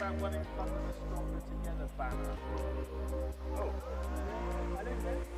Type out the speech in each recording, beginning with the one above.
around one in front of the Stronger Together banner. Oh. I didn't know.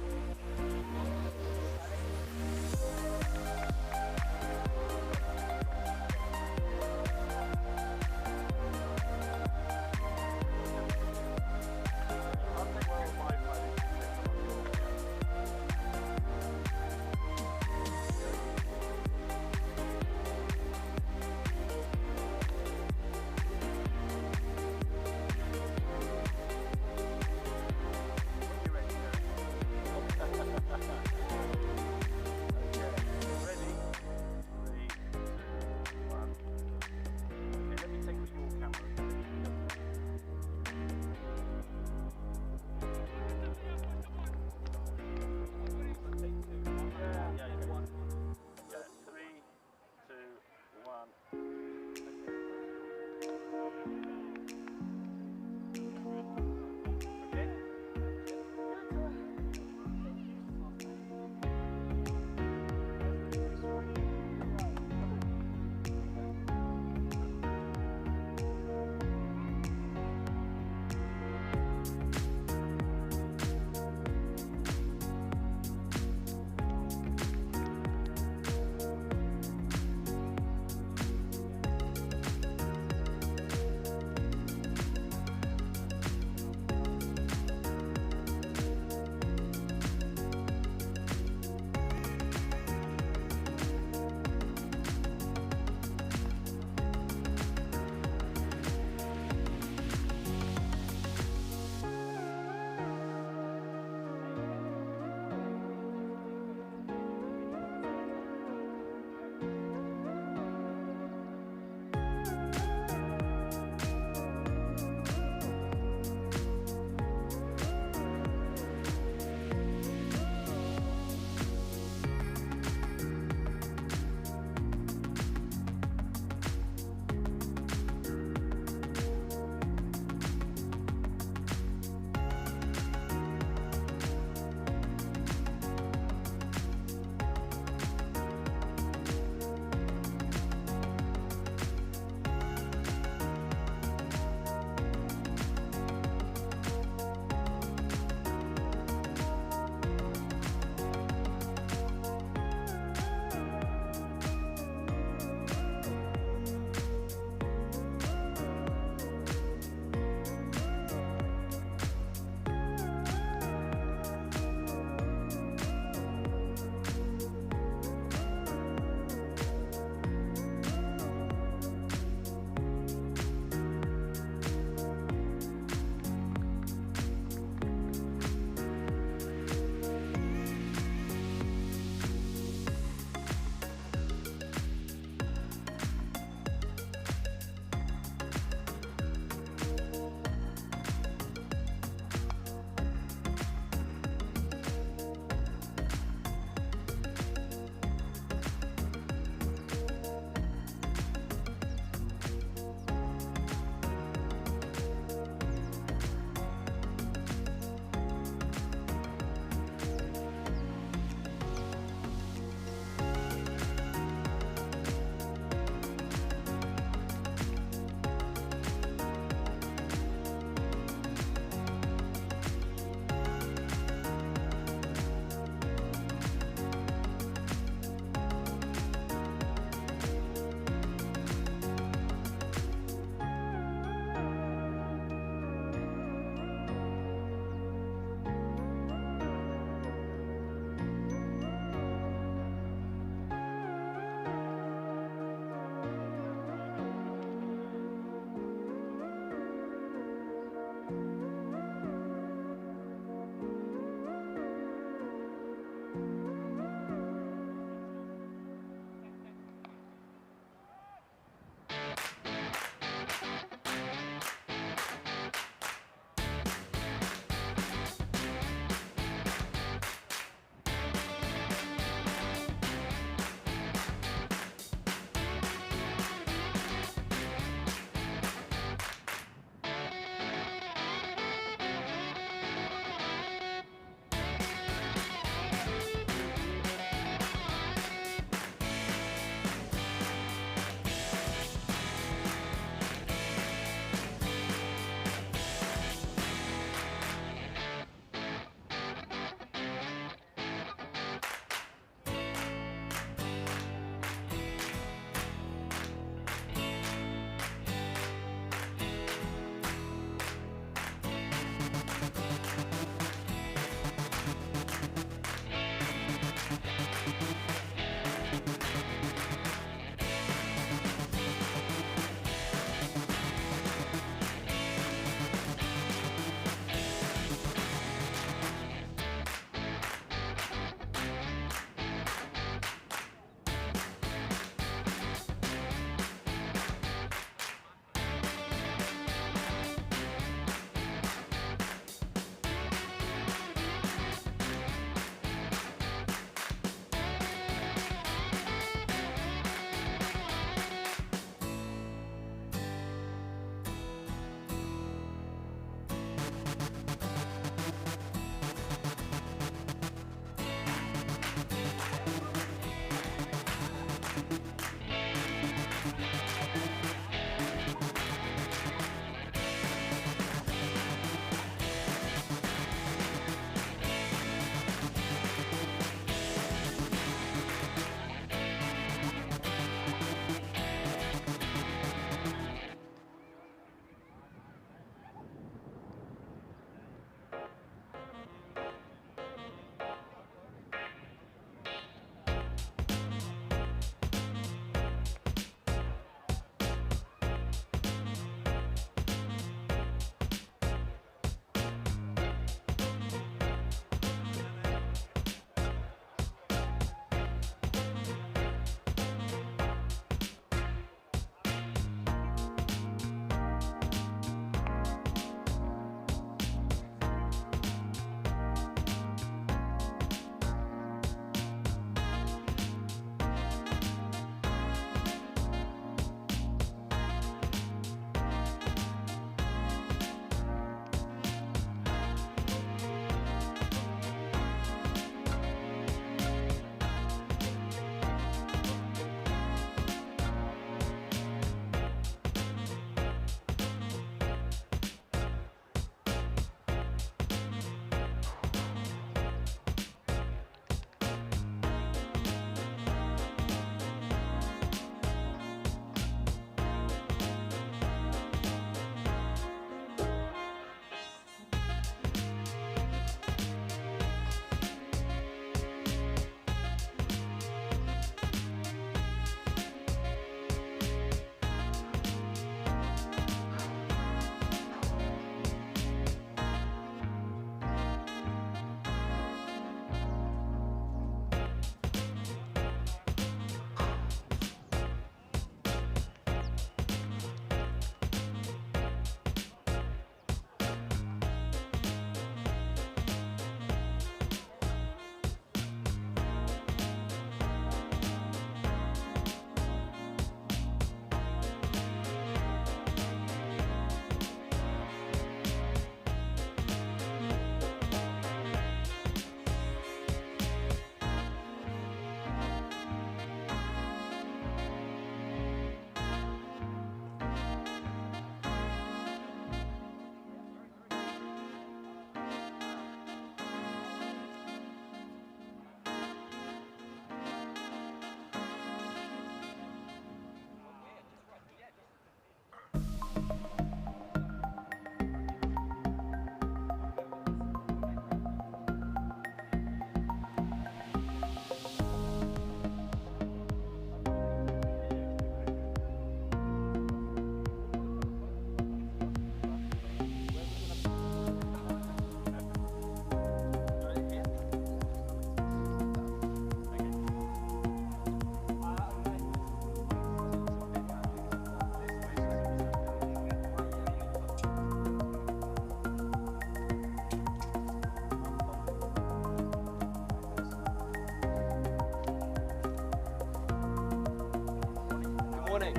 morning.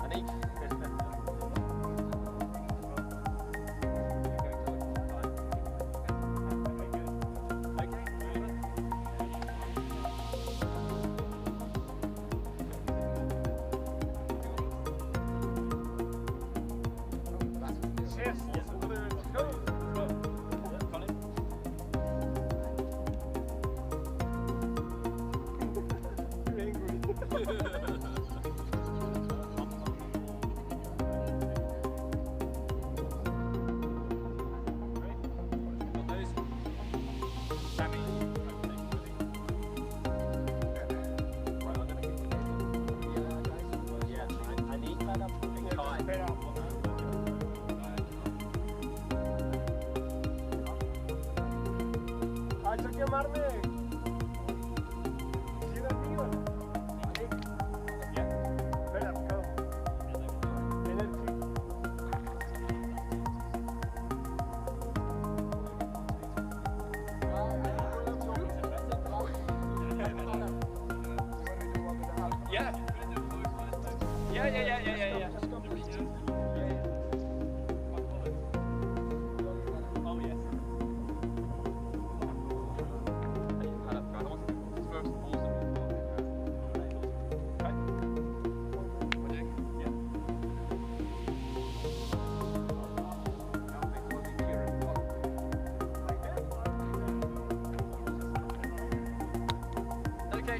Anik. ¿Has hecho llamarme? ¿Si eres mío? Espera, calma. En el chip. Yeah. Yeah. Okay.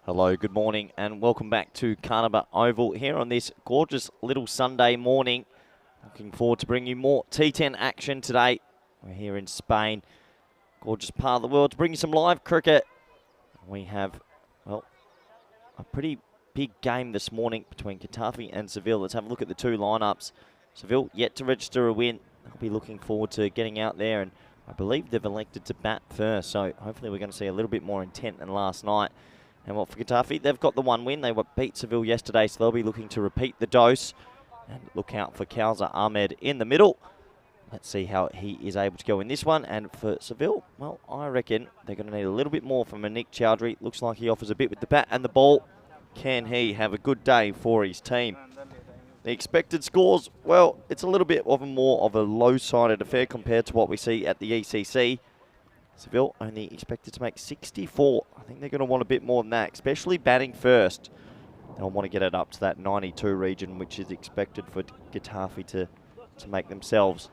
Hello, good morning, and welcome back to Carnaby Oval here on this gorgeous little Sunday morning. Looking forward to bringing you more T10 action today. We're here in Spain, gorgeous part of the world, to bring you some live cricket. We have, well, a pretty big game this morning between Getafe and Seville. Let's have a look at the two lineups. Seville yet to register a win. They'll be looking forward to getting out there, and I believe they've elected to bat first, so hopefully we're going to see a little bit more intent than last night. And what for Getafe, they've got the one win. They beat Seville yesterday, so they'll be looking to repeat the dose. And look out for Kausa Ahmed in the middle. Let's see how he is able to go in this one. And for Seville, well, I reckon they're going to need a little bit more from Manick Chowdhury. Looks like he offers a bit with the bat and the ball. Can he have a good day for his team? The expected scores, well, it's a little bit of more of a low-sided affair compared to what we see at the ECC. Seville only expected to make 64. I think they're going to want a bit more than that, especially batting first. They'll want to get it up to that 92 region, which is expected for Getafe to make themselves.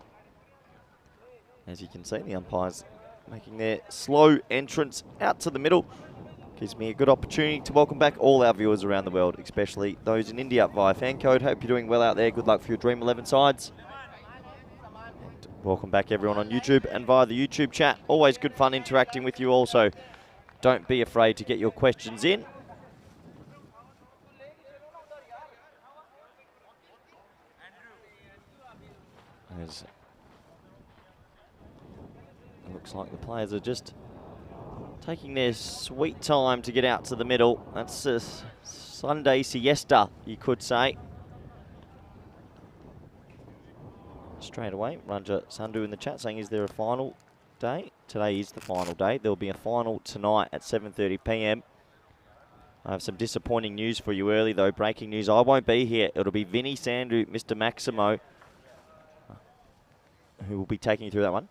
As you can see, the umpires making their slow entrance out to the middle. Gives me a good opportunity to welcome back all our viewers around the world, especially those in India via FanCode. Hope you're doing well out there. Good luck for your Dream 11 sides. Welcome back everyone on YouTube and via the YouTube chat. Always good fun interacting with you also. Don't be afraid to get your questions in. As it looks like the players are just taking their sweet time to get out to the middle. That's a Sunday siesta, you could say. Straight away, Ranja Sandhu in the chat saying, is there a final day? Today is the final day. There'll be a final tonight at 7:30 p.m. I have some disappointing news for you early, though. Breaking news, I won't be here. It'll be Vinny Sandhu, Mr. Maximo, who will be taking you through that one.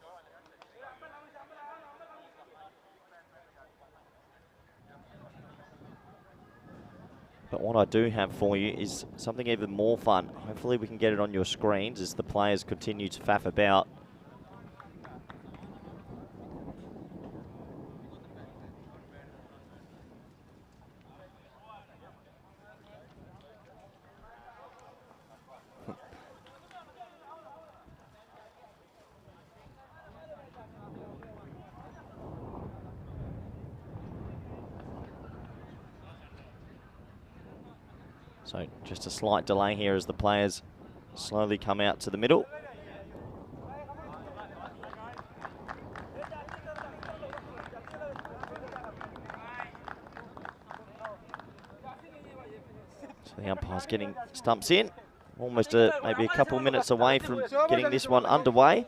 But what I do have for you is something even more fun. Hopefully we can get it on your screens as the players continue to faff about. So just a slight delay here as the players slowly come out to the middle. So the umpire's getting stumps in. Almost maybe a couple minutes away from getting this one underway.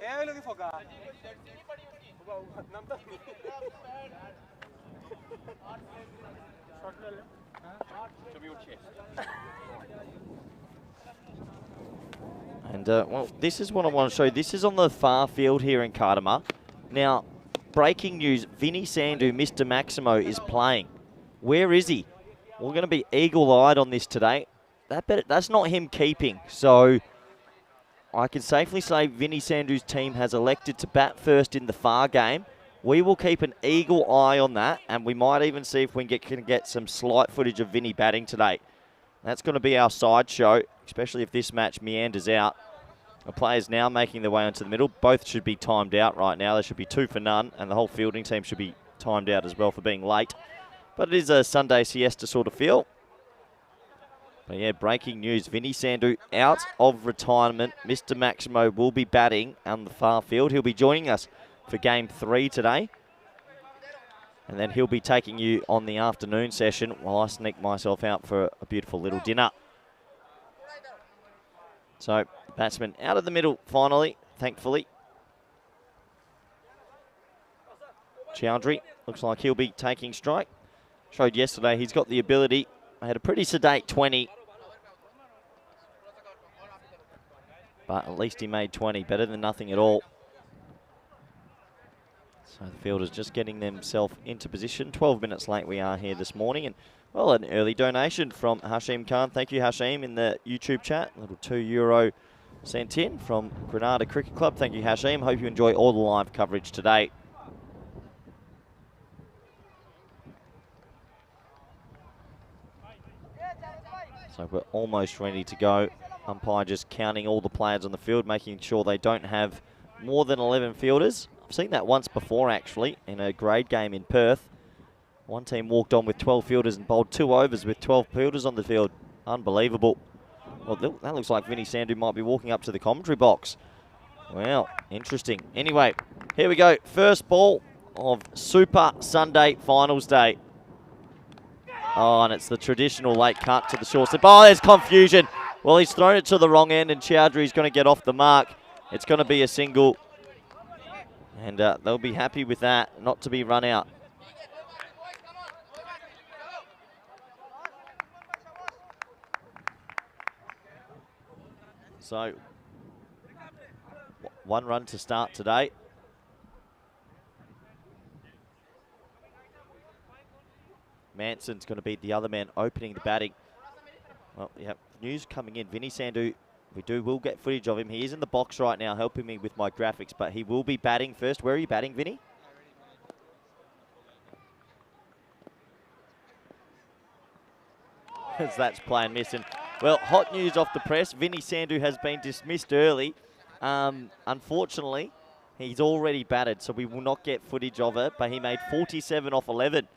And, well, this is what I want to show you. This is on the far field here in Carnaby. Now, breaking news, Vinny Sandhu, Mr. Maximo, is playing. Where is he? We're going to be eagle-eyed on this today. That's not him keeping. So, I can safely say Vinny Sandhu's team has elected to bat first in the far game. We will keep an eagle eye on that, and we might even see if we can get some slight footage of Vinny batting today. That's going to be our sideshow, especially if this match meanders out. The players now making their way onto the middle. Both should be timed out right now. There should be 2 for none, and the whole fielding team should be timed out as well for being late. But it is a Sunday siesta sort of feel. But yeah, breaking news. Vinny Sandhu out of retirement. Mr. Maximo will be batting on the far field. He'll be joining us for Game 3 today. And then he'll be taking you on the afternoon session while I sneak myself out for a beautiful little dinner. So, batsman out of the middle finally, thankfully. Chowdhury looks like he'll be taking strike. Showed yesterday he's got the ability. I had a pretty sedate 20. But at least he made 20, better than nothing at all. So the fielders just getting themselves into position. 12 minutes late we are here this morning. And, well, an early donation from Hashim Khan. Thank you, Hashim, in the YouTube chat. A little €2 sent in from Granada Cricket Club. Thank you, Hashim. Hope you enjoy all the live coverage today. So we're almost ready to go. Umpire just counting all the players on the field, making sure they don't have more than 11 fielders. I've seen that once before, actually, in a grade game in Perth. One team walked on with 12 fielders and bowled 2 overs with 12 fielders on the field. Unbelievable. Well, that looks like Vinny Sandhu might be walking up to the commentary box. Well, interesting. Anyway, here we go. First ball of Super Sunday Finals Day. Oh, and it's the traditional late cut to the short slip. Oh, there's confusion. Well, he's thrown it to the wrong end, and Chowdhury's going to get off the mark. It's going to be a single. And they'll be happy with that, not to be run out. So, 1 run to start today. Manson's going to beat the other man opening the batting. Well, yeah, news coming in. Vinny Sandhu, we'll get footage of him. He is in the box right now helping me with my graphics, but he will be batting first. Where are you batting, Vinny? As that's playing missing. Well, hot news off the press. Vinny Sandhu has been dismissed early. Unfortunately, he's already batted, so we will not get footage of it, but he made 47 off 11.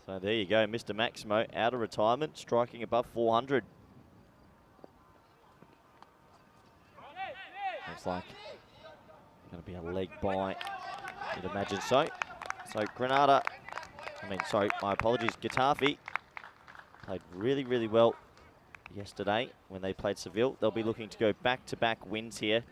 So there you go, Mr. Maximo out of retirement, striking above 400. Looks like going to be a leg by, you'd imagine so. So my apologies, Getafe played really, really well yesterday when they played Seville. They'll be looking to go back-to-back wins here.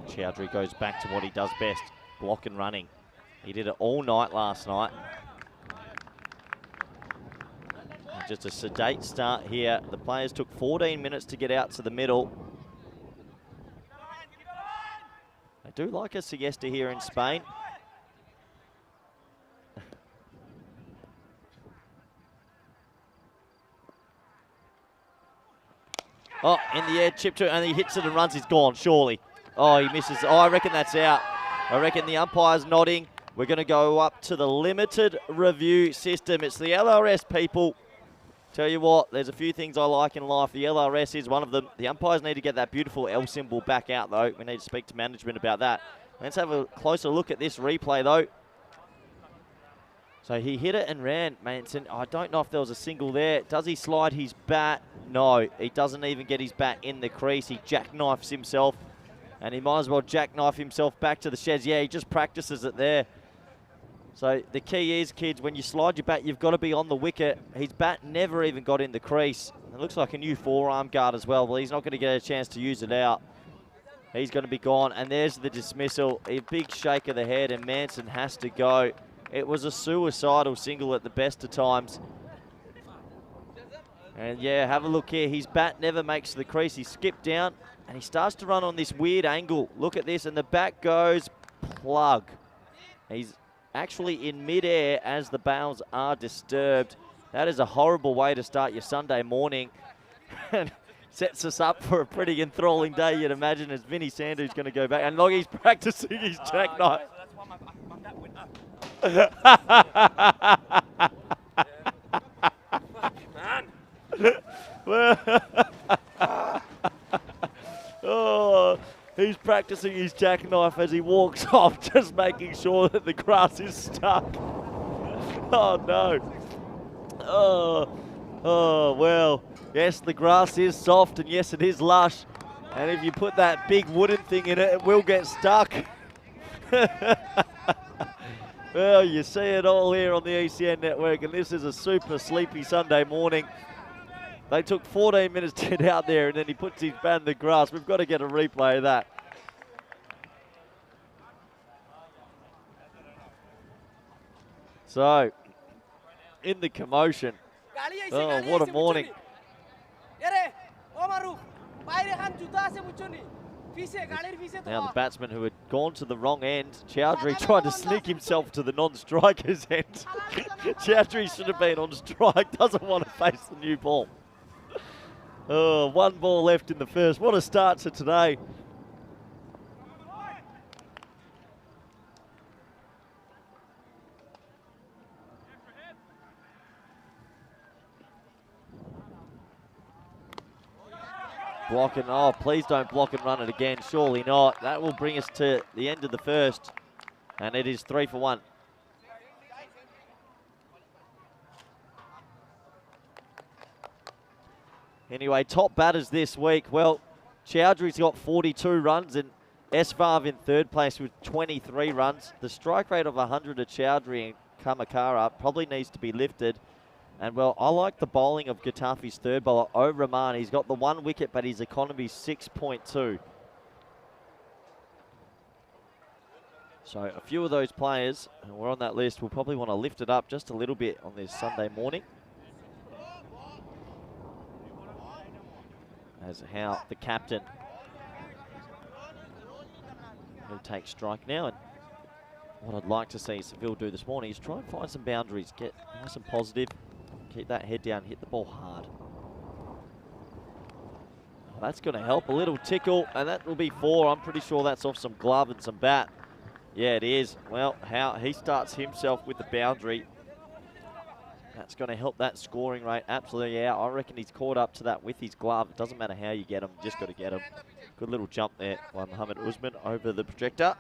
Chowdhury goes back to what he does best, block and running. He did it all night last night. And just a sedate start here. The players took 14 minutes to get out to the middle. They do like a siesta here in Spain. Oh, in the air, chip to it, and he hits it and runs. He's gone, surely. Oh, he misses. Oh, I reckon that's out. I reckon the umpire's nodding. We're going to go up to the limited review system. It's the LRS, people. Tell you what, there's a few things I like in life. The LRS is one of them. The umpires need to get that beautiful L symbol back out, though. We need to speak to management about that. Let's have a closer look at this replay, though. So he hit it and ran, Manson. I don't know if there was a single there. Does he slide his bat? No, he doesn't even get his bat in the crease. He jackknifes himself. And he might as well jackknife himself back to the sheds. Yeah, he just practices it there. So the key is, kids, when you slide your bat, you've got to be on the wicket. His bat never even got in the crease. It looks like a new forearm guard as well. Well, he's not going to get a chance to use it out. He's going to be gone. And there's the dismissal. A big shake of the head, and Manson has to go. It was a suicidal single at the best of times. And yeah, have a look here. His bat never makes the crease. He skipped down. And he starts to run on this weird angle. Look at this, and the bat goes plug. He's actually in midair as the bails are disturbed. That is a horrible way to start your Sunday morning. And sets us up for a pretty enthralling day, you'd imagine, as Vinny Sandhu's going to go back. And look, he's practicing his jackknife. Oh, he's practicing his jackknife as he walks off, just making sure that the grass is stuck. Oh, no. Oh, well, yes, the grass is soft, and yes, it is lush. And if you put that big wooden thing in it, it will get stuck. Well, you see it all here on the ECN network, and this is a super sleepy Sunday morning. They took 14 minutes to get out there, and then he puts his bat in the grass. We've got to get a replay of that. So, in the commotion. Oh, what a morning. Now the batsman who had gone to the wrong end, Chowdhury tried to sneak himself to the non-striker's end. Chowdhury should have been on strike, doesn't want to face the new ball. Oh, one ball left in the first. What a start to today. Blocking. Oh, please don't block and run it again. Surely not. That will bring us to the end of the first. And it is 3 for 1. Anyway, top batters this week. Well, Chowdhury's got 42 runs and Esvav in third place with 23 runs. The strike rate of 100 at Chowdhury and Kamakara probably needs to be lifted. And, well, I like the bowling of Getafi's third bowler, Rahman. He's got the 1 wicket, but his economy is 6.2. So a few of those players who are on that list will probably want to lift it up just a little bit on this Sunday morning. As how the captain will take strike now. And what I'd like to see Seville do this morning is try and find some boundaries, get nice and positive, keep that head down, hit the ball hard. Oh, that's going to help, a little tickle, and that will be 4. I'm pretty sure that's off some glove and some bat. Yeah, it is. Well, how he starts himself with the boundary. That's going to help that scoring rate. Absolutely, yeah. I reckon he's caught up to that with his glove. It doesn't matter how you get him, just got to get him. Good little jump there by Mohammed Usman over the projector.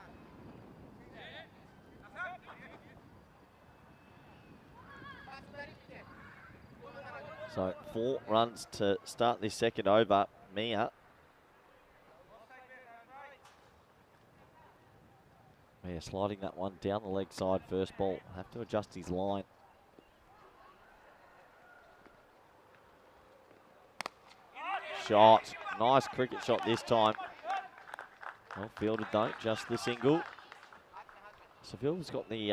So 4 runs to start this second over. Mia. Yeah, sliding that one down the leg side first ball. Have to adjust his line. Shot. Nice cricket shot this time. Well fielded though, just the single. Seville's got the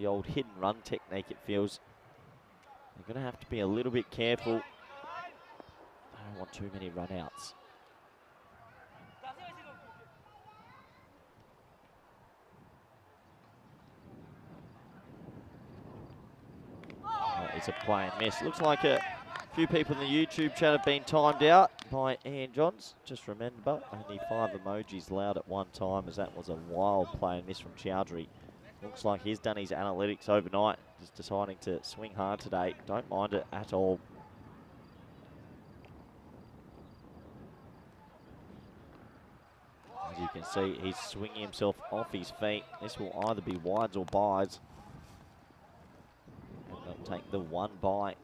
old hit and run technique, it feels. They're going to have to be a little bit careful. I don't want too many run-outs. That is a play and miss. Looks like a few people in the YouTube chat have been timed out by Ian Johns. Just remember, only 5 emojis allowed at one time, as that was a wild play and miss from Chowdhury. Looks like he's done his analytics overnight, just deciding to swing hard today. Don't mind it at all. As you can see, he's swinging himself off his feet. This will either be wides or byes. And they'll take the 1 bye.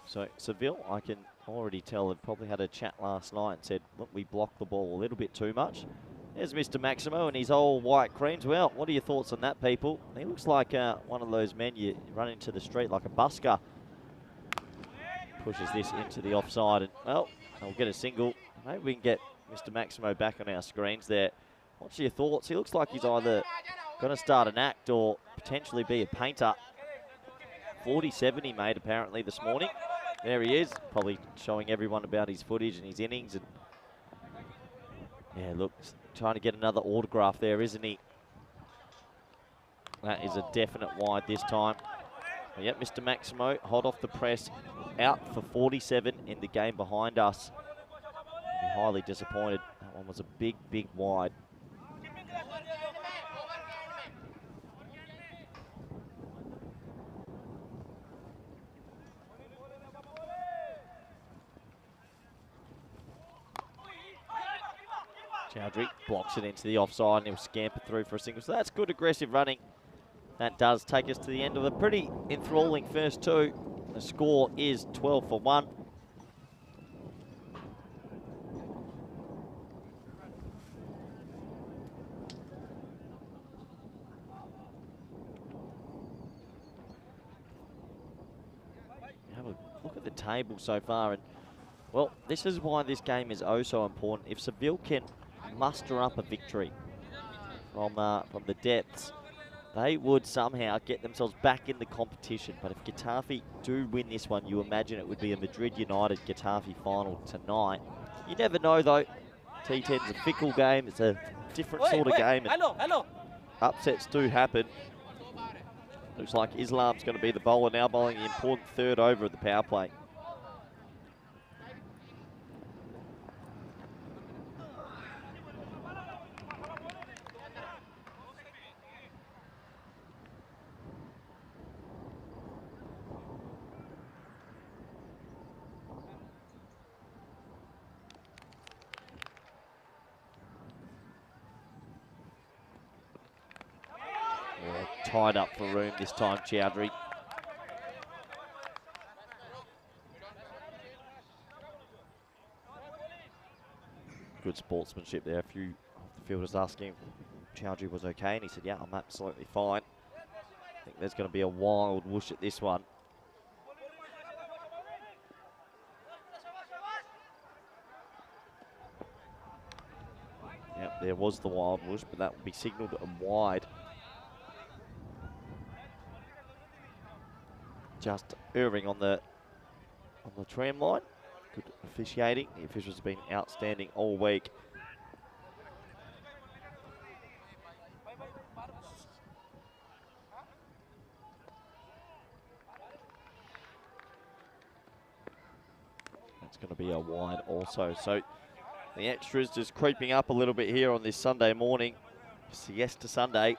So Seville, I can already tell, have probably had a chat last night and said, look, we blocked the ball a little bit too much. There's Mr. Maximo and his old white creams. Well, what are your thoughts on that, people? He looks like one of those men you run into the street like a busker. Pushes this into the offside and, well, they'll get a single. Maybe we can get Mr. Maximo back on our screens there. What's your thoughts? He looks like he's either going to start an act or potentially be a painter. 47 he made apparently this morning. There he is, probably showing everyone about his footage and his innings. And yeah, look, trying to get another autograph there, isn't he? That is a definite wide this time. But yep, Mr. Maximo, hot off the press, out for 47 in the game behind us. Be highly disappointed. That one was a big, big wide. Chowdhury blocks it into the offside and he'll scamper through for a single. So that's good aggressive running. That does take us to the end of a pretty enthralling first 2. The score is 12 for 1. Have a look at the table so far, and well, this is why this game is oh so important. If Seville can muster up a victory from the depths, they would somehow get themselves back in the competition. But if Getafe do win this one, you imagine it would be a Madrid United Getafe final tonight. You never know though. T10's a fickle game. It's a different sort of game. And upsets do happen. Looks like Islam's going to be the bowler now, bowling the important 3rd over of the power play. Tied up for room this time, Chowdhury. Good sportsmanship there. A few of the fielders asking if Chowdhury was okay, and he said, yeah, I'm absolutely fine. I think there's going to be a wild whoosh at this one. Yep, there was the wild whoosh, but that will be signalled wide. Just erring on the tram line. Good officiating. The officials have been outstanding all week. That's going to be a wide also. So the extras just creeping up a little bit here on this Sunday morning. Siesta Sunday.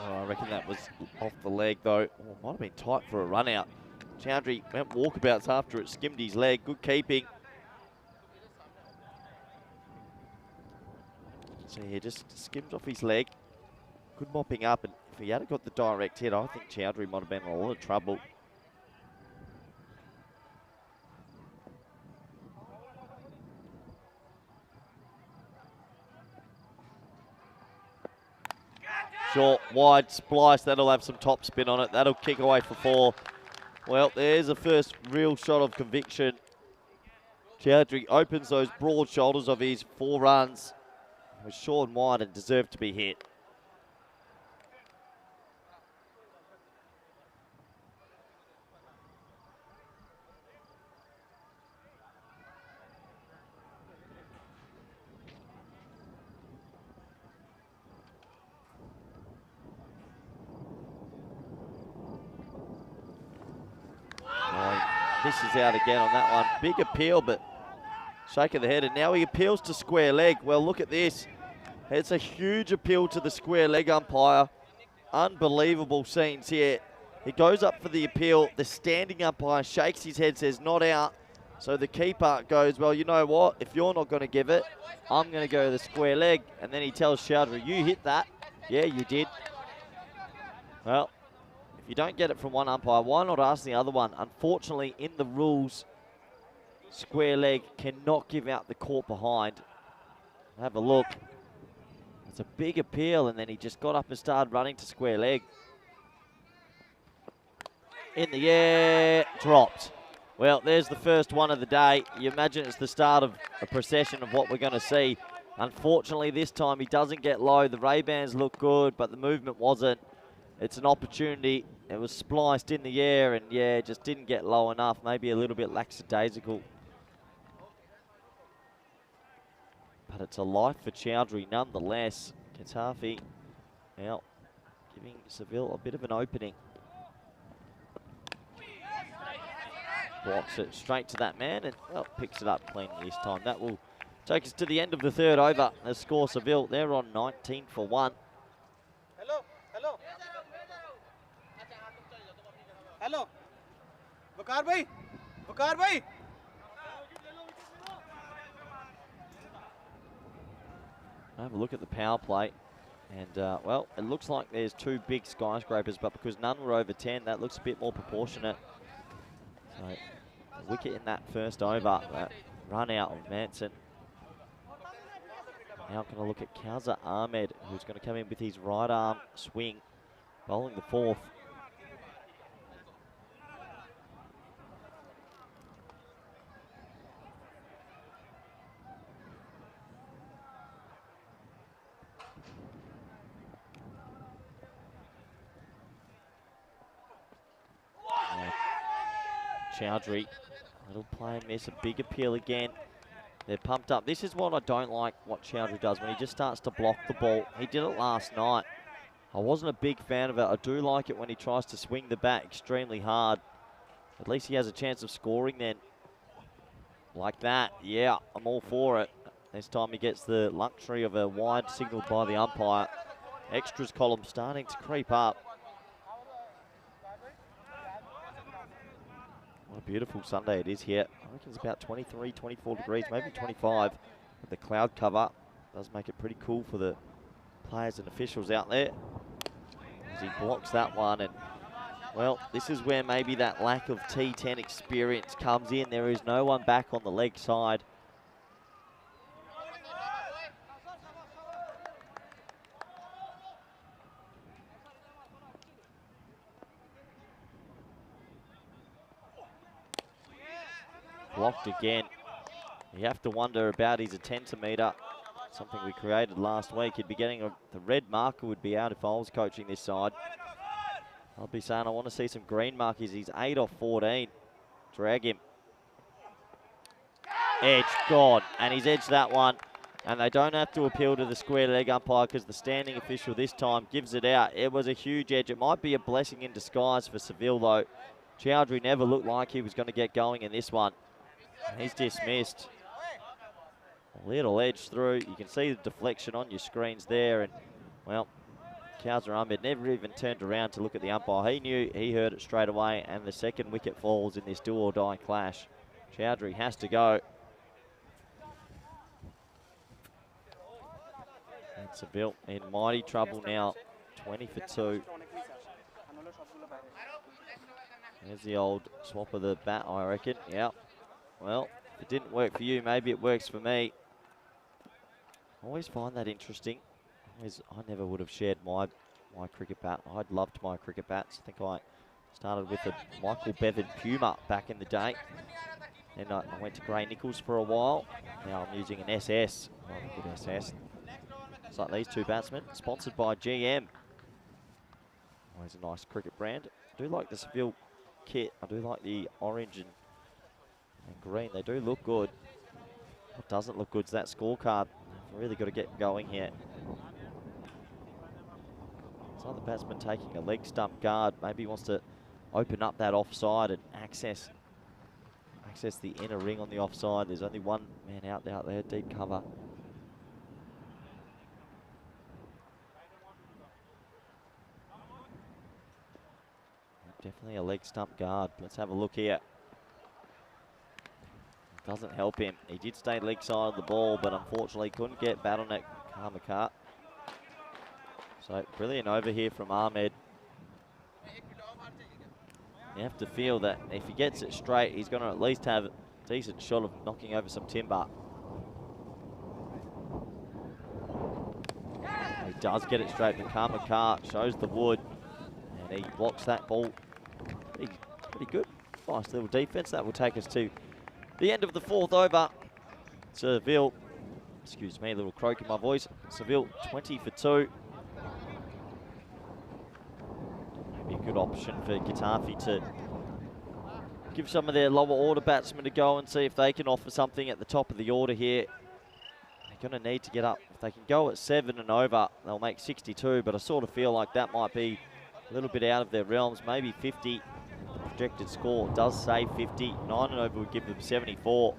Oh, I reckon that was off the leg though. Oh, might have been tight for a run out. Chowdhury went walkabouts after it, skimmed his leg. Good keeping. So he just skimmed off his leg. Good mopping up, and if he had got the direct hit, I think Chowdhury might have been in a lot of trouble. Short, wide, splice. That'll have some top spin on it. That'll kick away for 4. Well, there's a first real shot of conviction. Chowdhury opens those broad shoulders of his 4 runs. It was short and wide and deserved to be hit. Misses out again on that one. Big appeal, but shake of the head. And now he appeals to square leg. Well, look at this. It's a huge appeal to the square leg umpire. Unbelievable scenes here. He goes up for the appeal. The standing umpire shakes his head, says not out. So the keeper goes, well, you know what? If you're not going to give it, I'm going to go to the square leg. And then he tells Chowdhury, you hit that. Yeah, you did. Well, if you don't get it from one umpire, why not ask the other one? Unfortunately, in the rules, square leg cannot give out the court behind. Have a look. It's a big appeal, and then he just got up and started running to square leg. In the air, dropped. Well, there's the first one of the day. You imagine it's the start of a procession of what we're going to see. Unfortunately, this time he doesn't get low. The Ray-Bans look good, but the movement wasn't. It's an opportunity. It was spliced in the air, and yeah, just didn't get low enough. Maybe a little bit lackadaisical. But it's a life for Chowdhury nonetheless. Katafi now giving Seville a bit of an opening. Blocks it straight to that man, and well, picks it up cleanly this time. That will take us to the end of the 3rd over. The score, Seville, they're on 19 for 1. Hello, hello. Hello. Bakar bhai. Bakar bhai. Have a look at the power play. And, well, it looks like there's 2 big skyscrapers, but because none were over 10, that looks a bit more proportionate. So, a wicket in that first over, that run out of Manson. Now going to look at Kauza Ahmed, who's going to come in with his right arm swing, bowling the 4th. Chowdhury, little play and miss, a big appeal again. They're pumped up. This is what I don't like, what Chowdhury does when he just starts to block the ball. He did it last night. I wasn't a big fan of it. I do like it when he tries to swing the bat extremely hard. At least he has a chance of scoring then. Like that, yeah, I'm all for it. This time he gets the luxury of a wide signal by the umpire. Extras column starting to creep up. What a beautiful Sunday it is here. I reckon it's about 23, 24 degrees, maybe 25 with the cloud cover. Does make it pretty cool for the players and officials out there. As he blocks that one, and well, this is where maybe that lack of T10 experience comes in. There is no one back on the leg side. Blocked again. You have to wonder about his attentimeter. Something we created last week. He'd be getting the red marker would be out if I was coaching this side. I'll be saying I want to see some green markers. He's 8 off 14. Drag him. Edge, God. And he's edged that one. And they don't have to appeal to the square leg umpire because the standing official this time gives it out. It was a huge edge. It might be a blessing in disguise for Seville though. Chowdhury never looked like he was going to get going in this one. And he's dismissed. A little edge through. You can see the deflection on your screens there. And, well, Kowsar Ahmed never even turned around to look at the umpire. He knew, he heard it straight away, and the second wicket falls in this do-or-die clash. Chowdhury has to go. And Seville in mighty trouble now. 20 for 2. There's the old swap of the bat, I reckon. Yep. Well, if it didn't work for you, maybe it works for me. I always find that interesting. I never would have shared my cricket bat. I'd loved my cricket bats. I think I started with a Michael Bevan Puma back in the day. Then I went to Grey Nichols for a while. Now I'm using an SS. Oh, a good SS. It's like these two batsmen. Sponsored by GM. Always a nice cricket brand. I do like the Seville kit. I do like the orange and green. They do look good. What doesn't look good is that scorecard. Really got to get going here. It's like the batsman taking a leg stump guard. Maybe he wants to open up that offside and access the inner ring on the offside. There's only one man out there, deep cover. Definitely a leg stump guard. Let's have a look here. Doesn't help him. He did stay leg side of the ball, but unfortunately couldn't get bat on it. Karmakat. So brilliant over here from Ahmed. You have to feel that if he gets it straight, he's going to at least have a decent shot of knocking over some timber. He does get it straight, but Karmakat shows the wood, and he blocks that ball. Pretty good. Nice little defense. That will take us to the end of the 4th over. Seville, excuse me, a little croak in my voice. Seville 20 for 2. Maybe a good option for Getafe to give some of their lower order batsmen a go and see if they can offer something at the top of the order here. They're going to need to get up. If they can go at 7 and over, they'll make 62, but I sort of feel like that might be a little bit out of their realms, maybe 50. The projected score does say 50. 9 and over would give them 74.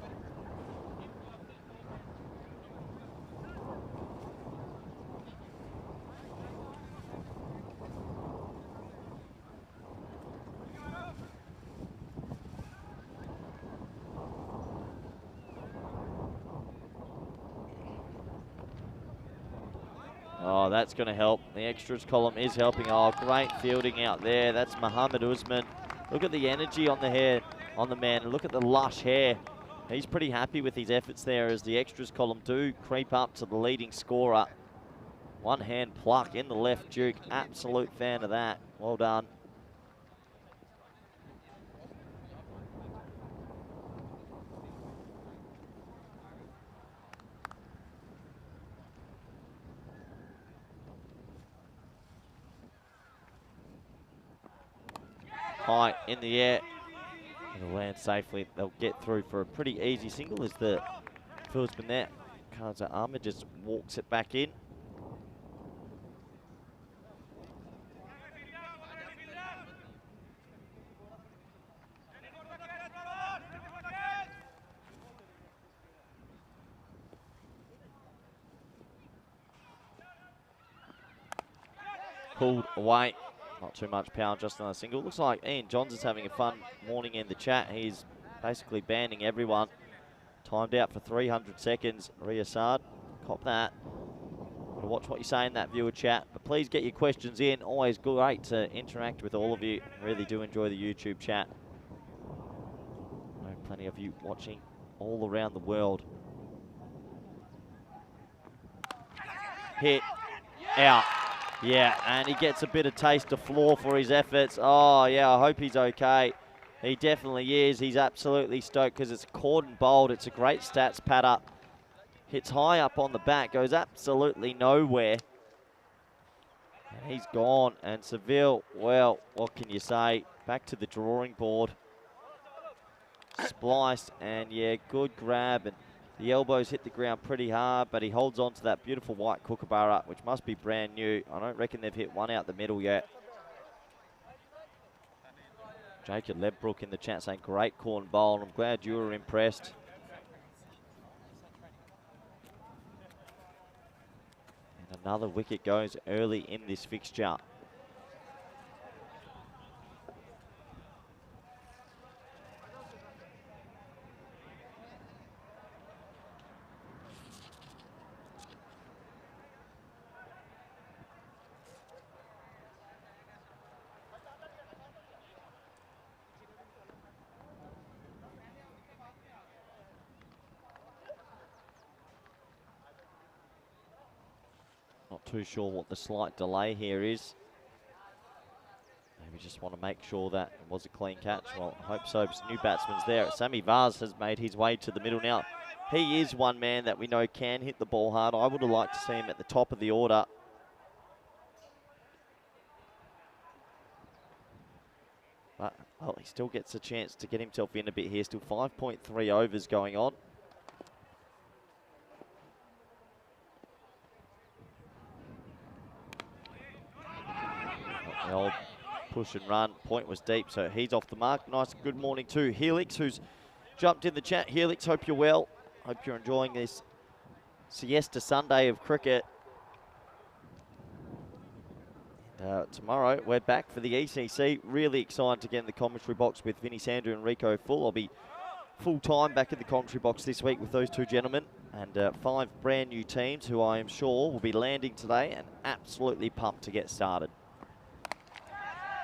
Oh, that's going to help. The extras column is helping. Oh, great fielding out there. That's Mohammed Usman. Look at the energy on the hair, on the man, and look at the lush hair. He's pretty happy with his efforts there as the extras column do creep up to the leading scorer. One hand pluck in the left Duke. Absolute fan of that. Well done. High in the air. It'll land safely. They'll get through for a pretty easy single as the fieldsman there. Kowsar Ahmed just walks it back in. pulled away. Not too much power, just on a single. Looks like Ian Johns is having a fun morning in the chat. He's basically banning everyone. Timed out for 300 seconds. Riasard, cop that. Gotta watch what you say in that viewer chat. But please get your questions in. Always great to interact with all of you. Really do enjoy the YouTube chat. I know plenty of you watching all around the world. Hit. Out. Yeah, and he gets a bit of taste of floor for his efforts. Oh, yeah, I hope he's okay. He definitely is. He's absolutely stoked because it's cordon bowled. It's a great stats patter. Hits high up on the back, goes absolutely nowhere. And he's gone. And Seville, well, what can you say? Back to the drawing board. Spliced, and yeah, good grab. And the elbows hit the ground pretty hard, but he holds on to that beautiful white kookaburra, which must be brand new. I don't reckon they've hit one out the middle yet. Jacob Lebbrook in the chat saying, great corn bowl. I'm glad you were impressed. And another wicket goes early in this fixture. Not too sure what the slight delay here is. Maybe just want to make sure that it was a clean catch. Well, I hope so. New batsman's there. Sammy Vaz has made his way to the middle now. He is one man that we know can hit the ball hard. I would have liked to see him at the top of the order. But, well, he still gets a chance to get himself in a bit here. Still 5.3 overs going on. The old push and run. Point was deep, so he's off the mark. Nice good morning to Helix, who's jumped in the chat. Helix, hope you're well. Hope you're enjoying this siesta Sunday of cricket. Tomorrow, we're back for the ECC. Really excited to get in the commentary box with Vinny Sandhu and Rico Full. I'll be full-time back in the commentary box this week with those two gentlemen. And 5 brand new teams who I am sure will be landing today and absolutely pumped to get started.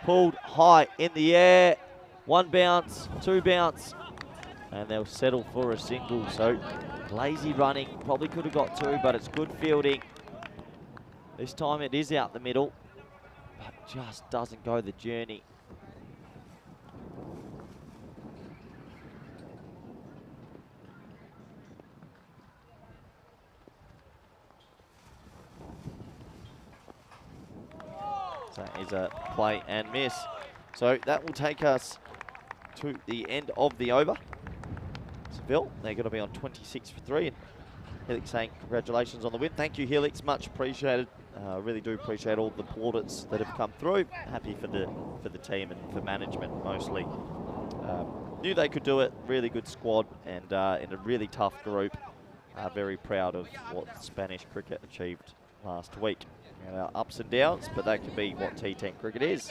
Pulled high in the air. 1 bounce, 2 bounce. And they'll settle for a single. So lazy running. Probably could have got 2, but it's good fielding. This time it is out the middle. But just doesn't go the journey. So that is a play and miss. So that will take us to the end of the over. Seville, they're going to be on 26 for 3. And Helix saying congratulations on the win. Thank you, Helix. Much appreciated. Really do appreciate all the plaudits that have come through. Happy for the team and for management mostly. Knew they could do it. Really good squad and in a really tough group. Very proud of what Spanish cricket achieved last week. Ups and downs, but that could be what T10 cricket is.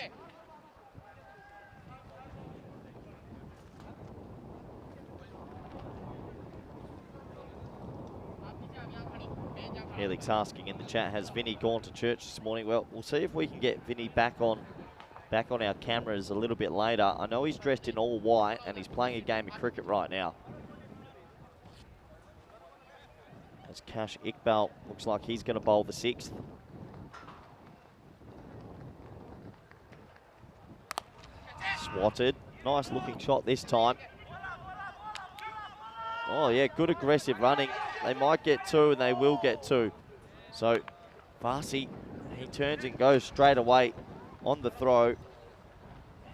Helix asking in the chat, has Vinny gone to church this morning? Well, we'll see if we can get Vinny back on our cameras a little bit later. I know he's dressed in all white and he's playing a game of cricket right now. As Cash Iqbal looks like he's going to bowl the 6th. Swatted. Nice looking shot this time. Oh yeah, good aggressive running. They might get 2 and they will get 2. So Farsi, he turns and goes straight away on the throw.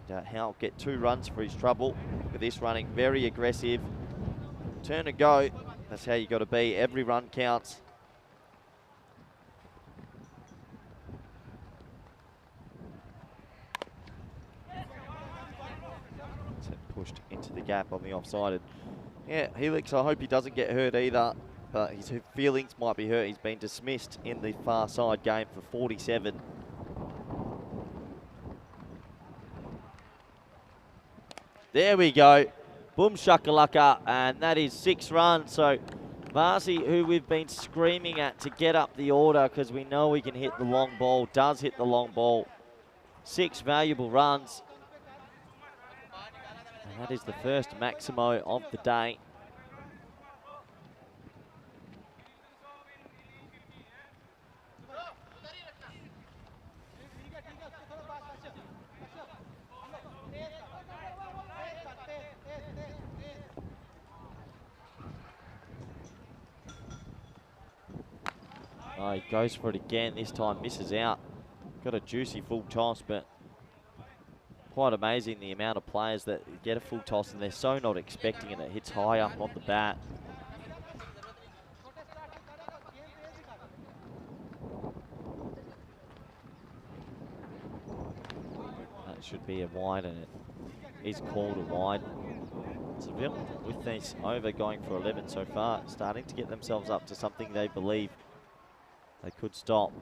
And Howell get 2 runs for his trouble. Look at this running, very aggressive. Turn and go. That's how you got to be. Every run counts. Pushed into the gap on the offside. And yeah, Helix, I hope he doesn't get hurt either, but his feelings might be hurt. He's been dismissed in the far side game for 47. There we go. Boom shakalaka, and that is 6 runs. So Varsi, who we've been screaming at to get up the order because we know he can hit the long ball, does hit the long ball. 6 valuable runs. And that is the first Maximo of the day. Oh, he goes for it again. This time misses out. Got a juicy full toss, but quite amazing the amount of players that get a full toss and they're so not expecting it. It hits high up on the bat. That should be a wide, and it is called a wide. Seville, with this over going for 11 so far, starting to get themselves up to something they believe they could stop.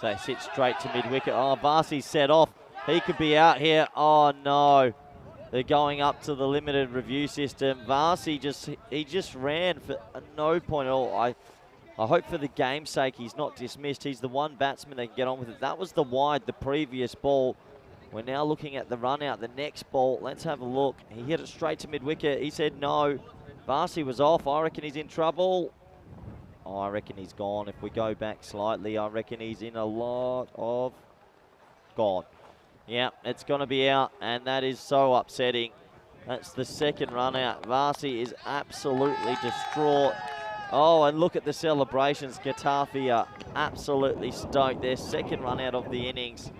So they sit straight to mid-wicket. Oh, Varsi's set off. He could be out here. Oh, no. They're going up to the limited review system. Varsi just ran for no point at all. I hope for the game's sake he's not dismissed. He's the one batsman that can get on with it. That was the wide, the previous ball. We're now looking at the run out, the next ball. Let's have a look. He hit it straight to mid-wicket. He said no. Varsi was off. I reckon he's in trouble. Oh, I reckon he's gone. If we go back slightly, I reckon he's in a lot of... Gone. Yeah, it's going to be out, and that is so upsetting. That's the second run out. Varsi is absolutely distraught. Oh, and look at the celebrations. Getafe are absolutely stoked. Their second run out of the innings.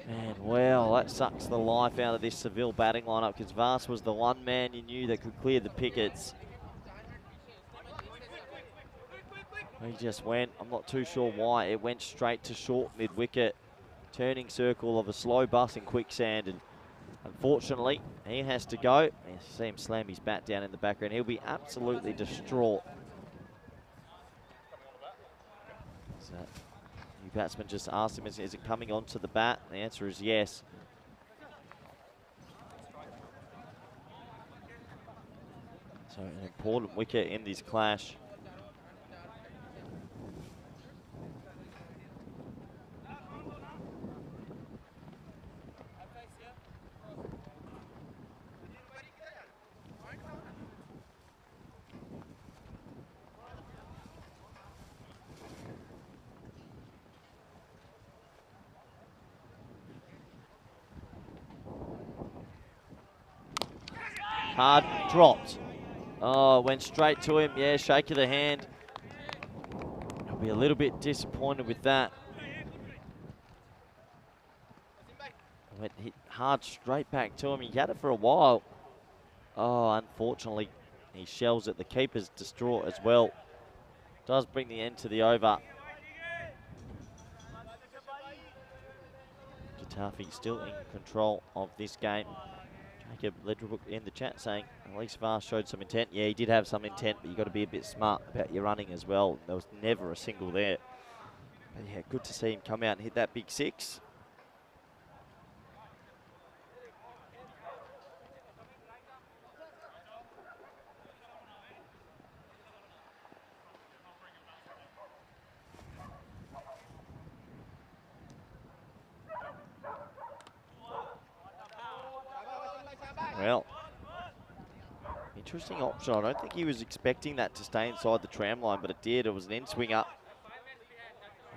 And well, that sucks the life out of this Seville batting lineup because Vars was the one man you knew that could clear the pickets. He just went, I'm not too sure why, it went straight to short mid-wicket. Turning circle of a slow bus in quicksand, and unfortunately, he has to go. You see him slam his bat down in the background. He'll be absolutely distraught. So, new batsman just asked him, is it coming onto the bat? The answer is yes. So an important wicket in this clash. Hard dropped. Oh, went straight to him. Yeah, shake of the hand. I'll be a little bit disappointed with that. Went hit hard straight back to him. He had it for a while. Oh, unfortunately, he shells it. The keeper's distraught as well. Does bring the end to the over. Getafe still in control of this game. Jacob Ledgerbrook in the chat saying, at least Vars showed some intent. Yeah, he did have some intent, but you've got to be a bit smart about your running as well. There was never a single there. But yeah, good to see him come out and hit that big 6. Well, interesting option. I don't think he was expecting that to stay inside the tram line, but it did. It was an in-swinger.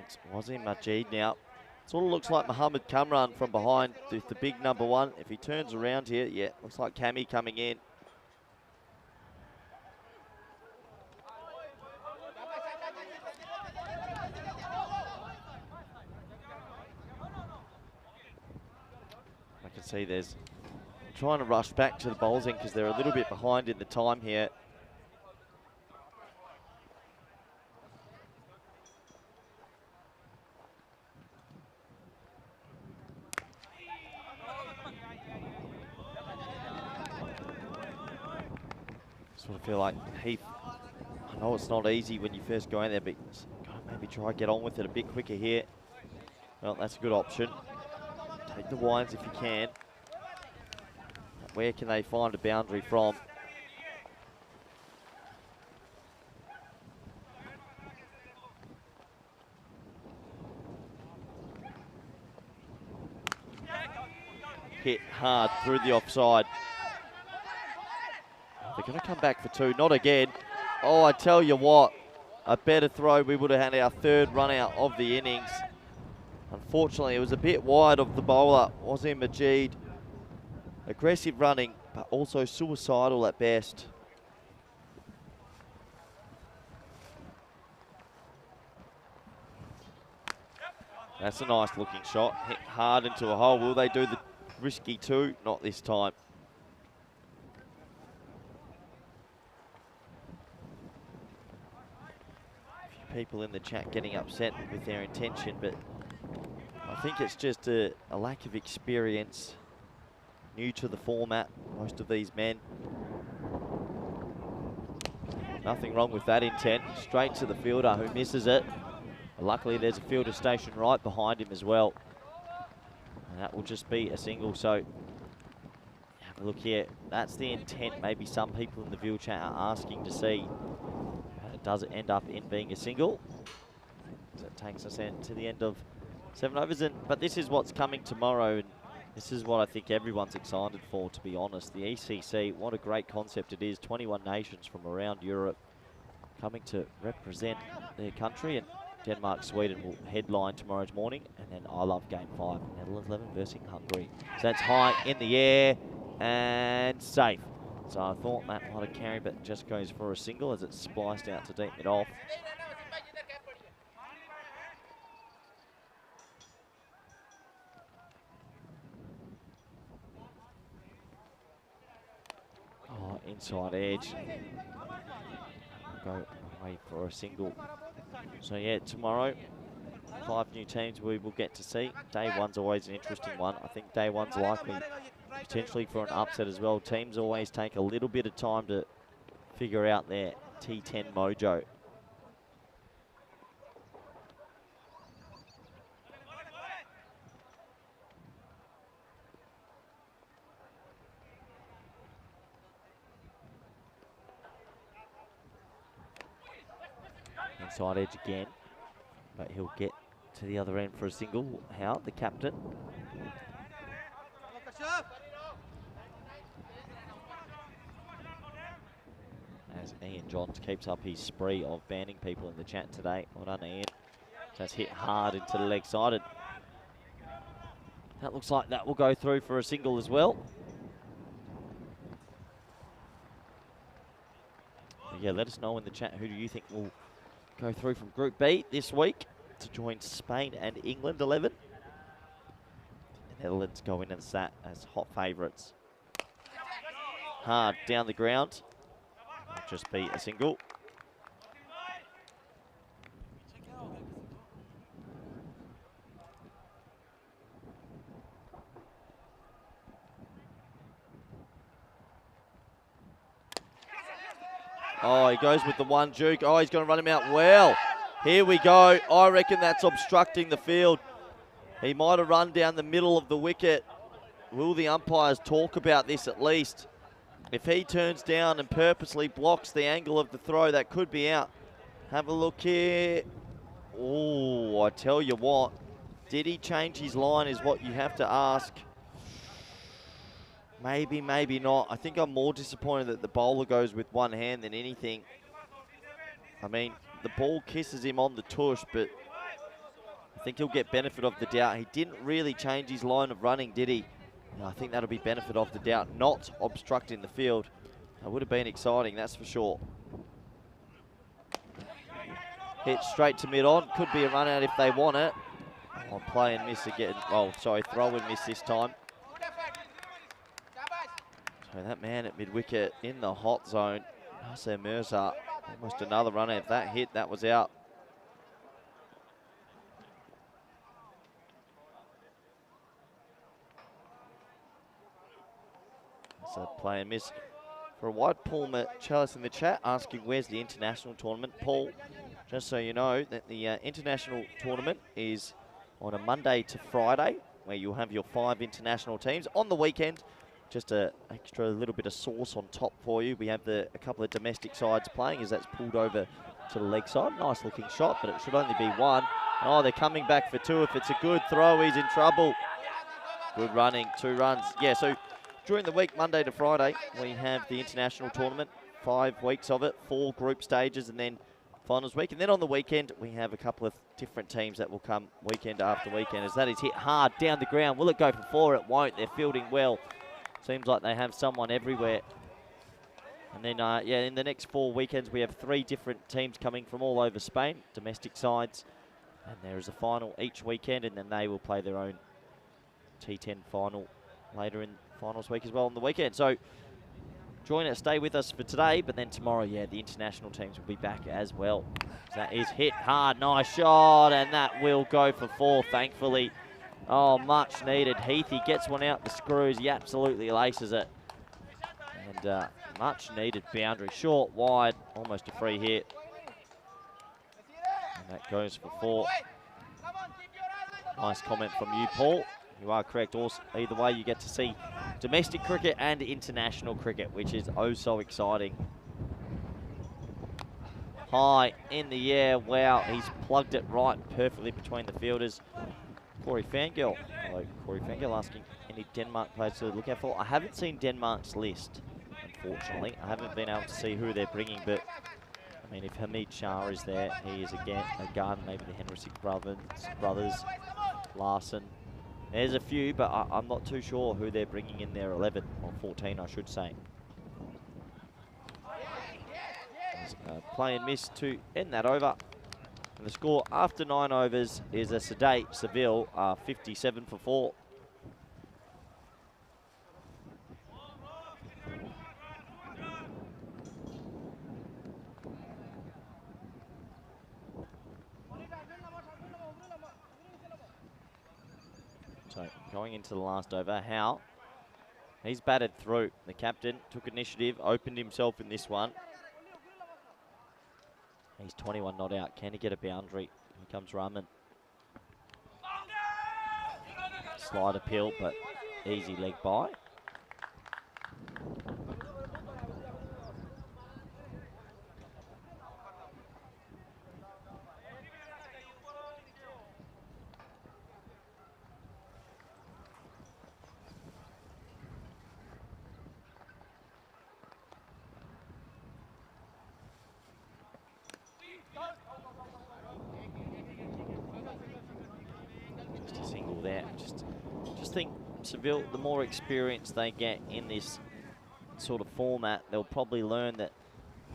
It's Wazim Majid now. Sort of looks like Mohammed Kamran from behind with the big number 1. If he turns around here, yeah, looks like Cammy coming in. I can see there's trying to rush back to the bowls end because they're a little bit behind in the time here. Sort of feel like Heath, I know it's not easy when you first go in there, but Maybe try get on with it a bit quicker here. Well, that's a good option. Take the winds if you can. Where can they find a boundary from? Hit hard through the offside. They're going to come back for two. Not again. Oh, I tell you what, a better throw. We would have had our third run out of the innings. Unfortunately, it was a bit wide of the bowler, wasn't Madrid. Aggressive running, but also suicidal at best. That's a nice looking shot. Hit hard into a hole. Will they do the risky two? Not this time. A few people in the chat getting upset with their intention, but I think it's just a lack of experience. New to the format, most of these men. Nothing wrong with that intent. Straight to the fielder who misses it. Luckily, there's a fielder station right behind him as well. And that will just be a single. So, have a look here. That's the intent. Maybe some people in the view chat are asking to see. Does it end up in being a single? So it takes us to the end of 7 overs. But this is what's coming tomorrow. And this is what I think everyone's excited for, to be honest. The ECC, what a great concept it is. 21 nations from around Europe coming to represent their country. And Denmark, Sweden will headline tomorrow's morning, and then I love Game 5, Netherlands 11 versus Hungary. So that's high in the air and safe. So I thought that might have carried, but just goes for a single as it's spliced out to deep mid off. Oh, inside edge. Go away for a single. So yeah, tomorrow, 5 new teams we will get to see. Day one's always an interesting one. I think day one's likely potentially for an upset as well. Teams always take a little bit of time to figure out their T10 mojo. Inside edge again, but he'll get to the other end for a single. Howard, the captain. As Ian Johns keeps up his spree of banning people in the chat today. Well done, Ian. Just hit hard into the leg side. That looks like that will go through for a single as well. But yeah, let us know in the chat, who do you think will go through from Group B this week to join Spain and England 11. The Netherlands go in as that as hot favourites. Hard down the ground. Will just be a single. Oh, he goes with the one juke. Oh, he's going to run him out well. Here we go. I reckon that's obstructing the field. He might have run down the middle of the wicket. Will the umpires talk about this at least? If he turns down and purposely blocks the angle of the throw, that could be out. Have a look here. Oh, I tell you what. Did he change his line is what you have to ask. Maybe, maybe not. I think I'm more disappointed that the bowler goes with one hand than anything. I mean, the ball kisses him on the tush, but I think he'll get benefit of the doubt. He didn't really change his line of running, did he? And I think that'll be benefit of the doubt, not obstructing the field. That would have been exciting, that's for sure. Hit straight to mid-on. Could be a run out if they want it. Oh, play and miss again. Oh, sorry, throw and miss this time. So that man at mid-wicket in the hot zone, Nasser Mirza, almost another runner. If that hit, that was out. So play and miss For a white, Paul Chalice in the chat asking where's the international tournament. Paul, just so you know, that the international tournament is on a Monday to Friday, where you'll have your 5 international teams. On the weekend, just a extra little bit of sauce on top for you. We have a couple of domestic sides playing as that's pulled over to the leg side. Nice looking shot, but it should only be 1. Oh, they're coming back for 2. If it's a good throw, he's in trouble. Good running, 2 runs. Yeah, so during the week, Monday to Friday, we have the international tournament, 5 weeks of it, 4 group stages, and then finals week. And then on the weekend, we have a couple of different teams that will come weekend after weekend, as that is hit hard down the ground. Will it go for 4? It won't. They're fielding well. Seems like they have someone everywhere. And then, yeah, in the next 4 weekends, we have 3 different teams coming from all over Spain, domestic sides. And there is a final each weekend, and then they will play their own T10 final later in finals week as well on the weekend. So join us, stay with us for today, but then tomorrow, yeah, the international teams will be back as well. That is hit hard, nice shot, and that will go for 4, thankfully. Oh, much needed. Heathy gets one out the screws. He absolutely laces it. And much needed boundary. Short, wide, almost a free hit. And that goes for 4. Nice comment from you, Paul. You are correct. Also, either way, you get to see domestic cricket and international cricket, which is oh so exciting. High in the air. Wow, he's plugged it right perfectly between the fielders. Corey Fangirl. Hello, Corey Fangirl asking any Denmark players to look out for. I haven't seen Denmark's list, unfortunately. I haven't been able to see who they're bringing, but I mean, if Hamid Shah is there, he is again a gun. Maybe the Henrik brothers, Larson. There's a few, but I'm not too sure who they're bringing in their 11 or 14, I should say. Play and miss to end that over. And the score after 9 overs is a sedate Seville 57 for 4. So going into the last over, Howe, he's batted through. The captain took initiative, opened himself in this one. He's 21 not out. Can he get a boundary? Here comes Rahman. Slide appeal, but easy leg by. Just a single there. Just think Seville, the more experience they get in this sort of format, they'll probably learn that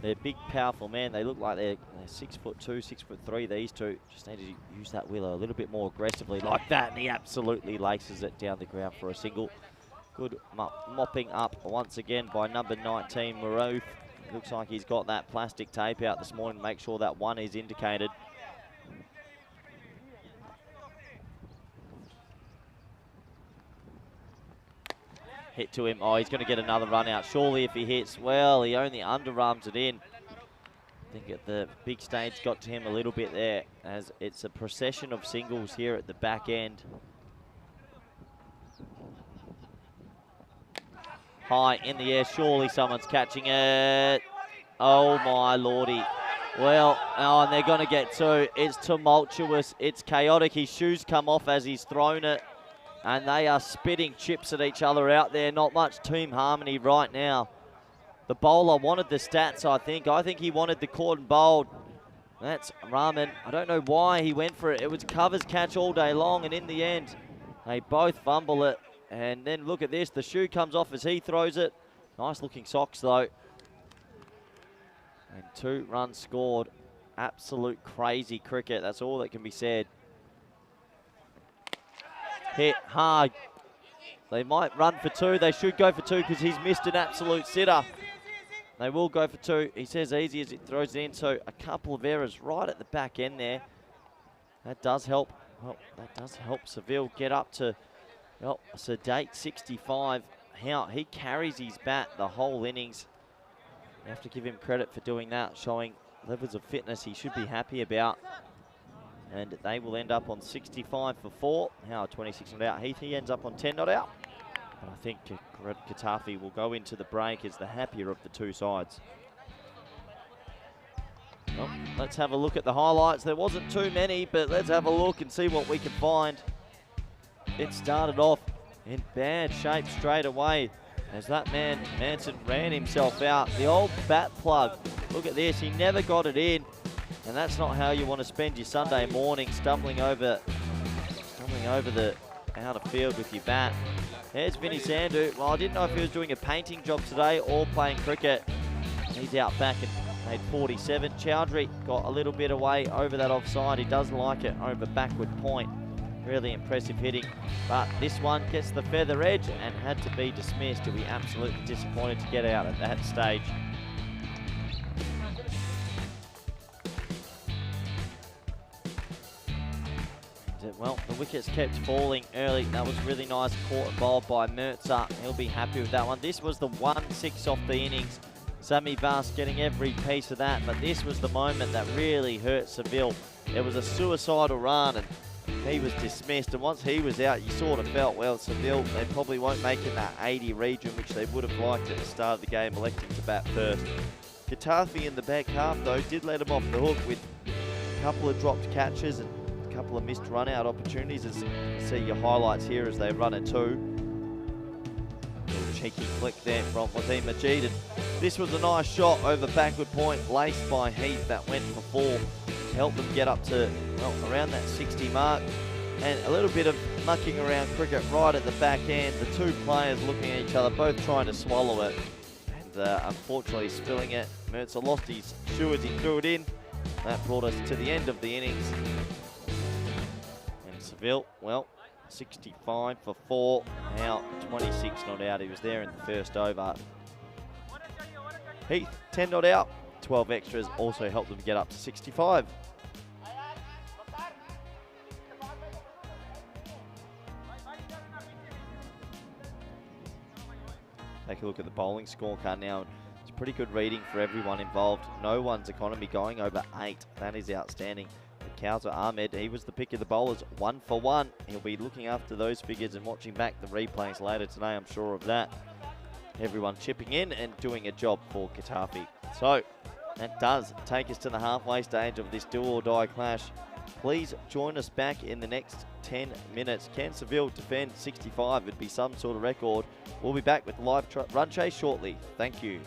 they're big, powerful men. They look like they're 6'2", 6'3", these two. Just need to use that willow a little bit more aggressively like that, and he absolutely laces it down the ground for a single. Good mopping up once again by number 19, Maroof. Looks like he's got that plastic tape out this morning to make sure that 1 is indicated. Hit to him. Oh, he's going to get another run out. Surely if he hits, well, he only underarms it in. I think at the big stage got to him a little bit there, as it's a procession of singles here at the back end. High in the air, surely someone's catching it. Oh my lordy. Well, oh, and they're going to get 2. It's tumultuous, it's chaotic. His shoes come off as he's thrown it, and they are spitting chips at each other out there. Not much team harmony right now. The bowler wanted the stats, I think. I think he wanted the caught and bowled. That's Rahman. I don't know why he went for it. It was covers catch all day long, and in the end, they both fumble it. And then look at this. The shoe comes off as he throws it. Nice looking socks, though. And 2 runs scored. Absolute crazy cricket. That's all that can be said. Hit hard. They might run for 2. They should go for 2 because he's missed an absolute sitter. They will go for 2. He says easy as it throws it in. So a couple of errors right at the back end there. That does help. Well, that does help Seville get up to a sedate 65. How he carries his bat the whole innings. You have to give him credit for doing that, showing levels of fitness he should be happy about. And they will end up on 65 for 4. Howard 26 not out. He ends up on 10 not out. But I think Getafe will go into the break as the happier of the two sides. Well, let's have a look at the highlights. There wasn't too many, but let's have a look and see what we can find. It started off in bad shape straight away as that man, Manson, ran himself out. The old bat plug. Look at this, he never got it in. And that's not how you want to spend your Sunday morning, stumbling over the outer field with your bat. There's Vinny Sandu. Well, I didn't know if he was doing a painting job today or playing cricket. He's out back and made 47. Chowdhury got a little bit away over that offside. He does like it over backward point. Really impressive hitting. But this one gets the feather edge and had to be dismissed. He'll be absolutely disappointed to get out at that stage. Well, the wickets kept falling early. That was really nice. Caught and bowled by Mertzer. He'll be happy with that one. This was the 1-6 off the innings. Sammy Vass getting every piece of that, but this was the moment that really hurt Seville. It was a suicidal run and he was dismissed, and once he was out, you sort of felt, well, Seville, they probably won't make it in that 80 region, which they would have liked at the start of the game, electing to bat first. Getafe in the back half, though, did let him off the hook with a couple of dropped catches and a couple of missed run-out opportunities. As you see your highlights here as they run at 2. Little cheeky flick there from Wasim Majid. And this was a nice shot over backward point, laced by Heath, that went for 4. Helped them get up to, well, around that 60 mark. And a little bit of mucking around cricket right at the back end. The two players looking at each other, both trying to swallow it. And unfortunately spilling it. Mertzer lost his shoe as he threw it in. That brought us to the end of the innings. And Seville, well, 65 for 4. Now 26 not out. He was there in the first over. Heath, 10 not out. 12 extras also helped them get up to 65. Take a look at the bowling scorecard now. It's a pretty good reading for everyone involved. No one's economy going over 8. That is outstanding. Kausa Ahmed, he was the pick of the bowlers, 1 for 1. He'll be looking after those figures and watching back the replays later today, I'm sure of that. Everyone chipping in and doing a job for Getafe. So, that does take us to the halfway stage of this do-or-die clash. Please join us back in the next 10 minutes. Can Seville defend 65? It'd be some sort of record. We'll be back with live run chase shortly. Thank you.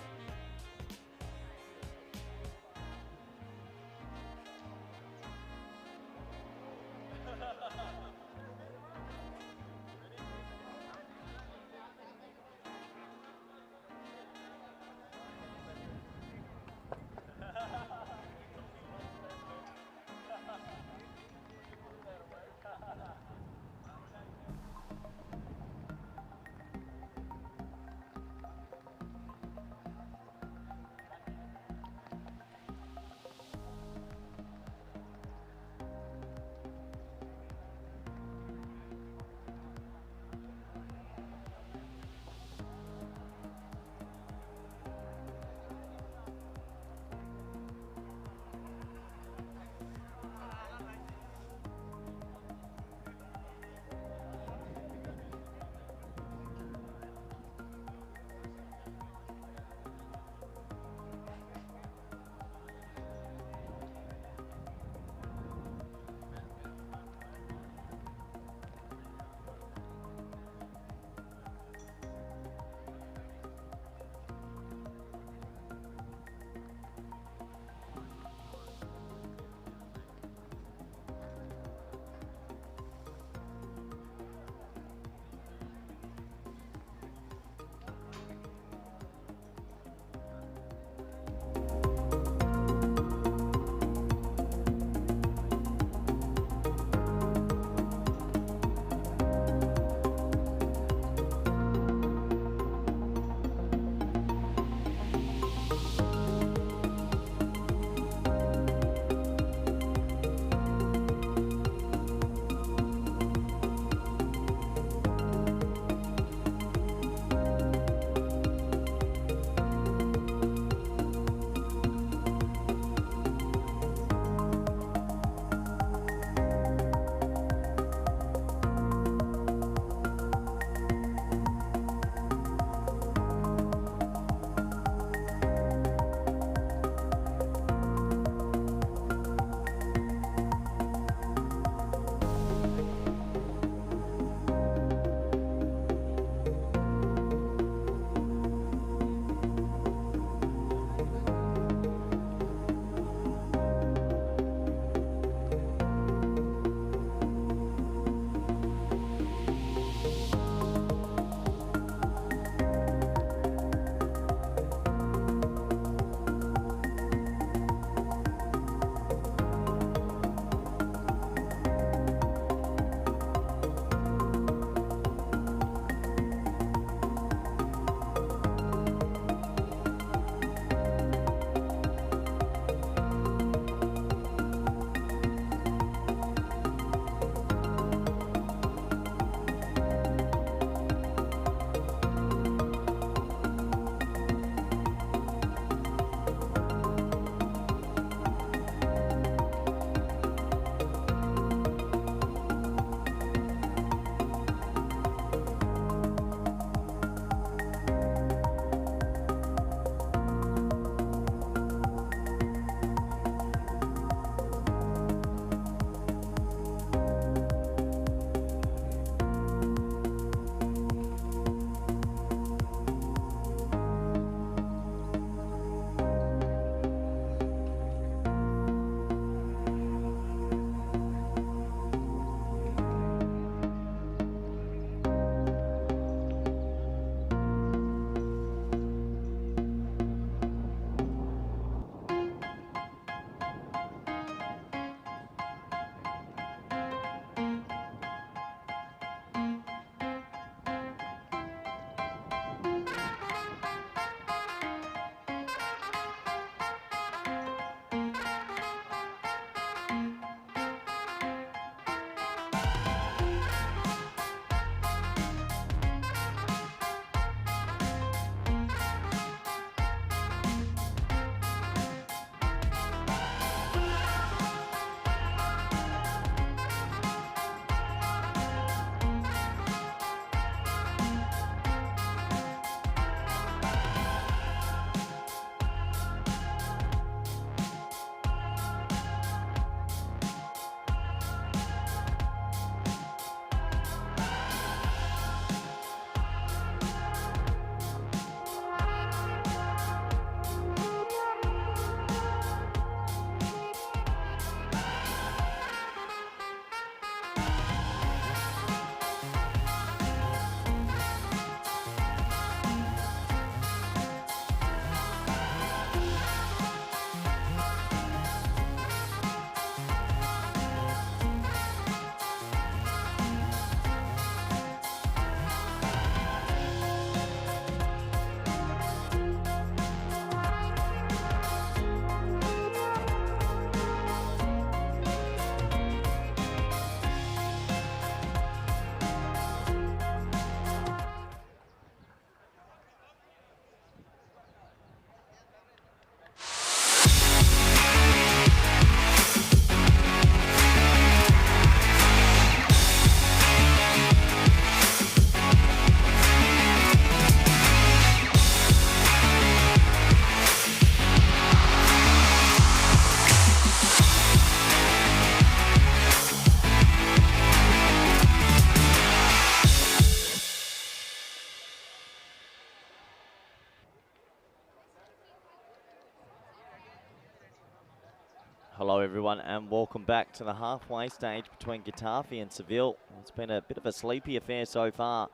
Hello everyone and welcome back to the halfway stage between Getafe and Seville. It's been a bit of a sleepy affair so far,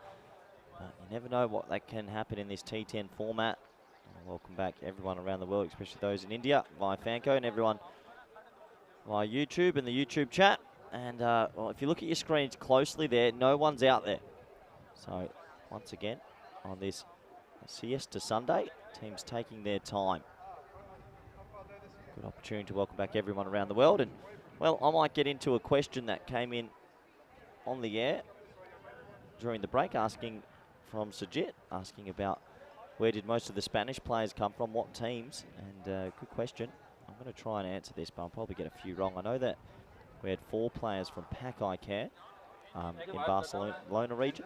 but you never know what that can happen in this T10 format. Welcome back everyone around the world, especially those in India via FanCode, and everyone via YouTube and the YouTube chat. And well, if you look at your screens closely there, no one's out there. So once again on this Siesta Sunday, teams taking their time. Good opportunity to welcome back everyone around the world. And, well, I might get into a question that came in on the air during the break, asking from Sajid, asking about where did most of the Spanish players come from, what teams, and good question. I'm going to try and answer this, but I'll probably get a few wrong. I know that we had 4 players from Pack Care in Barcelona region.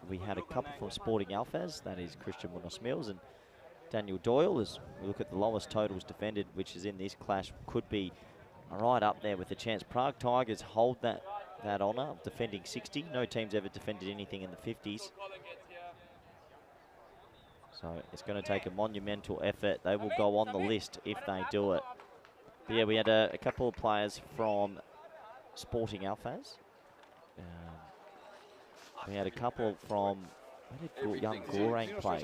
We had a couple from Sporting Alfaz, that is Christian Munoz Mills and Daniel Doyle. As we look at the lowest totals defended, which is in this clash, could be right up there with a chance. Prague Tigers hold that honour of defending 60. No team's ever defended anything in the 50s. So it's going to take a monumental effort. They will go on the list if they do it. But yeah, we had a couple of players from Sporting Alfaz. We had a couple from, where did young Gorang play?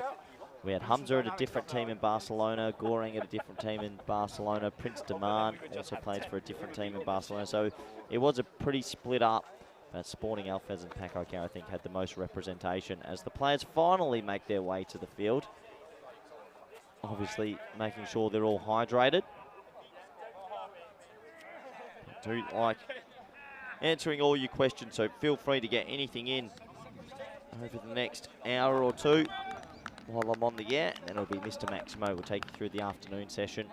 We had Hamza at a different team in Barcelona, Gorang at a different team in Barcelona, Prince Daman also plays for a different team in Barcelona. So it was a pretty split up, but Sporting Alfaz and Paco Care, I think, had the most representation as the players finally make their way to the field. Obviously making sure they're all hydrated. I do like answering all your questions, so feel free to get anything in over the next hour or two while I'm on the air, and then it'll be Mr. Maximo will take you through the afternoon session.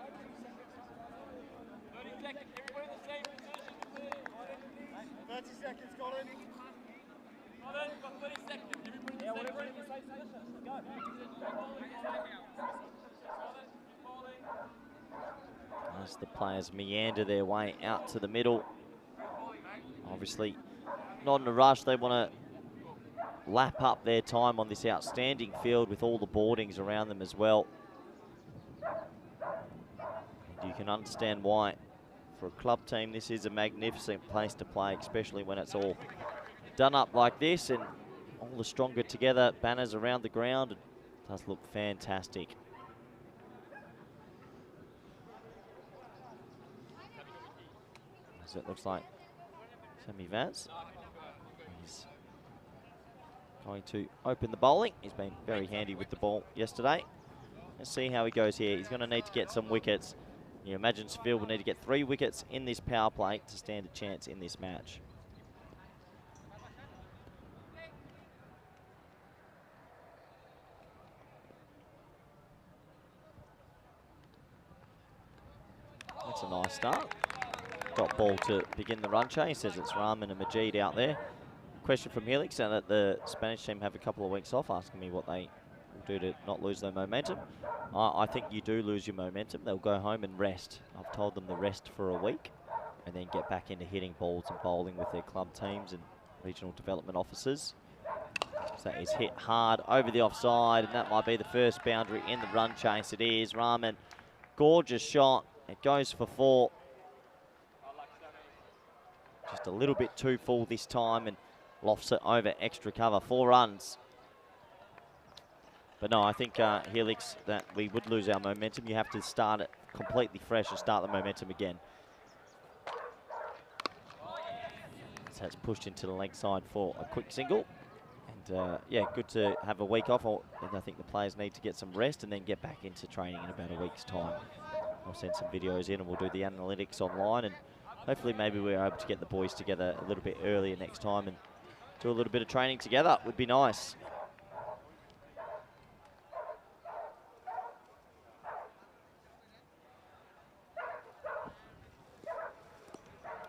As the players meander their way out to the middle. Obviously, not in a rush. They want to lap up their time on this outstanding field with all the boardings around them as well. And you can understand why. For a club team, this is a magnificent place to play, especially when it's all done up like this and all the stronger together banners around the ground. It does look fantastic. As it looks like Sammy Vaz is going to open the bowling. He's been very handy with the ball yesterday. Let's see how he goes here. He's going to need to get some wickets. You imagine Seville will need to get 3 wickets in this power play to stand a chance in this match. That's a nice start. Got ball to begin the run chase. Says it's Rahman and Majid out there. Question from Helix, and that the Spanish team have a couple of weeks off, asking me what they will do to not lose their momentum. I think you do lose your momentum. They'll go home and rest. I've told them to rest for a week and then get back into hitting balls and bowling with their club teams and regional development officers. So that is hit hard over the offside, and that might be the first boundary in the run chase. It is. Rahman, gorgeous shot. It goes for 4. Just a little bit too full this time, and lofts it over extra cover. 4 runs. But no, I think Helix, that we would lose our momentum. You have to start it completely fresh and start the momentum again. So it's pushed into the leg side for a quick single. And yeah, good to have a week off. I think the players need to get some rest and then get back into training in about a week's time. I'll send some videos in and we'll do the analytics online, and hopefully maybe we're able to get the boys together a little bit earlier next time and do a little bit of training together. Would be nice.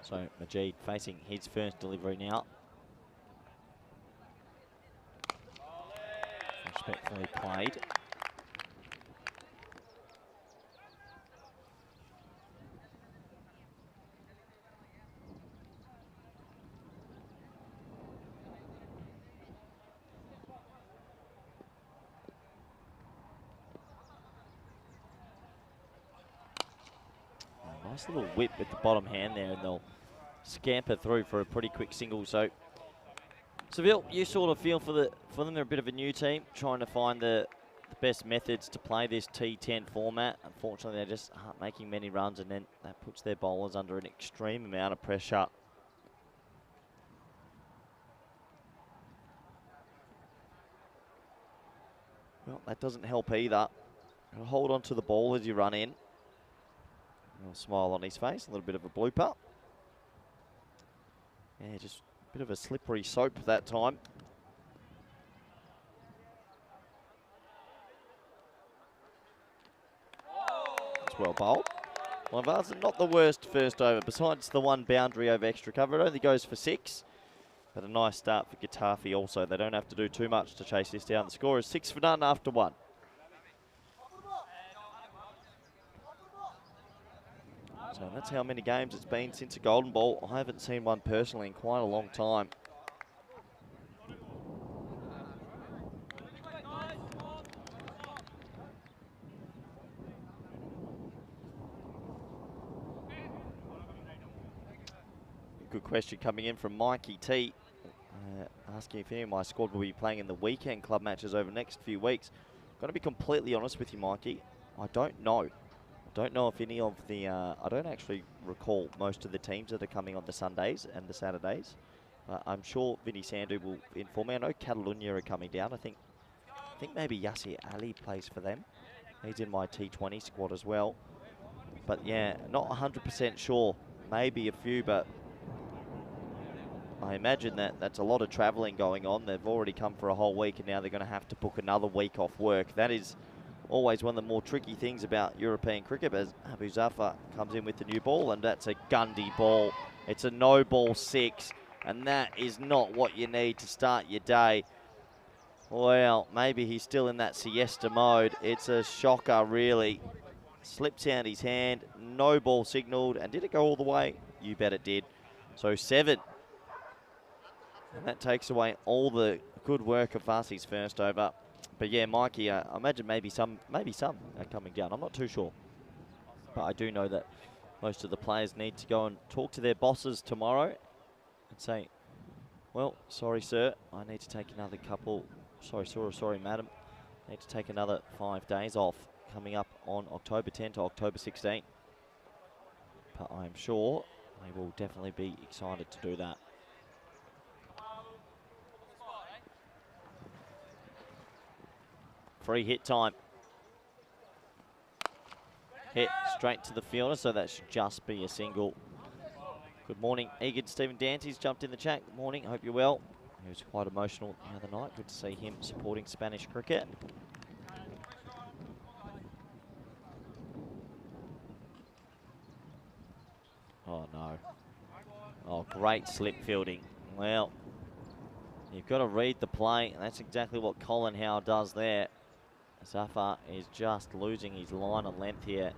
So Majid facing his first delivery now. Respectfully played. Nice little whip with the bottom hand there, and they'll scamper through for a pretty quick single. So Seville, you sort of feel for them. They're a bit of a new team, trying to find the best methods to play this T10 format. Unfortunately, they just aren't making many runs, and then that puts their bowlers under an extreme amount of pressure. Well, that doesn't help either. Gotta hold on to the ball as you run in. A little smile on his face, a little bit of a blooper. Yeah, just a bit of a slippery soap that time. It's well bowled. Well, not the worst first over, besides the one boundary over extra cover. It only goes for 6. But a nice start for Getafe also. They don't have to do too much to chase this down. The score is 6 for none after 1. So that's how many games it's been since a golden ball. I haven't seen one personally in quite a long time. Good question coming in from Mikey T. Asking if any of my squad will be playing in the weekend club matches over the next few weeks. Got to be completely honest with you, Mikey. I don't know. I don't know if any of the... I don't actually recall most of the teams that are coming on the Sundays and the Saturdays. I'm sure Vinny Sandhu will inform me. I know Catalunya are coming down. I think maybe Yasir Ali plays for them. He's in my T20 squad as well. But yeah, not 100% sure. Maybe a few, but I imagine that's a lot of travelling going on. They've already come for a whole week, and now they're going to have to book another week off work. That is always one of the more tricky things about European cricket, as Abu Zafar comes in with the new ball, and that's a Gundy ball. It's a no ball 6, and that is not what you need to start your day. Well, maybe he's still in that siesta mode. It's a shocker, really. Slips out his hand, no ball signalled, and did it go all the way? You bet it did. So 7. And that takes away all the good work of Vasi's first over. But yeah, Mikey, I imagine maybe some are coming down. I'm not too sure. But I do know that most of the players need to go and talk to their bosses tomorrow and say, well, sorry, sir, I need to take another couple. Sorry, sir, or sorry, madam. I need to take another 5 days off coming up on October 10 to October 16. But I'm sure they will definitely be excited to do that. Free hit time. Hit straight to the fielder, so that should just be a single. Good morning, Egan. Stephen Dante's jumped in the chat. Good morning, hope you're well. He was quite emotional the other night. Good to see him supporting Spanish cricket. Oh no. Oh, great slip fielding. Well, you've got to read the play, and that's exactly what Colin Howe does there. Zafar is just losing his line of length here.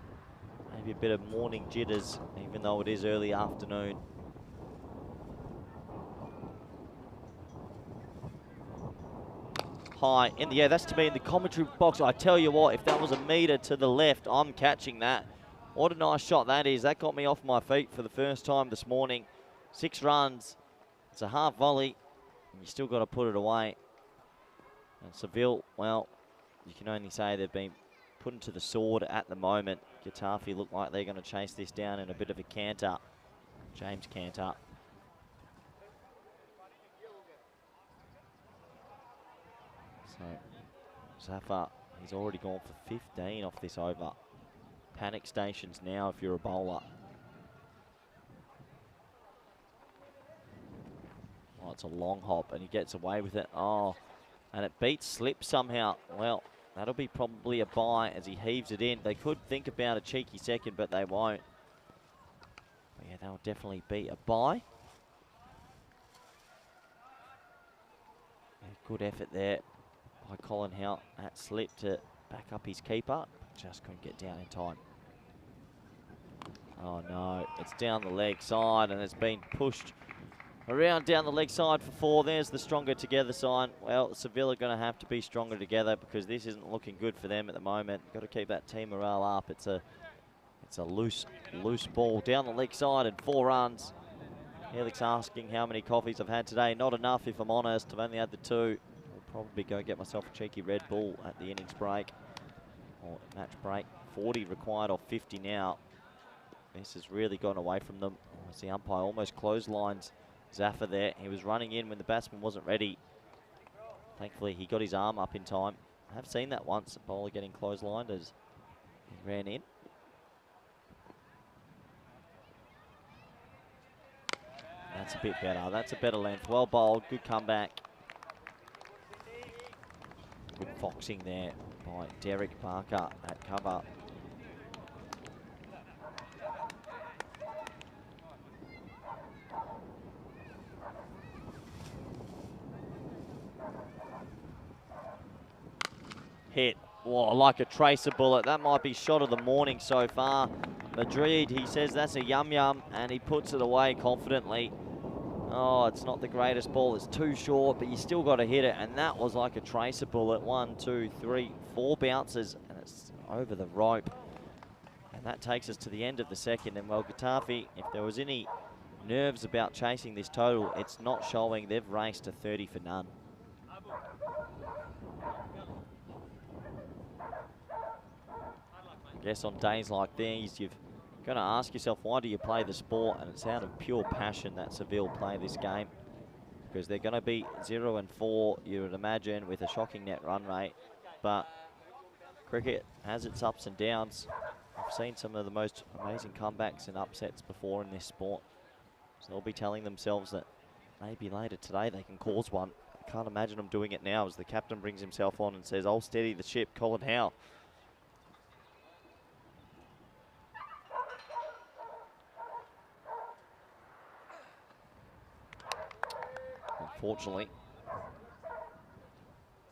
Maybe a bit of morning jitters, even though it is early afternoon. High in the air. That's to be in the commentary box. I tell you what, if that was a metre to the left, I'm catching that. What a nice shot that is. That got me off my feet for the first time this morning. 6 runs. It's a half volley. And you still got to put it away. And Seville, well, you can only say they've been put into the sword at the moment. Getafe look like they're going to chase this down in a bit of a canter. James Canter. So, Zafar, he's already gone for 15 off this over. Panic stations now if you're a bowler. Oh, it's a long hop, and he gets away with it. Oh, and it beats slip somehow. Well, that'll be probably a bye as he heaves it in. They could think about a cheeky second, but they won't. But yeah, that'll definitely be a bye. A good effort there by Colin Howe. That slip to back up his keeper. Just couldn't get down in time. Oh no, it's down the leg side, and it's been pushed around down the leg side for 4. There's the stronger together sign. Well, Seville are going to have to be stronger together because this isn't looking good for them at the moment. Got to keep that team morale up. It's It's a loose ball down the leg side and 4 runs. Helix asking how many coffees I've had today. Not enough, if I'm honest. I've only had the 2. I'll probably go get myself a cheeky Red Bull at the innings break or match break. 40 required off 50 now. This has really gone away from them. As the umpire almost clotheslines Zaffa there. He was running in when the batsman wasn't ready. Thankfully, he got his arm up in time. I have seen that once, a bowler getting clotheslined as he ran in. That's a bit better. That's a better length. Well bowled. Good comeback. Good foxing there by Derek Barker at cover. Hit. Whoa, like a tracer bullet. That might be shot of the morning so far. Madrid, he says that's a yum-yum, and he puts it away confidently. Oh, it's not the greatest ball. It's too short, but you still got to hit it, and that was like a tracer bullet. 1, 2, 3, 4 bounces, and it's over the rope. And that takes us to the end of the second. And, well, Getafe, if there was any nerves about chasing this total, it's not showing. They've raced to 30 for none. I guess on days like these, you've got to ask yourself, why do you play the sport? And it's out of pure passion that Seville play this game, because they're going to be 0 and 4, you would imagine, with a shocking net run rate. But cricket has its ups and downs. I've seen some of the most amazing comebacks and upsets before in this sport. So they'll be telling themselves that maybe later today they can cause one. I can't imagine them doing it now as the captain brings himself on and says, "I'll steady the ship, Colin Howe." Unfortunately,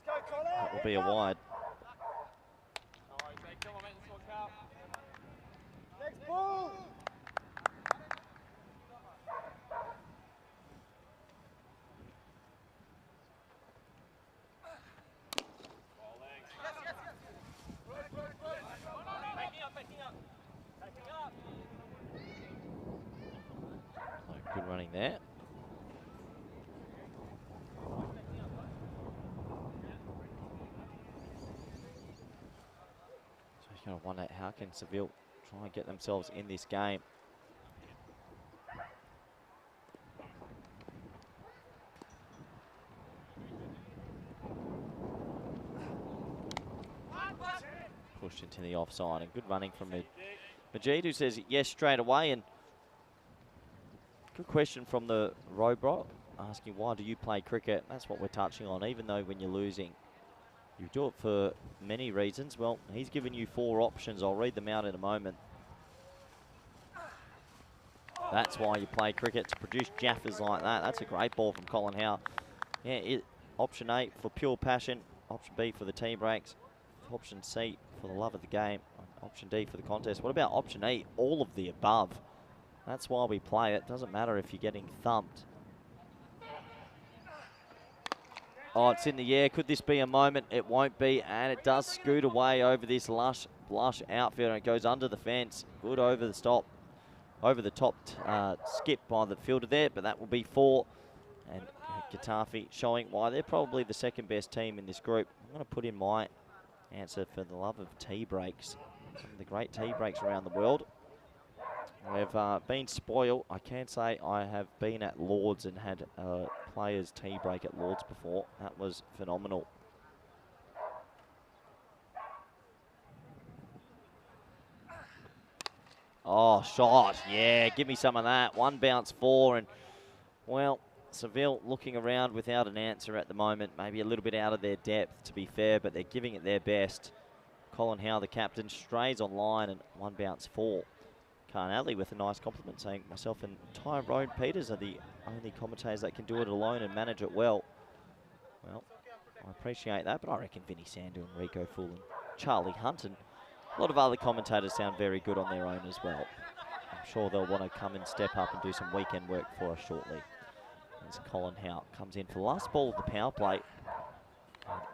that will be a wide. Next ball. Good running there. Going to wonder how can Seville try and get themselves in this game. Pushed into the offside, and good running from Majid, who says yes straight away. And good question from the Robot, asking why do you play cricket? That's what we're touching on. Even though when you're losing, you do it for many reasons. Well, he's given you 4 options. I'll read them out in a moment. That's why you play cricket, to produce jaffers like that. That's a great ball from Colin Howe. Yeah, option A for pure passion. Option B for the tea breaks. Option C for the love of the game. Option D for the contest. What about option E? All of the above. That's why we play it. Doesn't matter if you're getting thumped. Oh, it's in the air. Could this be a moment? It won't be, and it does scoot away over this lush outfield, and it goes under the fence. Good over the top skip by the fielder there, but that will be 4. And Getafe showing why they're probably the second best team in this group. I'm going to put in my answer for the love of tea breaks. Some of the great tea breaks around the world. We've been spoiled. I can say I have been at Lords and had players tea break at Lords before. That was phenomenal. Oh, shot. Yeah, give me some of that. 1 bounce 4. And, well, Seville looking around without an answer at the moment. Maybe a little bit out of their depth, to be fair, but they're giving it their best. Colin Howe, the captain, strays on line, and 1 bounce 4. Khan Alley with a nice compliment, saying myself and Tyrone Peters are the only commentators that can do it alone and manage it well. Well, I appreciate that, but I reckon Vinny Sandu and Rico Fool and Charlie Hunt and a lot of other commentators sound very good on their own as well. I'm sure they'll want to come and step up and do some weekend work for us shortly. As Colin Howe comes in for the last ball of the power play.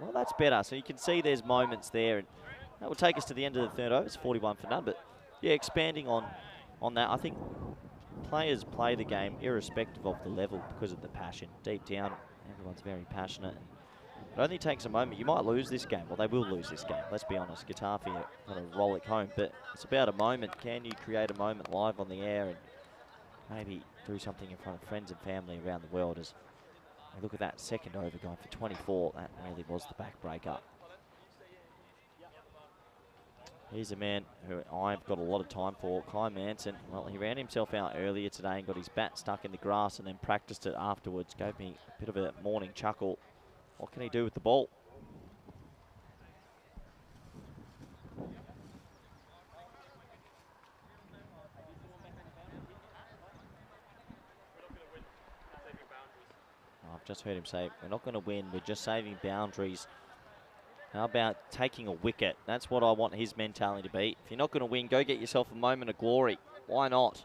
Well, that's better. So you can see there's moments there, and that will take us to the end of the third over. It's 41 for none, but yeah, expanding on that, I think players play the game irrespective of the level because of the passion. Deep down, everyone's very passionate. It only takes a moment. You might lose this game. Well, they will lose this game. Let's be honest. Getafe are going to roll it home. But it's about a moment. Can you create a moment live on the air and maybe do something in front of friends and family around the world? As we look at that second over going for 24. That really was the backbreaker. Here's a man who I've got a lot of time for, Kai Manson. Well, he ran himself out earlier today and got his bat stuck in the grass and then practiced it afterwards. Gave me a bit of a morning chuckle. What can he do with the ball? I've just heard him say, we're not going to win, we're just saving boundaries. How about taking a wicket? That's what I want his mentality to be. If you're not going to win, go get yourself a moment of glory. Why not?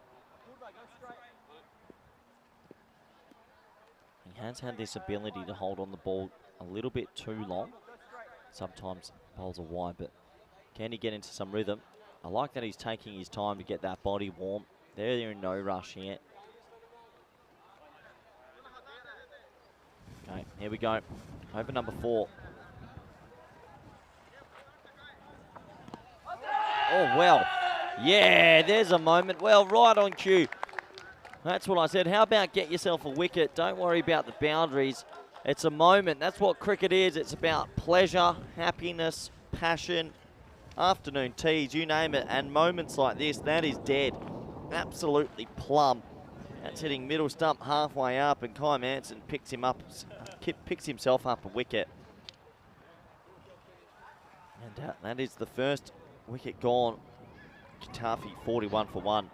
He has had this ability to hold on the ball a little bit too long. Sometimes bowls are wide, but can he get into some rhythm? I like that he's taking his time to get that body warm. They're in no rush yet. Okay, here we go. Over number 4. Oh, well. Yeah, there's a moment. Well, right on cue. That's what I said. How about get yourself a wicket? Don't worry about the boundaries. It's a moment. That's what cricket is. It's about pleasure, happiness, passion, afternoon teas, you name it. And moments like this, that is dead. Absolutely plumb. That's hitting middle stump halfway up, and Kai Manson picks himself up a wicket. And that is the first wicket gone. Getafe 41 for 1.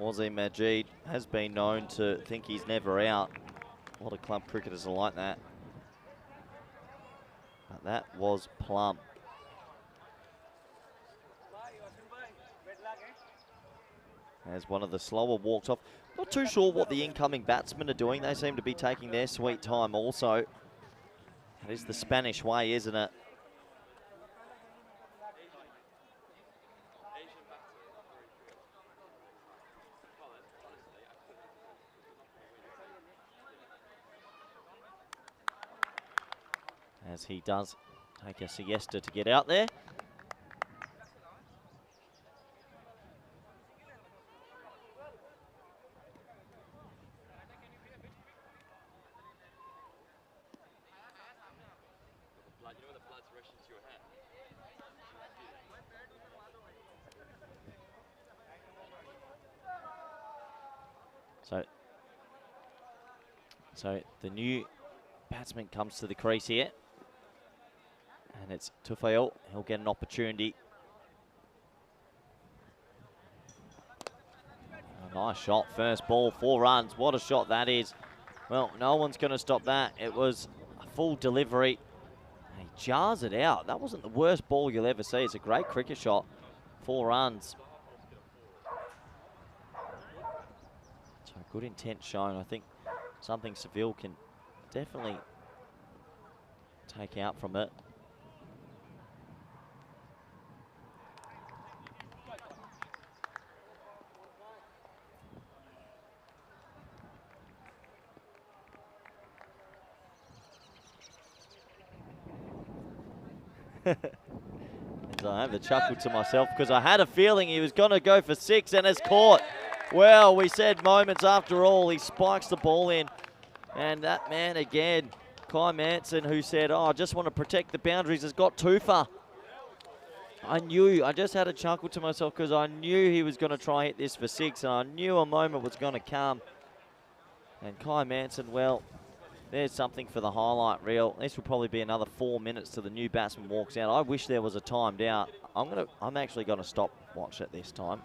Aussie Madrid has been known to think he's never out. A lot of club cricketers are like that. But that was plumb. As one of the slower walks off. Not too sure what the incoming batsmen are doing. They seem to be taking their sweet time also. That is the Spanish way, isn't it? As he does take a siesta to get out there. So the new batsman comes to the crease here. And it's Tufail. He'll get an opportunity. A nice shot. First ball, 4 runs. What a shot that is. Well, no one's going to stop that. It was a full delivery. He jars it out. That wasn't the worst ball you'll ever see. It's a great cricket shot. 4 runs. So good intent shown. I think something Seville can definitely take out from it. And I have a chuckle to myself because I had a feeling he was going to go for 6 and has caught. Well, we said moments after all. He spikes the ball in. And that man again, Kai Manson, who said, oh, I just want to protect the boundaries, has got Tufa. I just had a chuckle to myself because I knew he was going to try hit this for 6 and I knew a moment was going to come. And Kai Manson, well, there's something for the highlight reel. This will probably be another 4 minutes till the new batsman walks out. I wish there was a timed out. I'm actually going to stop watch it this time.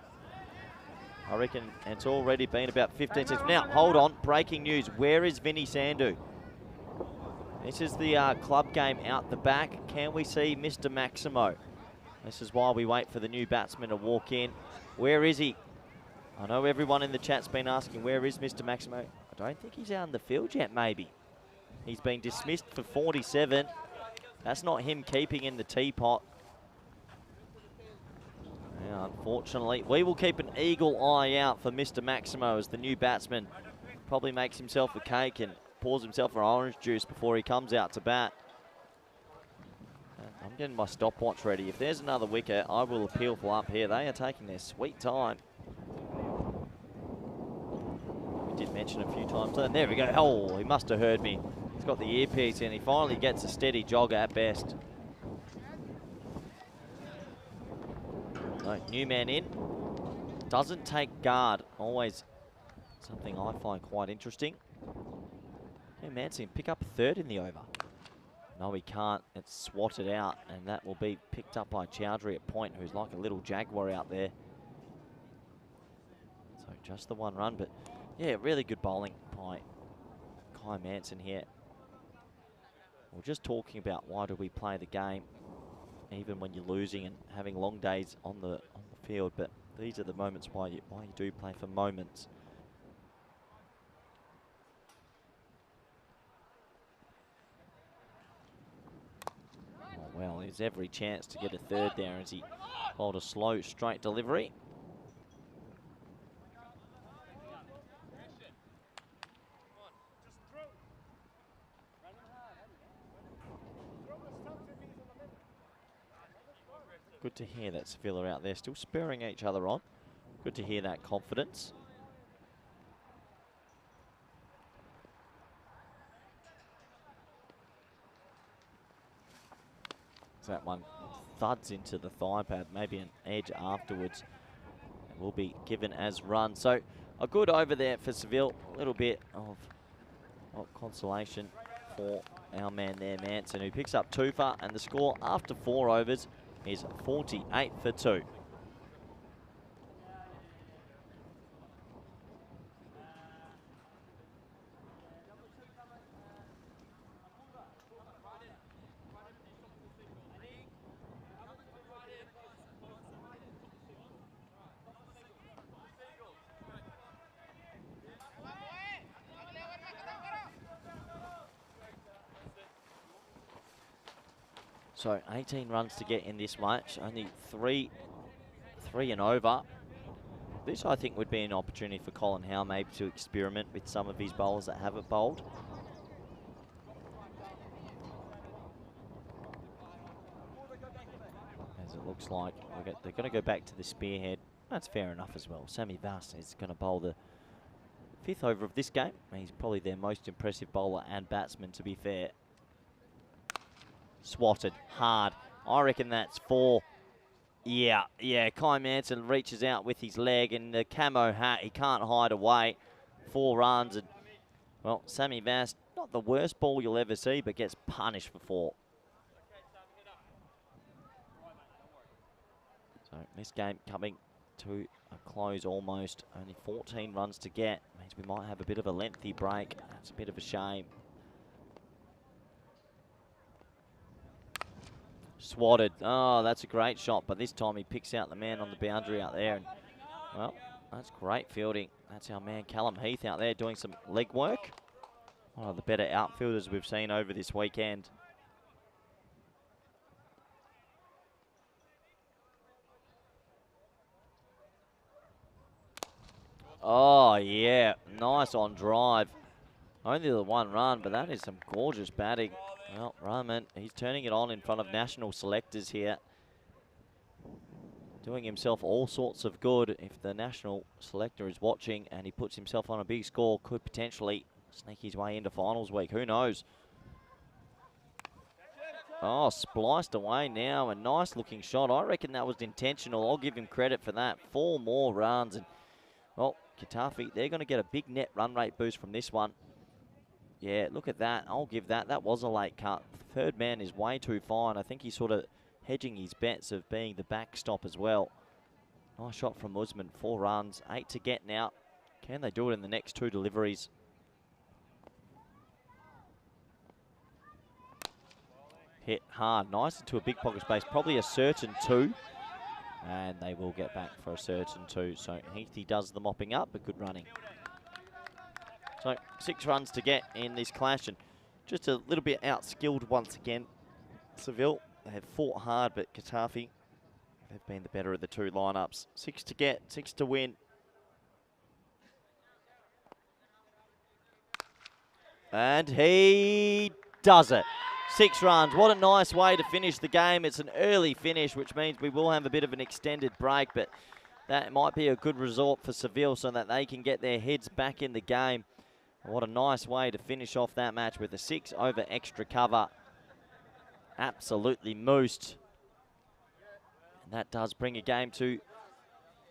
I reckon it's already been about 15 seconds. Now, hold on. Breaking news. Where is Vinny Sandhu? This is the club game out the back. Can we see Mr. Maximo? This is while we wait for the new batsman to walk in. Where is he? I know everyone in the chat's been asking, where is Mr. Maximo? I don't think he's out in the field yet, maybe. He's been dismissed for 47. That's not him keeping in the teapot. Yeah, unfortunately, we will keep an eagle eye out for Mr. Maximo as the new batsman probably makes himself a cake and pours himself an orange juice before he comes out to bat. I'm getting my stopwatch ready. If there's another wicket, I will appeal for up here. They are taking their sweet time. We did mention a few times. And there we go. Oh, he must have heard me. He's got the earpiece in. He finally gets a steady jog at best. No, new man in. Doesn't take guard. Always something I find quite interesting. Yeah, Manson pick up a third in the over. No, he can't. It's swatted out, and that will be picked up by Chowdhury at point, who's like a little jaguar out there. So just the one run, but yeah, really good bowling by Kai Manson here. We're just talking about why do we play the game, even when you're losing and having long days on the field. But these are the moments why you do play, for moments. Well, there's every chance to get a third there as he bowled a slow, straight delivery. Good to hear that Seville are out there still spurring each other on. Good to hear that confidence. That one thuds into the thigh pad, maybe an edge afterwards. It will be given as run. So a good over there for Seville. A little bit of consolation for our man there, Manson, who picks up 2 for, and the score after 4 overs is 48 for 2. So 18 runs to get in this match, only three and over. This, I think, would be an opportunity for Colin Howe maybe to experiment with some of his bowlers that haven't bowled. As it looks like they're going to go back to the spearhead. That's fair enough as well. Sammy Vass is going to bowl the 5th over of this game. He's probably their most impressive bowler and batsman, to be fair. Swatted hard. I reckon that's 4. Yeah, Kai Manson reaches out with his leg, and the camo hat, he can't hide away. 4 runs, and, well, Sammy Vass, not the worst ball you'll ever see, but gets punished for 4. So this game coming to a close almost. Only 14 runs to get. Means we might have a bit of a lengthy break. That's a bit of a shame. Swatted. Oh, that's a great shot, but this time he picks out the man on the boundary out there. And, well, that's great fielding. That's our man Callum Heath out there doing some leg work. One of the better outfielders we've seen over this weekend. Oh, yeah. Nice on drive. Only the 1 run, but that is some gorgeous batting. Well, Rahman, he's turning it on in front of national selectors here. Doing himself all sorts of good. If the national selector is watching and he puts himself on a big score, could potentially sneak his way into finals week. Who knows? Oh, spliced away now. A nice looking shot. I reckon that was intentional. I'll give him credit for that. 4 more runs. And, well, Katafi, they're going to get a big net run rate boost from this one. Yeah, look at that. I'll give that. That was a late cut. Third man is way too fine. I think he's sort of hedging his bets of being the backstop as well. Nice shot from Usman. 4 runs. 8 to get now. Can they do it in the next 2 deliveries? Hit hard. Nice into a big pocket space. Probably a certain 2. And they will get back for a certain 2. So Heathy does the mopping up, but good running. So 6 runs to get in this clash, and just a little bit outskilled once again Seville, they have fought hard, but Getafe, they've been the better of the two lineups. 6 to get, 6 to win. And he does it. 6 runs. What a nice way to finish the game. It's an early finish, which means we will have a bit of an extended break, but that might be a good result for Seville so that they can get their heads back in the game. What a nice way to finish off that match with a 6 over extra cover. Absolutely moosed. And that does bring a game to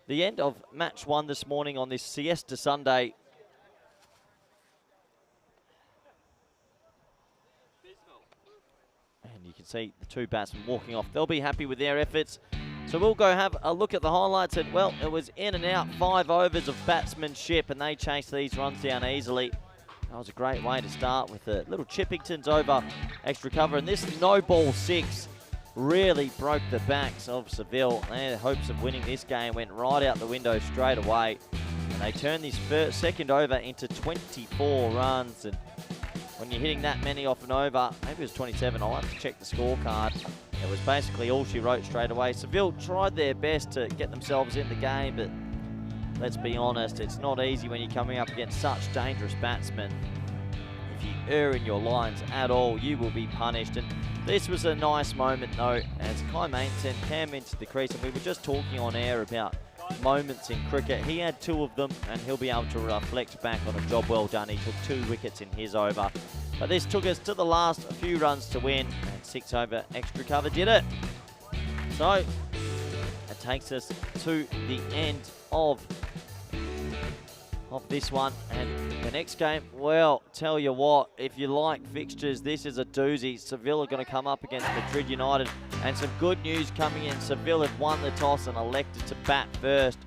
the end of match 1 this morning on this Siesta Sunday. And you can see the two batsmen walking off. They'll be happy with their efforts. So we'll go have a look at the highlights. And, well, it was in and out, 5 overs of batsmanship, and they chased these runs down easily. That was a great way to start with the little Chippingtons over extra cover. And this no-ball 6 really broke the backs of Seville. Their hopes of winning this game went right out the window straight away. And they turned this second over into 24 runs. And when you're hitting that many off an over, maybe it was 27, I'll have to check the scorecard. It was basically all she wrote straight away. Seville tried their best to get themselves in the game, but let's be honest, it's not easy when you're coming up against such dangerous batsmen. If you err in your lines at all, you will be punished. And this was a nice moment, though, as Kai Mainton came into the crease, and we were just talking on air about moments in cricket. He had 2 of them, and he'll be able to reflect back on a job well done. He took 2 wickets in his over. But this took us to the last few runs to win, and 6 over extra cover did it. So it takes us to the end of this one, and the next game, well, tell you what, if you like fixtures, this is a doozy. Seville are going to come up against Madrid United, and some good news coming in. Seville have won the toss and elected to bat first,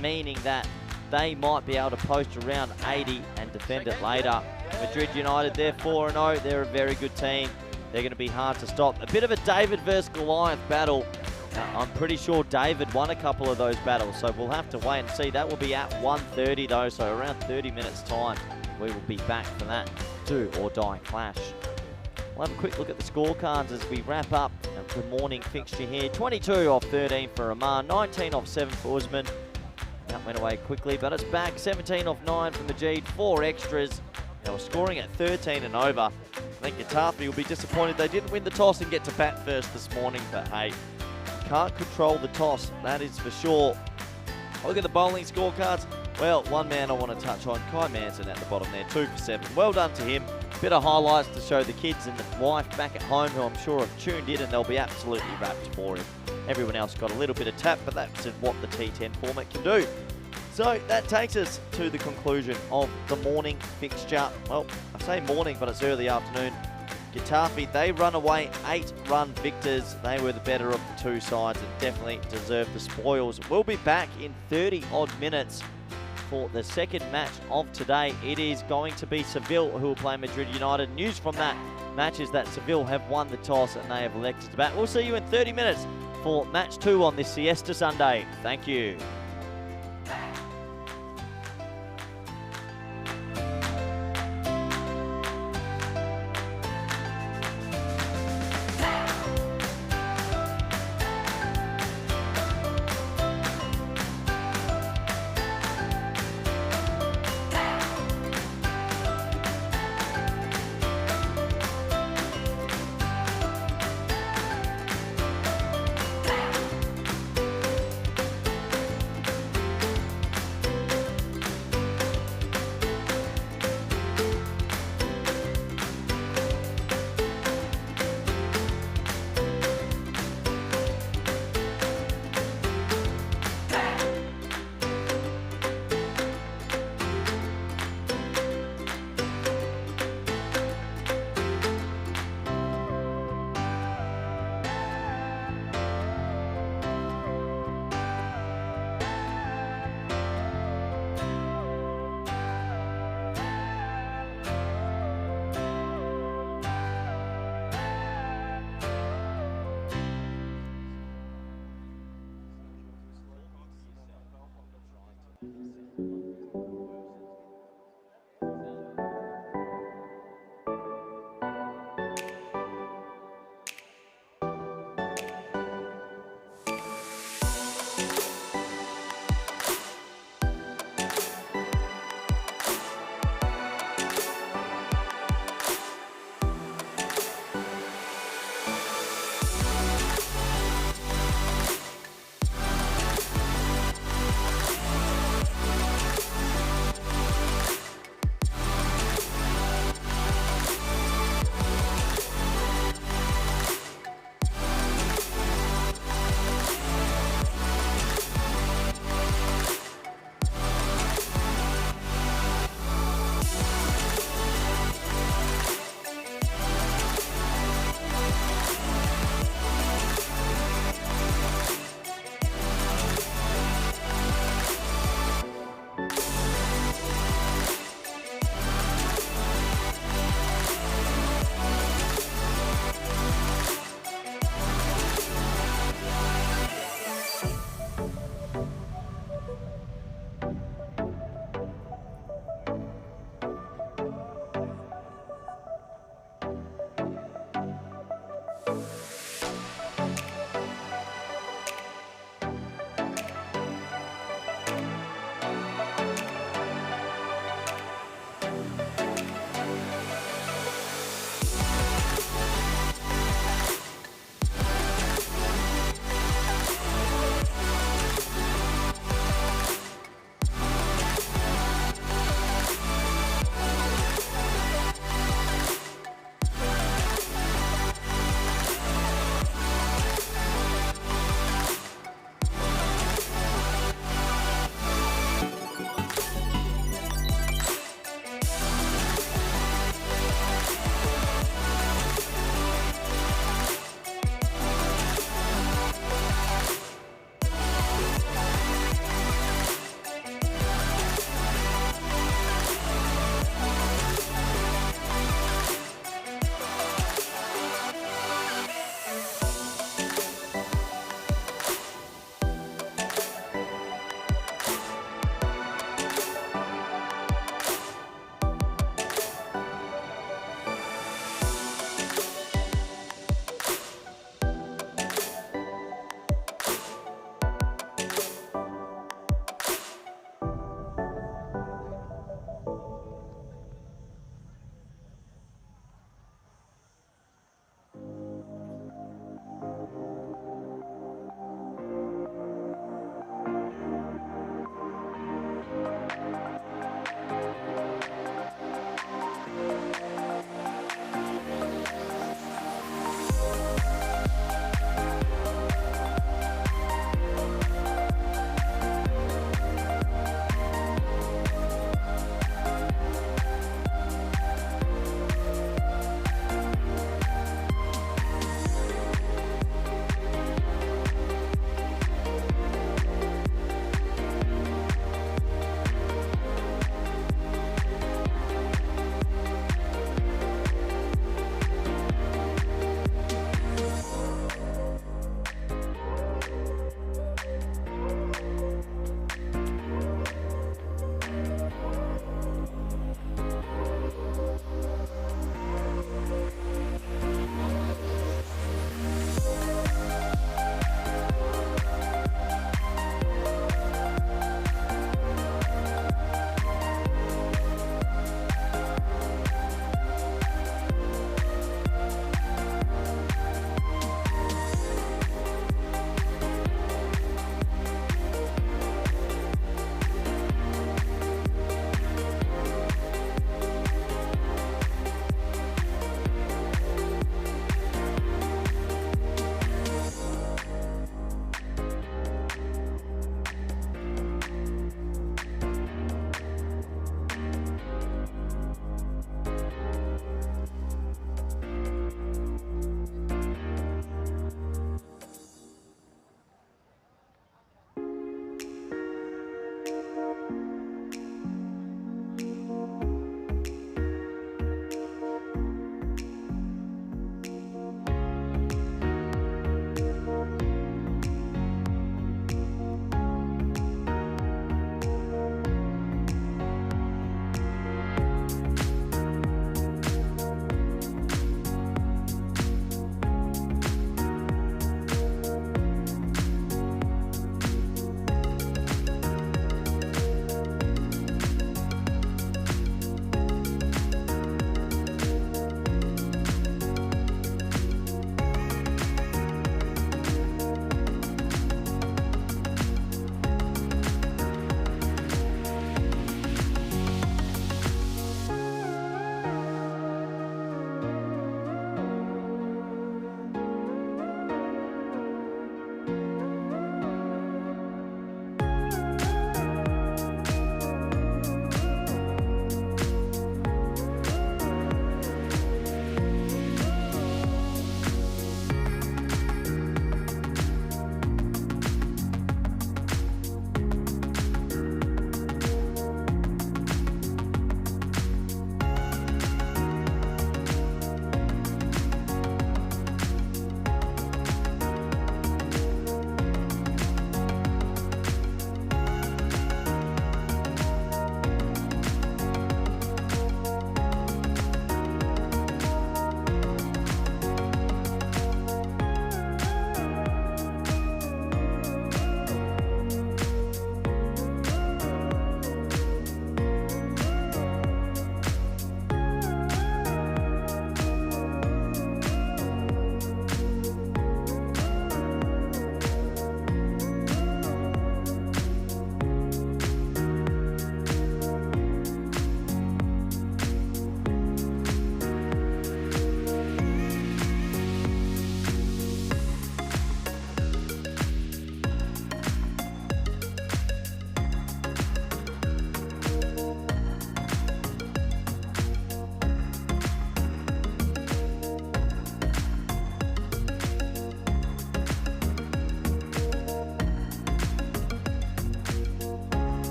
meaning that they might be able to post around 80 and defend it later. Madrid United, they're 4-0. They're a very good team. They're going to be hard to stop. A bit of a David versus Goliath battle. I'm pretty sure David won a couple of those battles, so we'll have to wait and see. That will be at 1:30 though, so around 30 minutes time, we will be back for that do or die clash. We'll have a quick look at the scorecards as we wrap up the morning fixture here. 22 off 13 for Rahman, 19 off 7 for Usman. That went away quickly, but it's back. 17 off 9 for Majid, 4 extras. They were scoring at 13 and over. I think Getafe will be disappointed they didn't win the toss and get to bat first this morning, but hey, can't control the toss, that is for sure. Look at the bowling scorecards. Well, one man I want to touch on, Kai Manson at the bottom there, 2 for 7. Well done to him. Bit of highlights to show the kids and the wife back at home, who I'm sure have tuned in, and they'll be absolutely rapt for him. Everyone else got a little bit of tap, but that's what the T10 format can do. So that takes us to the conclusion of the morning fixture. Well, I say morning, but it's early afternoon. Getafe, they run away 8-run victors. They were the better of the two sides and definitely deserve the spoils. We'll be back in 30-odd minutes for the second match of today. It is going to be Seville who will play Madrid United. News from that match is that Seville have won the toss and they have elected to bat. We'll see you in 30 minutes for match 2 on this Siesta Sunday. Thank you.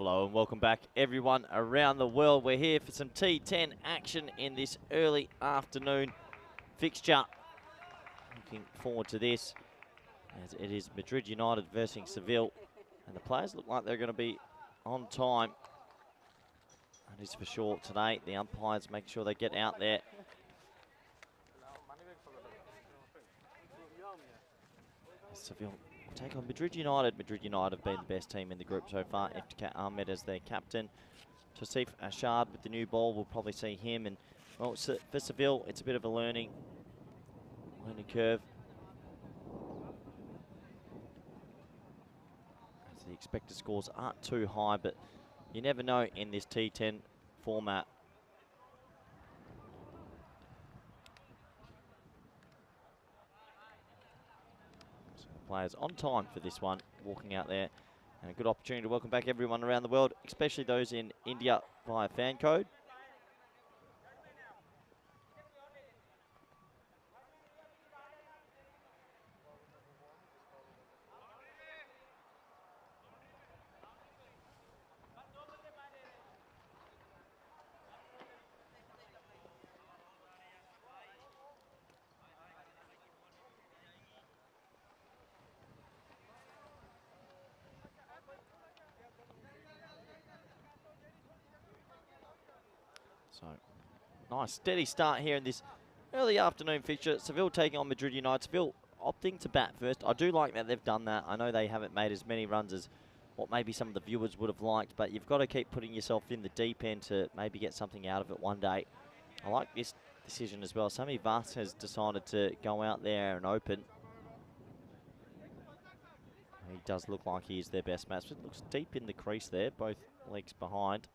Hello and welcome back everyone around the world. We're here for some T10 action in this early afternoon fixture. Looking forward to this as it is Madrid United versus Seville. And the players look like they're going to be on time. That is for sure today. The umpires make sure they get out there. Seville will take on Madrid United. Madrid United have been the best team in the group so far. FK Ahmed as their captain. Tosif Ashard with the new ball. We'll probably see him. And well, for Seville, it's a bit of a learning curve. As the expected scores aren't too high, but you never know in this T10 format. So the players on time for this one, walking out there. And a good opportunity to welcome back everyone around the world, especially those in India via FanCode. So, nice steady start here in this early afternoon fixture. Seville taking on Madrid United. Seville opting to bat first. I do like that they've done that. I know they haven't made as many runs as what maybe some of the viewers would have liked, but you've got to keep putting yourself in the deep end to maybe get something out of it one day. I like this decision as well. Sammy Vass has decided to go out there and open. He does look like he is their best batsman. Looks deep in the crease there, both legs behind.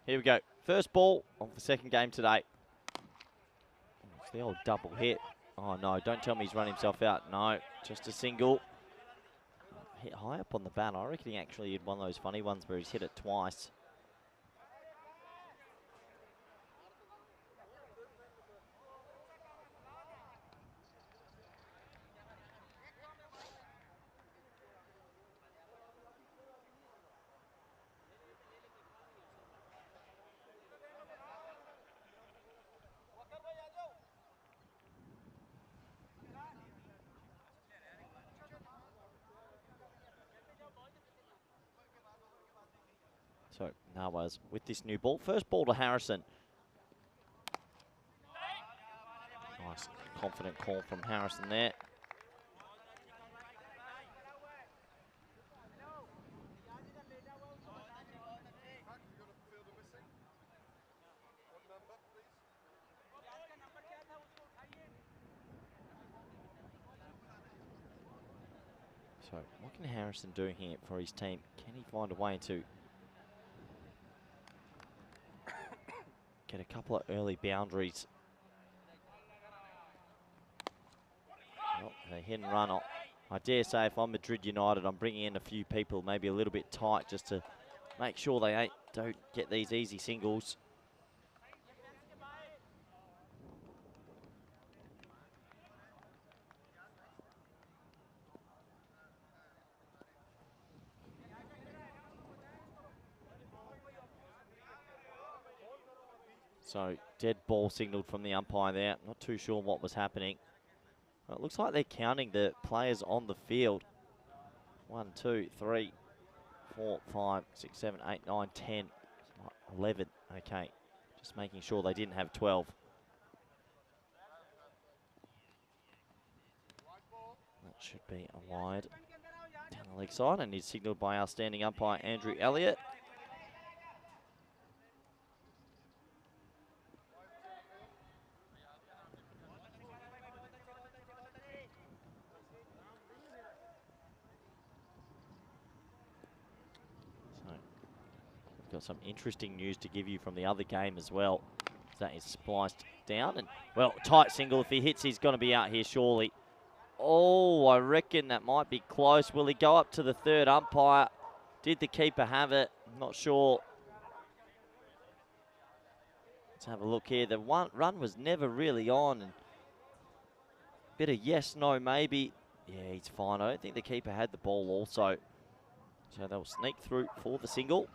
Here we go. First ball of the second game today. It's the old double hit. Oh, no. Don't tell me he's run himself out. No, just a single. Hit high up on the bat. I reckon he actually had one of those funny ones where he's hit it twice. So Nawaz with this new ball. First ball to Harrison. Nice, confident call from Harrison there. So what can Harrison do here for his team? Can he find a way to get a couple of early boundaries? Well, a hit and run. I dare say if I'm Madrid United, I'm bringing in a few people, maybe a little bit tight, just to make sure they don't get these easy singles. So, dead ball signalled from the umpire there. Not too sure what was happening. Well, it looks like they're counting the players on the field. 1, 2, 3, 4, 5, 6, 7, 8, 9, 10, 11. Okay, just making sure they didn't have 12. That should be a wide down the leg side, and is signalled by our standing umpire, Andrew Elliott. Got some interesting news to give you from the other game as well. That is spliced down, and well, tight single. If he hits, he's going to be out here surely. Oh, I reckon that might be close. Will he go up to the third umpire? Did the keeper have it? I'm not sure. Let's have a look here. The run was never really on. And bit of yes, no, maybe. Yeah, he's fine. I don't think the keeper had the ball also. So they'll sneak through for the single.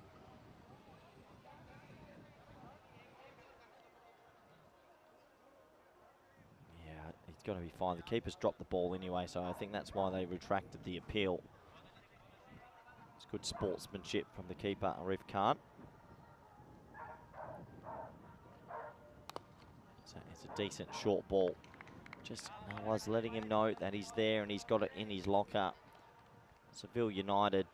Yeah, he's going to be fine. The keeper's dropped the ball anyway, so I think that's why they retracted the appeal. It's good sportsmanship from the keeper, Arif Khan. So it's a decent short ball. Just I was letting him know that he's there and he's got it in his locker. Seville United.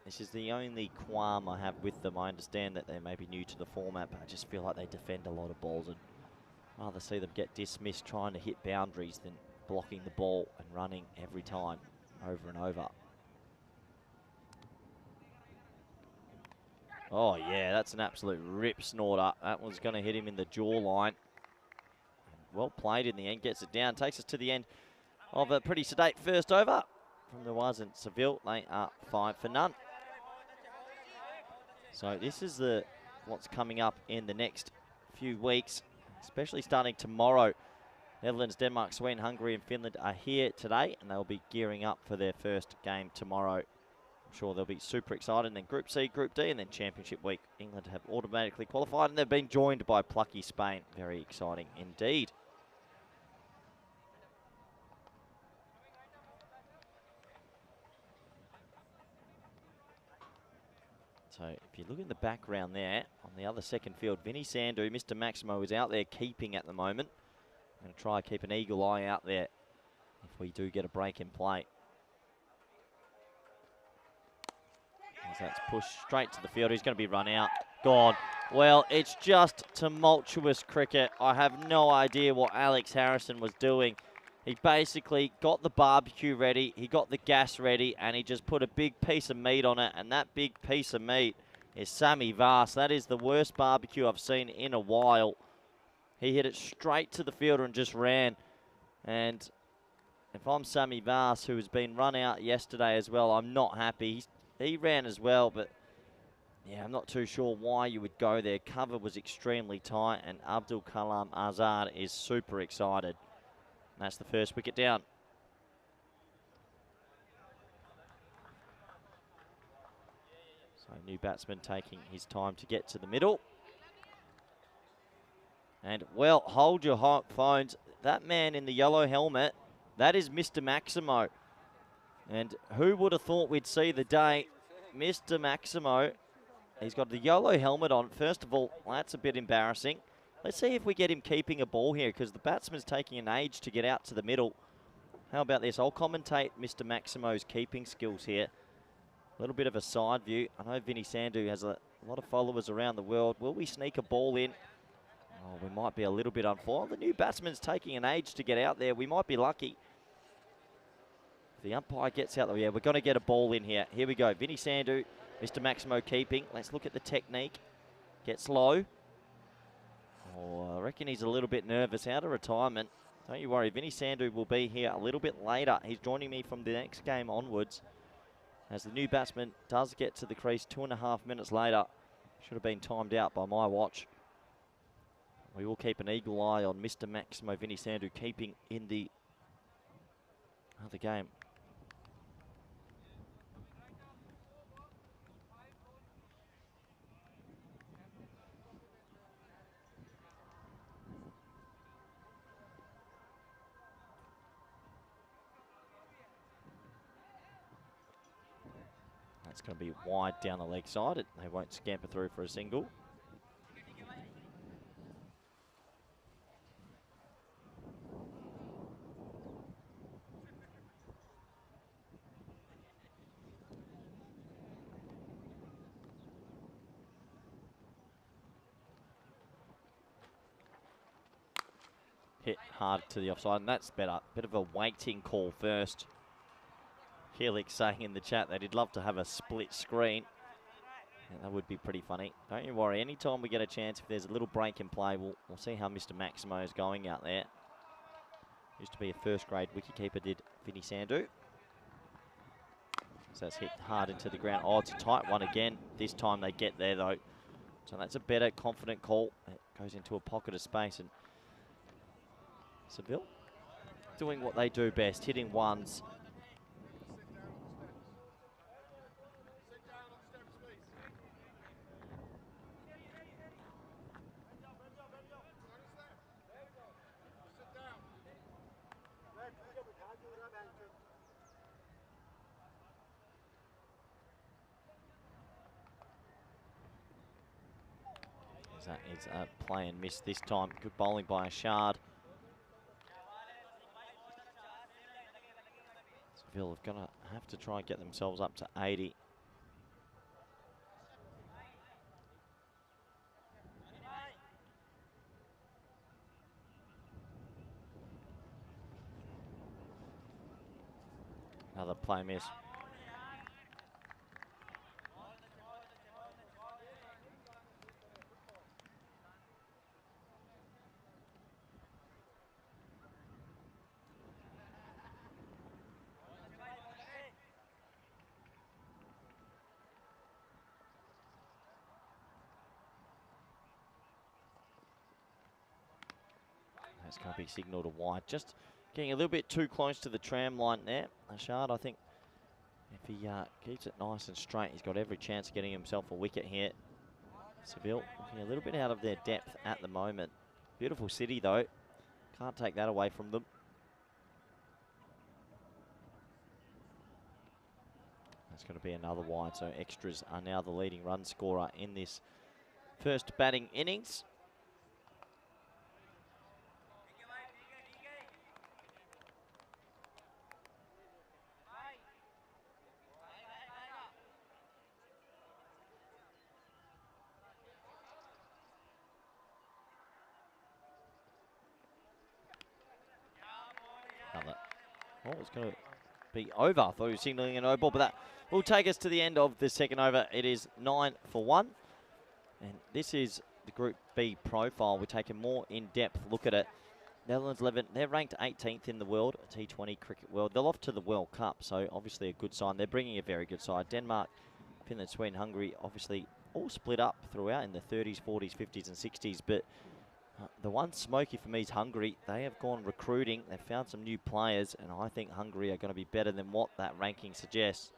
This is the only qualm I have with them. I understand that they may be new to the format, but I just feel like they defend a lot of balls and rather see them get dismissed trying to hit boundaries than blocking the ball and running every time, over and over. Oh yeah, that's an absolute rip snorter. That one's going to hit him in the jawline. Well played in the end, gets it down, takes us to the end of a pretty sedate first over from the Was in Seville. They are 5 for none. So this is what's coming up in the next few weeks, especially starting tomorrow. Netherlands, Denmark, Sweden, Hungary and Finland are here today and they'll be gearing up for their first game tomorrow. I'm sure they'll be super excited. And then Group C, Group D and then Championship Week. England have automatically qualified and they've been joined by plucky Spain. Very exciting indeed. So if you look in the background there, on the other second field, Vinny Sandu, Mr. Maximo is out there keeping at the moment. I'm going to try to keep an eagle eye out there if we do get a break in play. As that's pushed straight to the field, he's going to be run out. Gone. Well, it's just tumultuous cricket. I have no idea what Alex Harrison was doing. He basically got the barbecue ready, he got the gas ready, and he just put a big piece of meat on it, and that big piece of meat is Sammy Vass. That is the worst barbecue I've seen in a while. He hit it straight to the fielder and just ran. And if I'm Sammy Vass, who has been run out yesterday as well, I'm not happy. He ran as well, but yeah, I'm not too sure why you would go there. Cover was extremely tight, and Abdul Kalam Azad is super excited. That's the first wicket down. So new batsman taking his time to get to the middle. And well, hold your hot phones. That man in the yellow helmet, that is Mr. Maximo. And who would have thought we'd see the day? Mr. Maximo, he's got the yellow helmet on. First of all, that's a bit embarrassing. Let's see if we get him keeping a ball here because the batsman's taking an age to get out to the middle. How about this? I'll commentate Mr. Maximo's keeping skills here. A little bit of a side view. I know Vinny Sandu has a lot of followers around the world. Will we sneak a ball in? Oh, we might be a little bit unfortunate. The new batsman's taking an age to get out there. We might be lucky. If the umpire gets out there, yeah, we're going to get a ball in here. Here we go. Vinny Sandu, Mr. Maximo keeping. Let's look at the technique. Gets low. Oh, I reckon he's a little bit nervous out of retirement. Don't you worry, Vinny Sandu will be here a little bit later. He's joining me from the next game onwards. As the new batsman does get to the crease 2.5 minutes later. Should have been timed out by my watch. We will keep an eagle eye on Mr. Maximo Vinny Sandu keeping in the other game. That's going to be wide down the leg side. They won't scamper through for a single. Hit hard to the offside, and that's better. Bit of a waiting call first. Helix saying in the chat that he'd love to have a split screen. Yeah, that would be pretty funny. Don't you worry, anytime we get a chance, if there's a little break in play, we'll see how Mr. Maximo is going out there. Used to be a first grade wicketkeeper, did Vinny Sandu. As that's hit hard into the ground. Oh, it's a tight one again. This time they get there, though. So that's a better, confident call. It goes into a pocket of space. And Seville doing what they do best, hitting ones. That is a play and miss this time. Good bowling by a Shard. Seville are going to have to try and get themselves up to 80. Another play miss. That's going to be signalled a wide. Just getting a little bit too close to the tram line there. Ashard, I think, if he keeps it nice and straight, he's got every chance of getting himself a wicket here. Seville looking a little bit out of their depth at the moment. Beautiful city, though. Can't take that away from them. That's going to be another wide, so extras are now the leading run scorer in this first batting innings. Oh, it's going to be over. I thought he was signalling an no-ball, but that will take us to the end of the second over. It is 9 for 1. And this is the Group B profile. We're taking more in-depth look at it. Netherlands 11, they're ranked 18th in the world, T20 cricket world. They're off to the World Cup, so obviously a good sign. They're bringing a very good side. Denmark, Finland, Sweden, Hungary, obviously all split up throughout in the 30s, 40s, 50s and 60s, but the one smoky for me is Hungary. They have gone recruiting. They've found some new players, and I think Hungary are going to be better than what that ranking suggests.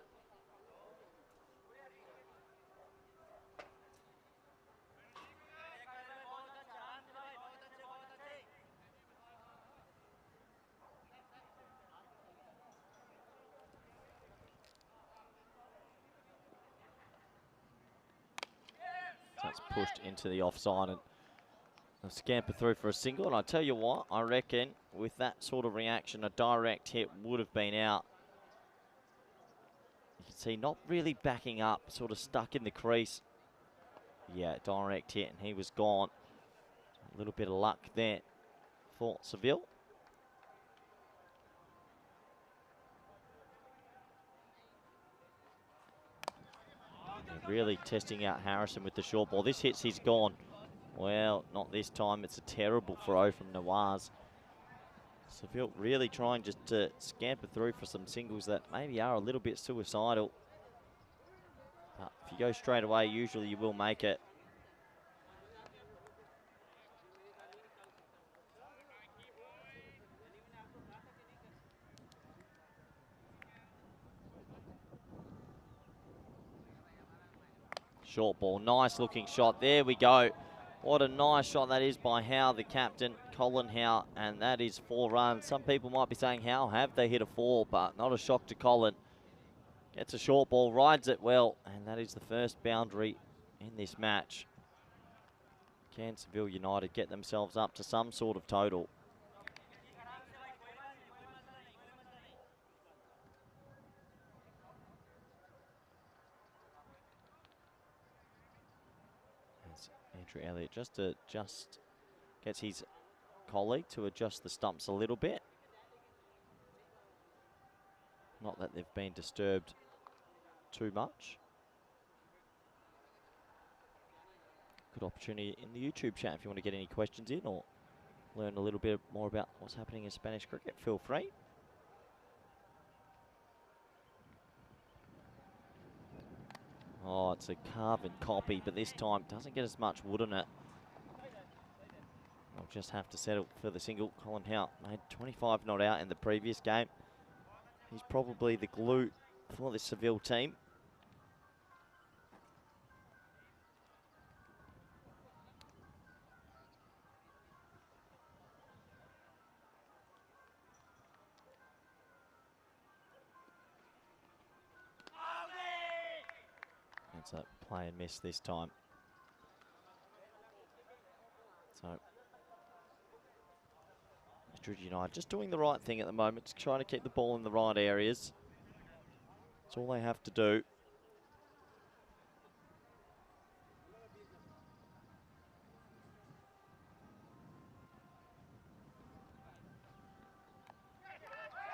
So it's pushed into the offside, and they'll scamper through for a single. And I tell you what, I reckon with that sort of reaction, a direct hit would have been out. You can see not really backing up, sort of stuck in the crease. Yeah, direct hit, and he was gone. A little bit of luck there for Seville. They're really testing out Harrison with the short ball. This hits, he's gone. Well, not this time. It's a terrible throw from Nawaz. Seville really trying just to scamper through for some singles that maybe are a little bit suicidal. But if you go straight away, usually you will make it. Short ball, nice looking shot. There we go. What a nice shot that is by Howe, the captain, Colin Howe, and that is 4 runs. Some people might be saying, how have they hit a 4? But not a shock to Colin. Gets a short ball, rides it well, and that is the first boundary in this match. Can Seville United get themselves up to some sort of total? Andrew Elliott just gets his colleague to adjust the stumps a little bit. Not that they've been disturbed too much. Good opportunity in the YouTube chat if you want to get any questions in or learn a little bit more about what's happening in Spanish cricket. Feel free. Oh, it's a carbon copy, but this time doesn't get as much wood on it. I'll just have to settle for the single. Colin Howe made 25 not out in the previous game. He's probably the glue for the Seville team. It's a play and miss this time. So, Madrid United just doing the right thing at the moment, just trying to keep the ball in the right areas. That's all they have to do.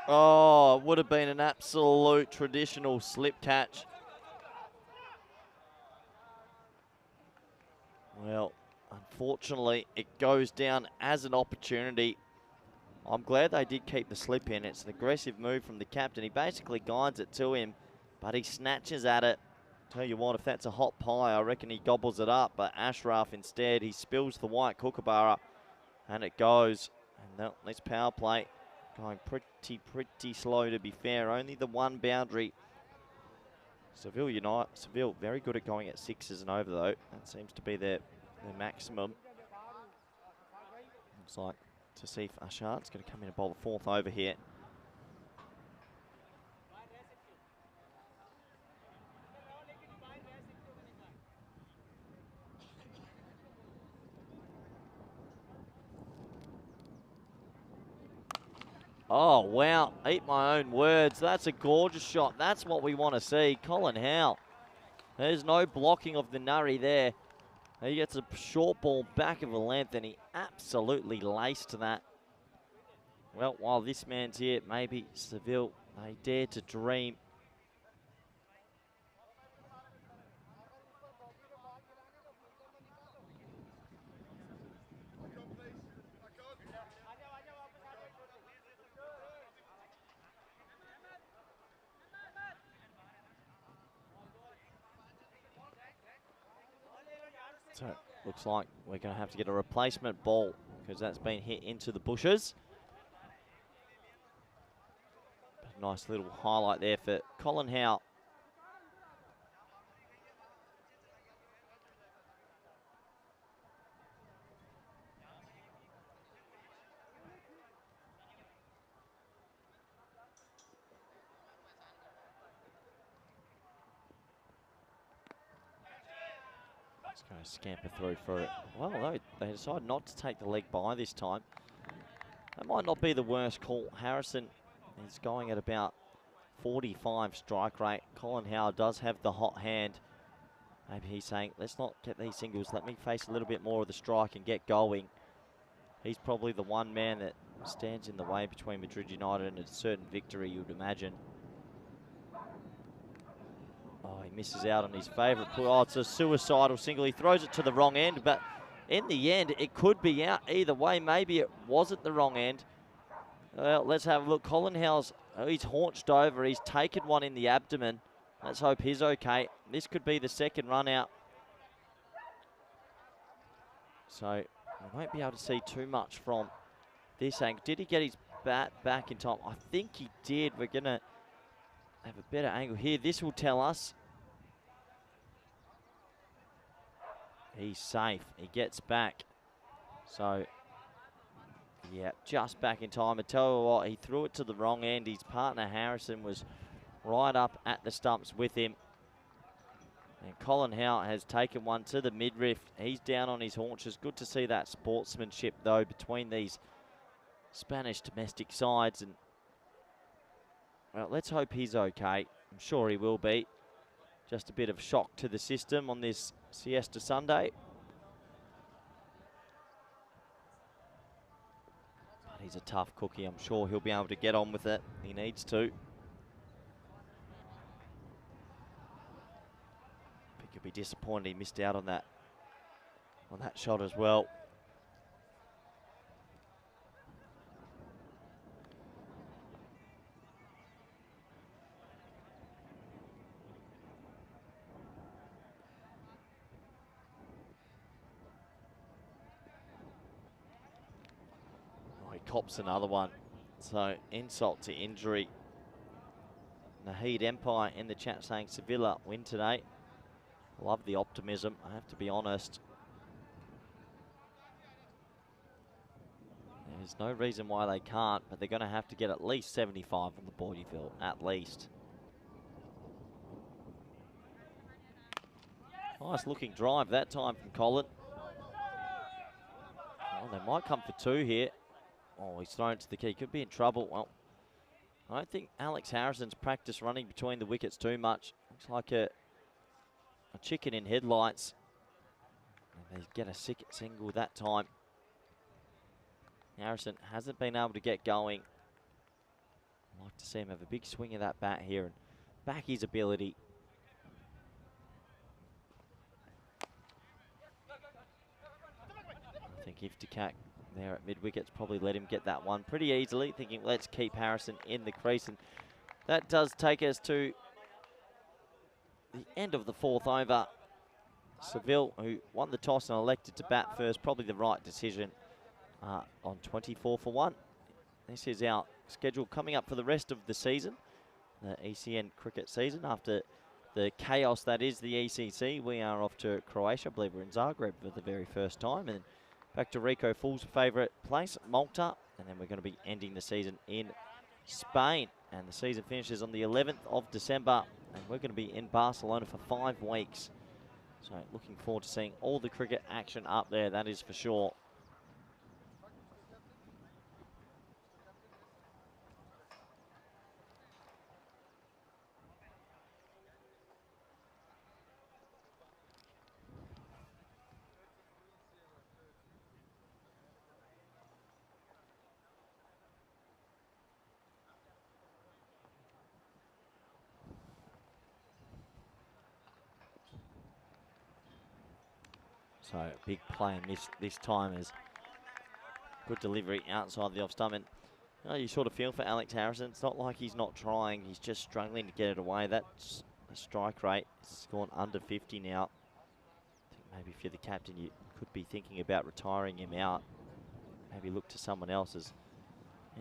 Oh, it would have been an absolute traditional slip catch. Well, unfortunately, it goes down as an opportunity. I'm glad they did keep the slip in. It's an aggressive move from the captain. He basically guides it to him, but he snatches at it. Tell you what, if that's a hot pie, I reckon he gobbles it up. But Ashraf instead, he spills the white kookaburra, and it goes. And this power play going pretty slow, to be fair. Only the one boundary. Seville very good at going at sixes and over, though. That seems to be their maximum. Looks like to see if Ashard's going to come in and bowl the fourth over here. Oh, wow. Eat my own words. That's a gorgeous shot. That's what we want to see. Colin Howe. There's no blocking of the Nurry there. He gets a short ball back of a length, and he absolutely laced that. Well, while this man's here, maybe Seville, they dare to dream. So, looks like we're going to have to get a replacement ball because that's been hit into the bushes. But nice little highlight there for Colin Howe. It's going to scamper through for it. Well, no, they decide not to take the leg by this time. That might not be the worst call. Harrison is going at about 45 strike rate. Colin Howe does have the hot hand. Maybe he's saying, let's not get these singles. Let me face a little bit more of the strike and get going. He's probably the one man that stands in the way between Madrid United and a certain victory, you would imagine. Oh, he misses out on his favourite pull. Oh, it's a suicidal single. He throws it to the wrong end, but in the end, it could be out either way. Maybe it wasn't the wrong end. Well, let's have a look. Colin Howe's, he's haunched over. He's taken one in the abdomen. Let's hope he's okay. This could be the second run out. So we won't be able to see too much from this angle. Did he get his bat back in time? I think he did. We're going to have a better angle here. This will tell us. He's safe. He gets back. So, yeah, just back in time. I tell you what, he threw it to the wrong end. His partner, Harrison, was right up at the stumps with him. And Colin Howe has taken one to the midriff. He's down on his haunches. Good to see that sportsmanship, though, between these Spanish domestic sides. And, well, let's hope he's okay. I'm sure he will be. Just a bit of shock to the system on this Siesta Sunday. But he's a tough cookie. I'm sure he'll be able to get on with it. He needs to. I think he'll be disappointed he missed out on that shot as well. cops another one. So insult to injury. Naheed Empire in the chat saying Seville win today. Love the optimism, I have to be honest. There's no reason why they can't, but they're going to have to get at least 75 on the board, you feel, at least. Nice looking drive that time from Colin. Oh, they might come for two here. Oh, he's thrown to the key, could be in trouble. Well, I don't think Alex Harrison's practiced running between the wickets too much. Looks like a chicken in headlights. And they get a single that time. Harrison hasn't been able to get going. I'd like to see him have a big swing of that bat here and back his ability. I think Iftikhak there at mid-wickets probably let him get that one pretty easily, thinking let's keep Harrison in the crease. And that does take us to the end of the fourth over. Seville, who won the toss and elected to bat first, probably the right decision on 24 for 1. This is our schedule coming up for the rest of the season, the ECN cricket season. After the chaos that is the ECC, we are off to Croatia. I believe we're in Zagreb for the very first time. And back to Rico Full's favourite place, Malta. And then we're going to be ending the season in Spain. And the season finishes on the 11th of December. And we're going to be in Barcelona for 5 weeks. So looking forward to seeing all the cricket action up there, that is for sure. So big play and miss this time is good delivery outside the off stump. And you know, you sort of feel for Alex Harrison. It's not like he's not trying. He's just struggling to get it away. That's a strike rate. It's gone under 50 now. I think maybe if you're the captain, you could be thinking about retiring him out. Maybe look to someone else as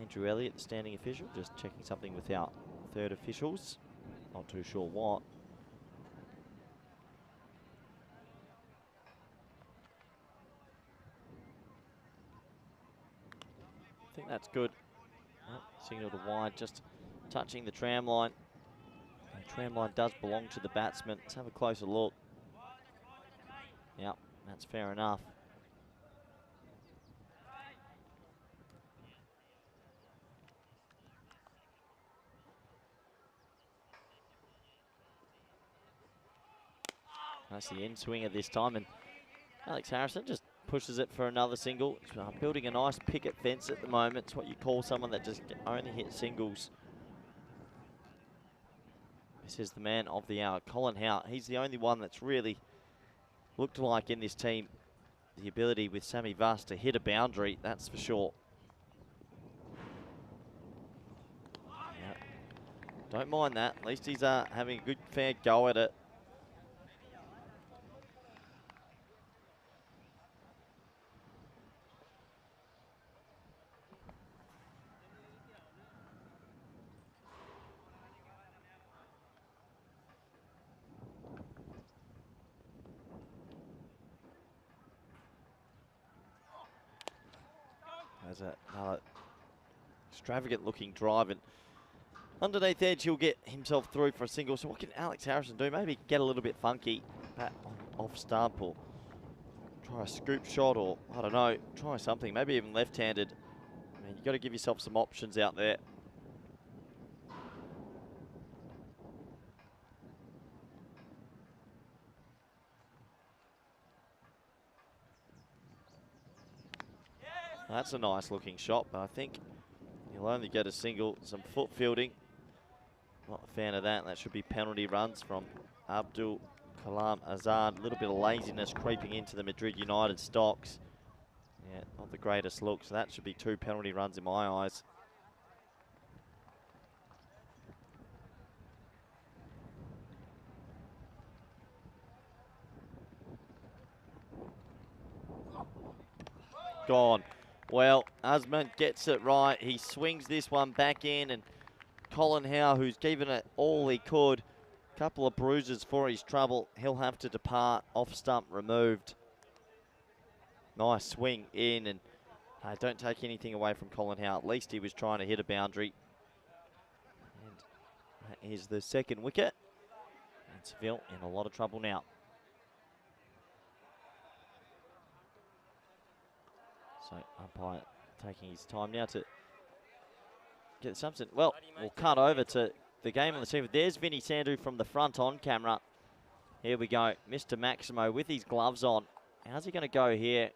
Andrew Elliott, the standing official, just checking something with our third officials. Not too sure what. I think that's good. Oh, signal to wide, just touching the tram line. The tram line does belong to the batsman. Let's have a closer look. Yep, that's fair enough. That's the end swinger this time, and Alex Harrison just pushes it for another single. Building a nice picket fence at the moment. It's what you call someone that just only hits singles. This is the man of the hour, Colin Howe. He's the only one that's really looked like in this team the ability with Sammy Vass to hit a boundary, that's for sure. Yeah. Don't mind that. At least he's having a good fair go at it. There's another extravagant looking drive, and underneath edge he'll get himself through for a single. So what can Alex Harrison do? Maybe get a little bit funky, bat off stump, or try a scoop shot, or I don't know, try something, maybe even left-handed. I mean, you've got to give yourself some options out there. That's a nice looking shot, but I think he'll only get a single. Some foot fielding. Not a fan of that. That should be penalty runs from Abdul Kalam Azad. A little bit of laziness creeping into the Madrid United stocks. Yeah, not the greatest look. So that should be 2 penalty runs in my eyes. Gone. Well, Usman gets it right. He swings this one back in, and Colin Howe, who's given it all he could, couple of bruises for his trouble. He'll have to depart, off stump removed. Nice swing in, and don't take anything away from Colin Howe. At least he was trying to hit a boundary. And that is the second wicket. And Seville in a lot of trouble now. So umpire taking his time now to get something. Well, we'll cut over to the game on the TV. There's Vinny Sandhu from the front on camera. Here we go. Mr. Maximo with his gloves on. How's he going to go here?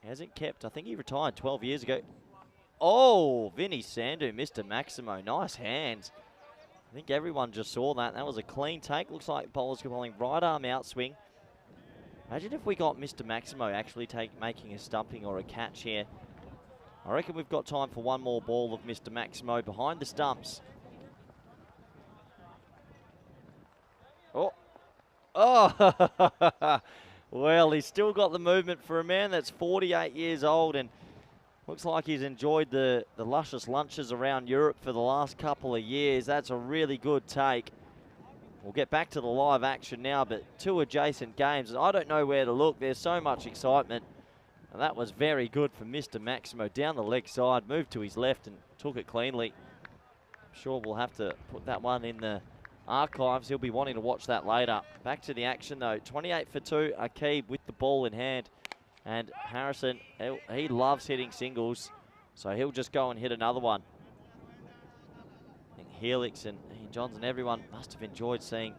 He hasn't kept. I think he retired 12 years ago. Oh, Vinny Sandhu, Mr. Maximo. Nice hands. I think everyone just saw that. That was a clean take. Looks like bowler's bowling right arm outswing. Imagine if we got Mr. Maximo actually making a stumping or a catch here. I reckon we've got time for one more ball of Mr. Maximo behind the stumps. Oh. Oh. Well, he's still got the movement for a man that's 48 years old, and looks like he's enjoyed the luscious lunches around Europe for the last couple of years. That's a really good take. We'll get back to the live action now, but two adjacent games. I don't know where to look. There's so much excitement. And that was very good for Mr. Maximo. Down the leg side, moved to his left and took it cleanly. I'm sure we'll have to put that one in the archives. He'll be wanting to watch that later. Back to the action though. 28 for 2. Akib with the ball in hand. And Harrison, he loves hitting singles. So he'll just go and hit another one. I think Helix and Johnson, everyone must have enjoyed seeing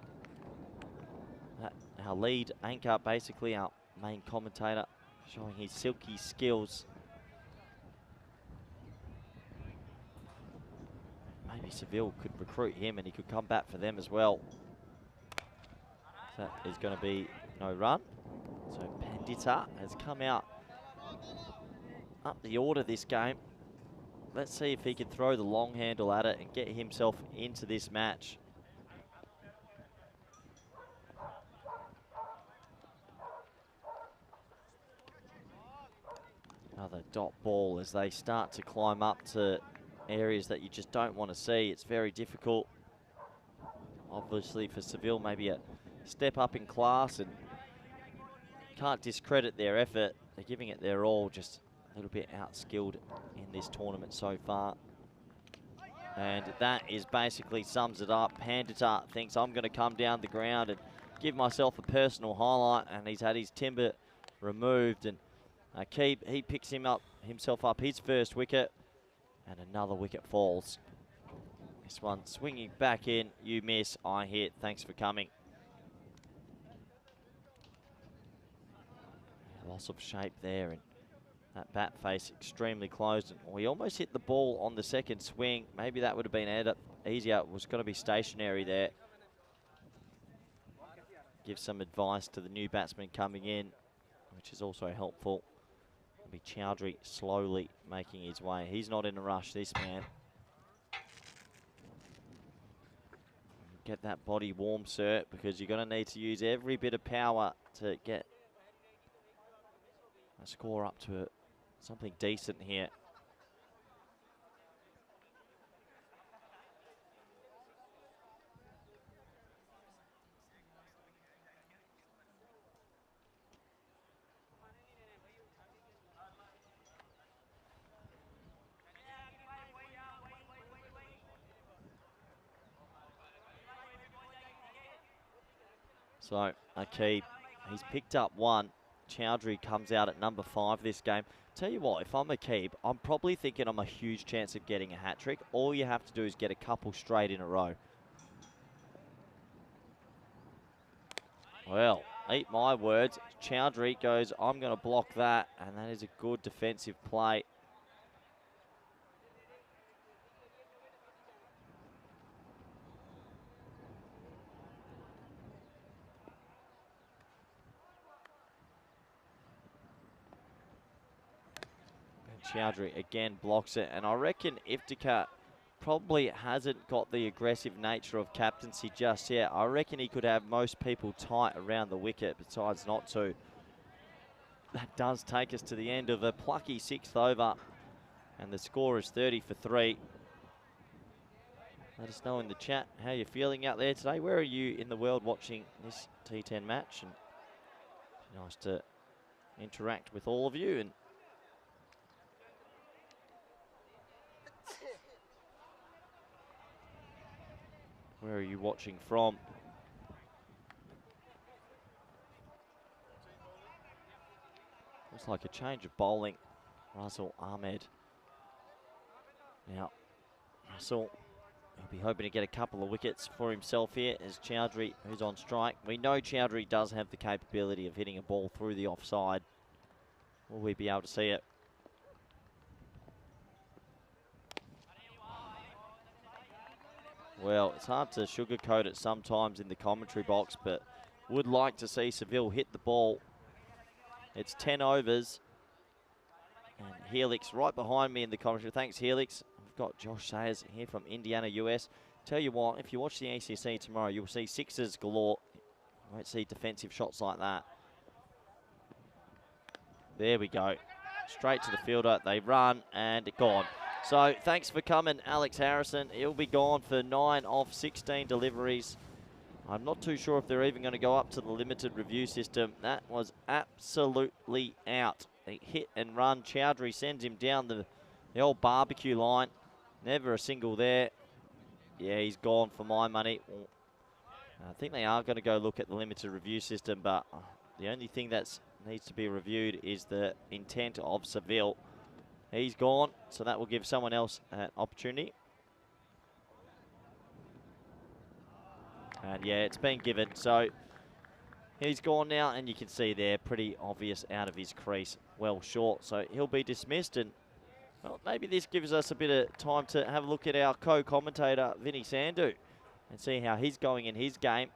that. Our lead anchor, basically our main commentator, showing his silky skills. Maybe Seville could recruit him and he could come back for them as well. That is going to be no run. So Pandita has come out up the order this game. Let's see if he can throw the long handle at it and get himself into this match. Another dot ball as they start to climb up to areas that you just don't want to see. It's very difficult. Obviously for Seville, maybe a step up in class, and can't discredit their effort. They're giving it their all, just a little bit outskilled in this tournament so far. And that is basically sums it up. Pandita thinks I'm going to come down the ground and give myself a personal highlight, and he's had his timber removed. And he picks himself up his first wicket, and another wicket falls. This one swinging back in. You miss, I hit. Thanks for coming. Loss of shape there, and that bat face extremely closed. And we almost hit the ball on the second swing. Maybe that would have been easier. It was going to be stationary there. Give some advice to the new batsman coming in, which is also helpful. It'll be Chowdhury slowly making his way. He's not in a rush, this man. Get that body warm, sir, because you're going to need to use every bit of power to get a score up to something decent here. So Akib, he's picked up one. Chowdhury comes out at number 5 this game. Tell you what, if I'm Akib, I'm probably thinking I'm a huge chance of getting a hat-trick. All you have to do is get a couple straight in a row. Well, eat my words. Chowdhury goes, I'm going to block that, and that is a good defensive play. Chowdhury again blocks it, and I reckon Iftikhar probably hasn't got the aggressive nature of captaincy just yet. I reckon he could have most people tight around the wicket, besides not to. That does take us to the end of a plucky 6th over. And the score is 30 for 3. Let us know in the chat how you're feeling out there today. Where are you in the world watching this T10 match? And nice to interact with all of you. And where are you watching from? Looks like a change of bowling. Russell Ahmed. Now, Russell will be hoping to get a couple of wickets for himself here as Chowdhury, who's on strike. We know Chowdhury does have the capability of hitting a ball through the offside. Will we be able to see it? Well, it's hard to sugarcoat it sometimes in the commentary box, but would like to see Seville hit the ball. It's 10 overs. And Helix right behind me in the commentary. Thanks, Helix. We've got Josh Sayers here from Indiana, US. Tell you what, if you watch the ACC tomorrow, you'll see sixes galore. You won't see defensive shots like that. There we go. Straight to the fielder. They run and gone. So thanks for coming, Alex Harrison. He'll be gone for 9 of 16 deliveries. I'm not too sure if they're even going to go up to the limited review system. That was absolutely out. They hit and run. Chowdhury sends him down the old barbecue line. Never a single there. Yeah, he's gone for my money. I think they are going to go look at the limited review system, but the only thing that needs to be reviewed is the intent of Seville. He's gone, so that will give someone else an opportunity. And yeah, it's been given. So he's gone now, and you can see there, pretty obvious out of his crease, well short. So he'll be dismissed, and well, maybe this gives us a bit of time to have a look at our co-commentator, Vinny Sandhu, and see how he's going in his game.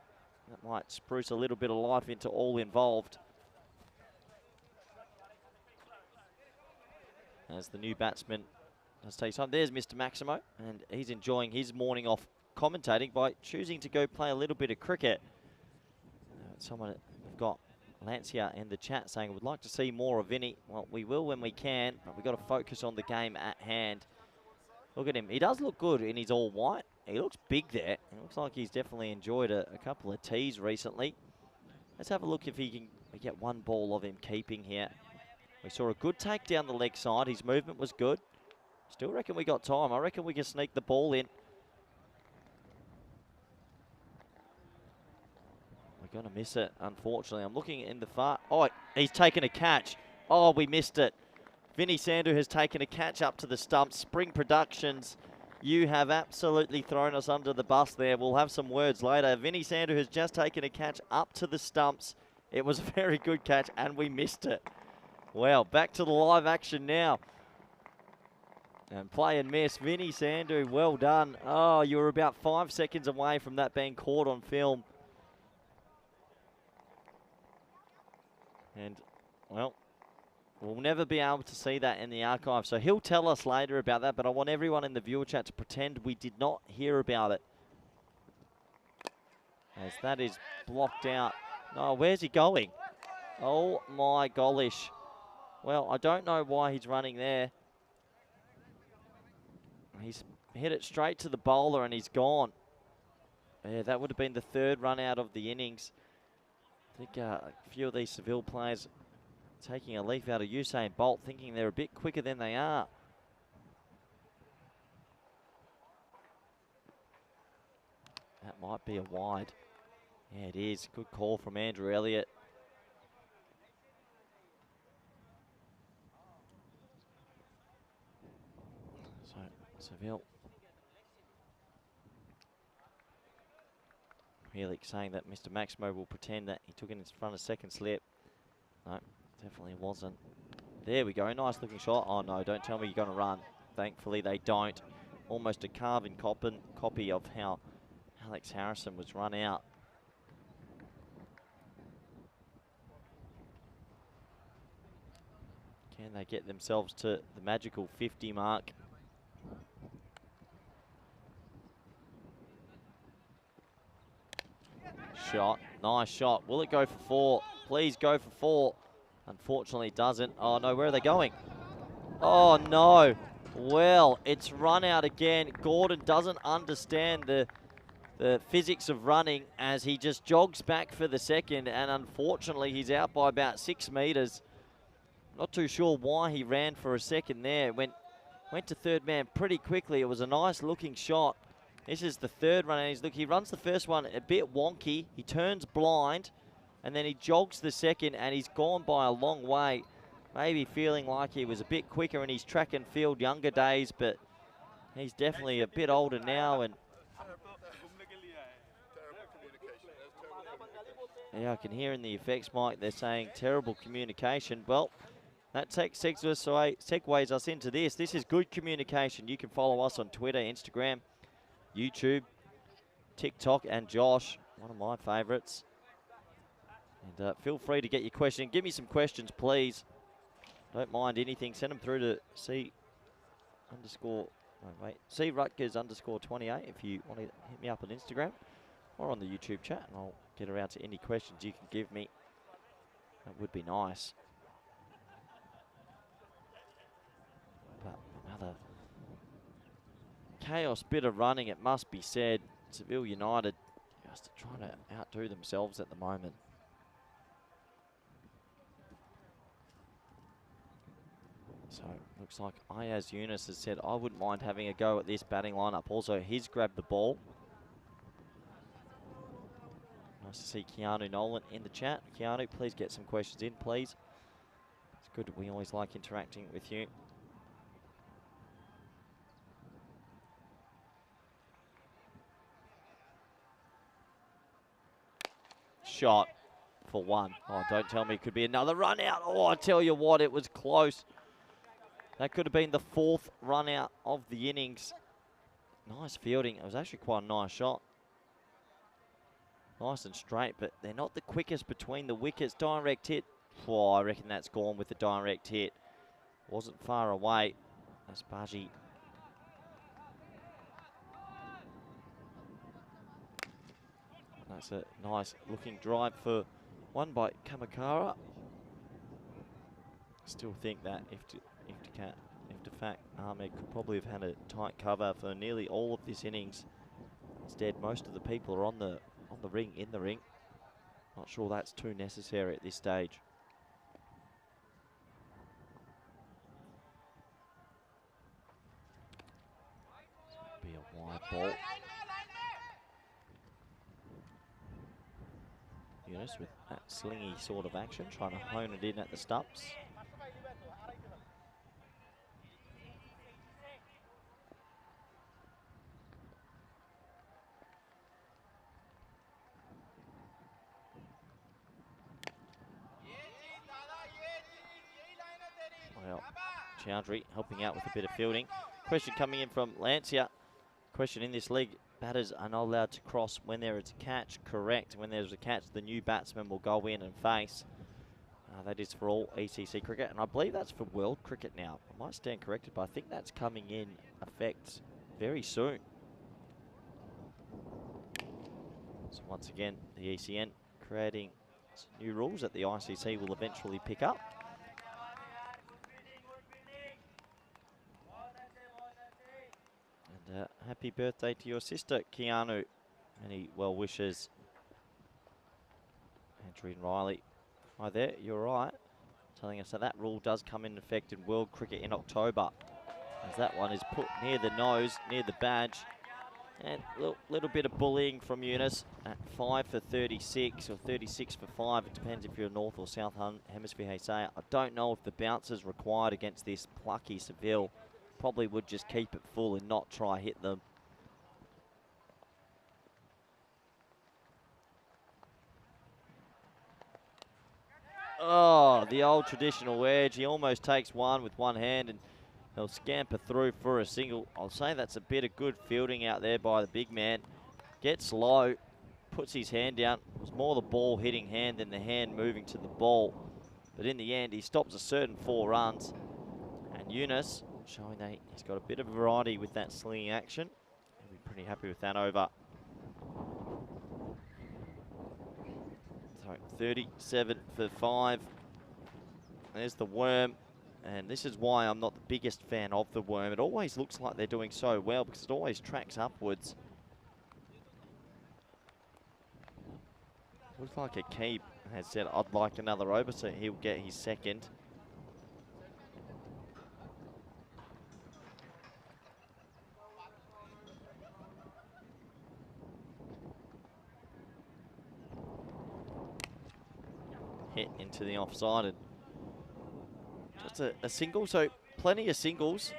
That might spruce a little bit of life into all involved. As the new batsman does take time. There's Mr. Maximo, and he's enjoying his morning off commentating by choosing to go play a little bit of cricket. We've got Lancia in the chat saying would like to see more of Vinny. Well, we will when we can, but we've got to focus on the game at hand. Look at him. He does look good in his all white. He looks big there. It looks like he's definitely enjoyed a couple of tees recently. Let's have a look if he can get one ball of him keeping here. We saw a good take down the leg side. His movement was good. Still reckon we got time. I reckon we can sneak the ball in. We're going to miss it, unfortunately. I'm looking in the far... Oh, he's taken a catch. Oh, we missed it. Vinny Sandhu has taken a catch up to the stumps. Spring Productions, you have absolutely thrown us under the bus there. We'll have some words later. Vinny Sandhu has just taken a catch up to the stumps. It was a very good catch, and we missed it. Well, back to the live action now. And play and miss. Vinny Sandhu, well done. Oh, you were about 5 seconds away from that being caught on film. And, well, we'll never be able to see that in the archive. So he'll tell us later about that, but I want everyone in the viewer chat to pretend we did not hear about it. As that is blocked out. Oh, where's he going? Oh, my gollish. Well, I don't know why he's running there. He's hit it straight to the bowler and he's gone. Yeah, that would have been the third run out of the innings. I think a few of these Seville players taking a leaf out of Usain Bolt, thinking they're a bit quicker than they are. That might be a wide. Yeah, it is. Good call from Andrew Elliott. So, Seville. Helix saying that Mr. Maximo will pretend that he took it in front of second slip. No, definitely wasn't. There we go. Nice looking shot. Oh, no, don't tell me you're going to run. Thankfully, they don't. Almost a carbon copy of how Alex Harrison was run out. Can they get themselves to the magical 50 mark? Shot. Nice shot. Will it go for 4? Please go for 4. Unfortunately, it doesn't. Oh, no. Where are they going? Oh, no. Well, it's run out again. Gordon doesn't understand the physics of running as he just jogs back for the second, and unfortunately he's out by about 6 meters. Not too sure why he ran for a second there. Went to third man pretty quickly. It was a nice looking shot. This is the third run, and he runs the first one a bit wonky. He turns blind, and then he jogs the second, and he's gone by a long way. Maybe feeling like he was a bit quicker in his track and field younger days, but he's definitely a bit older now. And yeah, I can hear in the effects mic they're saying terrible communication. Well, that segues us into this. This is good communication. You can follow us on Twitter, Instagram, YouTube, TikTok, and Josh, one of my favorites. And feel free to get your question. Give me some questions, please. Don't mind anything. Send them through to C Rutgers _28 if you want to hit me up on Instagram or on the YouTube chat, and I'll get around to any questions you can give me. That would be nice. But another chaos bit of running, it must be said. Seville United just trying to outdo themselves at the moment. So looks like Ayaz Yunus has said, I wouldn't mind having a go at this batting lineup. Also, he's grabbed the ball. Nice to see Keanu Nolan in the chat. Keanu, please get some questions in, please. It's good. We always like interacting with you. Shot for one. Oh, don't tell me it could be another run out. Oh, I tell you what, it was close. That could have been the 4th run out of the innings. Nice fielding. It was actually quite a nice shot. Nice and straight, but they're not the quickest between the wickets. Direct hit. Oh, I reckon that's gone with the direct hit. Wasn't far away. That's Baji. That's a nice looking drive for one by Kamakara. Still think that if fact Ahmed could probably have had a tight cover for nearly all of this innings. Instead, most of the people are in the ring. Not sure that's too necessary at this stage. Be a wide ball. Yunus with that slingy sort of action, trying to hone it in at the stumps. Well, Chowdhury helping out with a bit of fielding. Question coming in from Lancia. Question in this league, batters are not allowed to cross when there is a catch. Correct. When there's a catch, the new batsman will go in and face. That is for all ECC cricket, and I believe that's for world cricket now. I might stand corrected, but I think that's coming in effect very soon. So once again, the ECN creating some new rules that the ICC will eventually pick up. And happy birthday to your sister, Keanu. Any well wishes. Andrew and Riley. Hi there, you're right. Telling us that that rule does come in effect in world cricket in October. As that one is put near the nose, near the badge. And a little bit of bullying from Yunus at 5 for 36 or 36 for 5. It depends if you're North or South Hemisphere, hey say. I don't know if the bounce is required against this plucky Seville. Probably would just keep it full and not try hit them. Oh, the old traditional edge. He almost takes one with one hand and he'll scamper through for a single. I'll say that's a bit of good fielding out there by the big man. Gets low, puts his hand down. It was more the ball hitting hand than the hand moving to the ball. But in the end, he stops a certain 4 runs. And Yunus, showing that he's got a bit of variety with that slinging action. He'll be pretty happy with that over. So 37 for 5. There's the worm. And this is why I'm not the biggest fan of the worm. It always looks like they're doing so well because it always tracks upwards. Looks like Akib has said, I'd like another over, so he'll get his second. Hit into the offside and just a single, so plenty of singles.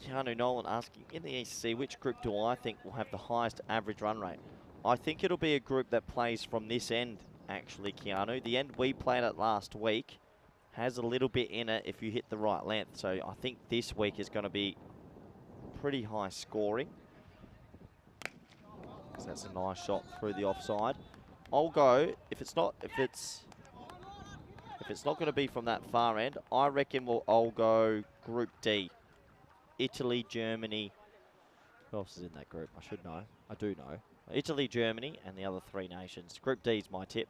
Keanu Nolan asking, in the ECC, which group do I think will have the highest average run rate? I think it'll be a group that plays from this end, actually, Keanu. The end we played at last week has a little bit in it if you hit the right length. So I think this week is going to be pretty high scoring. So that's a nice shot through the offside. I'll go, if it's not going to be from that far end, I reckon I'll go Group D. Italy, Germany. Who else is in that group? I should know. I do know. Italy, Germany, and the other three nations. Group D is my tip.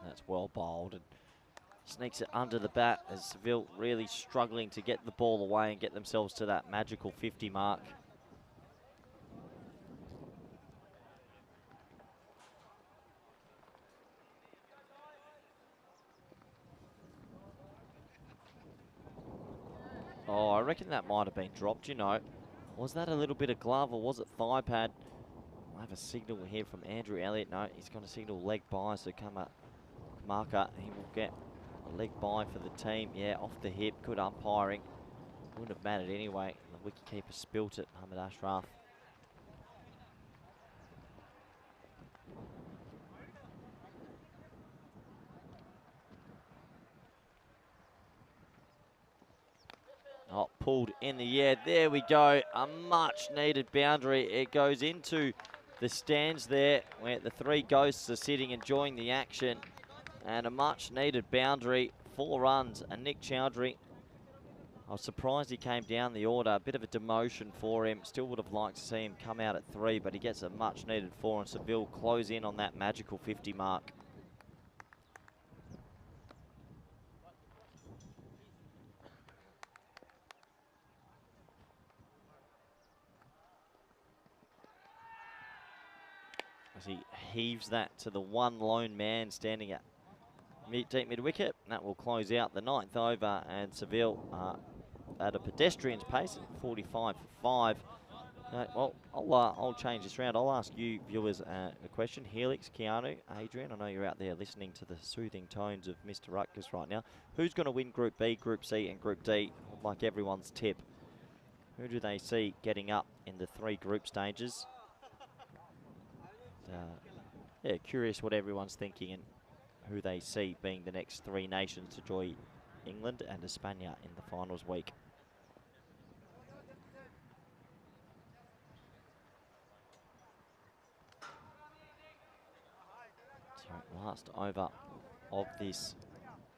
That's well bowled and sneaks it under the bat as Seville really struggling to get the ball away and get themselves to that magical 50 mark. Oh, I reckon that might have been dropped, you know. Was that a little bit of glove or was it thigh pad? I have a signal here from Andrew Elliott. No, he's going to signal leg by, so come up marker. He will get a leg by for the team. Yeah, off the hip, good umpiring. Wouldn't have mattered anyway. The wicketkeeper spilt it, Mohamed Ashraf. Oh, pulled in the air. There we go. A much needed boundary. It goes into the stands there where the three ghosts are sitting enjoying the action. And a much needed boundary. 4 runs. And Nick Chowdhury, I was surprised he came down the order. A bit of a demotion for him. Still would have liked to see him come out at 3, but he gets a much needed 4 and Seville close in on that magical 50 mark. As he heaves that to the one lone man standing at deep mid-wicket. That will close out the 9th over, and Seville at a pedestrian's pace at 45 for 5. Well, I'll change this round. I'll ask you viewers a question. Helix, Keanu, Adrian, I know you're out there listening to the soothing tones of Mr. Rutgers right now. Who's going to win Group B, Group C and Group D? I'd like everyone's tip. Who do they see getting up in the 3 group stages? Yeah, curious what everyone's thinking and who they see being the next 3 nations to join England and España in the finals week. So last over of this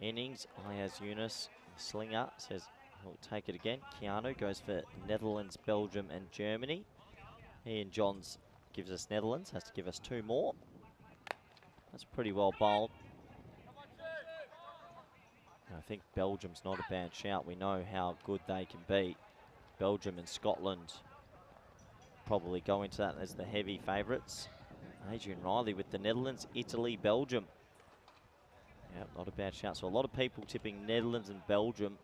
innings, Ayaz Yunus, slinger, says he'll take it again. Keanu goes for Netherlands, Belgium and Germany. Ian Johns gives us Netherlands, has to give us 2 more. That's pretty well bowled. I think Belgium's not a bad shout. We know how good they can be. Belgium and Scotland probably go into that as the heavy favourites. Adrian Riley with the Netherlands, Italy, Belgium. Yeah, not a bad shout. So a lot of people tipping Netherlands and Belgium.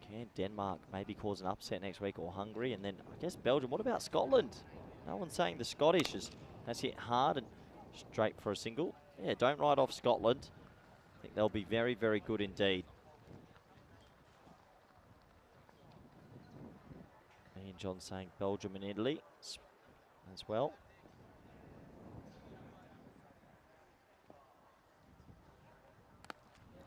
Can Denmark maybe cause an upset next week, or Hungary? And then I guess Belgium. What about Scotland? No one's saying the Scottish has hit hard and straight for a single. Yeah, don't write off Scotland. I think they'll be very, very good indeed. Ian John saying Belgium and Italy as well.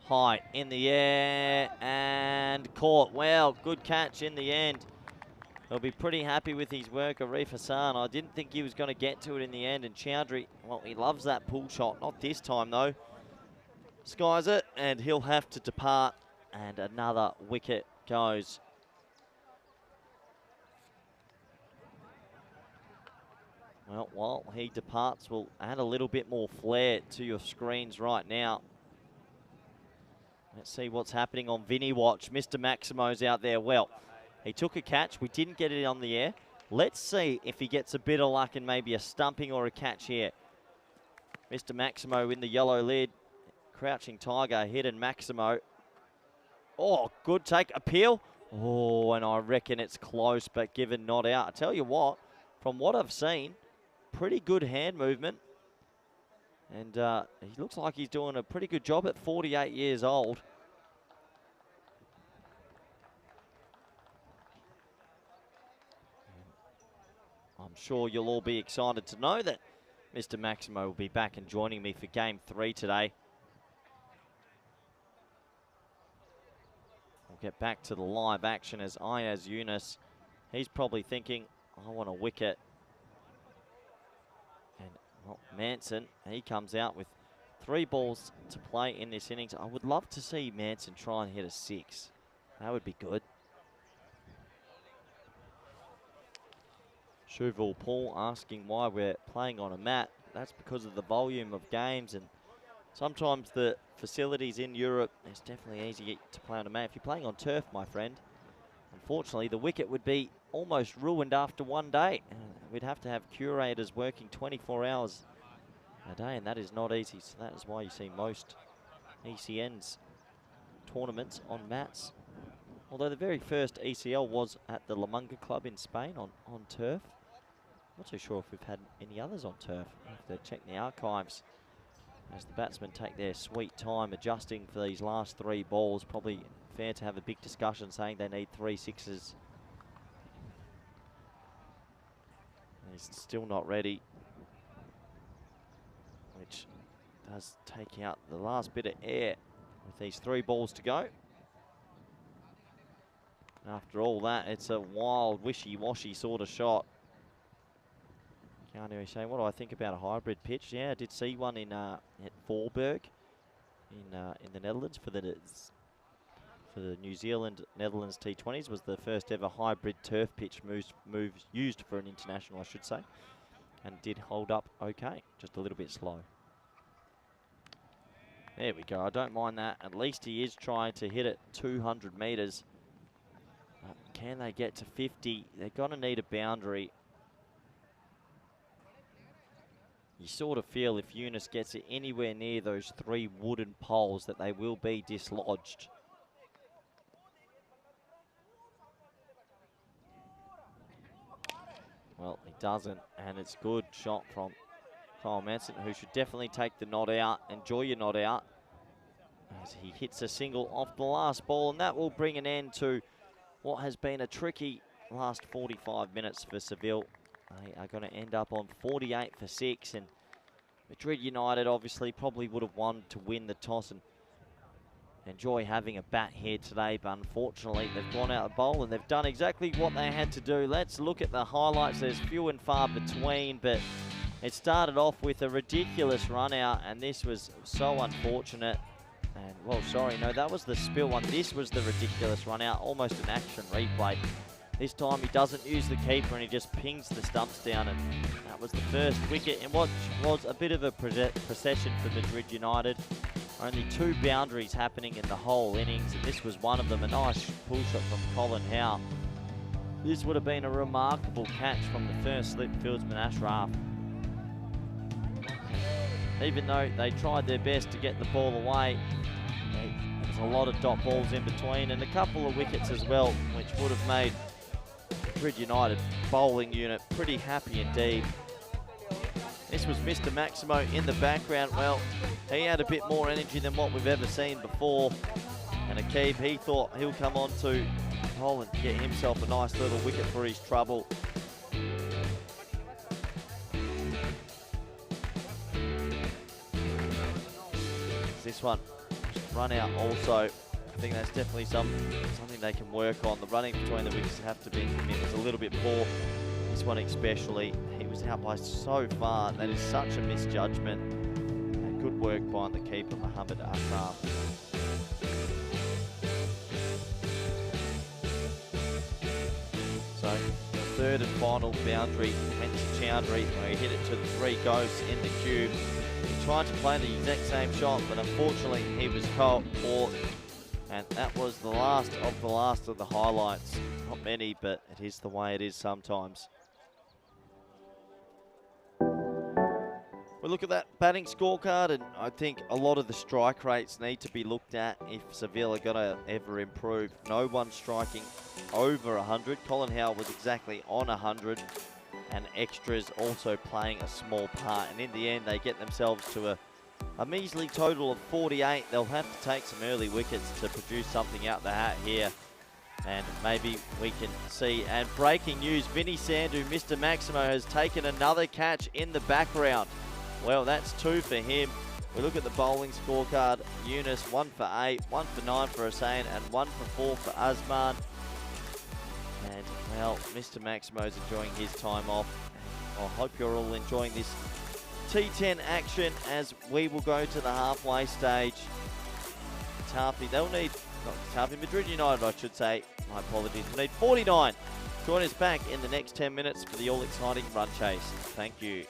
High in the air and caught. Well, good catch in the end. He'll be pretty happy with his work, Arif Hassan. I didn't think he was going to get to it in the end. And Chowdhury, well, he loves that pull shot. Not this time, though. Skies it, and he'll have to depart. And another wicket goes. Well, while he departs, we'll add a little bit more flair to your screens right now. Let's see what's happening on Vinny Watch. Mr. Maximo's out there. Well, he took a catch. We didn't get it on the air. Let's see if he gets a bit of luck and maybe a stumping or a catch here. Mr. Maximo in the yellow lid. Crouching Tiger, hidden Maximo. Oh, good take. Appeal. Oh, and I reckon it's close, but given not out. I tell you what, from what I've seen, pretty good hand movement. And he looks like he's doing a pretty good job at 48 years old. I'm sure you'll all be excited to know that Mr. Maximo will be back and joining me for Game 3 today. We'll get back to the live action as Ayaz Yunus, he's probably thinking, I want a wicket. And well, Manson, he comes out with 3 balls to play in this innings. I would love to see Manson try and hit a 6. That would be good. Seville Paul asking why we're playing on a mat. That's because of the volume of games, and sometimes the facilities in Europe, it's definitely easy to play on a mat. If you're playing on turf, my friend, unfortunately the wicket would be almost ruined after one day. We'd have to have curators working 24 hours a day, and that is not easy. So that is why you see most ECN's tournaments on mats. Although the very first ECL was at the La Manga Club in Spain on turf. Not too sure if we've had any others on turf. I have to check the archives as the batsmen take their sweet time adjusting for these last 3 balls. Probably fair to have a big discussion saying they need 3 sixes. And he's still not ready, which does take out the last bit of air with these 3 balls to go. After all that, it's a wild, wishy-washy sort of shot. Keanu saying, what do I think about a hybrid pitch? Yeah, I did see one in at Voorburg in the Netherlands for the New Zealand Netherlands T20s. Was the first ever hybrid turf pitch used for an international, I should say, and did hold up okay, just a little bit slow. There we go. I don't mind that. At least he is trying to hit it 200 metres. Can they get to 50? They're going to need a boundary. You sort of feel if Yunus gets it anywhere near those 3 wooden poles that they will be dislodged. Well, he doesn't, and it's good shot from Kyle Manson, who should definitely take the not out. Enjoy your not out as he hits a single off the last ball, and that will bring an end to what has been a tricky last 45 minutes for Seville. They are going to end up on 48 for 6, and Madrid United obviously probably would have won to win the toss and enjoy having a bat here today, but unfortunately they've gone out of bowl and they've done exactly what they had to do. Let's look at the highlights. There's few and far between, but it started off with a ridiculous run out, and this was so unfortunate. And, well, sorry, no, that was the spill one. This was the ridiculous run out, almost an action replay. This time he doesn't use the keeper and he just pings the stumps down, and that was the first wicket in what was a bit of a procession for Madrid United. Only 2 boundaries happening in the whole innings, and this was one of them. A nice pull shot from Colin Howe. This would have been a remarkable catch from the first slip fieldsman Ashraf. Even though they tried their best to get the ball away, there's a lot of dot balls in between and a couple of wickets as well, which would have made Madrid United bowling unit pretty happy indeed. This was Mr. Maximo in the background. Well, he had a bit more energy than what we've ever seen before. And Akib, he thought he'll come on to hole and get himself a nice little wicket for his trouble. This one, run out also. I think that's definitely something they can work on. The running between the wickets have to be was a little bit poor. This one especially, he was out by so far. That is such a misjudgment. And good work by the keeper, Mohammed Ashraf. So the third third and final boundary went to Chowdhury, where he hit it to the 3 ghosts in the cube. He tried to play the exact same shot, but unfortunately he was caught. And that was the last of the highlights. Not many, but it is the way it is sometimes. We look at that batting scorecard, and I think a lot of the strike rates need to be looked at if Seville are going to ever improve. No one striking over 100. Colin Howell was exactly on 100, and extras also playing a small part. And in the end, they get themselves to a measly total of 48. They'll have to take some early wickets to produce something out the hat here. And maybe we can see. And breaking news, Vinny Sandhu, Mr. Maximo, has taken another catch in the background. Well, that's 2 for him. We look at the bowling scorecard. Yunus, 1 for 8, 1 for 9 for Hussain, and 1 for 4 for Azman. And, well, Mr. Maximo's enjoying his time off. I hope you're all enjoying this T10 action as we will go to the halfway stage. Madrid United, I should say. My apologies. We need 49. Join us back in the next 10 minutes for the all-exciting run chase. Thank you.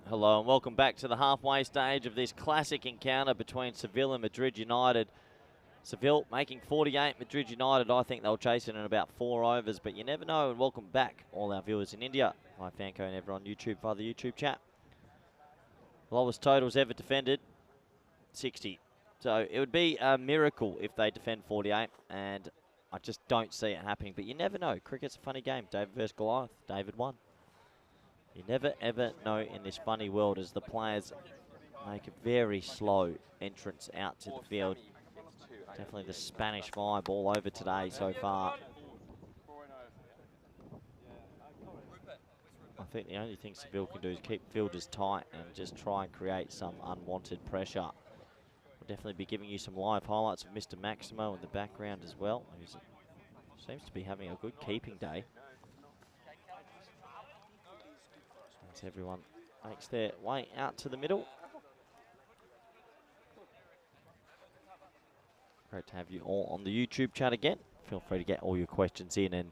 Hello and welcome back to the halfway stage of this classic encounter between Seville and Madrid United. Seville making 48, Madrid United, I think they'll chase it in about 4 overs, but you never know. And welcome back, all our viewers in India. Hi FanCode and everyone on YouTube via the YouTube chat. Lowest totals ever defended, 60. So it would be a miracle if they defend 48, and I just don't see it happening. But you never know. Cricket's a funny game. David versus Goliath. David won. You never ever know in this funny world as the players make a very slow entrance out to the field. Definitely the Spanish vibe all over today so far. I think the only thing Seville can do is keep fielders tight and just try and create some unwanted pressure. We'll definitely be giving you some live highlights of Mr. Maximo in the background as well. He seems to be having a good keeping day. As everyone makes their way out to the middle. Great to have you all on the YouTube chat again. Feel free to get all your questions in, and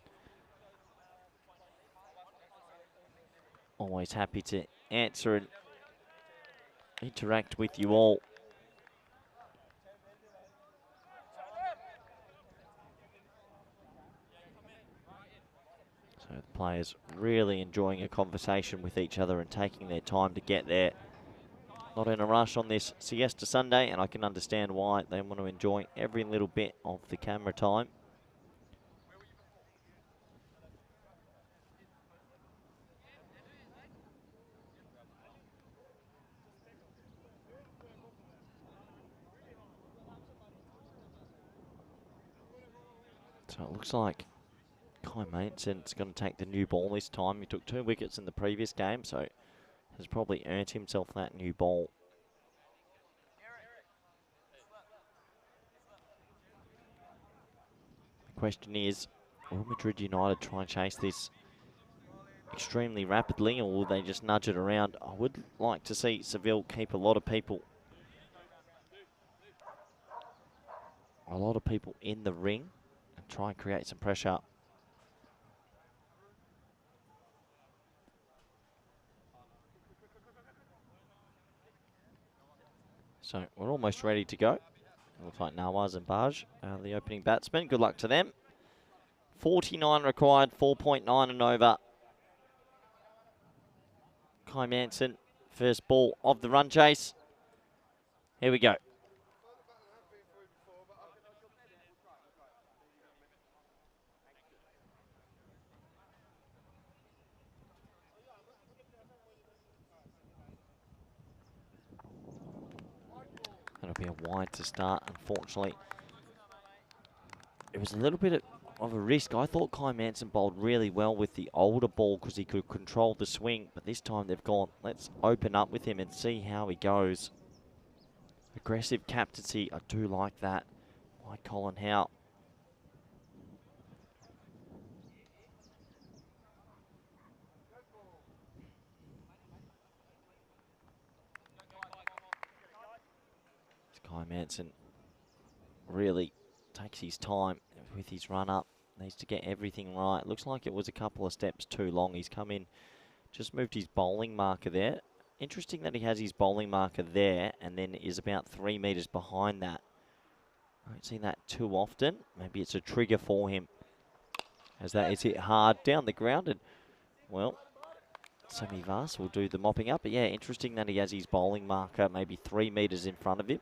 always happy to answer and interact with you all. So the players really enjoying a conversation with each other and taking their time to get there. Not in a rush on this Siesta Sunday, and I can understand why. They want to enjoy every little bit of the camera time. So it looks like Kai Mainson's going to take the new ball this time. He took 2 wickets in the previous game, so has probably earned himself that new ball. The question is, will Madrid United try and chase this extremely rapidly, or will they just nudge it around? I would like to see Seville keep a lot of people in the ring and try and create some pressure. So we're almost ready to go. Looks like Nawaz and Baj are the opening batsmen. Good luck to them. 49 required, 4.9 and over. Kai Manson, first ball of the run chase. Here we go. That'll be a wide to start, unfortunately. It was a little bit of a risk. I thought Kai Manson bowled really well with the older ball because he could control the swing, but this time they've gone, let's open up with him and see how he goes. Aggressive captaincy, I do like that. By Colin Howe. Kai Manson really takes his time with his run up. Needs to get everything right. Looks like it was a couple of steps too long. He's come in, just moved his bowling marker there. Interesting that he has his bowling marker there and then is about 3 metres behind that. I don't see that too often. Maybe it's a trigger for him, as that is hit hard down the ground. And, well, Sammy Vas will do the mopping up. But, yeah, interesting that he has his bowling marker maybe 3 metres in front of him.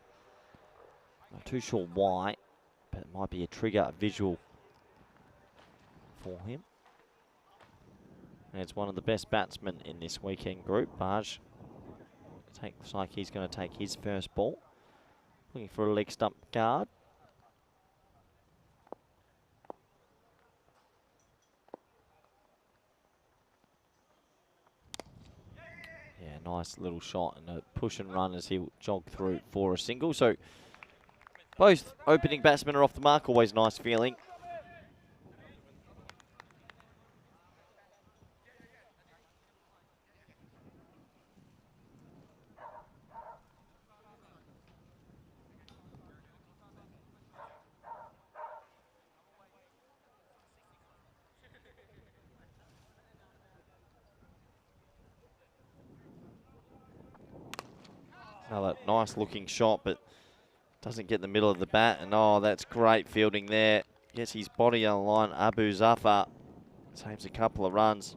Not too sure why, but it might be a trigger, a visual for him. And it's one of the best batsmen in this weekend group. Baj looks like he's going to take his first ball. Looking for a leg stump guard. Yeah, nice little shot and a push and run as he'll jog through for a single. So both opening batsmen are off the mark. Always nice feeling. Another nice looking shot, but doesn't get the middle of the bat. And oh, that's great fielding there. Gets his body on the line. Abu Zafar saves a couple of runs.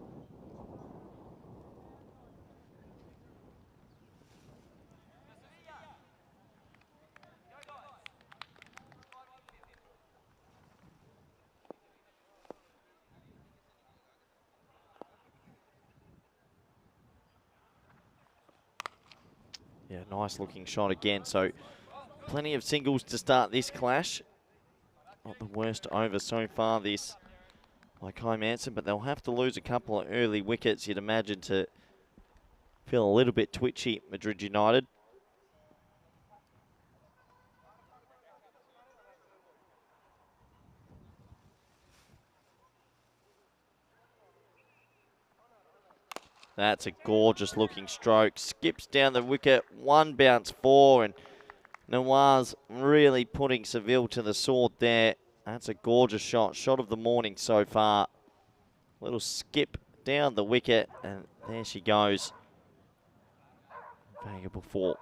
Yeah, nice looking shot again. So plenty of singles to start this clash. Not the worst over so far this by Kai Manson, but they'll have to lose a couple of early wickets, you'd imagine, to feel a little bit twitchy, Madrid United. That's a gorgeous looking stroke. Skips down the wicket, one bounce four, and Nawaz really putting Seville to the sword there. That's a gorgeous shot. Shot of the morning so far. Little skip down the wicket, and there she goes. Valuable four.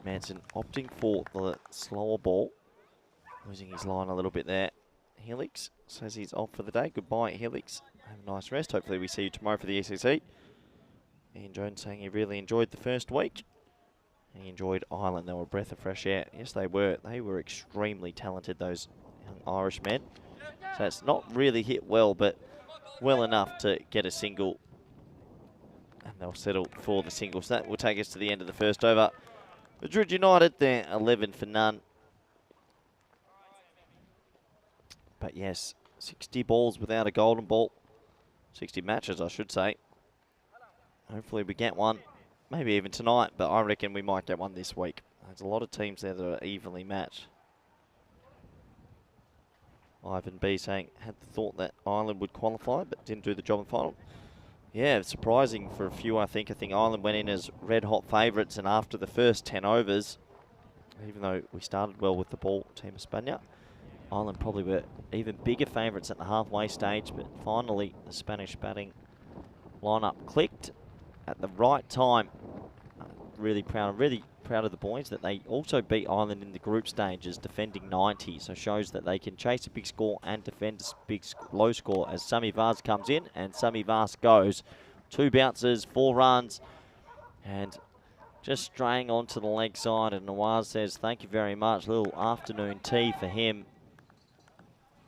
Manson opting for the slower ball. Losing his line a little bit there. Helix says he's off for the day. Goodbye, Helix. Have a nice rest. Hopefully we see you tomorrow for the ECC. Ian Jones saying he really enjoyed the first week. And he enjoyed Ireland. They were a breath of fresh air. Yes, they were. They were extremely talented, those young Irish men. So it's not really hit well, but well enough to get a single. And they'll settle for the single. So that will take us to the end of the first over. Madrid United, they're 11 for none. But yes, 60 balls without a golden ball. 60 matches, I should say. Hopefully we get one. Maybe even tonight, but I reckon we might get one this week. There's a lot of teams there that are evenly matched. Ivan B saying, had the thought that Ireland would qualify, but didn't do the job in the final. Yeah, it's surprising for a few, I think. I think Ireland went in as red-hot favourites, and after the first 10 overs, even though we started well with the ball, Team España, Ireland probably were even bigger favourites at the halfway stage, but finally the Spanish batting lineup clicked at the right time. Really proud of the boys that they also beat Ireland in the group stages, defending 90. So shows that they can chase a big score and defend a big low score as Sami Vaz comes in, and Sami Vaz goes. 2 bounces, 4 runs, and just straying onto the leg side. And Nawaz says, thank you very much. Little afternoon tea for him.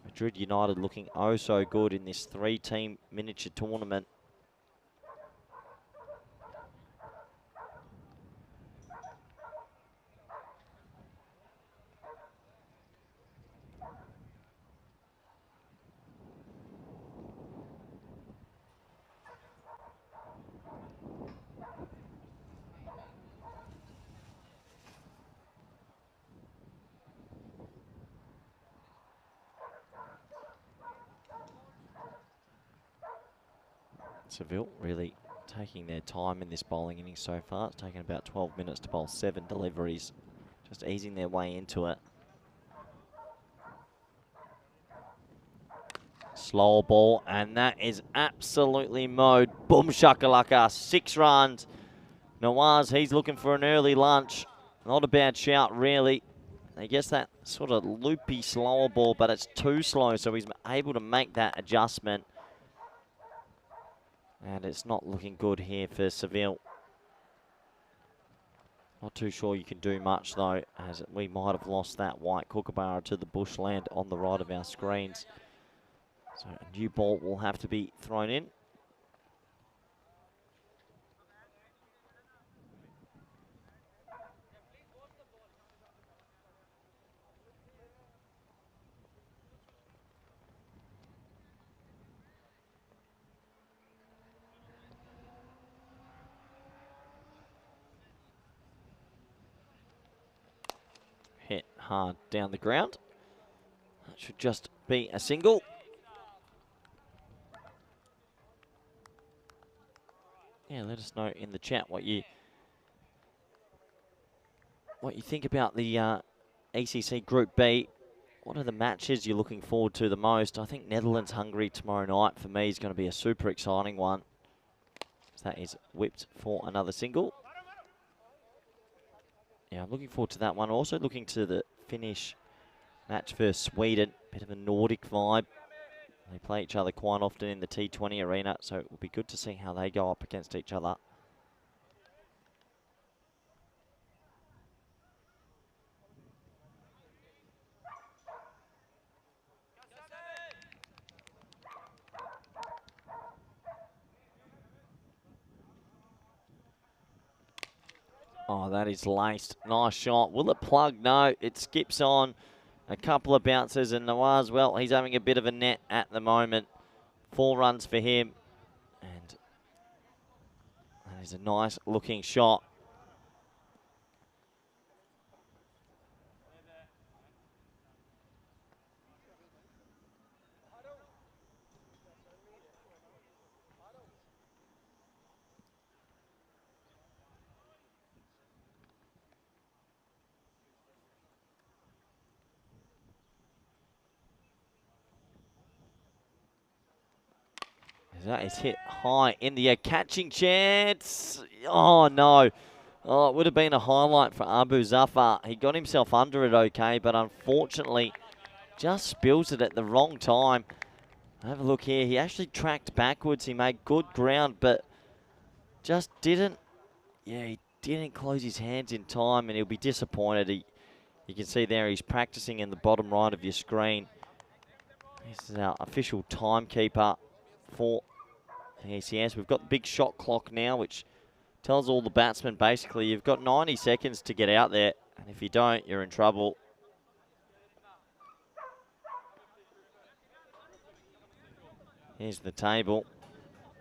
Madrid United looking oh so good in this 3-team miniature tournament. Seville really taking their time in this bowling inning so far. It's taken about 12 minutes to bowl 7 deliveries. Just easing their way into it. Slow ball, and that is absolutely mowed. Boom shakalaka, 6 runs. Nawaz, he's looking for an early lunch. Not a bad shout, really. I guess that sort of loopy, slower ball, but it's too slow, so he's able to make that adjustment. And it's not looking good here for Seville. Not too sure you can do much, though, as we might have lost that white kookaburra to the bushland on the right of our screens. So a new ball will have to be thrown in. Hit hard down the ground. That should just be a single. Yeah, let us know in the chat what you think about the ACC Group B. what are the matches you're looking forward to the most? I think Netherlands-Hungary tomorrow night for me is going to be a super exciting one. That is whipped for another single. Yeah, I'm looking forward to that one. Also looking to the Finnish match versus Sweden. Bit of a Nordic vibe. They play each other quite often in the T20 arena, so it will be good to see how they go up against each other. Oh, that is laced. Nice shot. Will it plug? No, it skips on. A couple of bounces, and Noah's, well, he's having a bit of a net at the moment. 4 runs for him. And that is a nice looking shot. That is hit high in the air. Catching chance. Oh, no. Oh, it would have been a highlight for Abu Zafar. He got himself under it okay, but unfortunately just spills it at the wrong time. Have a look here. He actually tracked backwards. He made good ground, but just didn't. Yeah, he didn't close his hands in time, and he'll be disappointed. You can see there he's practicing in the bottom right of your screen. This is our official timekeeper for the ECS. We've got the big shot clock now, which tells all the batsmen basically you've got 90 seconds to get out there, and if you don't, you're in trouble. Here's the table.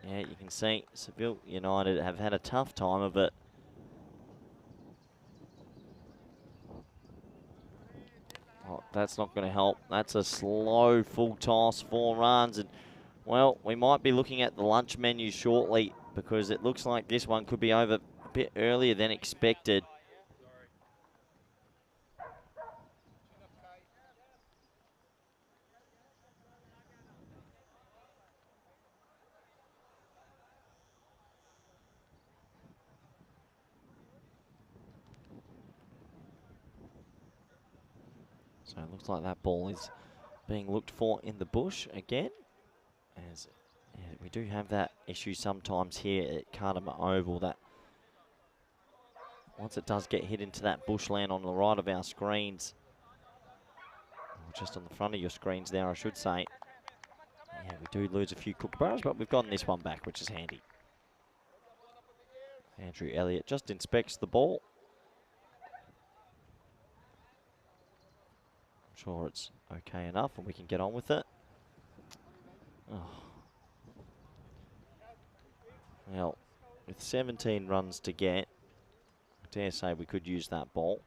Yeah, you can see Seville United have had a tough time of it. Oh, that's not going to help. That's a slow full toss, 4 runs. And, well, we might be looking at the lunch menu shortly because it looks like this one could be over a bit earlier than expected. So it looks like that ball is being looked for in the bush again. As yeah, we do have that issue sometimes here at Cardamom Oval, that once it does get hit into that bushland on the right of our screens, or just on the front of your screens there, I should say, yeah, we do lose a few kookaburras, but we've gotten this one back, which is handy. Andrew Elliott just inspects the ball. I'm sure it's okay enough and we can get on with it. Oh. Well, with 17 runs to get, I dare say we could use that ball.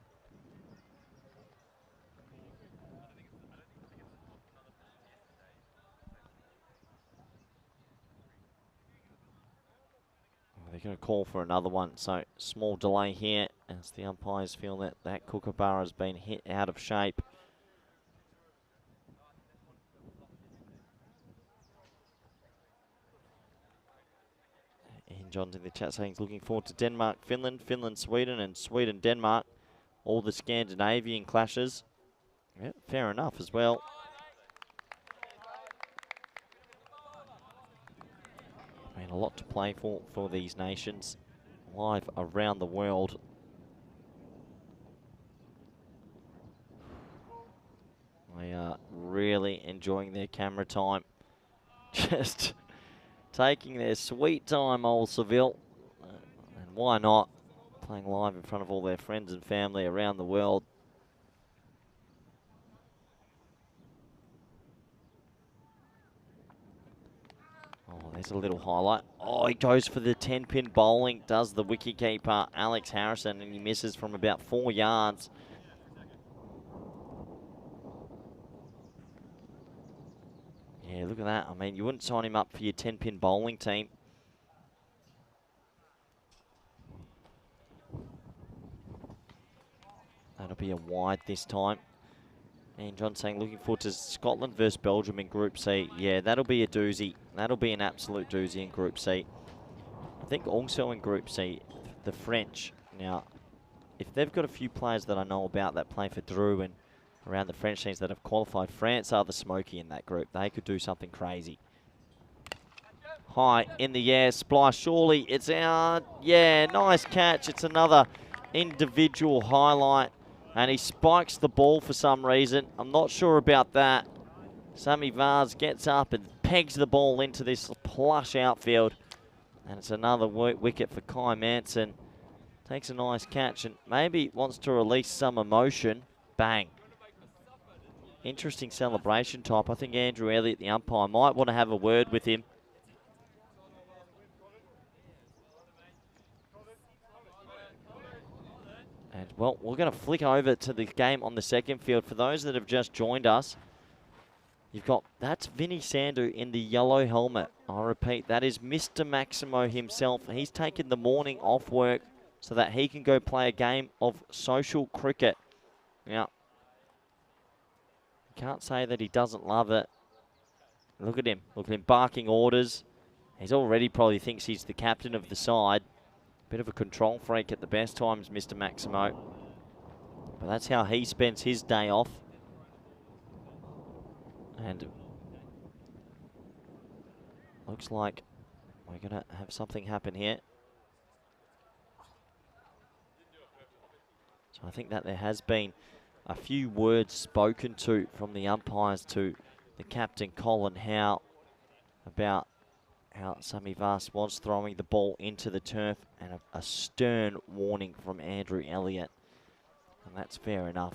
They're going to call for another one, so small delay here as the umpires feel that that kookaburra has been hit out of shape. Ian John's in the chat saying he's looking forward to Denmark, Finland, Finland, Sweden, and Sweden, Denmark. All the Scandinavian clashes. Yeah, fair enough as well. I mean, a lot to play for these nations live around the world. They are really enjoying their camera time. Just taking their sweet time, old Seville. And why not? Playing live in front of all their friends and family around the world. Oh, there's a little highlight. Oh, he goes for the 10-pin bowling, does the wicketkeeper, Alex Harrison, and he misses from about 4 yards. Yeah, look at that. I mean, you wouldn't sign him up for your 10-pin bowling team. That'll be a wide this time. And John saying looking forward to Scotland versus Belgium in Group C. Yeah, that'll be a doozy. That'll be an absolute doozy in Group C. I think also in Group C, the French. Now, if they've got a few players that I know about that play for Drew and around the French teams that have qualified, France are the smoky in that group. They could do something crazy. High in the air, splice, surely it's out. Yeah, nice catch. It's another individual highlight. And he spikes the ball for some reason. I'm not sure about that. Sammy Vaz gets up and pegs the ball into this plush outfield. And it's another wicket for Kai Manson. Takes a nice catch and maybe wants to release some emotion. Bang. Interesting celebration type. I think Andrew Elliott, the umpire, might want to have a word with him. And, well, we're going to flick over to the game on the second field. For those that have just joined us, you've got, that's Vinny Sandu in the yellow helmet. I repeat, that is Mr. Maximo himself. He's taken the morning off work so that he can go play a game of social cricket. Now, you can't say that he doesn't love it. Look at him barking orders. He's already probably thinks he's the captain of the side. Bit of a control freak at the best times, Mr. Maximo. But that's how he spends his day off. And looks like we're going to have something happen here. So I think that there has been a few words spoken to from the umpires to the captain, Colin Howe, about how Sammy Vaz was throwing the ball into the turf, and a stern warning from Andrew Elliott. And that's fair enough.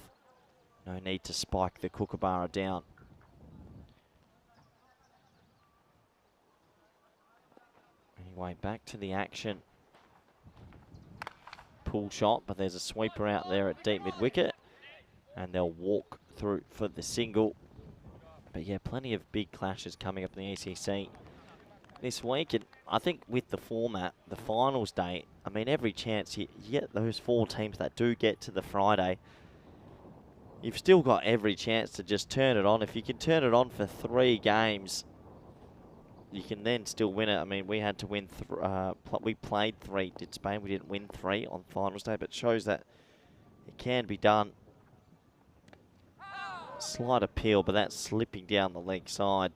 No need to spike the Kookaburra down. Anyway, back to the action. Pull shot, but there's a sweeper out there at deep mid-wicket. And they'll walk through for the single. But yeah, plenty of big clashes coming up in the ACC this week. And I think with the format, the finals day, I mean, every chance you get those 4 teams that do get to the Friday, you've still got every chance to just turn it on. If you can turn it on for 3 games, you can then still win it. I mean, we had to win, we played 3, did Spain? We didn't win 3 on finals day, but it shows that it can be done. Slight appeal, but that's slipping down the leg side.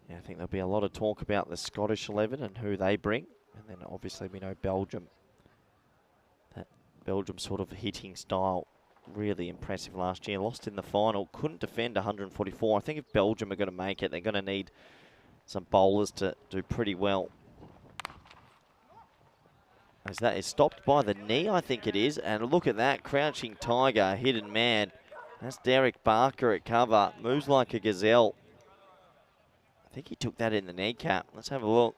Yeah, I think there'll be a lot of talk about the Scottish 11 and who they bring. And then obviously we know Belgium. That Belgium sort of hitting style, really impressive last year. Lost in the final, couldn't defend 144. I think if Belgium are going to make it, they're going to need some bowlers to do pretty well. As that is stopped by the knee, I think it is. And look at that, crouching tiger, hidden man. That's Derek Barker at cover. Moves like a gazelle. I think he took that in the kneecap. Let's have a look.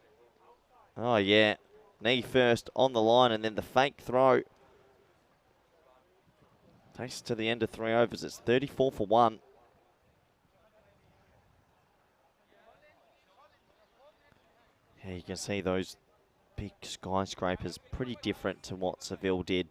Oh, yeah. Knee first on the line and then the fake throw. Takes us to the end of 3 overs. It's 34 for 1. Yeah, you can see those big skyscrapers, pretty different to what Seville did.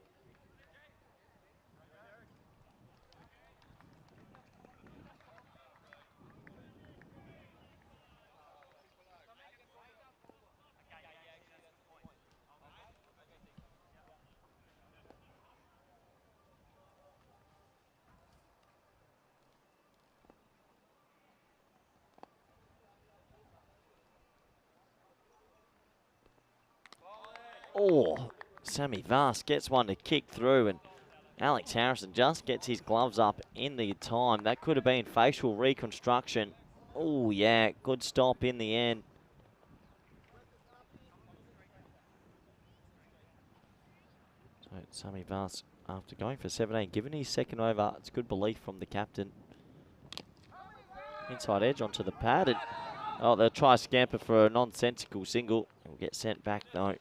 Oh, Sammy Vaz gets one to kick through, and Alex Harrison just gets his gloves up in the time. That could have been facial reconstruction. Oh, yeah, good stop in the end. So Sammy Vaz, after going for 17, given his second over, it's good belief from the captain. Inside edge onto the pad, and oh, they'll try scamper for a nonsensical single. He'll get sent back though.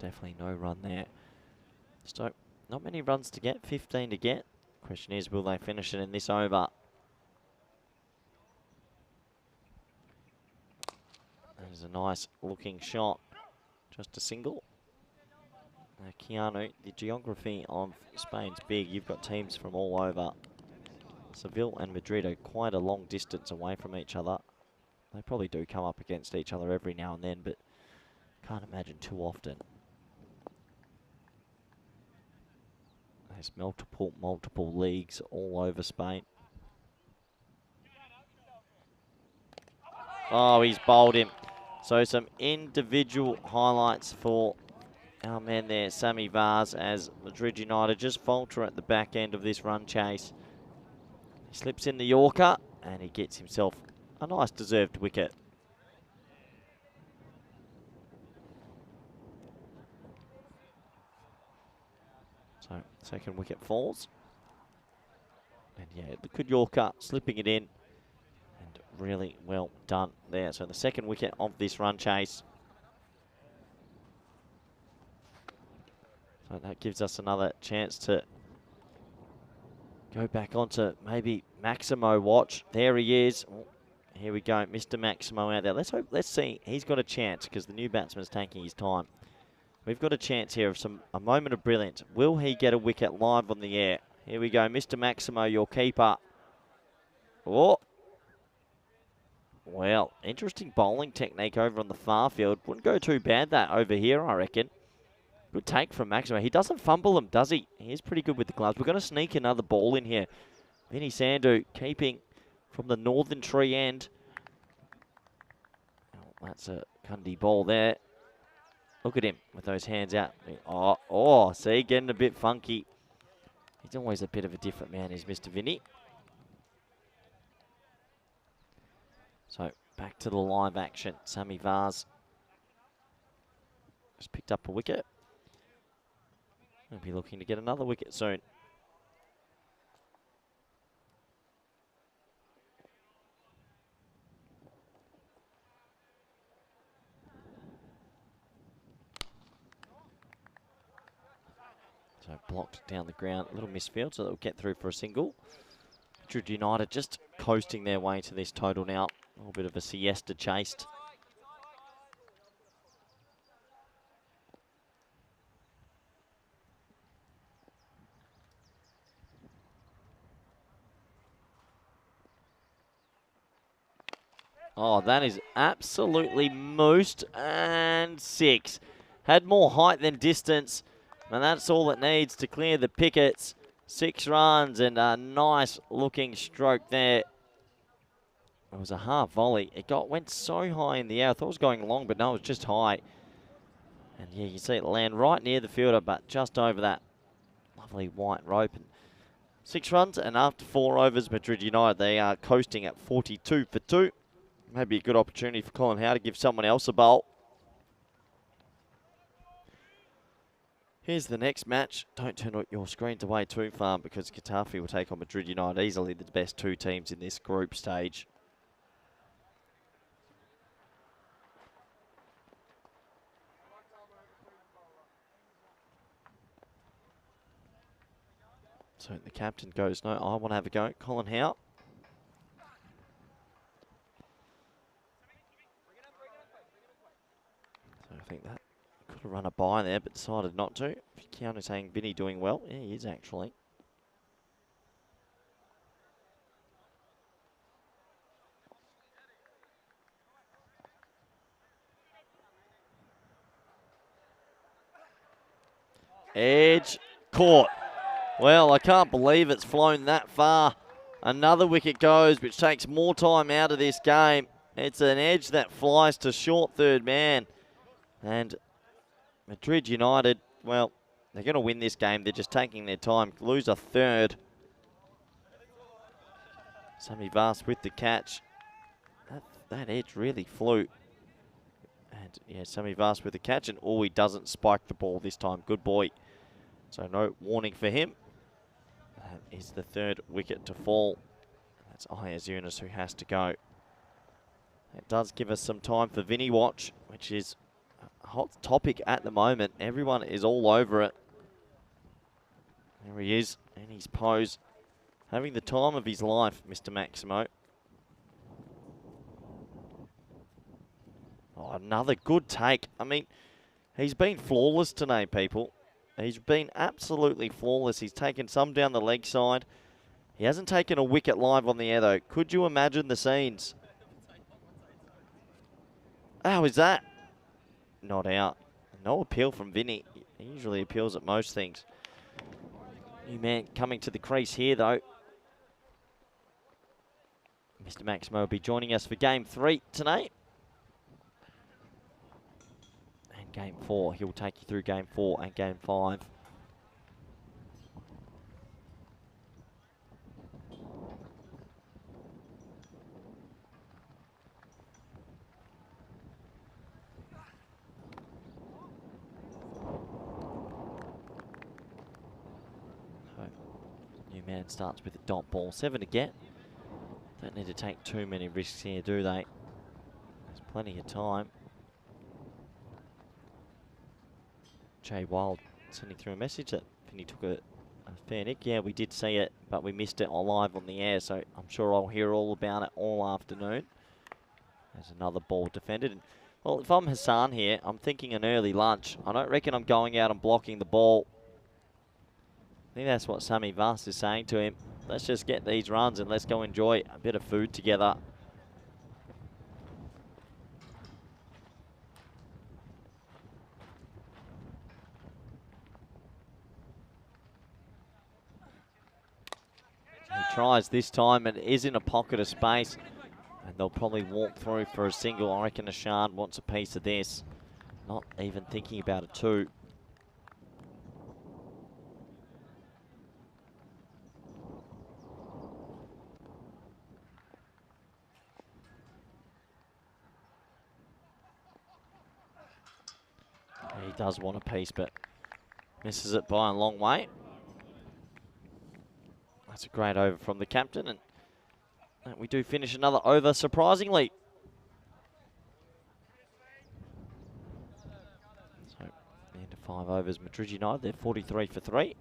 Definitely no run there. So, not many runs to get, 15 to get. Question is, will they finish it in this over? a nice looking shot. Just a single. Keanu, the geography of Spain's big. You've got teams from all over. Seville and Madrid are quite a long distance away from each other. They probably do come up against each other every now and then, but can't imagine too often. There's multiple leagues all over Spain. Oh, he's bowled him. So some individual highlights for our man there, Sammy Vaz, as Madrid United just falter at the back end of this run chase. He slips in the Yorker, and he gets himself a nice deserved wicket. So, second wicket falls. And yeah, the good Yorker, slipping it in. And really well done there. So the second wicket of this run chase. So that gives us another chance to go back onto maybe Maximo watch. There he is. Oh, here we go, Mr. Maximo out there. Let's see. He's got a chance because the new batsman's taking his time. We've got a chance here of a moment of brilliance. Will he get a wicket live on the air? Here we go, Mr. Maximo, your keeper. Oh. Well, interesting bowling technique over on the far field. Wouldn't go too bad that over here, I reckon. Good take from Maximo. He doesn't fumble them, does he? He is pretty good with the gloves. We're going to sneak another ball in here. Vinny Sandhu keeping from the northern tree end. Oh, that's a Cundy ball there. Look at him with those hands out. Oh, see, getting a bit funky. He's always a bit of a different man, is Mr. Vinny. So, back to the live action. Sammy Vaz just picked up a wicket. He'll be looking to get another wicket soon. So blocked down the ground, a little misfield, so they'll get through for a single. Madrid United just coasting their way to this total now. A little bit of a siesta chased. Oh, that is absolutely moosed, and 6. Had more height than distance, and that's all it needs to clear the pickets. 6 runs and a nice looking stroke there. It was a half volley. It went so high in the air. I thought it was going long, but no, it was just high. And yeah, you can see it land right near the fielder, but just over that lovely white rope. And 6 runs, and after 4 overs, Madrid United, they are coasting at 42 for 2. Maybe a good opportunity for Colin Howe to give someone else a bowl. Here's the next match. Don't turn your screens away too far because Getafe will take on Madrid United, easily the best 2 teams in this group stage. So the captain goes, no, I want to have a go. Colin Howe. So I think that could have run a by there, but decided not to. Keanu saying Vinny doing well. Yeah, he is actually. Edge caught. Well, I can't believe it's flown that far. Another wicket goes, which takes more time out of this game. It's an edge that flies to short third man. And Madrid United, well, they're going to win this game. They're just taking their time. Lose a third. Sammy Vaz with the catch. That edge really flew. And yeah, Sammy Vaz with the catch. And he doesn't spike the ball this time. Good boy. So no warning for him. That is the 3rd wicket to fall. That's Ayaz Yunus who has to go. It does give us some time for Vinny watch, which is a hot topic at the moment. Everyone is all over it. There he is in his pose. Having the time of his life, Mr. Maximo. Oh, another good take. I mean, he's been flawless today, people. He's been absolutely flawless. He's taken some down the leg side. He hasn't taken a wicket live on the air, though. Could you imagine the scenes? How is that? Not out. No appeal from Vinny. He usually appeals at most things. New man coming to the crease here, though. Mr. Maximo will be joining us for Game 3 tonight. And Game 4. He'll take you through Game 4 and Game 5. New man starts with a dot ball. 7 to get. Don't need to take too many risks here, do they? There's plenty of time. Jay Wild sending through a message that Vinny took a fair nick. Yeah, we did see it, but we missed it live on the air, so I'm sure I'll hear all about it all afternoon. There's another ball defended. And, well, if I'm Hassan here, I'm thinking an early lunch. I don't reckon I'm going out and blocking the ball. I think that's what Sammy Vass is saying to him. Let's just get these runs and let's go enjoy a bit of food together. He tries this time and is in a pocket of space. And they'll probably walk through for a single. I reckon Ashard wants a piece of this. Not even thinking about a 2. He does want a piece, but misses it by a long way. That's a great over from the captain, and we do finish another over, surprisingly. So, the end of 5 overs, Madrid United, they're 43 for 3.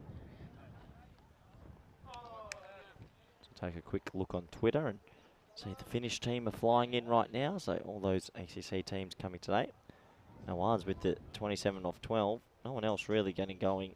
So take a quick look on Twitter and see the Finnish team are flying in right now. So all those ACC teams coming today. No one's with the 27 off 12. No one else really getting going.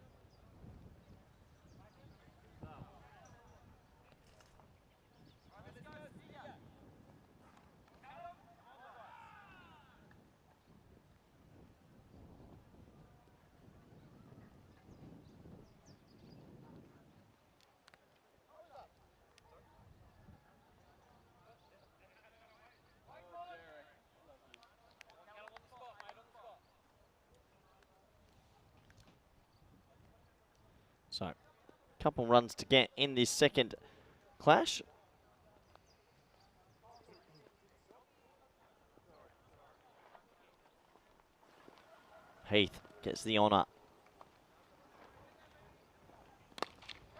So, couple runs to get in this second clash. Heath gets the honour.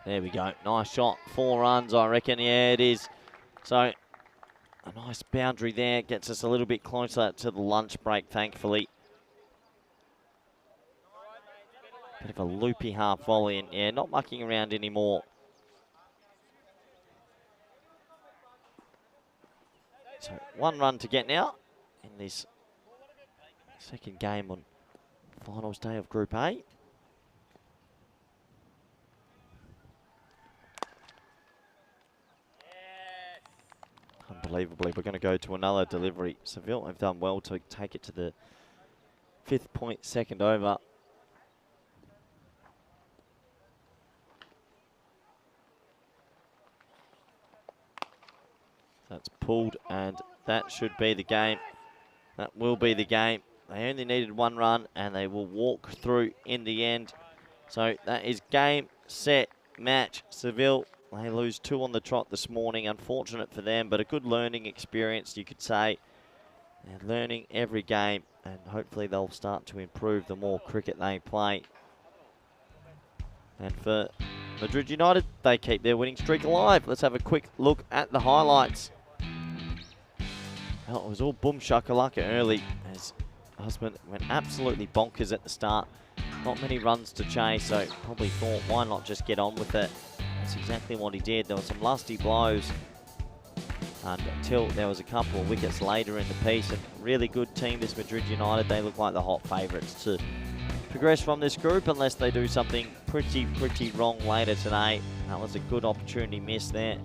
There we go. Nice shot. 4 runs, I reckon. Yeah, it is. So, a nice boundary there. Gets us a little bit closer to the lunch break, thankfully. Bit of a loopy half volley, and yeah, not mucking around anymore. So 1 run to get now in this second game on finals day of Group A. Unbelievably, we're going to go to another delivery. Seville have done well to take it to the 5th point, second over. That's pulled, and that should be the game. That will be the game. They only needed 1 run, and they will walk through in the end. So that is game, set, match. Seville, they lose 2 on the trot this morning. Unfortunate for them, but a good learning experience, you could say. They're learning every game, and hopefully they'll start to improve the more cricket they play. And for Madrid United, they keep their winning streak alive. Let's have a quick look at the highlights. Well, it was all boom shakalaka early as Husband went absolutely bonkers at the start. Not many runs to chase, so probably thought, why not just get on with it? That's exactly what he did. There were some lusty blows. until there was a couple of wickets later in the piece. And really good team, this Madrid United. They look like the hot favourites to progress from this group unless they do something pretty wrong later today. That was a good opportunity missed there,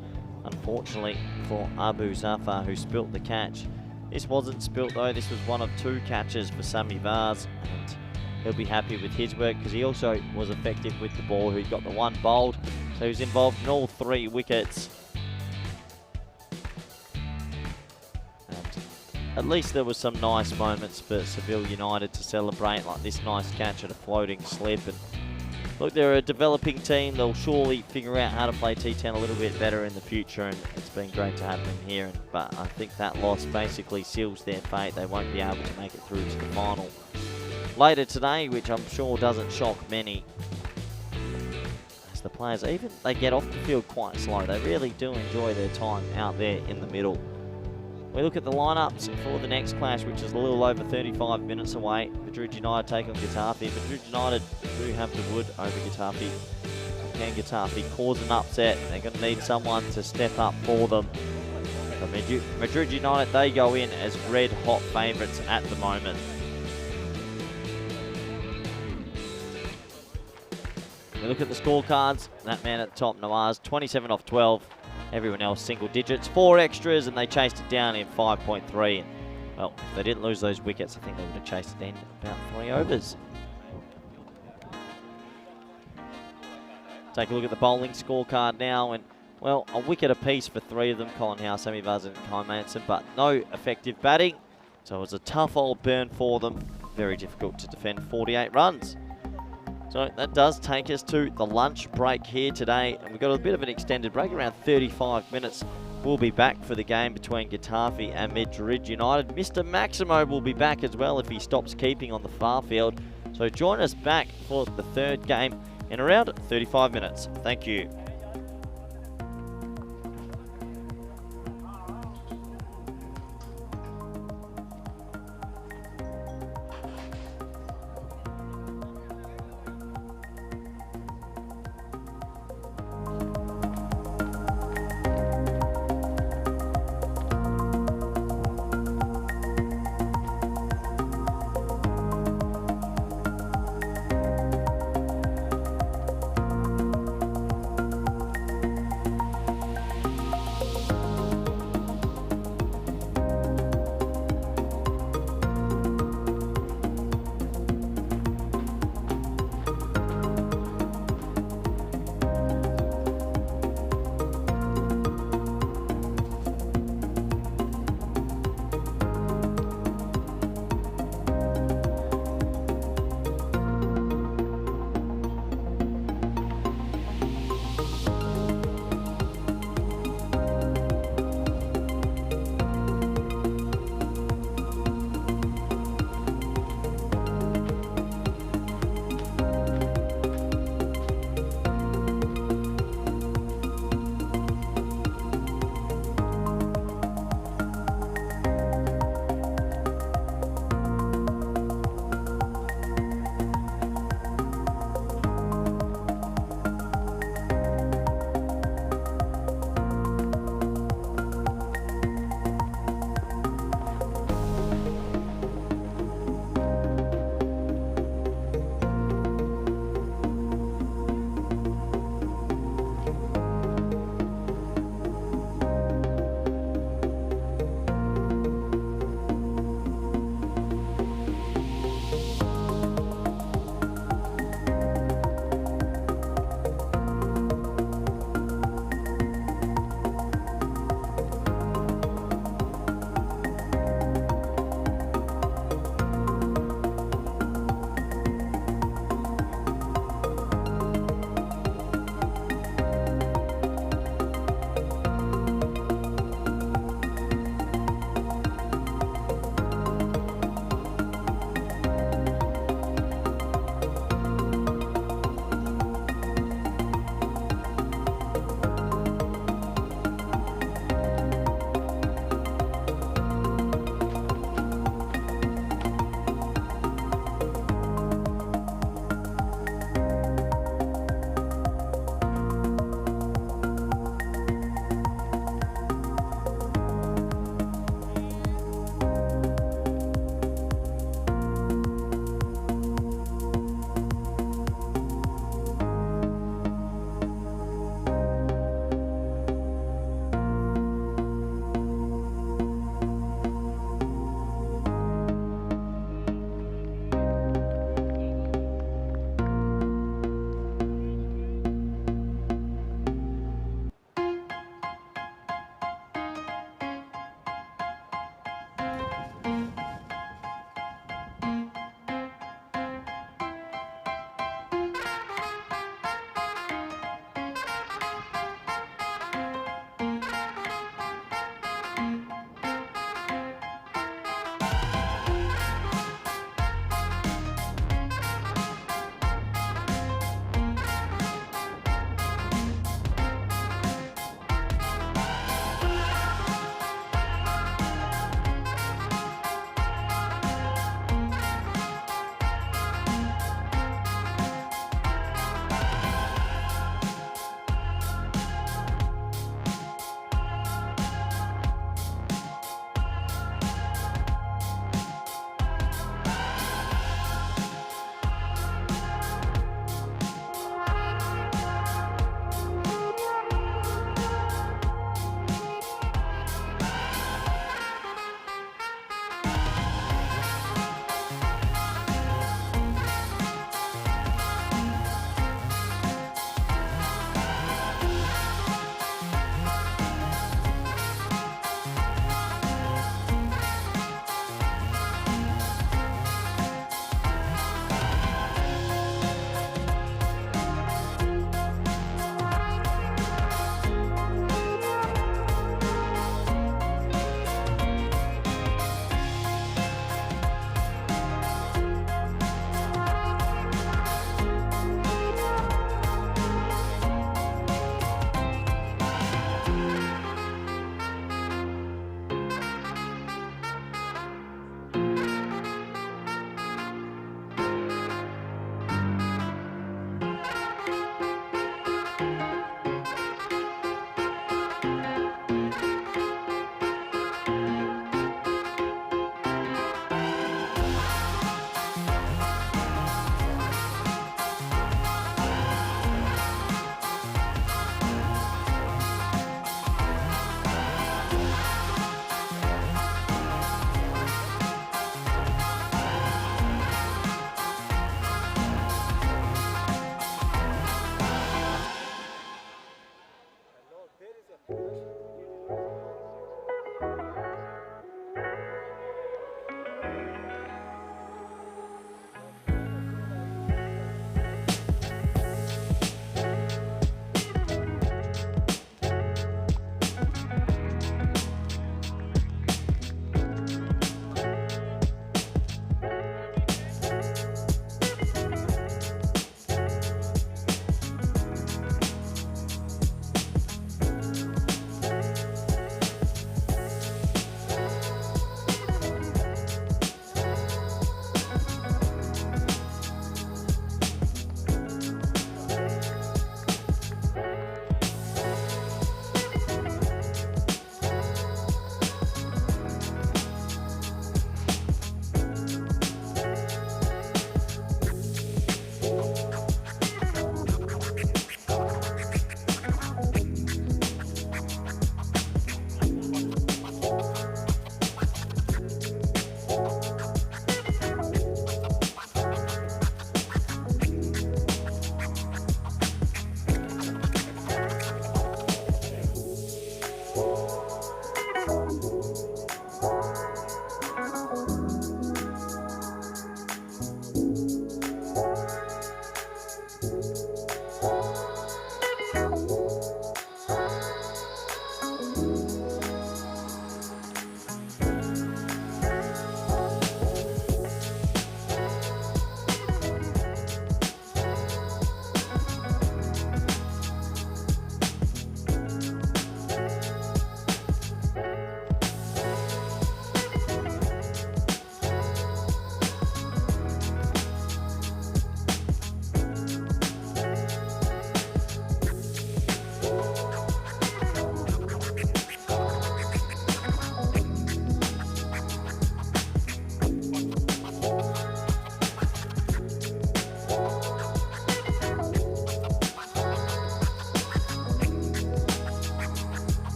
unfortunately, for Abu Zafar, who spilt the catch. This wasn't spilt though, this was one of 2 catches for Sami Vaz, and he'll be happy with his work because he also was effective with the ball. He got the 1 bowled, so he was involved in all 3 wickets. At least there was some nice moments for Seville United to celebrate, like this nice catch at a floating slip. And look, they're a developing team. They'll surely figure out how to play T10 a little bit better in the future, and it's been great to have them here. But I think that loss basically seals their fate. They won't be able to make it through to the final later today, which I'm sure doesn't shock many. As the players, even they get off the field quite slow. They really do enjoy their time out there in the middle. We look at the lineups for the next clash, which is a little over 35 minutes away. Madrid United take on Getafe. Madrid United do have the wood over Getafe. Can Getafe cause an upset? They're going to need someone to step up for them. But Madrid United, they go in as red hot favourites at the moment. We look at the scorecards. That man at the top, Nawaz, 27 off 12. Everyone else single digits, 4 extras, and they chased it down in 5.3. And, well, if they didn't lose those wickets, I think they would have chased it in about 3 overs. Take a look at the bowling scorecard now, and, well, a wicket apiece for 3 of them, Colin Howe, Sammy Vaz and Kai Manson, but no effective batting. So it was a tough old burn for them. Very difficult to defend 48 runs. So that does take us to the lunch break here today. And we've got a bit of an extended break, around 35 minutes. We'll be back for the game between Getafe and Madrid United. Mr. Maximo will be back as well if he stops keeping on the far field. So join us back for the 3rd game in around 35 minutes. Thank you.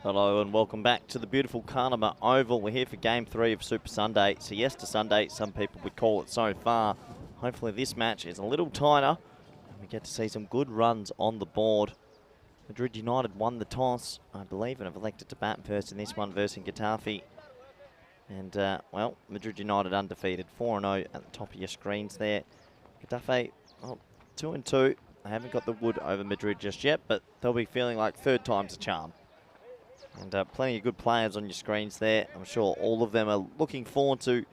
Hello and welcome back to the beautiful Carnarvon Oval. We're here for Game 3 of Super Sunday. Siesta Sunday, some people would call it so far. Hopefully this match is a little tighter and we get to see some good runs on the board. Madrid United won the toss, I believe, and have elected to bat first in this one versus Getafe. And, well, Madrid United undefeated, 4-0 at the top of your screens there. Getafe, well, 2-2. They haven't got the wood over Madrid just yet, but they'll be feeling like third time's a charm. And plenty of good players on your screens there. I'm sure all of them are looking forward to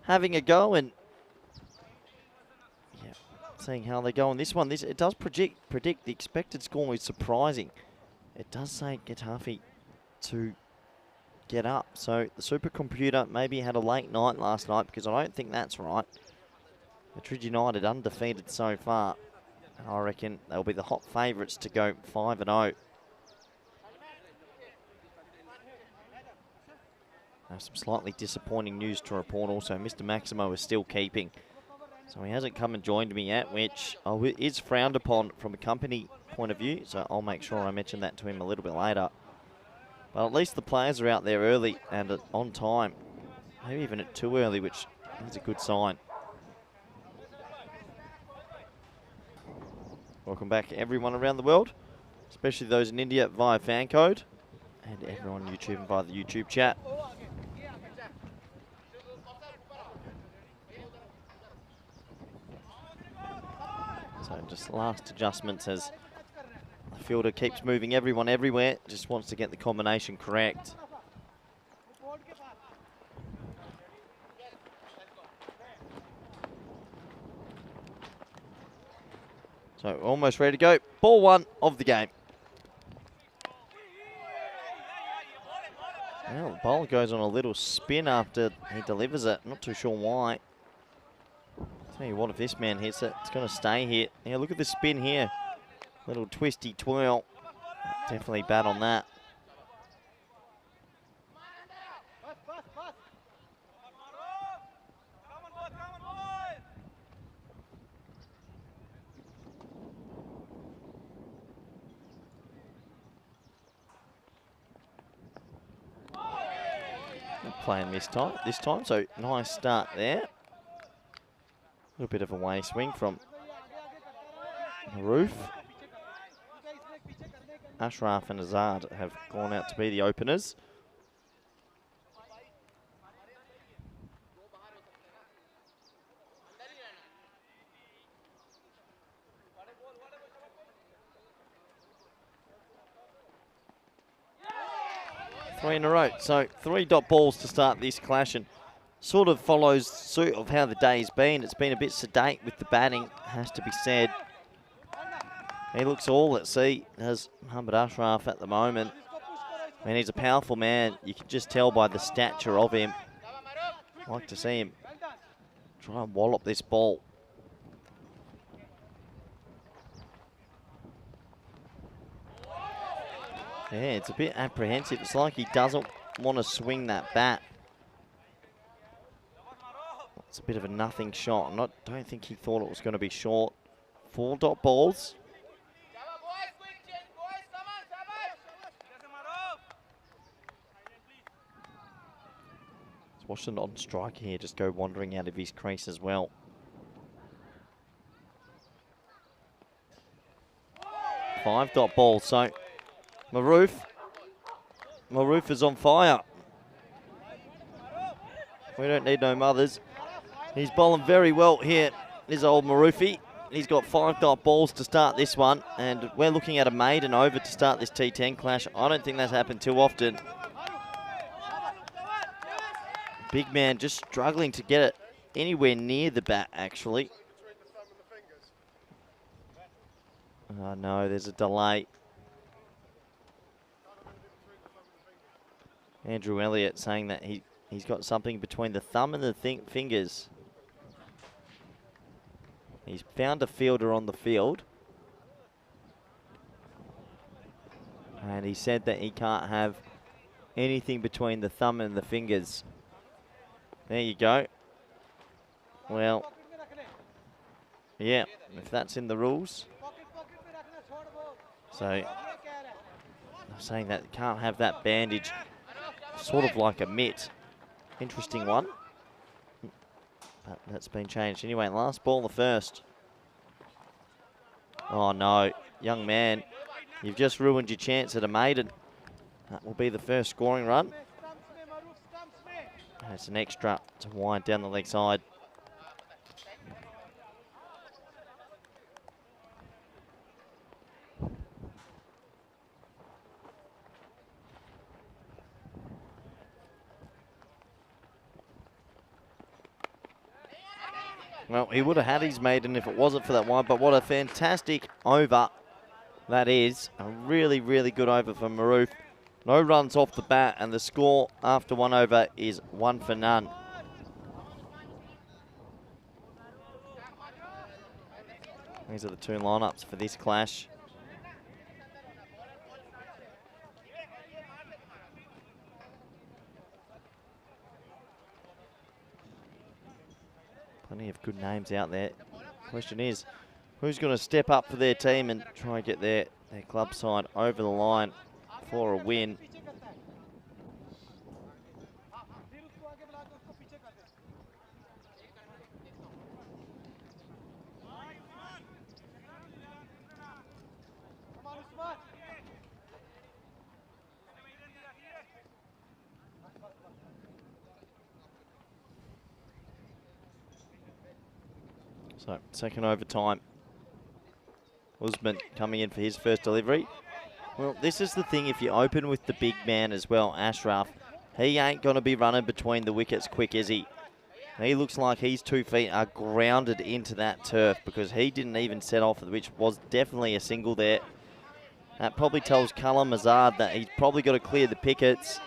having a go and seeing how they go on this one. It does predict the expected score is surprising. It does say Getafe to get up. So the supercomputer maybe had a late night last night, because I don't think that's right. Madrid United undefeated so far. And I reckon they'll be the hot favourites to go 5-0. Now some slightly disappointing news to report also. Mr. Maximo is still keeping. So he hasn't come and joined me yet, which is frowned upon from a company point of view. So I'll make sure I mention that to him a little bit later. But at least the players are out there early and on time. Maybe even at too early, which is a good sign. Welcome back everyone around the world, especially those in India via FanCode, and everyone on YouTube via the YouTube chat. So just last adjustments as the fielder keeps moving everyone everywhere, just wants to get the combination correct. So almost ready to go. Ball one of the game. Well, the bowler goes on a little spin after he delivers it. Not too sure why. Tell you what, if this man hits it, it's going to stay here. Yeah, look at the spin here. Little twisty twirl. Definitely bat on that. Playing this time, so nice start there. A little bit of a way swing from the roof. Ashraf and Azad have gone out to be the openers. Three in a row, so 3 dot balls to start this clash, and sort of follows suit of how the day's been. It's been a bit sedate with the batting, has to be said. He looks all at sea, as Muhammad Ashraf at the moment. I mean, he's a powerful man. You can just tell by the stature of him. I'd like to see him try and wallop this ball. Yeah, it's a bit apprehensive. It's like he doesn't want to swing that bat. It's a bit of a nothing shot. I don't think he thought it was going to be short. 4 dot balls. Let's watch the non-striker here just go wandering out of his crease as well. Five dot ball. So Maroof is on fire. We don't need no mothers. He's bowling very well here, this old Maroofy. He's got 5 dot balls to start this one, and we're looking at a maiden over to start this T10 clash. I don't think that's happened too often. Big man just struggling to get it anywhere near the bat, actually. Oh no, there's a delay. Andrew Elliott saying that he's got something between the thumb and the fingers. He's found a fielder on the field. And he said that he can't have anything between the thumb and the fingers. There you go. Well, yeah, if that's in the rules. So, saying that can't have that bandage, sort of like a mitt. Interesting one. But that's been changed. Anyway, last ball in the first. Oh no, young man, you've just ruined your chance at a maiden. That will be the first scoring run. That's an extra to wind down the leg side. Well, he would have had his maiden if it wasn't for that one, but what a fantastic over that is. A really, really good over for Maroof. No runs off the bat, and the score after one over is 1 for none. These are the two lineups for this clash. Plenty of good names out there. Question is, who's going to step up for their team and try and get their club side over the line for a win? So, second overtime. Usman coming in for his first delivery. Well, this is the thing, if you open with the big man as well, Ashraf, he ain't going to be running between the wickets quick, is he? He looks like his 2 feet are grounded into that turf because he didn't even set off, which was definitely a single there. That probably tells Kalam Azad that he's probably got to clear the pickets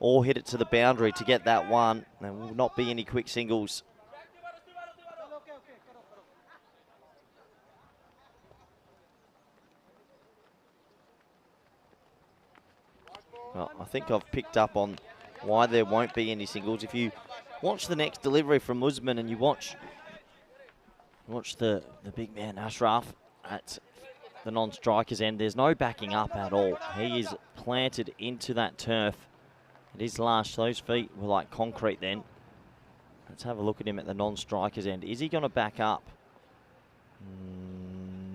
or hit it to the boundary to get that one. There will not be any quick singles. Well, I think I've picked up on why there won't be any singles. If you watch the next delivery from Usman and you watch the big man Ashraf at the non-striker's end, there's no backing up at all. He is planted into that turf. It is lush. Those feet were like concrete then. Let's have a look at him at the non-striker's end. Is he going to back up?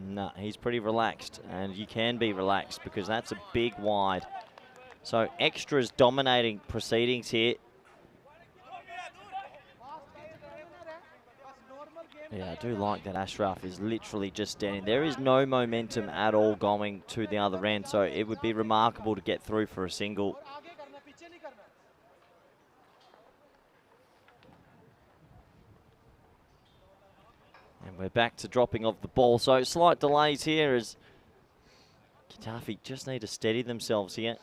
No, he's pretty relaxed, and you can be relaxed because that's a big wide. So extras dominating proceedings here. Yeah, I do like that Ashraf is literally just standing. There is no momentum at all going to the other end, so it would be remarkable to get through for a single. And we're back to dropping of the ball. So slight delays here as Getafe just need to steady themselves here.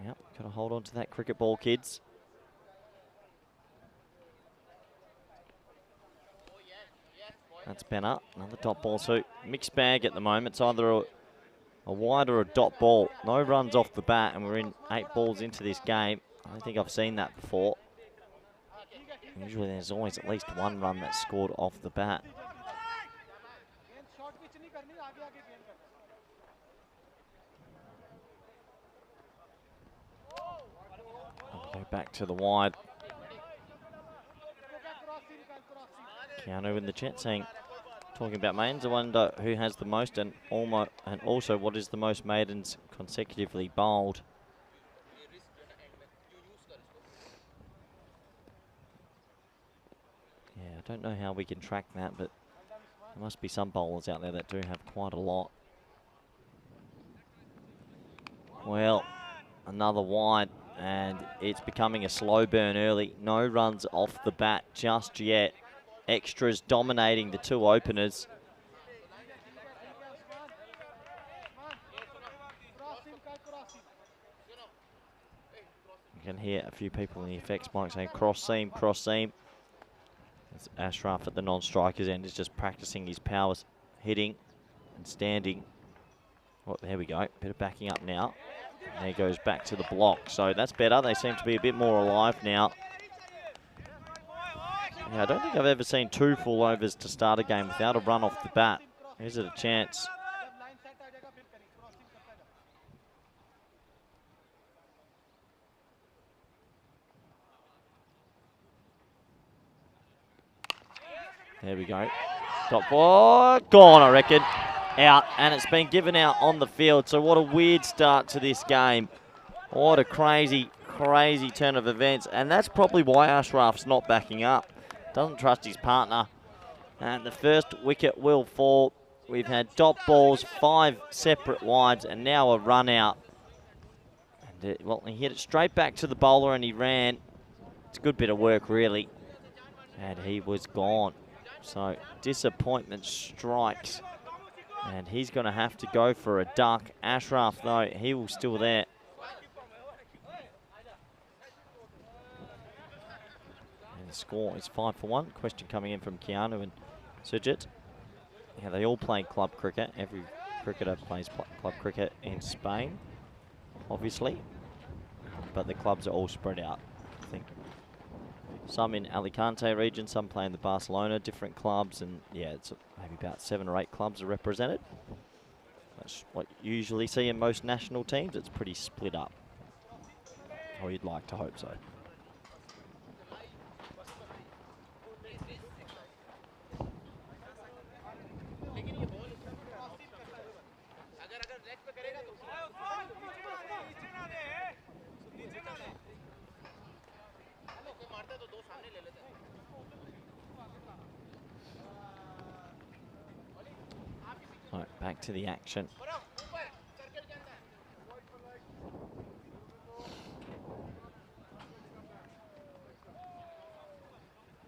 Yep, got to hold on to that cricket ball, kids. That's Benner, another dot ball. So mixed bag at the moment. It's either a wide or a dot ball. No runs off the bat, and we're in 8 balls into this game. I don't think I've seen that before. Usually there's always at least 1 run that's scored off the bat. Go back to the wide. Keanu in the chat saying, talking about maidens, I wonder who has the most and also what is the most maidens consecutively bowled. Yeah, I don't know how we can track that, but there must be some bowlers out there that do have quite a lot. Well, another wide, and it's becoming a slow burn early. No runs off the bat just yet. Extras dominating the 2 openers. You can hear a few people in the effects mic saying cross seam, cross seam. As Ashraf at the non-striker's end is just practicing his powers, hitting and standing. Oh, there we go, bit of backing up now. There he goes back to the block, so that's better. They seem to be a bit more alive now. Yeah, I don't think I've ever seen 2 full overs to start a game without a run off the bat. Is it a chance? There we go. Top ball, gone, I reckon. Out, and it's been given out on the field. So what a weird start to this game. What a crazy, crazy turn of events. And that's probably why Ashraf's not backing up. Doesn't trust his partner. And the first wicket will fall. We've had dot balls, 5 separate wides, and now a run out. And well, he hit it straight back to the bowler and he ran. It's a good bit of work, really. And he was gone. So disappointment strikes. And he's going to have to go for a duck. Ashraf, though, he will still there. And the score is 5 for 1. Question coming in from Keanu and Sujit. Yeah, they all play club cricket. Every cricketer plays club cricket in Spain, obviously. But the clubs are all spread out, I think. Some in Alicante region, some play in the Barcelona, different clubs, and yeah, it's maybe about 7 or 8 clubs are represented. That's what you usually see in most national teams. It's pretty split up. Or you'd like to hope so. Right, back to the action.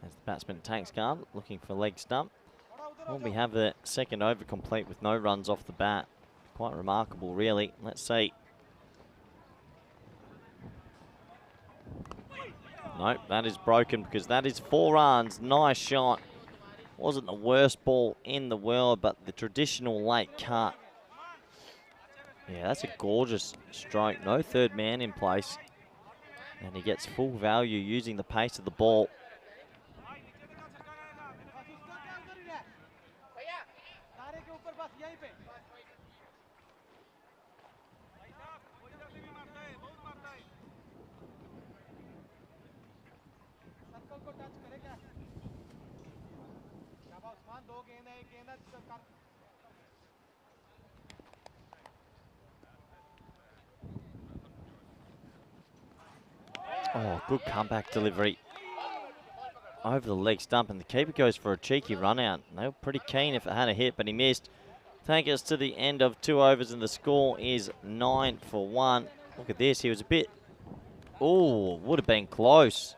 As the batsman takes guard, looking for leg stump. Well, we have the second over complete with no runs off the bat. Quite remarkable, really. Let's see. Nope, that is broken because that is 4 runs. Nice shot. Wasn't the worst ball in the world, but the traditional late cut. Yeah, that's a gorgeous stroke. No third man in place. And he gets full value using the pace of the ball. Oh, good comeback delivery. Over the leg stump, and the keeper goes for a cheeky run out. They were pretty keen if it had a hit, but he missed. Take us to the end of 2 overs, and the score is 9 for 1. Look at this, he was a bit... Oh, would have been close.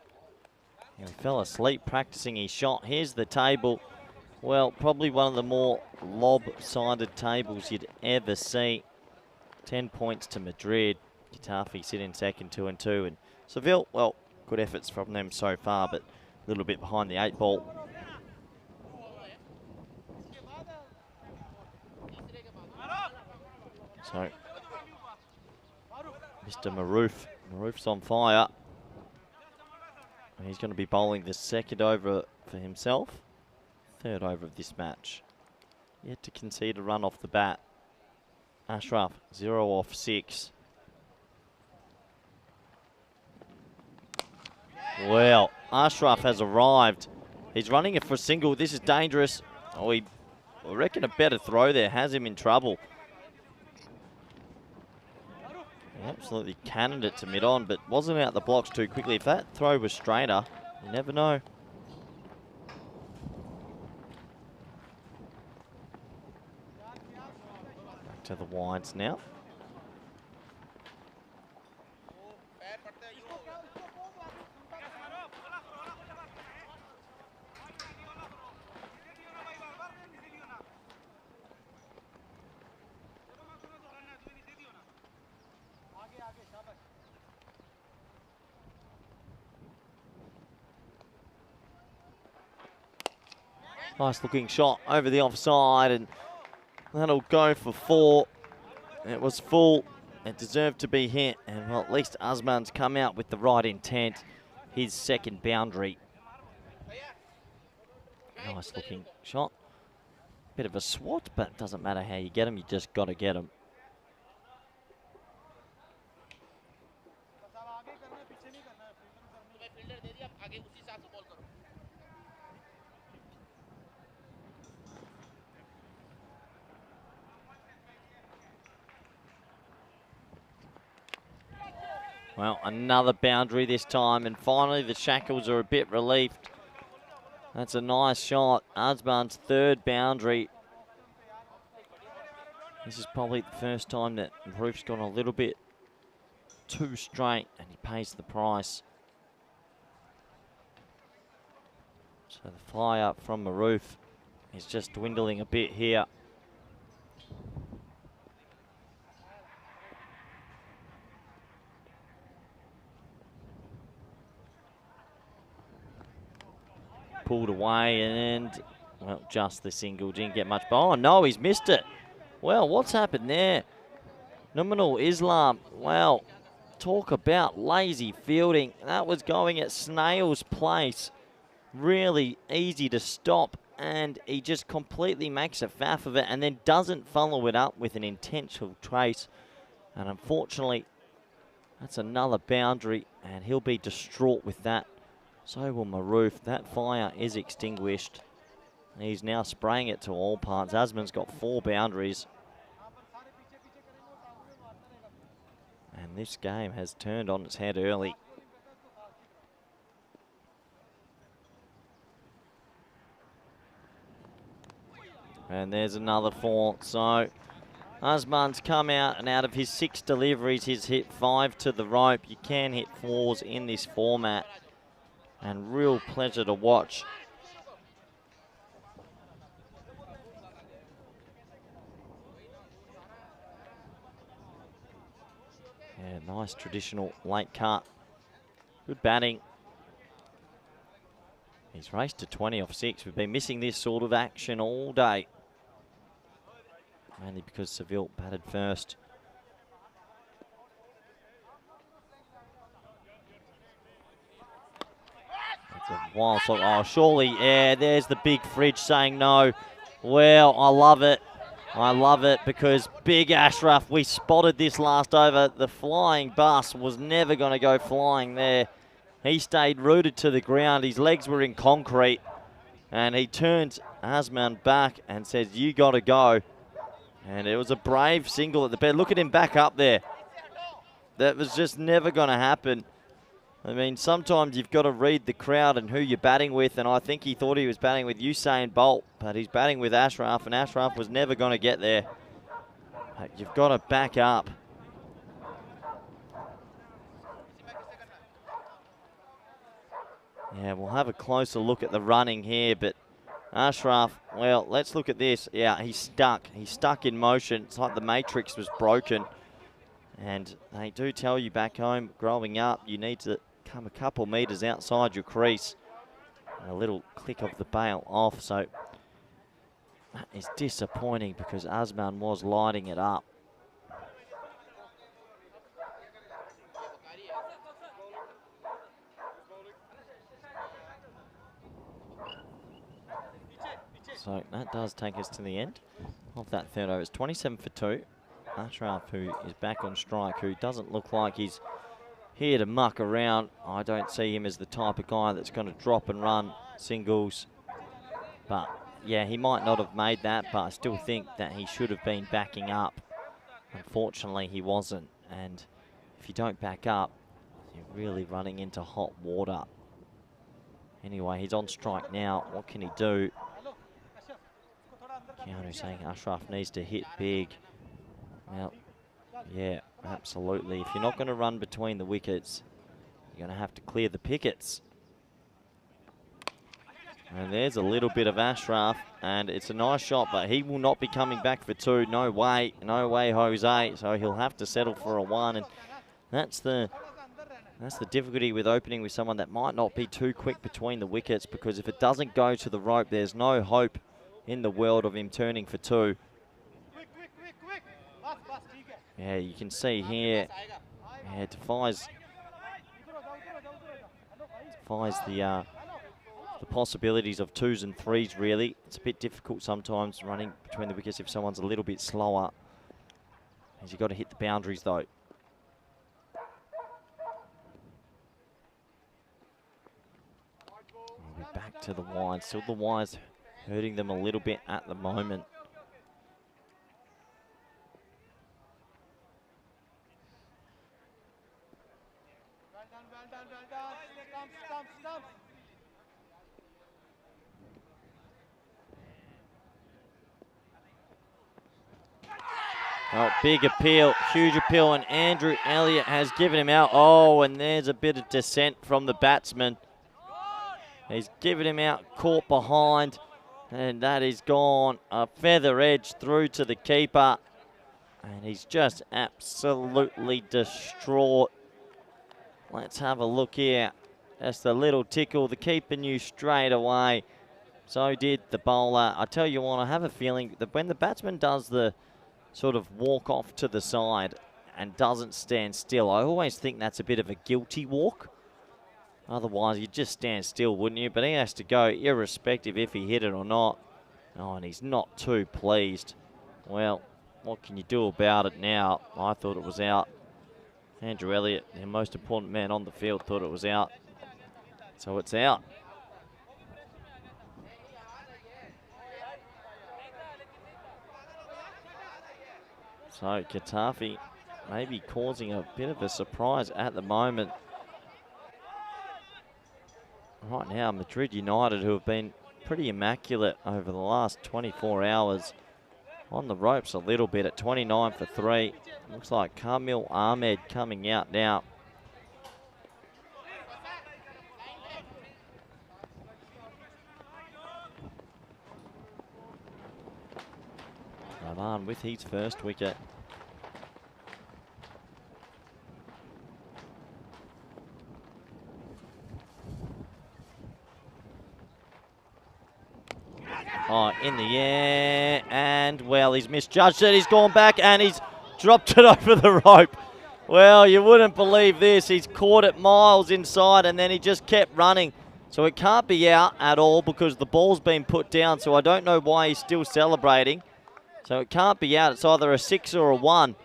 He fell asleep practicing his shot. Here's the table. Well, probably one of the more lopsided tables you'd ever see. 10 points to Madrid. Getafe sit in second, 2 and 2. And Seville, well, good efforts from them so far, but a little bit behind the 8 ball. So, Mr. Marouf's on fire. And he's going to be bowling the second over for himself. Third over of this match. Yet to concede a run off the bat. Ashraf, 0 off 6. Well, Ashraf has arrived. He's running it for a single. This is dangerous. Oh, I reckon a better throw there has him in trouble. He absolutely cannoned it to mid-on, but wasn't out the blocks too quickly. If that throw was straighter, you never know. Back to the wides now. Nice looking shot over the offside, and that'll go for 4. It was full. It deserved to be hit, and well, at least Usman's come out with the right intent. His second boundary. Nice looking shot. Bit of a swat, but it doesn't matter how you get him, you just got to get him. Well, another boundary this time, and finally the shackles are a bit relieved. That's a nice shot. Azman's third boundary. This is probably the first time that Roof's gone a little bit too straight, and he pays the price. So the fly up from Maroof is just dwindling a bit here. Pulled away and, well, just the single. Didn't get much. Oh, no, he's missed it. Well, what's happened there? Nominal Islam. Well, talk about lazy fielding. That was going at snail's pace. Really easy to stop, and he just completely makes a faff of it and then doesn't follow it up with an intentional trace. And unfortunately, that's another boundary, and he'll be distraught with that. So will Maroof. That fire is extinguished. He's now spraying it to all parts. Azman's got 4 boundaries. And this game has turned on its head early. And there's another 4. So Azman's come out, and out of his 6 deliveries, he's hit 5 to the rope. You can hit 4s in this format. And real pleasure to watch. Yeah, nice traditional late cut. Good batting. He's raced to 20 off 6. We've been missing this sort of action all day. Mainly because Seville batted first. That's a wild shot. Oh, surely, yeah, there's the big fridge saying no. Well, I love it. I love it because big Ashraf, we spotted this last over. The flying bus was never going to go flying there. He stayed rooted to the ground. His legs were in concrete. And he turns Azman back and says, you got to go. And it was a brave single at the bed. Look at him back up there. That was just never going to happen. I mean, sometimes you've got to read the crowd and who you're batting with, and I think he thought he was batting with Usain Bolt, but he's batting with Ashraf, and Ashraf was never going to get there. But you've got to back up. Yeah, we'll have a closer look at the running here, but Ashraf, well, let's look at this. Yeah, he's stuck. He's stuck in motion. It's like the matrix was broken. And they do tell you back home, growing up, you need to come a couple metres outside your crease. And a little click of the bail off. So that is disappointing because Azman was lighting it up. So that does take us to the end of that third over. It's 27 for 2. Ashraf, who is back on strike, who doesn't look like he's here to muck around. I don't see him as the type of guy that's going to drop and run singles. But, yeah, he might not have made that, but I still think that he should have been backing up. Unfortunately, he wasn't. And if you don't back up, you're really running into hot water. Anyway, he's on strike now. What can he do? Keanu saying Ashraf needs to hit big. Well, yeah, absolutely. If you're not going to run between the wickets, you're going to have to clear the pickets. And there's a little bit of Ashraf, and it's a nice shot, but he will not be coming back for 2. No way, Jose. So he'll have to settle for a 1, and that's the difficulty with opening with someone that might not be too quick between the wickets, because if it doesn't go to the rope, there's no hope in the world of him turning for 2. Yeah, you can see here, yeah, defies the possibilities of 2s and 3s, really. It's a bit difficult sometimes running between the wickets if someone's a little bit slower. As you've got to hit the boundaries, though. We'll be back to the wide. Still the wides hurting them a little bit at the moment. Oh, big appeal, huge appeal, and Andrew Elliott has given him out. Oh, and there's a bit of dissent from the batsman. He's given him out, caught behind, and that is gone a feather edge through to the keeper. And he's just absolutely distraught. Let's have a look here. Just a little tickle. The keeper knew straight away. So did the bowler. I tell you what, I have a feeling that when the batsman does the sort of walk off to the side and doesn't stand still, I always think that's a bit of a guilty walk. Otherwise, you'd just stand still, wouldn't you? But he has to go irrespective if he hit it or not. Oh, and he's not too pleased. Well, what can you do about it now? I thought it was out. Andrew Elliott, the most important man on the field, thought it was out. So it's out. So Getafe maybe causing a bit of a surprise at the moment. Right now, Madrid United, who have been pretty immaculate over the last 24 hours, on the ropes a little bit at 29 for 3. Looks like Kamil Ahmed coming out now. Rahman with his first wicket. Oh, in the air, and well, he's misjudged it. He's gone back and he's dropped it over the rope. Well, you wouldn't believe this. He's caught it miles inside and then he just kept running. So it can't be out at all because the ball's been put down. So I don't know why he's still celebrating. So it can't be out. It's either a 6 or a 1.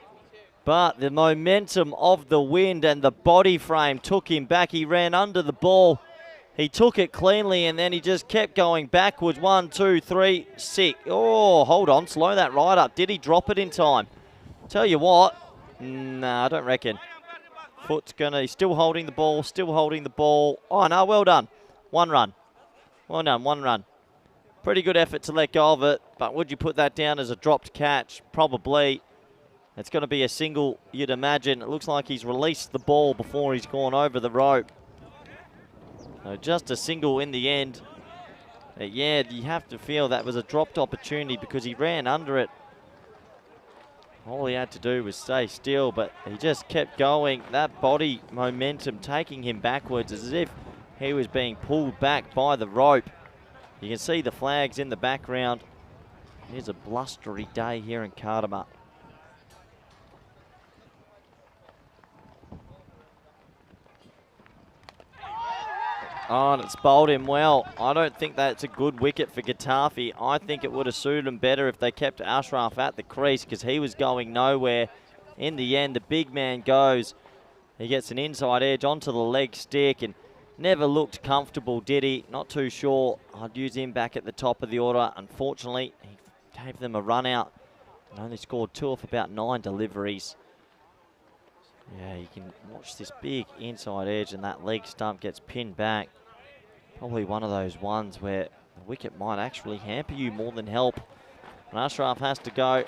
But the momentum of the wind and the body frame took him back. He ran under the ball. He took it cleanly and then he just kept going backwards. 1, 2, 3, 6. Oh, hold on. Slow that right up. Did he drop it in time? Tell you what. Nah, I don't reckon. Foot's gonna. He's still holding the ball. Still holding the ball. Oh, no. Well done. 1 run. Well done. 1 run. Pretty good effort to let go of it. But would you put that down as a dropped catch? Probably. It's going to be a single, you'd imagine. It looks like he's released the ball before he's gone over the rope. So just a single in the end. But yeah, you have to feel that was a dropped opportunity because he ran under it. All he had to do was stay still, but he just kept going. That body momentum taking him backwards as if he was being pulled back by the rope. You can see the flags in the background. Here's a blustery day here in Cardamom. Oh, and it's bowled him well. I don't think that's a good wicket for Getafe. I think it would have suited him better if they kept Ashraf at the crease because he was going nowhere. In the end, the big man goes. He gets an inside edge onto the leg stick and never looked comfortable, did he? Not too sure. I'd use him back at the top of the order. Unfortunately, he gave them a run out and only scored 2 off about 9 deliveries. Yeah, you can watch this big inside edge and that leg stump gets pinned back. Probably one of those ones where the wicket might actually hamper you more than help. And Ashraf has to go.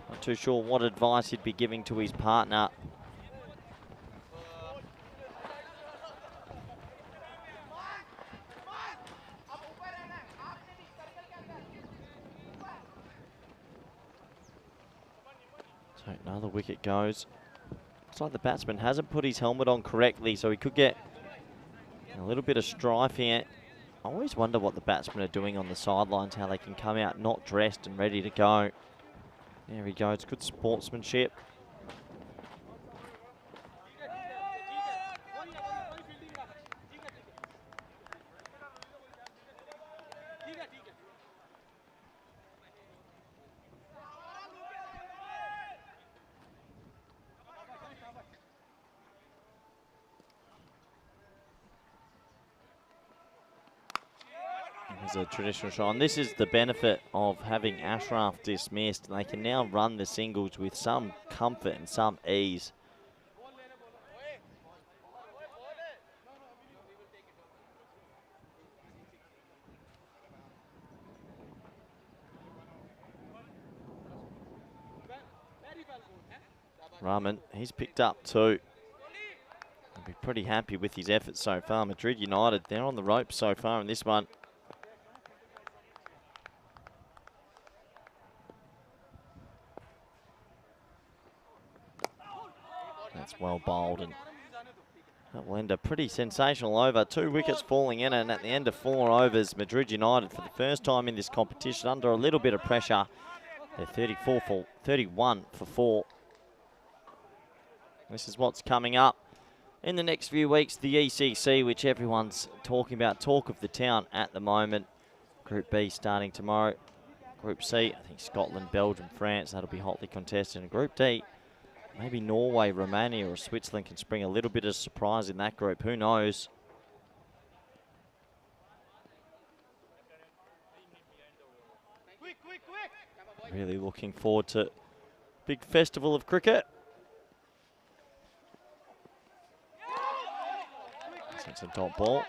Not too sure what advice he'd be giving to his partner. So another wicket goes. Looks like the batsman hasn't put his helmet on correctly, so he could get a little bit of strife here. I always wonder what the batsmen are doing on the sidelines, how they can come out not dressed and ready to go. There he goes, good sportsmanship. As a traditional shot, and this is the benefit of having Ashraf dismissed. They can now run the singles with some comfort and some ease. Rahman, he's picked up 2. I'll be pretty happy with his efforts so far. Madrid United, they're on the ropes so far in this one. That's well bowled, and that will end a pretty sensational over. 2 wickets falling in, and at the end of 4 overs, Madrid United, for the first time in this competition, under a little bit of pressure. They're 31 for 4. This is what's coming up in the next few weeks. The ECC, which everyone's talking about, talk of the town at the moment. Group B starting tomorrow. Group C, I think Scotland, Belgium, France, that'll be hotly contested. And Group D, maybe Norway, Romania or Switzerland can spring a little bit of surprise in that group. Who knows? Really looking forward to big festival of cricket. It's a dot ball.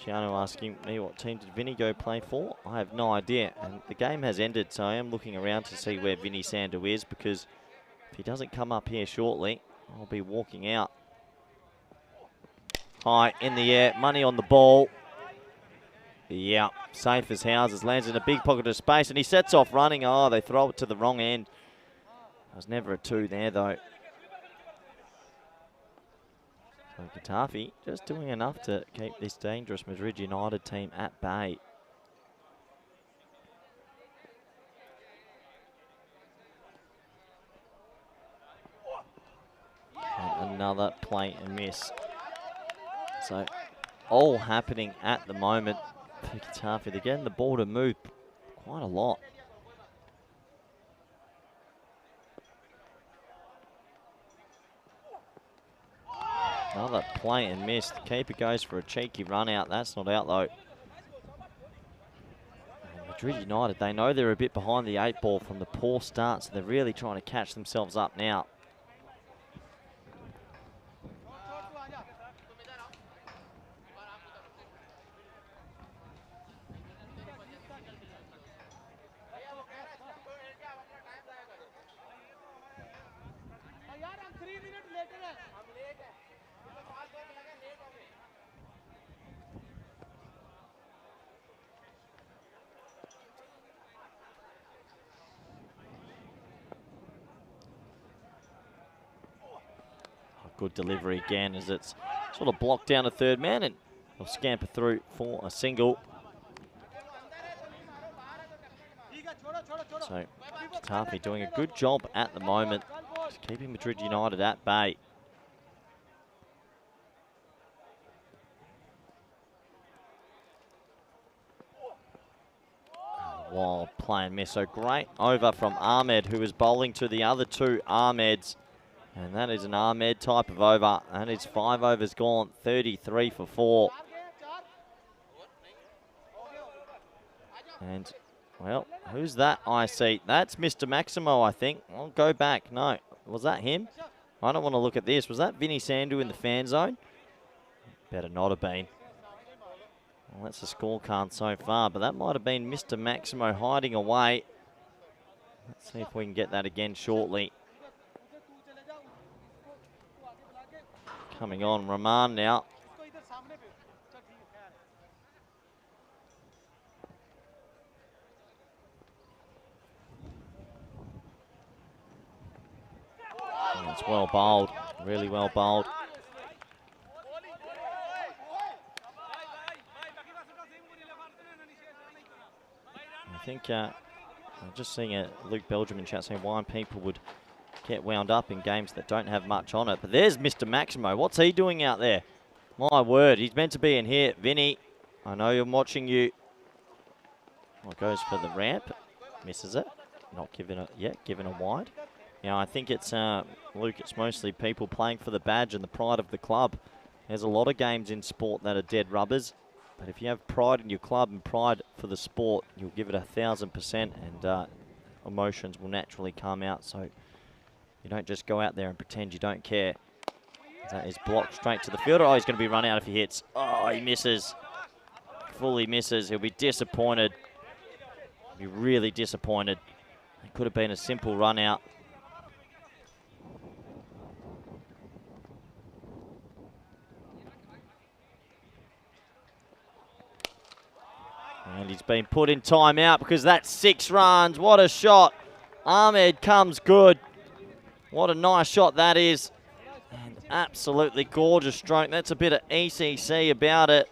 Keanu asking me what team did Vinny go play for. I have no idea. And the game has ended, so I am looking around to see where Vinny Sandu is, because if he doesn't come up here shortly, I'll be walking out. High in the air, money on the ball. Yeah, safe as houses. Lands in a big pocket of space, and he sets off running. Oh, they throw it to the wrong end. There was never a 2 there, though. So Getafe just doing enough to keep this dangerous Madrid United team at bay. And another play and miss. So all happening at the moment for Getafe. They're getting the ball to move quite a lot. Another play and miss. The keeper goes for a cheeky run out. That's not out though. And Madrid United, they know they're a bit behind the 8 ball from the poor start, so they're really trying to catch themselves up now. Good delivery again, as it's sort of blocked down a 3rd man, and they'll scamper through for a single. So Getafe doing a good job at the moment, just keeping Madrid United at bay. Wild play and miss. So great over from Ahmed, who is bowling to the other 2 Ahmeds. And that is an Ahmed type of over. And it's 5 overs gone, 33 for 4. And, well, who's that I see? That's Mr. Maximo, I think. I'll go back. No, was that him? I don't want to look at this. Was that Vinny Sandu in the fan zone? Better not have been. Well, that's the scorecard so far, but that might have been Mr. Maximo hiding away. Let's see if we can get that again shortly. Coming on, Rahman now. Oh, it's well bowled, really well bowled. I think I'm just seeing Luke Belgium in chat saying why people would get wound up in games that don't have much on it. But there's Mr. Maximo. What's he doing out there? My word, he's meant to be in here. Vinny, I know I'm watching you. Well, goes for the ramp. Misses it. Not given it yet, given a wide. Yeah, I think it's, Luke, it's mostly people playing for the badge and the pride of the club. There's a lot of games in sport that are dead rubbers. But if you have pride in your club and pride for the sport, you'll give it 1,000%, and emotions will naturally come out. So you don't just go out there and pretend you don't care. That is blocked straight to the fielder. Oh, he's going to be run out if he hits. Oh, he misses. Fully misses. He'll be disappointed. He'll be really disappointed. It could have been a simple run out. And he's been put in timeout because that's 6 runs. What a shot. Ahmed comes good. What a nice shot that is. And absolutely gorgeous stroke. That's a bit of ECC about it.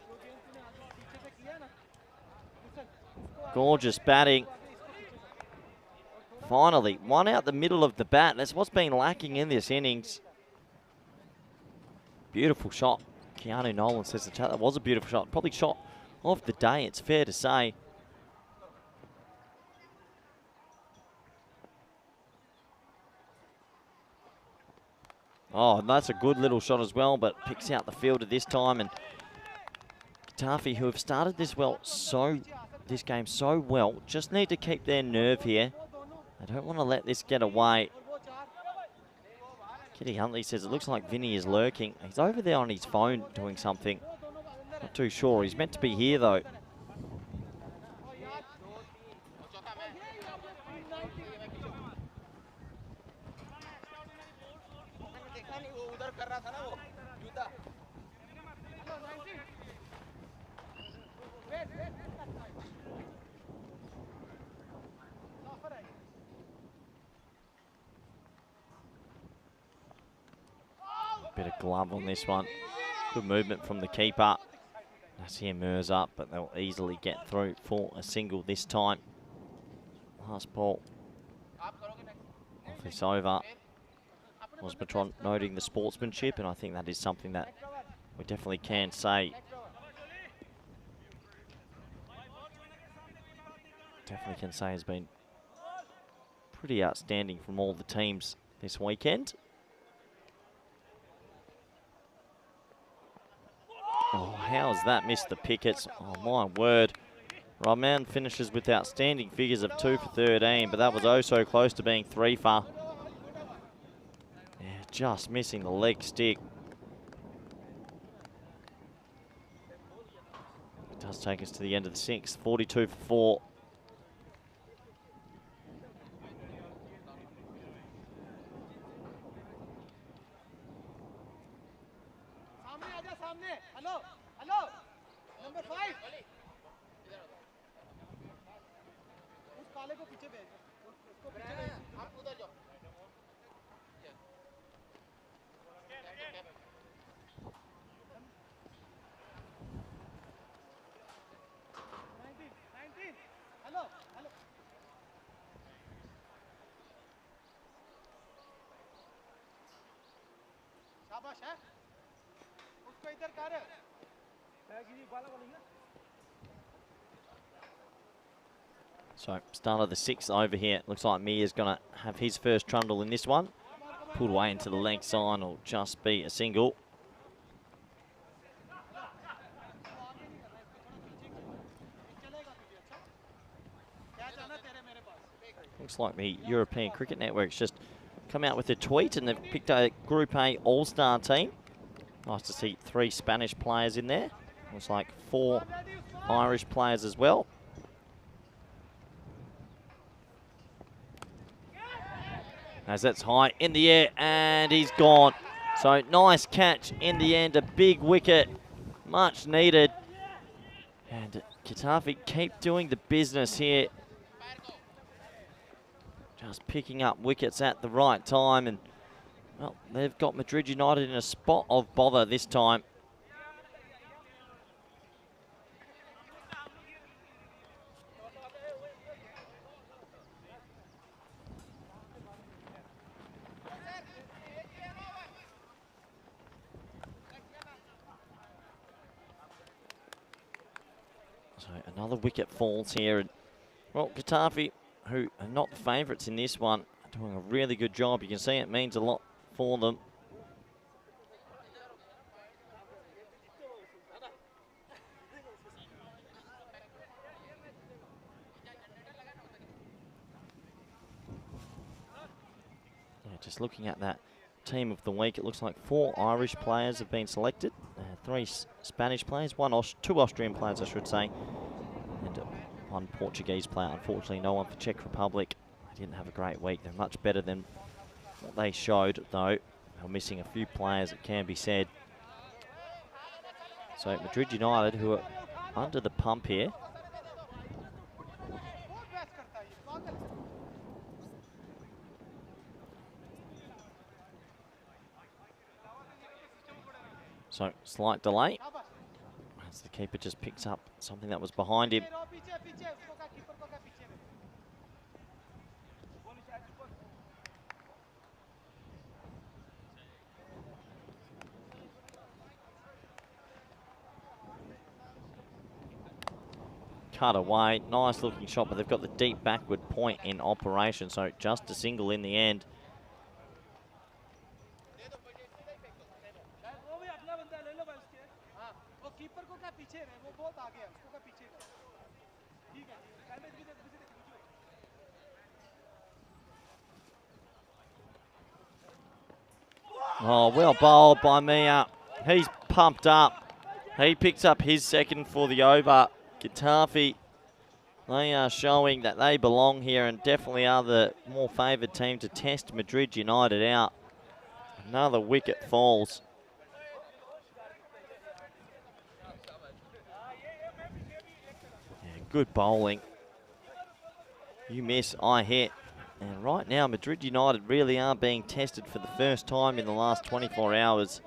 Gorgeous batting. Finally, one out the middle of the bat. That's what's been lacking in this innings. Beautiful shot. Keanu Nolan says the chat, that was a beautiful shot. Probably shot of the day, it's fair to say. Oh, that's a good little shot as well, but picks out the fielder this time. And Getafe, who have started this game so well, just need to keep their nerve here. They don't want to let this get away. Kitty Huntley says it looks like Vinny is lurking. He's over there on his phone doing something. Not too sure. He's meant to be here though. Bit of glove on this one. Good movement from the keeper. Nasir Mir's up, but they'll easily get through for a single this time. Last ball. Off this over. Osmatron noting the sportsmanship, and I think that is something that we definitely can say. Definitely can say has been pretty outstanding from all the teams this weekend. Oh, how has that missed the pickets? Oh, my word. Rahman finishes with outstanding figures of 2 for 13, but that was oh so close to being 3 for. Yeah, just missing the leg stick. It does take us to the end of the 6th, 42 for 4. So, start of the 6th over here. Looks like Mia's going to have his first trundle in this one. Pulled away into the leg side, will just be a single. Looks like the European Cricket Network's just come out with a tweet and they've picked a Group A All-Star team. Nice to see 3 Spanish players in there. Looks like 4 Irish players as well. As that's high in the air and he's gone. So nice catch in the end, a big wicket, much needed. And Getafe keep doing the business here. Just picking up wickets at the right time, and well, they've got Madrid United in a spot of bother this time. So another wicket falls here, and well, Getafe, who are not the favourites in this one, are doing a really good job. You can see it means a lot for them. Yeah, just looking at that team of the week, it looks like 4 Irish players have been selected, 3 Spanish players, 2 Austrian players, I should say, and 1 Portuguese player. Unfortunately, no one for Czech Republic. They didn't have a great week. They're much better than what they showed, though. They're missing a few players, it can be said. So Madrid United, who are under the pump here. So, slight delay. As the keeper just picks up something that was behind him. Cut away, nice looking shot, but they've got the deep backward point in operation, so just a single in the end. Oh, well bowled by Mia. He's pumped up. He picks up his second for the over. Getafe, they are showing that they belong here and definitely are the more favoured team to test Madrid United out. Another wicket falls. Yeah, good bowling. You miss, I hit. And right now, Madrid United really are being tested for the first time in the last 24 hours.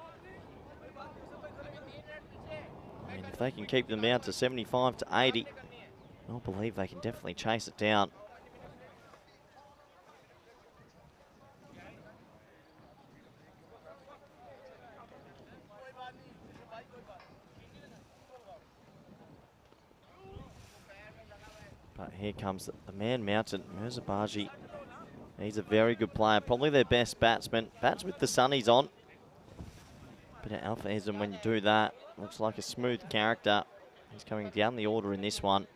And if they can keep them down to 75 to 80, I believe they can definitely chase it down. But here comes the man mountain, Mirzabaji. He's a very good player, probably their best batsman. Bats with the sunnies on. Bit of alphaism when you do that. Looks like a smooth character. He's coming down the order in this one.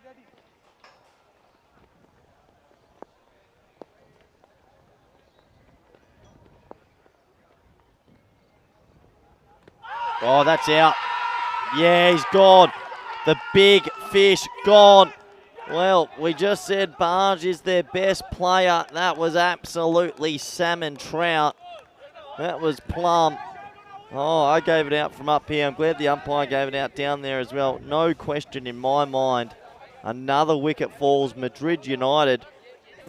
Ready. Oh, that's out. Yeah, he's gone. The big fish gone. Well, we just said Barge is their best player. That was absolutely salmon trout. That was plum. Oh, I gave it out from up here. I'm glad the umpire gave it out down there as well. No question in my mind. Another wicket falls. Madrid United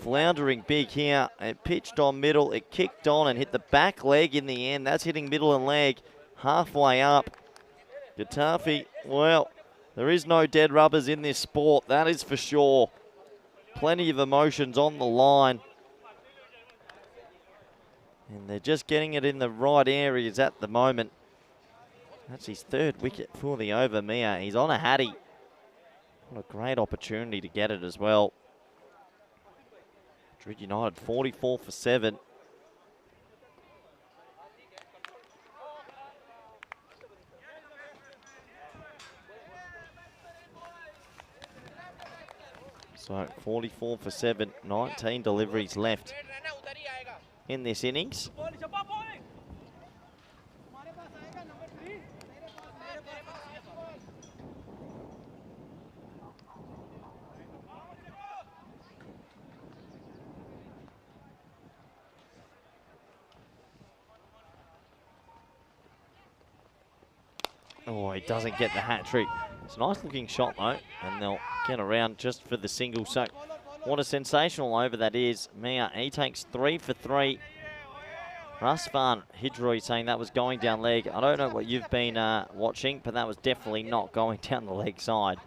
floundering big here. It pitched on middle. It kicked on and hit the back leg in the end. That's hitting middle and leg halfway up. Getafe, well, there is no dead rubbers in this sport. That is for sure. Plenty of emotions on the line. And they're just getting it in the right areas at the moment. That's his third wicket for the over, Mia. He's on a hattie. What a great opportunity to get it as well. Madrid United 44 for 7. So 44 for 7, 19 deliveries left in this innings. Oh, he doesn't get the hat trick. It's a nice looking shot though, and they'll get around just for the single. So what a sensational over that is. Mia, he takes 3 for 3. Rasvan Hidroy saying that was going down leg. I don't know what you've been watching, but that was definitely not going down the leg side.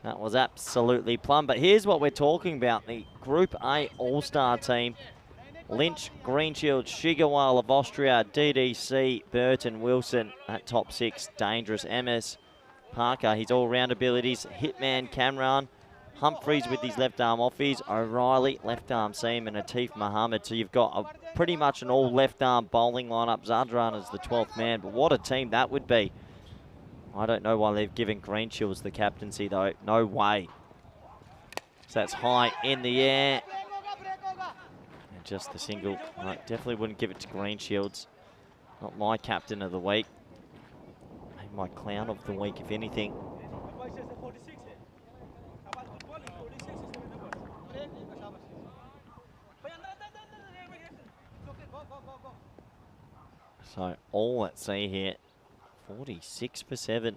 That was absolutely plumb. But here's what we're talking about. The Group A All-Star team. Lynch, Greenshield, Shigawal of Austria, DDC, Burton, Wilson at top 6. Dangerous, MS, Parker, his all-round abilities. Hitman, Cameron, Humphreys with his left arm offies, O'Reilly, left arm seam, and Atif Muhammad. So you've got pretty much an all left arm bowling lineup. Zadran is the 12th man, but what a team that would be. I don't know why they've given Greenshields the captaincy though. No way. So that's high in the air. just the single. I definitely wouldn't give it to Green Shields. Not my captain of the week. Maybe my clown of the week, if anything. So all at sea here, 46 for 7.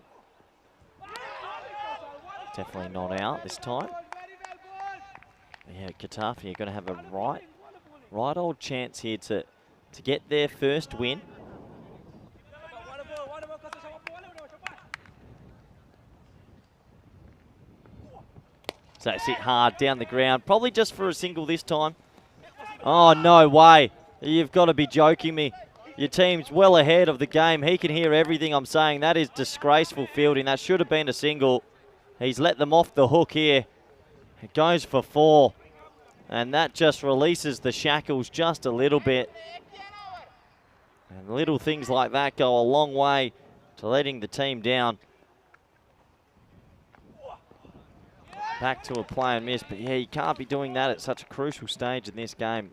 Definitely not out this time. Yeah, Getafe are going to have a right old chance here to get their first win. So it's hit hard down the ground, probably just for a single this time. Oh, no way. You've got to be joking me. Your team's well ahead of the game. He can hear everything I'm saying. That is disgraceful fielding. That should have been a single. He's let them off the hook here. It goes for 4. And that just releases the shackles just a little bit. And little things like that go a long way to letting the team down. Back to a play and miss. But yeah, you can't be doing that at such a crucial stage in this game.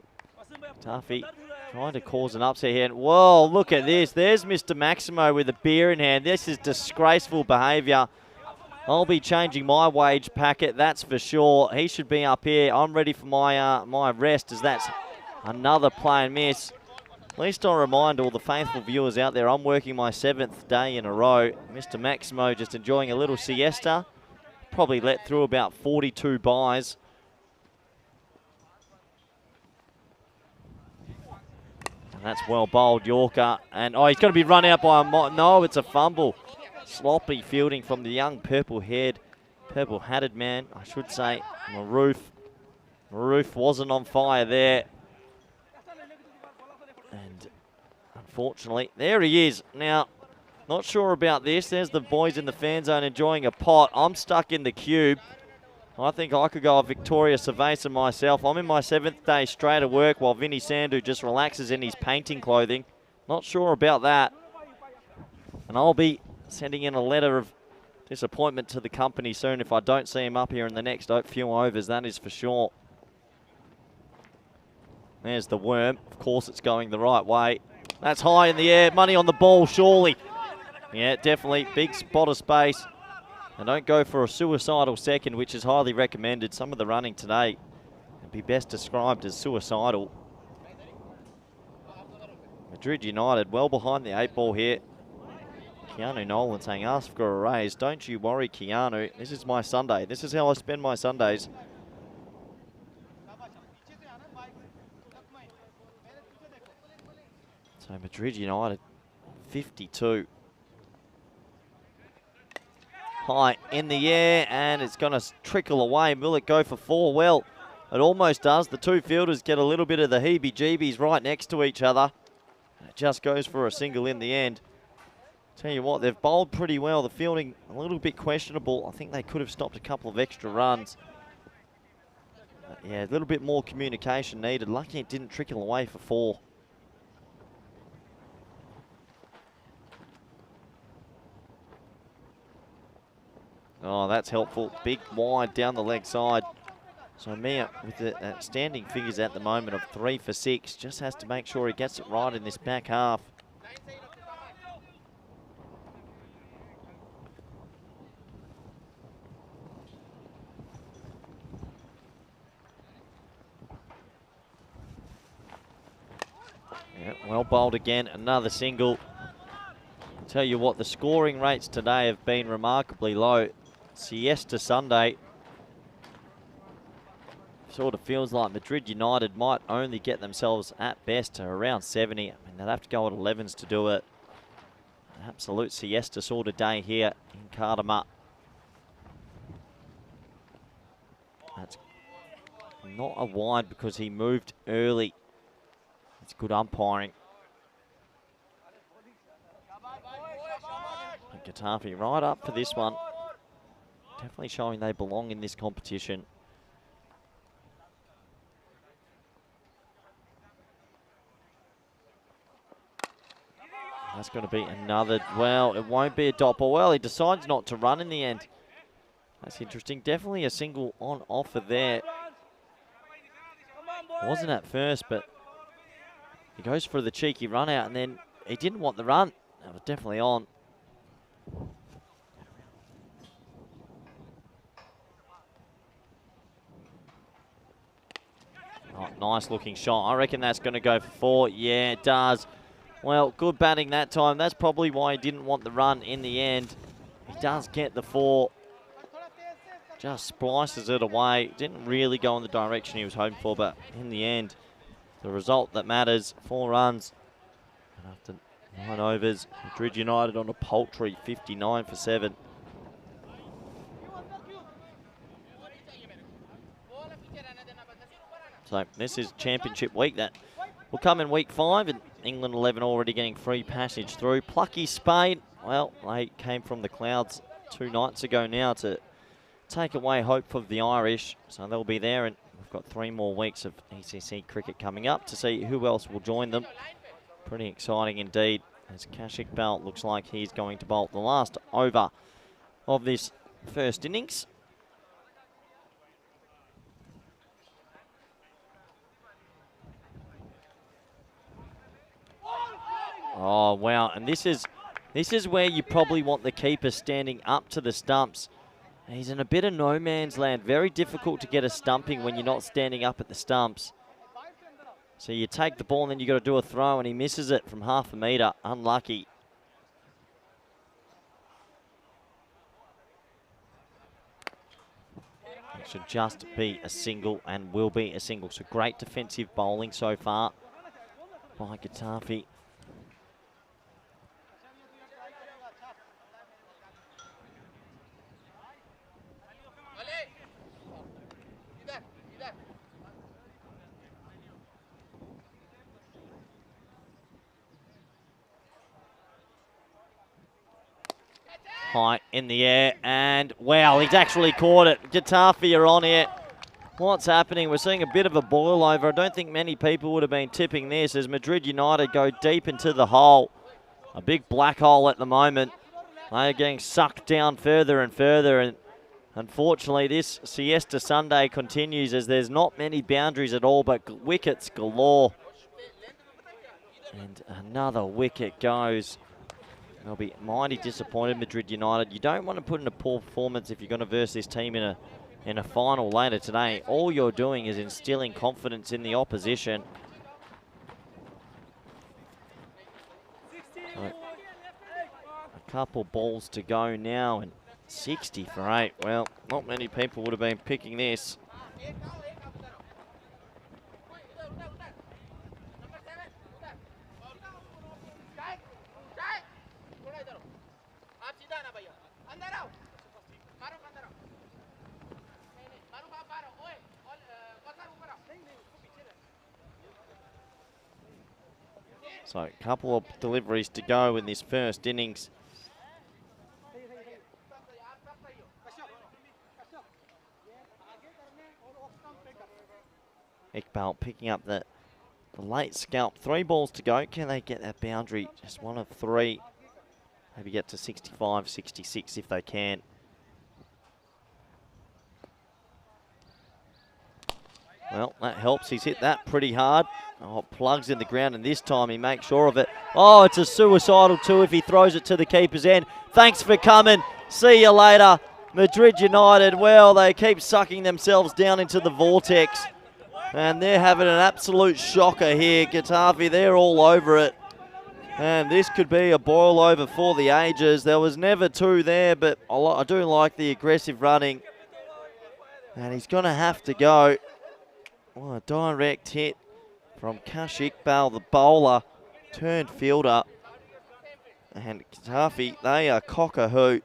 Tuffy trying to cause an upset here. And whoa, look at this. There's Mr. Maximo with a beer in hand. This is disgraceful behaviour. I'll be changing my wage packet, that's for sure. He should be up here. I'm ready for my rest, as that's another play and miss. At least I'll remind all the faithful viewers out there, I'm working my 7th day in a row. Mr. Maximo just enjoying a little siesta. Probably let through about 42 buys. And that's well bowled, Yorker. And oh, he's going to be run out by a... No, it's a fumble. Sloppy fielding from the young purple-hatted man, I should say, Maroof. Maroof wasn't on fire there. And unfortunately, there he is. Now, not sure about this. There's the boys in the fan zone enjoying a pot. I'm stuck in the cube. I think I could go a Victoria Cerveza myself. I'm in my 7th day straight at work while Vinny Sandu just relaxes in his painting clothing. Not sure about that. And I'll be sending in a letter of disappointment to the company soon if I don't see him up here in the next few overs, that is for sure. There's the worm. Of course it's going the right way. That's high in the air. Money on the ball, surely. Yeah, definitely. Big spot of space. And don't go for a suicidal second, which is highly recommended. Some of the running today would be best described as suicidal. Madrid United well behind the 8 ball here. Keanu Nolan saying, ask for a raise. Don't you worry, Keanu. This is my Sunday. This is how I spend my Sundays. So Madrid United, 52. High in the air, and it's going to trickle away. Will it go for 4? Well, it almost does. The two fielders get a little bit of the heebie-jeebies right next to each other. It just goes for a single in the end. Tell you what, they've bowled pretty well. The fielding a little bit questionable. I think they could have stopped a couple of extra runs. But yeah, a little bit more communication needed. Lucky it didn't trickle away for 4. Oh, that's helpful. Big wide down the leg side. So Mia, with the outstanding figures at the moment of 3 for 6, just has to make sure he gets it right in this back half. Yeah, well bowled again, another single. I'll tell you what, the scoring rates today have been remarkably low. Siesta Sunday. Sort of feels like Madrid United might only get themselves at best to around 70. I mean, they'll have to go at 11s to do it. An absolute siesta sort of day here in Cardamom. That's not a wide because he moved early. It's good umpiring. Getafe right up for this one. Definitely showing they belong in this competition. That's going to be another, well, it won't be a dot ball. Well, he decides not to run in the end. That's interesting. Definitely a single on offer there. Wasn't at first, but he goes for the cheeky run out, and then he didn't want the run. That was definitely on. Oh, nice looking shot. I reckon that's going to go for 4. Yeah, it does. Well, good batting that time. That's probably why he didn't want the run in the end. He does get the 4. Just splices it away. Didn't really go in the direction he was hoping for, but in the end, the result that matters, 4 runs. And after 9 overs, Madrid United on a paltry 59 for 7. So this is championship week. That will come in week 5, and England 11 already getting free passage through. Plucky Spain, well, they came from the clouds 2 nights ago now to take away hope for the Irish. So they'll be there, and we've got 3 more weeks of ECC cricket coming up to see who else will join them. Pretty exciting indeed, as Kashik Bell looks like he's going to bowl the last over of this first innings. Oh, wow. And this is where you probably want the keeper standing up to the stumps. He's in a bit of no man's land. Very difficult to get a stumping when you're not standing up at the stumps. So you take the ball and then you got to do a throw, and he misses it from half a metre. Unlucky. It should just be a single, and will be a single. So great defensive bowling so far by Getafe. High in the air, and wow, he's actually caught it. Getafe are on here. What's happening? We're seeing a bit of a boil over. I don't think many people would have been tipping this as Madrid United go deep into the hole. A big black hole at the moment. They're getting sucked down further and further, and unfortunately this Siesta Sunday continues as there's not many boundaries at all, but wickets galore. And another wicket goes. They'll be mighty disappointed, Madrid United. You don't want to put in a poor performance if you're going to verse this team in a final later today. All you're doing is instilling confidence in the opposition. So, a couple balls to go now, and 60 for 8. Well, not many people would have been picking this. So a couple of deliveries to go in this first innings. Iqbal picking up the late scalp. 3 balls to go. Can they get that boundary? Just 1 of 3. Maybe get to 65, 66 if they can. Well, that helps. He's hit that pretty hard. Oh, plugs in the ground, and this time he makes sure of it. Oh, it's a suicidal 2 if he throws it to the keeper's end. Thanks for coming. See you later. Madrid United, well, they keep sucking themselves down into the vortex. And they're having an absolute shocker here. Getafe, they're all over it. And this could be a boil over for the ages. There was never 2 there, but I do like the aggressive running. And he's going to have to go. Oh, a direct hit from Kashik Bell, the bowler, turned fielder. And Getafe, they are cock-a-hoot.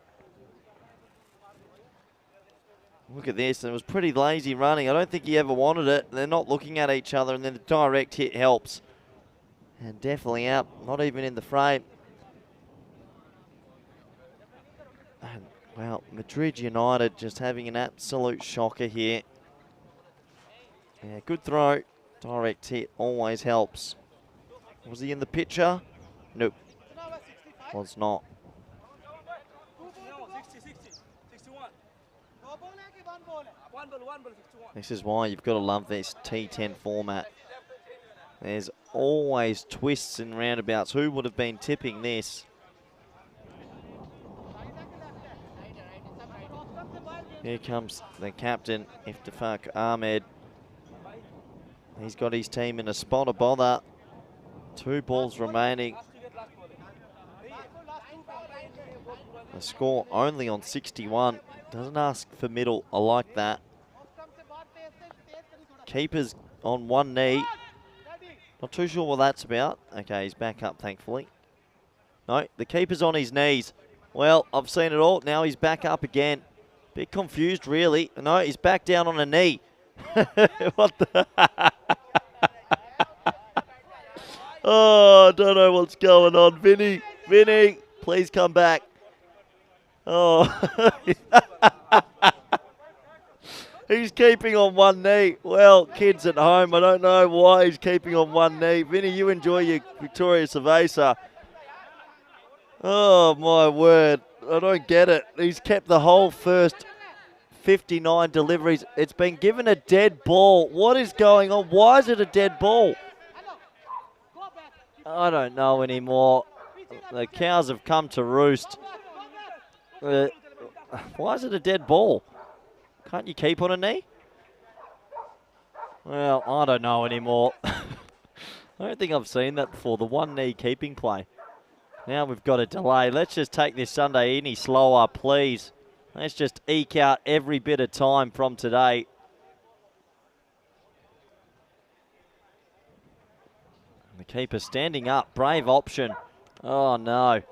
Look at this, and it was pretty lazy running. I don't think he ever wanted it. They're not looking at each other, and then the direct hit helps. And definitely out, not even in the frame. And, well, Madrid United just having an absolute shocker here. Yeah, good throw. Direct hit always helps. Was he in the picture? Nope. Was not. This is why you've got to love this T10 format. There's always twists and roundabouts. Who would have been tipping this? Here comes the captain, Iftefak Ahmed. He's got his team in a spot of bother. 2 balls remaining. The score only on 61. Doesn't ask for middle. I like that. Keeper's on one knee. Not too sure what that's about. Okay, he's back up, thankfully. No, the keeper's on his knees. Well, I've seen it all. Now he's back up again. Bit confused, really. No, he's back down on a knee. What the? Oh, I don't know what's going on. Vinny, please come back. Oh. He's keeping on one knee. Well, kids at home, I don't know why he's keeping on one knee. Vinny, you enjoy your Victoria Cerveza. Oh, my word. I don't get it. He's kept the whole first 59 deliveries. It's been given a dead ball. What is going on? Why is it a dead ball? I don't know anymore. The cows have come to roost. Why is it a dead ball? Can't you keep on a knee? Well, I don't know anymore. I don't think I've seen that before, the one knee keeping play. Now we've got a delay. Let's just take this Sunday any slower, please. Let's just eke out every bit of time from today. The keeper standing up. Brave option. Oh, no.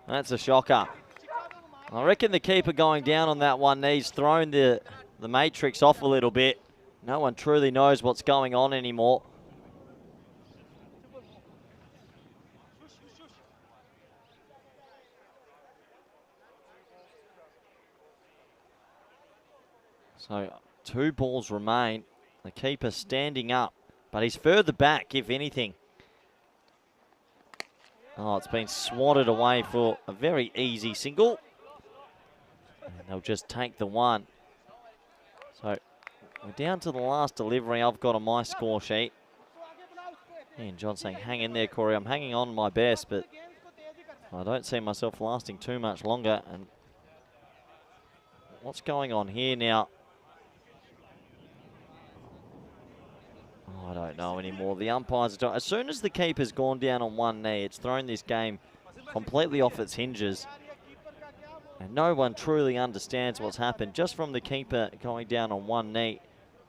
That's a shocker. I reckon the keeper going down on that one knee's thrown the matrix off a little bit. No one truly knows what's going on anymore. So 2 balls remain. The keeper standing up, but he's further back, if anything. Oh, it's been swatted away for a very easy single. And they'll just take the one. So we're down to the last delivery I've got on my score sheet. And John saying, hang in there, Corey. I'm hanging on my best, but I don't see myself lasting too much longer. And what's going on here now? Oh, I don't know anymore. The umpires don't. As soon as the keeper's gone down on one knee, it's thrown this game completely off its hinges. And no one truly understands what's happened. Just from the keeper going down on one knee,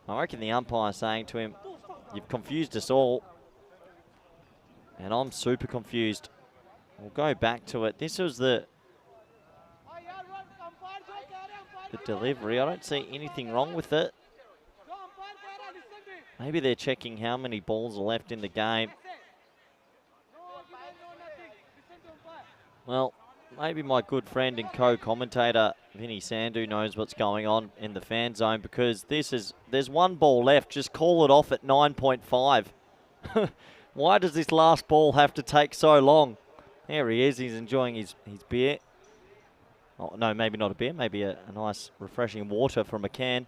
I reckon the umpire saying to him, you've confused us all. And I'm super confused. We'll go back to it. This was the delivery. I don't see anything wrong with it. Maybe they're checking how many balls are left in the game. Well, maybe my good friend and co-commentator Vinny Sandhu knows what's going on in the fan zone, because there's 1 ball left. Just call it off at 9.5. Why does this last ball have to take so long? There he is. He's enjoying his beer. Oh, no, maybe not a beer. Maybe a nice refreshing water from a can.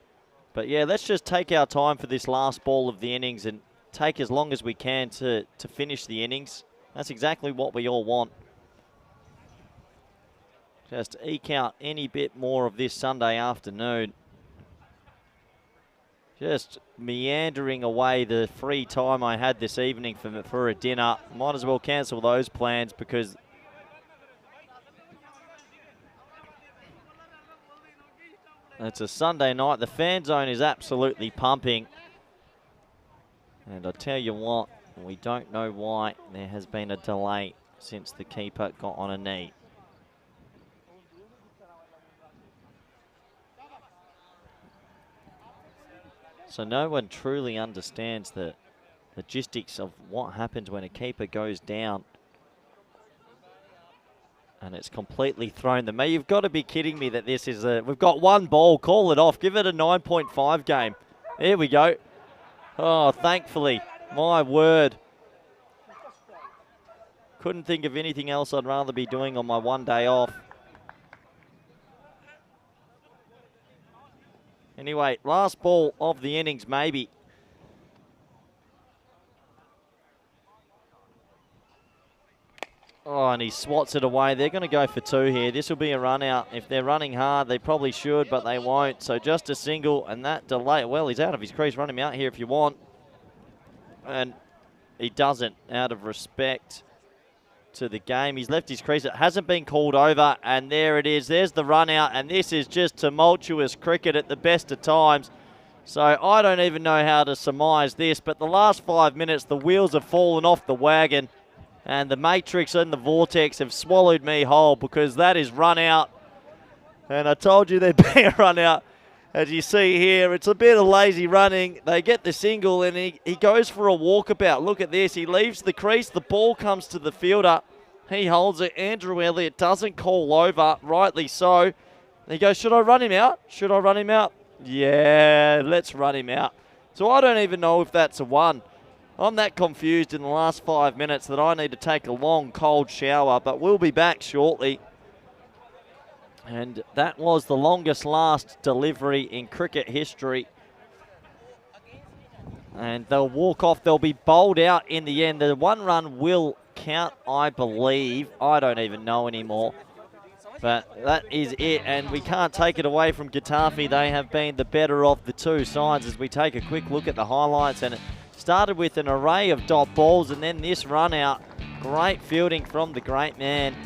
But yeah, let's just take our time for this last ball of the innings and take as long as we can to finish the innings. That's exactly what we all want. Just eke out any bit more of this Sunday afternoon. Just meandering away the free time I had this evening for a dinner. Might as well cancel those plans, because it's a Sunday night. The fan zone is absolutely pumping. And I tell you what, we don't know why there has been a delay since the keeper got on a knee. So no one truly understands the logistics of what happens when a keeper goes down. And it's completely thrown them. You've got to be kidding me that this is we've got 1 ball. Call it off. Give it a 9.5 game. There we go. Oh, thankfully. My word. Couldn't think of anything else I'd rather be doing on my one day off. Anyway, last ball of the innings, maybe. Oh, and he swats it away. They're going to go for 2 here. This will be a run out. If they're running hard, they probably should, but they won't. So just a single, and that delay. Well, he's out of his crease. Run him out here if you want. And he doesn't, out of respect to the game. He's left his crease. It hasn't been called over, and there it is. There's the run out, and this is just tumultuous cricket at the best of times. So I don't even know how to surmise this, but the last 5 minutes, the wheels have fallen off the wagon. And the Matrix and the Vortex have swallowed me whole, because that is run out. And I told you there'd be a run out. As you see here, it's a bit of lazy running. They get the single, and he goes for a walkabout. Look at this. He leaves the crease. The ball comes to the fielder. He holds it. Andrew Elliott doesn't call over, rightly so. And he goes, should I run him out? Should I run him out? Yeah, let's run him out. So I don't even know if that's a 1. I'm that confused in the last 5 minutes that I need to take a long, cold shower, but we'll be back shortly. And that was the longest last delivery in cricket history. And they'll walk off. They'll be bowled out in the end. The 1 run will count, I believe. I don't even know anymore. But that is it, and we can't take it away from Getafe. They have been the better of the 2 sides as we take a quick look at the highlights. And it started with an array of dot balls, and then this run out. Great fielding from the great man.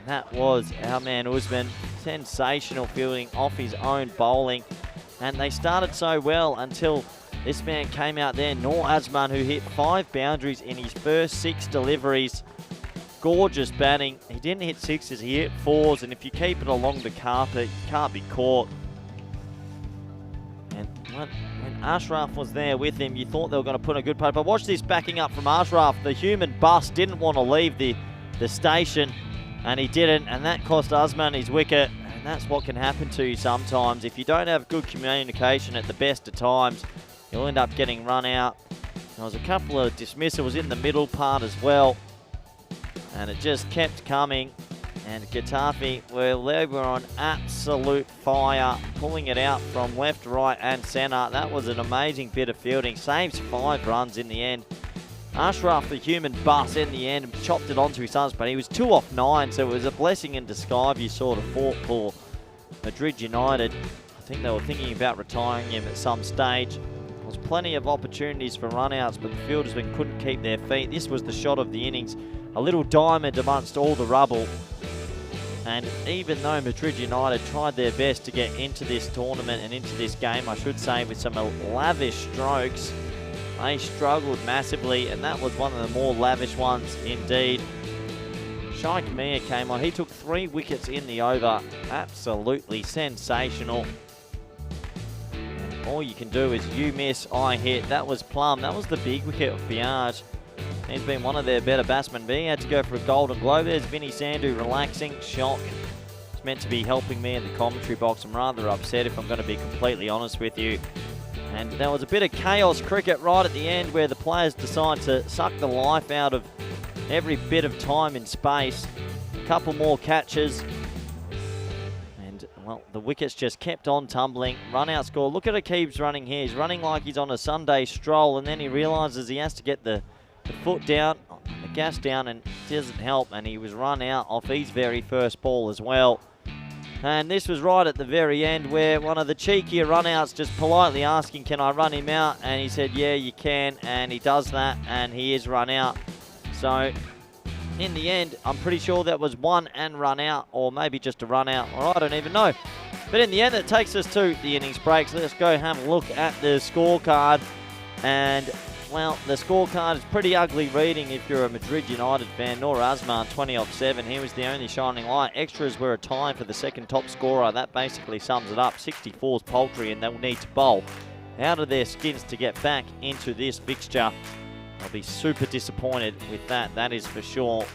That was our man Usman. Sensational fielding off his own bowling. And they started so well until this man came out there, Noor Azman, who hit 5 boundaries in his first 6 deliveries. Gorgeous batting. He didn't hit 6s, he hit 4s, and if you keep it along the carpet, you can't be caught. And when Ashraf was there with him, you thought they were going to put a good putt. But watch this backing up from Ashraf. The human bus didn't want to leave the station, and he didn't, and that cost Usman his wicket. And that's what can happen to you sometimes. If you don't have good communication at the best of times, you'll end up getting run out. There was a couple of dismissals in the middle part as well, and it just kept coming. And Getafe, well, they were on absolute fire, pulling it out from left, right, and centre. That was an amazing bit of fielding. Saves 5 runs in the end. Ashraf, the human bus, in the end, chopped it onto his sons, but he was 2 off 9, so it was a blessing in disguise, you sort of thought, for Madrid United. I think they were thinking about retiring him at some stage. There was plenty of opportunities for run-outs, but the fielders couldn't keep their feet. This was the shot of the innings. A little diamond amongst all the rubble. And even though Madrid United tried their best to get into this tournament and into this game, I should say, with some lavish strokes, they struggled massively, and that was one of the more lavish ones indeed. Shaikh Mir came on. He took 3 wickets in the over. Absolutely sensational. And all you can do is you miss, I hit. That was plum. That was the big wicket of Biage. He's been one of their better batsmen, but he had to go for a golden globe. There's Vinny Sandhu relaxing. Shock. It's meant to be helping me in the commentary box. I'm rather upset, if I'm going to be completely honest with you. And there was a bit of chaos cricket right at the end where the players decide to suck the life out of every bit of time and space. A couple more catches. And, well, the wickets just kept on tumbling. Run out score. Look at Akib's running here. He's running like he's on a Sunday stroll, and then he realises he has to get the foot down, the gas down, and it doesn't help, and he was run out off his very first ball as well. And this was right at the very end where one of the cheekier run-outs just politely asking, can I run him out? And he said, yeah, you can, and he does that, and he is run out. So in the end, I'm pretty sure that was 1 and run out, or maybe just a run out, or I don't even know. But in the end, it takes us to the innings breaks. Let's go have a look at the scorecard. And well, the scorecard is pretty ugly reading if you're a Madrid United fan. Noor Azman, 20 off 7. He was the only shining light. Extras were a tie for the second top scorer. That basically sums it up. 64's paltry, and they'll need to bowl out of their skins to get back into this fixture. I'll be super disappointed with that, that is for sure.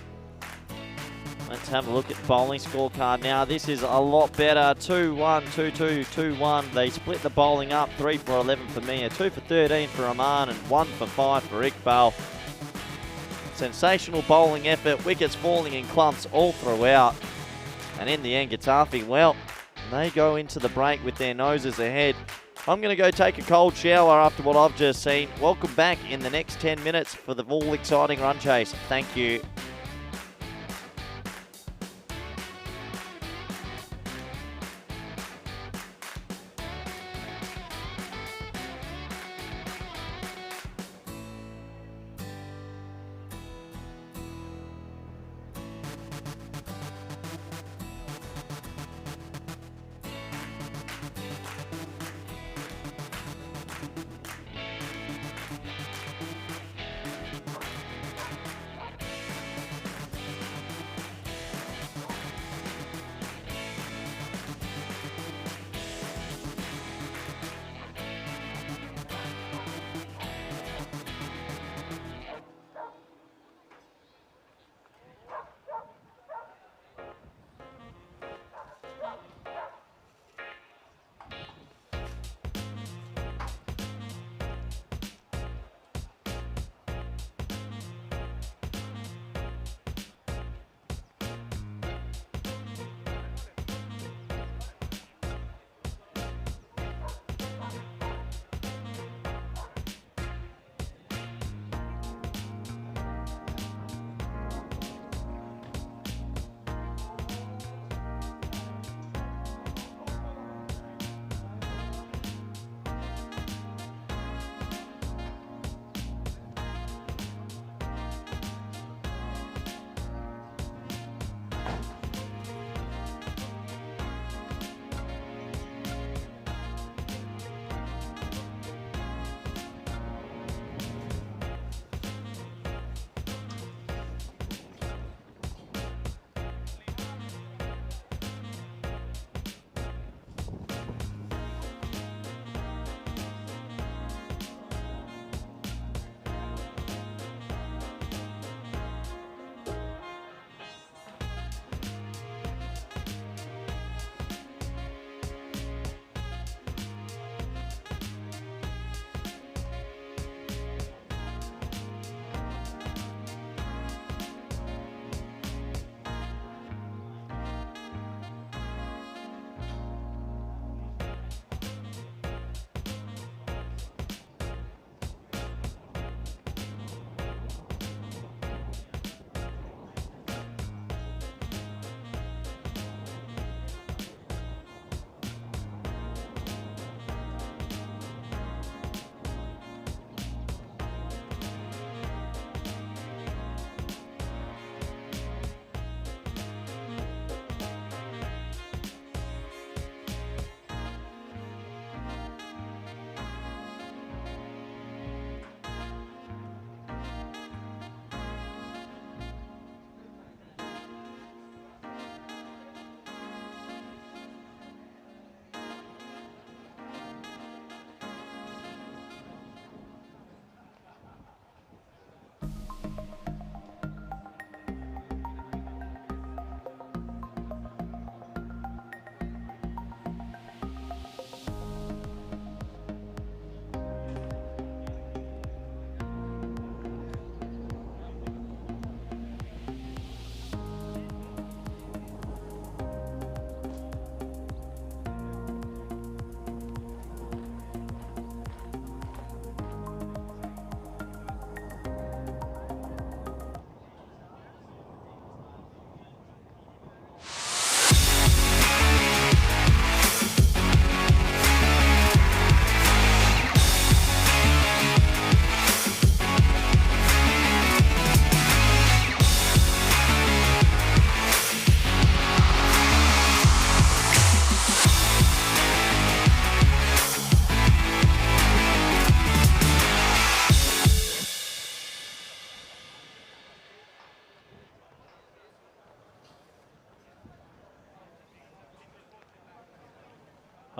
Let's have a look at the bowling scorecard now. This is a lot better. 2-1, 2-2, 2-1. They split the bowling up. 3 for 11 for Mia, 2 for 13 for Aman, and 1 for 5 for Iqbal. Sensational bowling effort. Wickets falling in clumps all throughout. And in the end, Getafe, well, they go into the break with their noses ahead. I'm going to go take a cold shower after what I've just seen. Welcome back in the next 10 minutes for the all exciting run chase. Thank you.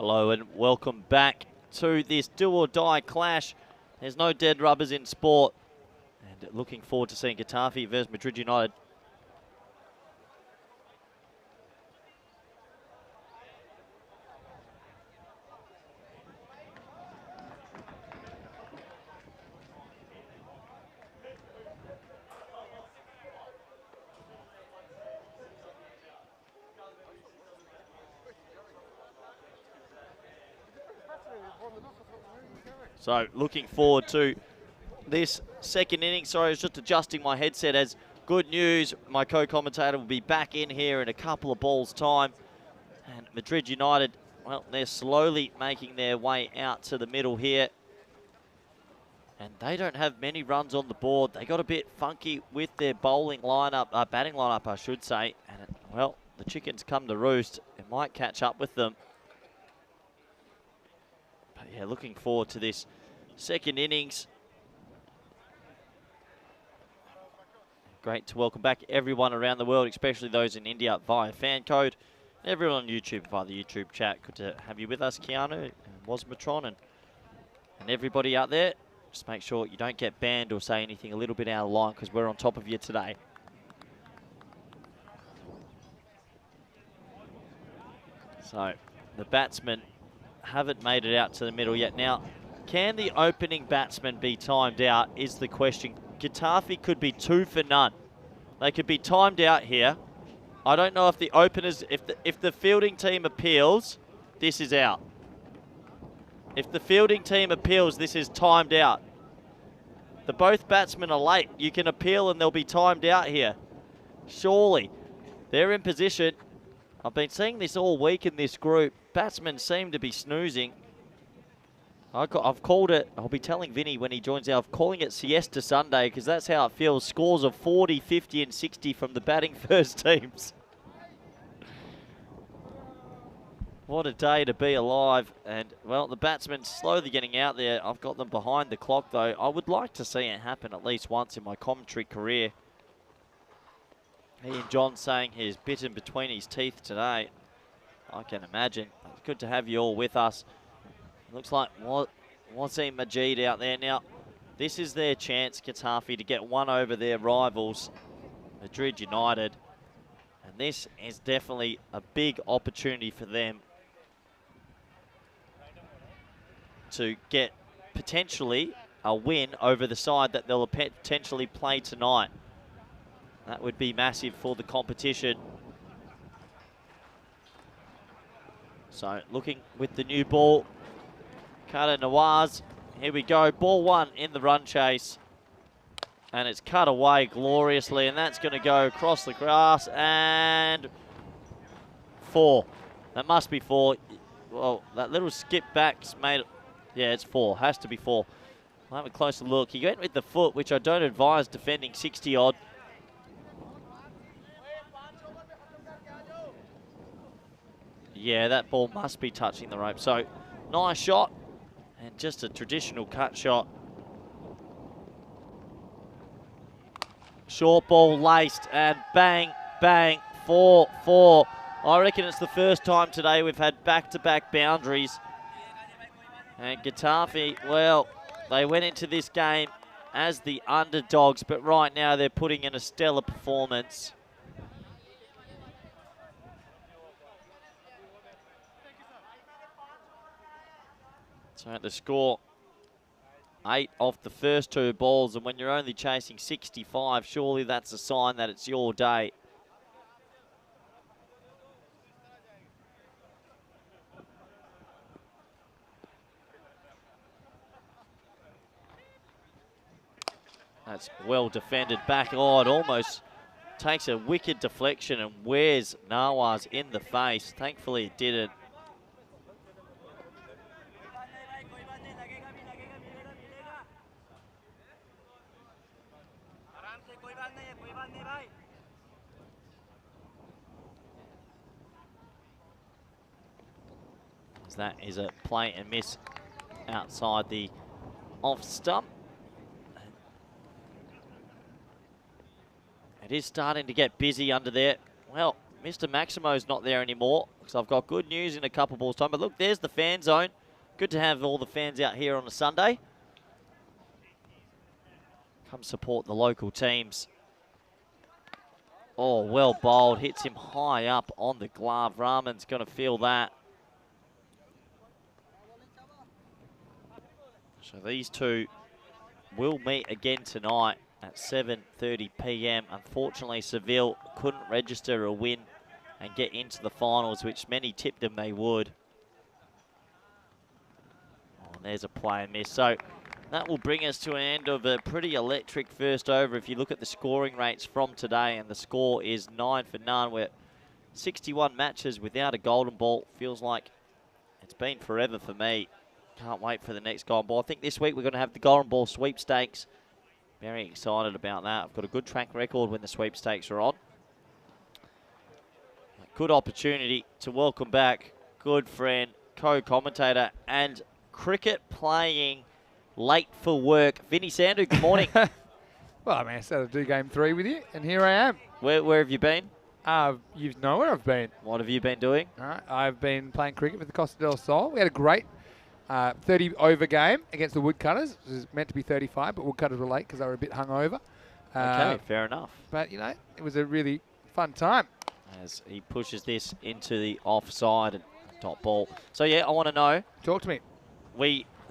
Hello and welcome back to this do or die clash. There's no dead rubbers in sport. And looking forward to seeing Getafe versus Madrid United. So looking forward to this second inning. Sorry, I was just adjusting my headset. As good news, my co-commentator will be back in here in a couple of balls' time. And Madrid United, well, they're slowly making their way out to the middle here. And they don't have many runs on the board. They got a bit funky with their bowling lineup, batting lineup, I should say. And, well, the chickens come to roost. It might catch up with them. But, yeah, looking forward to this second innings. Great to welcome back everyone around the world, especially those in India via FanCode. Everyone on YouTube via the YouTube chat. Good to have you with us, Keanu and Wasmatron, and everybody out there. Just make sure you don't get banned or say anything a little bit out of line, because we're on top of you today. So the batsmen haven't made it out to the middle yet. Now, can the opening batsman be timed out is the question. Getafe could be 2 for none. They could be timed out here. I don't know if the openers, if the fielding team appeals, this is out. If the fielding team appeals, this is timed out. The both batsmen are late. You can appeal and they'll be timed out here. Surely. They're in position. I've been seeing this all week in this group. Batsmen seem to be snoozing. I've called it, I'll be telling Vinny when he joins out, I'm calling it Siesta Sunday, because that's how it feels. Scores of 40, 50 and 60 from the batting first teams. What a day to be alive. And, well, the batsmen slowly getting out there. I've got them behind the clock, though. I would like to see it happen at least once in my commentary career. Ian John saying he's bitten between his teeth today. I can imagine. It's good to have you all with us. Looks like Wasim Majid out there. Now, this is their chance, Getafe, to get one over their rivals, Madrid United. And this is definitely a big opportunity for them to get potentially a win over the side that they'll potentially play tonight. That would be massive for the competition. So, looking with the new ball. Carter Nawaz, here we go, ball one in the run chase. And it's cut away gloriously, and that's going to go across the grass, and 4. That must be 4. Well, that little skip back's made it, yeah, it's 4, has to be 4. I'll have a closer look. He went with the foot, which I don't advise defending 60 odd. Yeah, that ball must be touching the rope. So, nice shot. And just a traditional cut shot. Short ball laced and bang, bang, 4-4. I reckon it's the first time today we've had back-to-back boundaries. And Getafe, well, they went into this game as the underdogs, but right now they're putting in a stellar performance. So the score, 8 off the first 2 balls, and when you're only chasing 65, surely that's a sign that it's your day. That's well defended back. Oh, it almost takes a wicked deflection and wears Nawaz in the face. Thankfully it didn't. That is a play and miss outside the off stump. It is starting to get busy under there. Well, Mr. Maximo's not there anymore, because I've got good news in a couple balls time. But look, there's the fan zone. Good to have all the fans out here on a Sunday. Come support the local teams. Oh, well bowled. Hits him high up on the glove. Rahman's going to feel that. So these two will meet again tonight at 7:30 p.m. Unfortunately, Seville couldn't register a win and get into the finals, which many tipped them they would. there's a play and miss. So that will bring us to an end of a pretty electric first over. If you look at the scoring rates from today, and the score is 9 for none. We're 61 matches without a golden ball. Feels like it's been forever for me. Can't wait for the next golden ball. I think this week we're going to have the golden ball sweepstakes. Very excited about that. I've got a good track record when the sweepstakes are on. A good opportunity to welcome back good friend, co-commentator, and cricket playing late for work, Vinny Sandu. Good morning. Well, I mean, I said I'd do game 3 with you, and here I am. Where have you been? You know where I've been. What have you been doing? All right, I've been playing cricket with the Costa del Sol. We had a great 30-over game against the Woodcutters. It was meant to be 35, but Woodcutters were late because they were a bit hungover. Okay, fair enough. But, you know, it was a really fun time. As he pushes this into the offside and top ball. So, yeah, I want to know. Talk to me.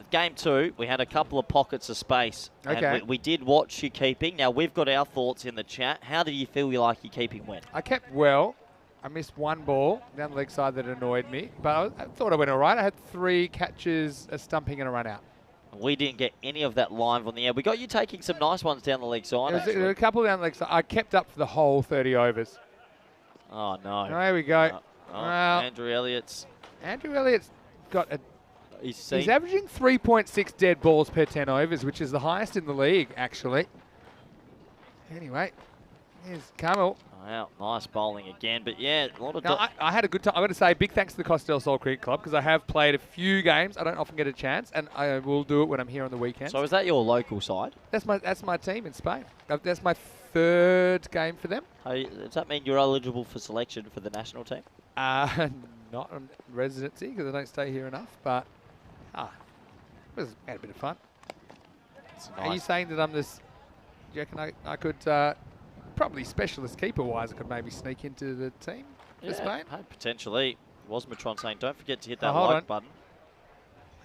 Game 2, we had a couple of pockets of space. Okay. And we did watch you keeping. Now, we've got our thoughts in the chat. How did you feel like your keeping went? I kept well. I missed one ball down the leg side that annoyed me. But I thought I went all right. I had 3 catches, a stumping and a run out. We didn't get any of that live on the air. We got you taking some nice ones down the leg side. There were a couple down the leg side. I kept up for the whole 30 overs. Oh, no. There we go. Well, Andrew Elliott's got a... He's averaging 3.6 dead balls per 10 overs, which is the highest in the league, actually. Anyway, here's Camel. Wow, nice bowling again. But, yeah, a lot of... Now, I had a good time. I've got to say, big thanks to the Costa del Sol Cricket Club, because I have played a few games. I don't often get a chance, and I will do it when I'm here on the weekends. So is that your local side? That's my team in Spain. That's my 3rd game for them. Hey, does that mean you're eligible for selection for the national team? Not on residency, because I don't stay here enough, but... we had a bit of fun. Nice. Are you saying that I'm this... Do you reckon I could, probably specialist keeper-wise, I could maybe sneak into the team for Spain? Hey, potentially. Wasmatron saying, don't forget to hit that hold like on. button.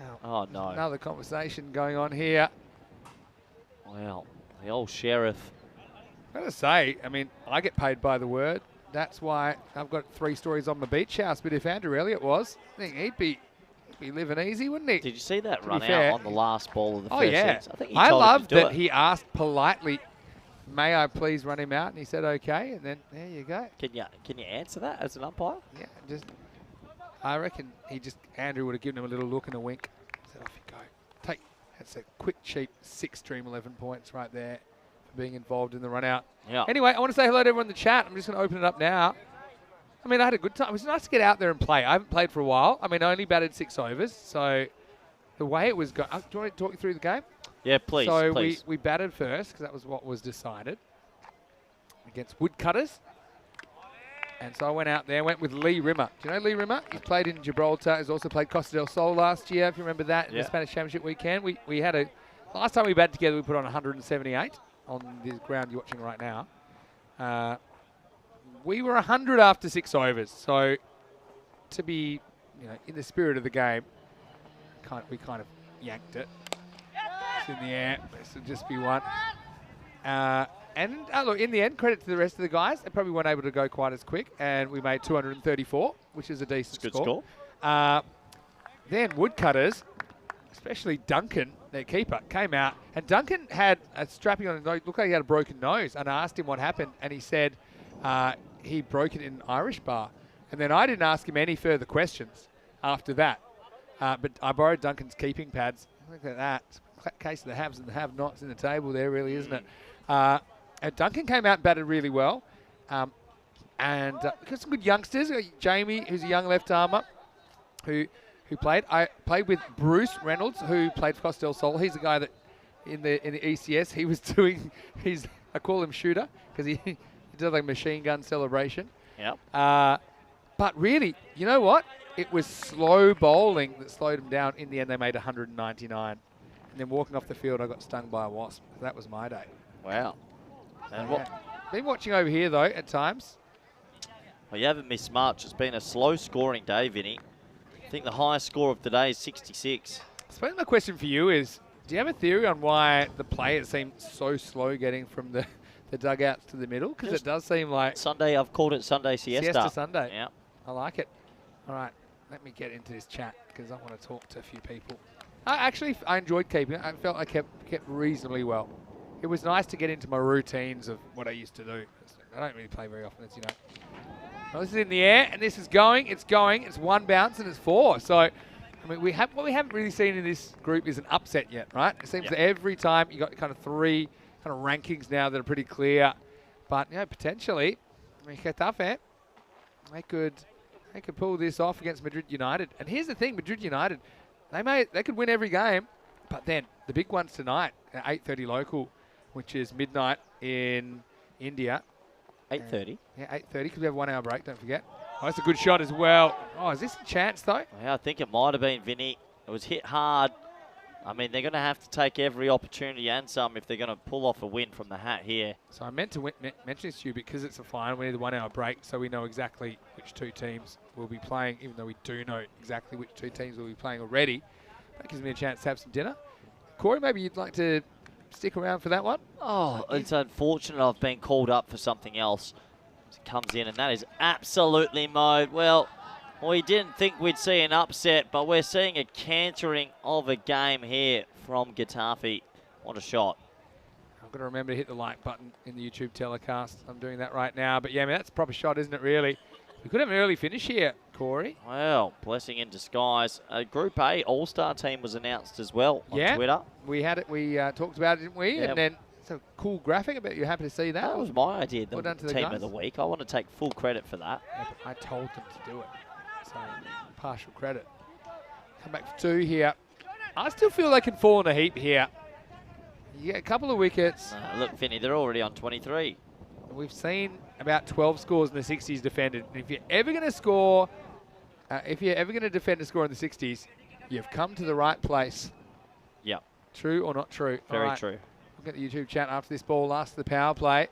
Wow. Oh, no. Another conversation going on here. Well, the old sheriff. I've got to say, I mean, I get paid by the word. That's why I've got 3 stories on the beach house. But if Andrew Elliott was, I think he'd be living easy, wouldn't he? Did you see that run fair. out on the last ball of the first Oh, yeah. innings? I think he I told him love to do that it. he asked politely, may I please run him out? And he said, okay. And then there you go. Can you answer that as an umpire? Yeah, I reckon Andrew would have given him a little look and a wink. Said, off you go. That's a quick, cheap 6 Dream 11 points right there for being involved in the run out. Yeah. Anyway, I want to say hello to everyone in the chat. I'm just going to open it up now. I mean, I had a good time. It was nice to get out there and play. I haven't played for a while. I mean, I only batted 6 overs. So the way it was going... do you want to talk you through the game? Yeah, please. So please. we batted first because that was what was decided against Woodcutters. And so I went out there, went with Lee Rimmer. Do you know Lee Rimmer? He's played in Gibraltar. He's also played Costa del Sol last year, if you remember that, in the Spanish Championship weekend. We had last time we batted together, we put on 178 on the ground you're watching right now. We were 100 after 6 overs. So to be, in the spirit of the game, we kind of yanked it. It's in the air. This will just be one. And look, in the end, credit to the rest of the guys. They probably weren't able to go quite as quick, and we made 234, which is a decent score. Then Woodcutters, especially Duncan, their keeper, came out, and Duncan had a strapping on his nose. Looked like he had a broken nose, and I asked him what happened, and he said he broke it in an Irish bar. And then I didn't ask him any further questions after that. But I borrowed Duncan's keeping pads. Look at that. Case of the haves and the have-nots in the table there, really, isn't it? And Duncan came out and batted really well. And got some good youngsters. Jamie, who's a young left armer, who played. I played with Bruce Reynolds, who played for Costa del Sol. He's a guy that in the ECS, he was doing I call him shooter because he did like a machine gun celebration. Yep. But really, you know what? It was slow bowling that slowed him down. In the end, they made 199. And then walking off the field, I got stung by a wasp. That was my day. Wow. And Been watching over here, though, at times. Well, you haven't missed much. It's been a slow-scoring day, Vinny. I think the highest score of today is 66. I suppose my question for you is, do you have a theory on why the players seem so slow getting from the dugouts to the middle? Because it does seem like... Sunday, I've called it Sunday siesta. Siesta Sunday. Yeah. I like it. All right, let me get into this chat because I want to talk to a few people. I enjoyed keeping it. I felt I kept reasonably well. It was nice to get into my routines of what I used to do. I don't really play very often, as you know. Well, this is in the air, and this is going. It's going. It's 1 bounce, and it's 4. So, I mean, what we haven't really seen in this group is an upset yet, right? It seems that every time you got kind of 3 kind of rankings now that are pretty clear. But, you know, potentially, I mean, Getafe, they could pull this off against Madrid United. And here's the thing, Madrid United, they could win every game, but then the big one's tonight at 8:30 local, which is midnight in India. 8:30. Yeah, 8:30 because we have a 1 hour break, don't forget. Oh, that's a good shot as well. Oh, is this a chance though? Yeah, I think it might have been, Vinny. It was hit hard. I mean, they're going to have to take every opportunity and some if they're going to pull off a win from the hat here. So I meant to mention this to you because it's a final. We need a 1 hour break so we know exactly which 2 teams will be playing, even though we do know exactly which 2 teams will be playing already. That gives me a chance to have some dinner. Corey, maybe you'd like to stick around for that one? Oh, it's unfortunate I've been called up for something else. It comes in, and that is absolutely mowed. Well, we didn't think we'd see an upset, but we're seeing a cantering of a game here from Getafe. What a shot. I've got to remember to hit the like button in the YouTube telecast. I'm doing that right now. But, yeah, I mean, that's a proper shot, isn't it, really? We could have an early finish here, Corey. Well, blessing in disguise. A Group A All-Star team was announced as well on Twitter. We had it. We talked about it, didn't we? Yeah. And then it's a cool graphic. I bet you're happy to see that. That was my idea, the Well done to the team guys. of the week. I want to take full credit for that. Yeah, but I told them to do it. So, partial credit. Come back for 2 here. I still feel they can fall in a heap here. You get a couple of wickets. Look, Vinny, they're already on 23. We've seen about 12 scores in the 60s defended. And if you're ever going to score, if you're ever going to defend a score in the 60s, you've come to the right place. Yep. True or not true? Very true. Look at the YouTube chat after this ball lasts the power play.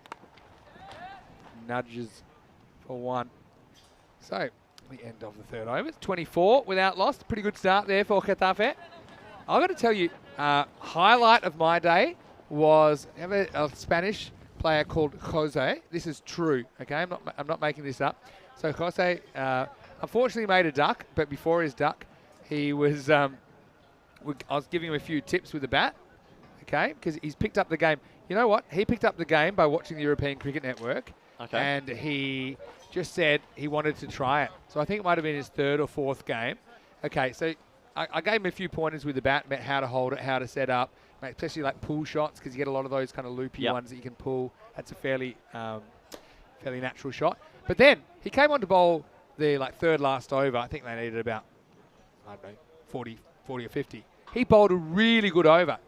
Nudges for 1. So, the end of the 3rd over. It's 24 without loss. Pretty good start there for Getafe. I've got to tell you, highlight of my day was a Spanish player called Jose. This is true, okay? I'm not making this up. So Jose unfortunately made a duck, but before his duck, he was I was giving him a few tips with the bat, okay? Because he's picked up the game. You know what? He picked up the game by watching the European Cricket Network, and he just said he wanted to try it. So I think it might have been his 3rd or 4th game. Okay, so I gave him a few pointers with the bat, about how to hold it, how to set up, especially like pull shots, because you get a lot of those kind of loopy ones that you can pull. That's a fairly natural shot. But then he came on to bowl the 3rd last over. I think they needed about, I don't know, 40 or 50. He bowled a really good over.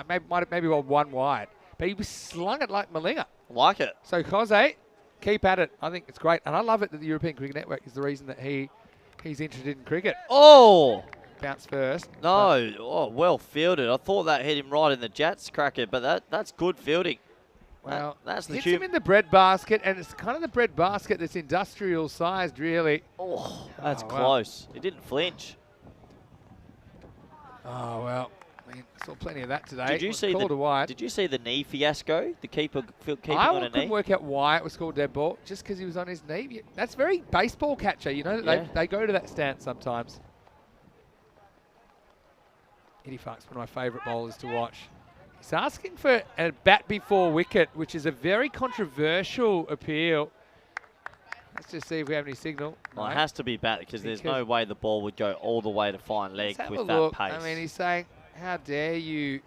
Maybe bowled 1 wide, but he slung it like Malinga. Like it. So Jose, keep at it. I think it's great, and I love it that the European Cricket Network is the reason that he's interested in cricket. Oh! Bounce first. No, well fielded. I thought that hit him right in the Jats cracker, but that's good fielding. Well, that's the hits him in the bread basket, and it's kind of the bread basket that's industrial sized, really. Oh, that's wow. close. He didn't flinch. Oh well, I mean, I saw plenty of that today. Did you see called a wide. Did you see the knee fiasco? The keeper keeping I on a knee. couldn't work out why it was called dead ball, just because he was on his knee. That's very baseball catcher, you know. They go to that stance sometimes. Eddie Fark's one of my favourite bowlers to watch. He's asking for a bat before wicket, which is a very controversial appeal. Let's just see if we have any signal. Well, it has to be bat because there's no way the ball would go all the way to fine leg with that pace. I mean, he's saying, how dare you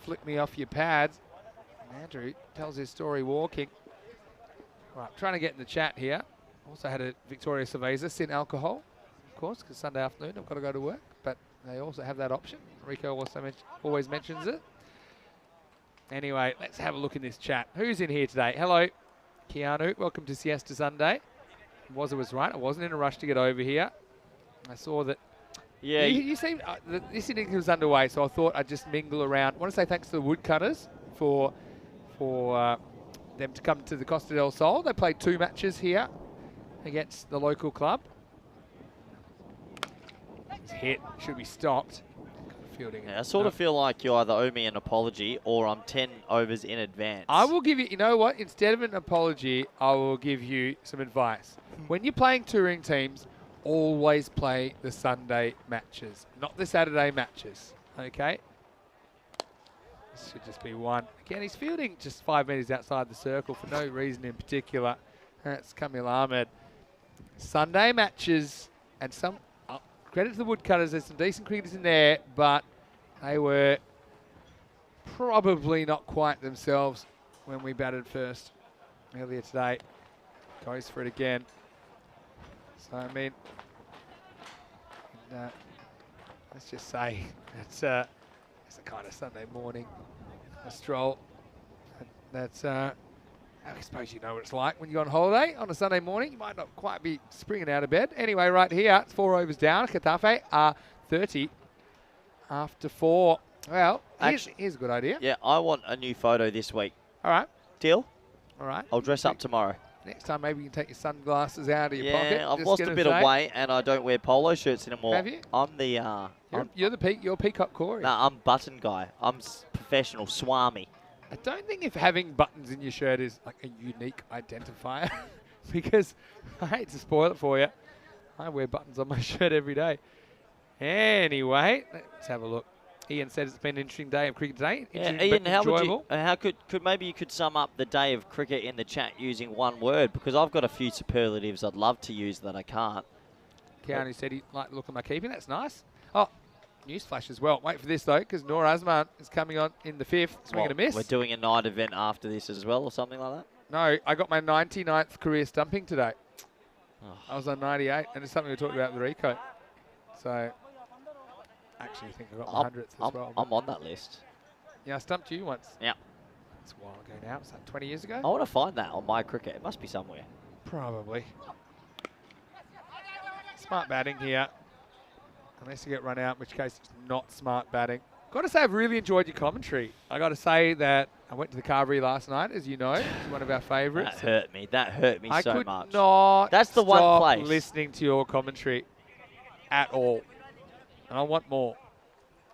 flick me off your pads. And Andrew tells his story walking. Right, trying to get in the chat here. Also had a Victoria Cerveza, sin alcohol, of course, because Sunday afternoon I've got to go to work. But they also have that option. Rico also always mentions it. Anyway, let's have a look in this chat. Who's in here today? Hello, Keanu. Welcome to Siesta Sunday. Was right. I wasn't in a rush to get over here. I saw that. Yeah. You seem this inning was underway, so I thought I'd just mingle around. I want to say thanks to the Woodcutters for them to come to the Costa del Sol. They played 2 matches here against the local club. It's hit. Should be stopped. Fielding. Yeah, I sort of feel like you either owe me an apology or I'm 10 overs in advance. I will give you know what? Instead of an apology, I will give you some advice. When you're playing touring teams, always play the Sunday matches, not the Saturday matches. Okay. This should just be one. Again, he's fielding just 5 metres outside the circle for no reason in particular. That's Kamil Ahmed. Sunday matches and some credit to the Woodcutters. There's some decent cricketers in there, but they were probably not quite themselves when we batted first earlier today. Goes for it again. So, I mean, let's just say it's a kind of Sunday morning, a stroll. That's, I suppose you know what it's like when you're on holiday on a Sunday morning. You might not quite be springing out of bed. Anyway, right here, it's 4 overs down. Getafe are 30 after 4. Well, here's a good idea. Yeah, I want a new photo this week. All right. Deal? All right. I'll dress up tomorrow. Next time, maybe you can take your sunglasses out of your pocket. Yeah, I've Just lost a gonna bit of say. weight, and I don't wear polo shirts anymore. Have you? I'm the You're Peacock Corey. Nah, I'm button guy. I'm professional swami. I don't think if having buttons in your shirt is like a unique identifier, because I hate to spoil it for you. I wear buttons on my shirt every day. Anyway, let's have a look. Ian said it's been an interesting day of cricket today. Yeah, Ian, how could maybe you could sum up the day of cricket in the chat using one word? Because I've got a few superlatives I'd love to use that I can't. Keanu said he'd like the look of my keeping. That's nice. Oh, news flash as well. Wait for this, though, because Noor Azman is coming on in the 5th. Swing and a miss. We're doing a night event after this as well or something like that? No, I got my 99th career stumping today. Oh. I was on 98, and it's something we talked about with Rico. So, actually, I think I got my 100th as well. I'm on that list. Yeah, I stumped you once. Yeah. That's a while ago now. Was that 20 years ago? I want to find that on my cricket. It must be somewhere. Probably. Smart batting here. Unless you get run out, in which case it's not smart batting. Got to say, I've really enjoyed your commentary. I got to say that I went to the Carvery last night, as you know. It's one of our favourites. That hurt me. That hurt me so much. I could not That's the one stop place. listening to your commentary at all. And I want more.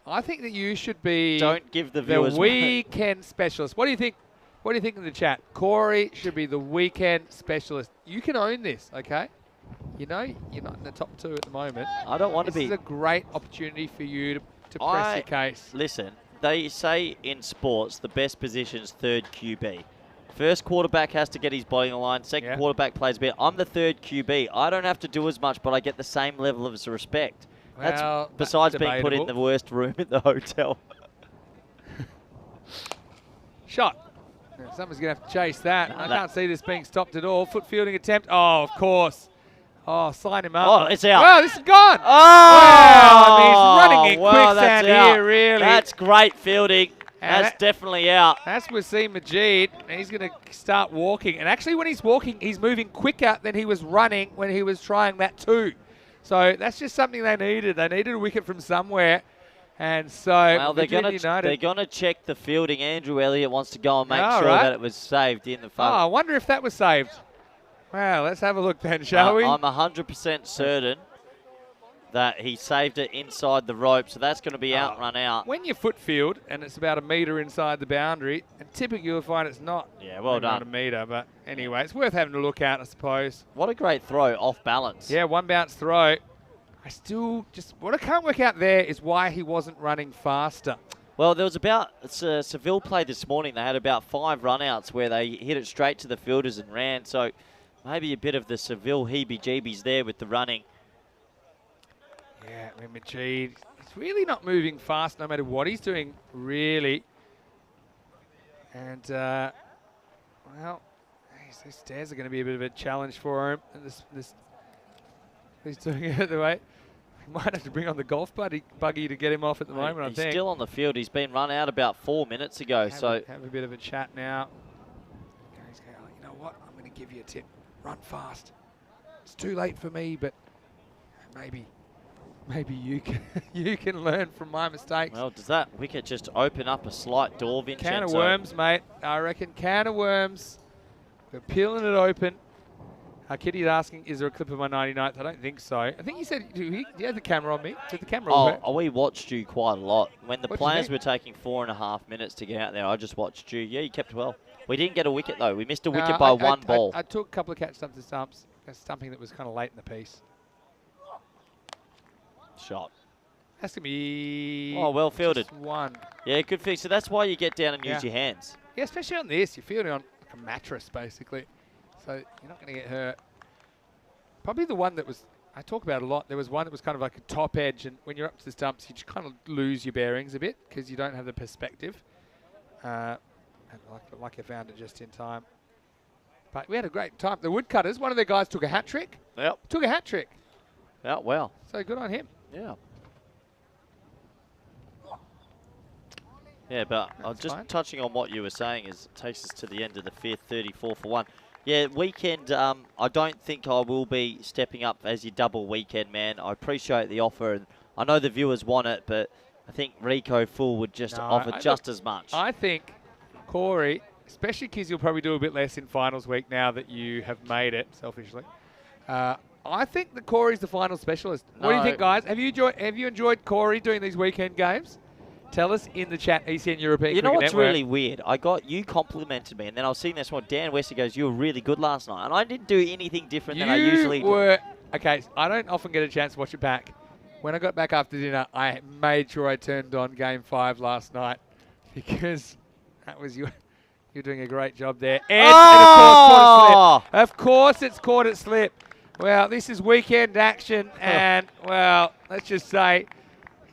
I think that you should be Don't give the viewers weekend specialist. What do you think? What do you think in the chat? Corey should be the weekend specialist. You can own this, okay? You know, you're not in the top 2 at the moment. I don't want to be. This is a great opportunity for you to press your case. Listen, they say in sports the best position's third QB. First quarterback has to get his body in line. Second quarterback plays a bit. I'm the third QB. I don't have to do as much, but I get the same level of respect. Well, besides being put in the worst room at the hotel. Shot. Someone's going to have to chase that. I can't see this being stopped at all. Foot fielding attempt. Oh, of course. Oh, sign him up. Oh, it's out. Well, this is gone. Oh! Wow, he's running in quicksand here, really. That's great fielding. That's definitely out. That's Wasim Majid, and he's going to start walking. And actually, when he's walking, he's moving quicker than he was running when he was trying that too. So that's just something they needed. They needed a wicket from somewhere. And so, well, they're going to check the fielding. Andrew Elliott wants to go and make sure that it was saved in the front. Oh, I wonder if that was saved. Well, let's have a look then, shall we? I'm 100% certain that he saved it inside the rope, so that's going to be out, run out. When you foot field and it's about a metre inside the boundary, and typically you'll find it's not. Yeah, well done. Not a metre, but anyway, it's worth having a look at, I suppose. What a great throw, off balance. Yeah, one bounce throw. I still what I can't work out there is why he wasn't running faster. Well, there was Seville played this morning. They had about 5 run-outs where they hit it straight to the fielders and ran. So maybe a bit of the Seville heebie-jeebies there with the running. Yeah, I mean, Majid, he's really not moving fast no matter what he's doing, really. And, well, these stairs are going to be a bit of a challenge for him. And he's doing it the way. We might have to bring on the golf buggy to get him off at the moment, I think. He's still on the field. He's been run out about 4 minutes ago. Have a bit of a chat now. Okay, he's going, you know what? I'm going to give you a tip. Run fast. It's too late for me, but maybe you can learn from my mistakes. Well, does that wicket just open up a slight door, Vincenzo? Can of worms, mate. I reckon can of worms. We're peeling it open. Kitty's asking, is there a clip of my 99th? I don't think so. I think he said, you had the camera on me. Did the camera work? Oh, we watched you quite a lot. When the players were taking 4.5 minutes to get out there, I just watched you. Yeah, you kept well. We didn't get a wicket, though. We missed a wicket by one ball. I took a couple of catch stumps to stumping that was kind of late in the piece. Shot. Has to be. Oh, well fielded. Just one. Yeah, good fix. So that's why you get down and use your hands. Yeah, especially on this. You're fielding on like a mattress, basically. So you're not going to get hurt. Probably the one that was, I talk about a lot, there was one that was kind of like a top edge, and when you're up to the stumps, you just kind of lose your bearings a bit because you don't have the perspective. And like I found it just in time. But we had a great time. The Woodcutters, one of their guys took a hat trick. Yep. Took a hat trick. Yeah, well. So good on him. Yeah. Yeah, but just touching on what you were saying is it takes us to the end of the fifth, 34 for 1. Yeah, weekend, I don't think I will be stepping up as your double weekend man. I appreciate the offer, and I know the viewers want it, but I think Rico Full would just offer just as much. I think, Corey, especially because you'll probably do a bit less in finals week now that you have made it, selfishly. I think that Corey's the final specialist. No. What do you think, guys? Have you enjoyed Corey doing these weekend games? Tell us in the chat, ECN European You know Cricket what's Network. really weird? You complimented me, and then I was seeing this one. Dan Wesley goes, "You were really good last night," and I didn't do anything different than I usually do. Okay, I don't often get a chance to watch it back. When I got back after dinner, I made sure I turned on Game 5 last night because that was you're doing a great job there. And of course it's caught it slip. Well, this is weekend action, and well, let's just say.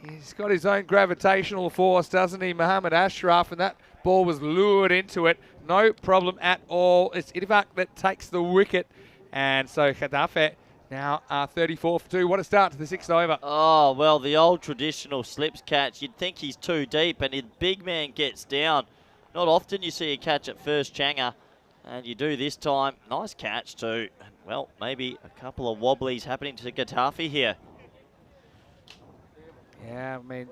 He's got his own gravitational force, doesn't he, Mohamed Ashraf? And that ball was lured into it. No problem at all. It's Idivak that takes the wicket. And so Khadafe now 34 for 2. What a start to the 6th over. Oh, well, the old traditional slips catch. You'd think he's too deep, and the big man gets down. Not often you see a catch at first changer, and you do this time. Nice catch too. Well, maybe a couple of wobblies happening to Khadafe here. Yeah, I mean,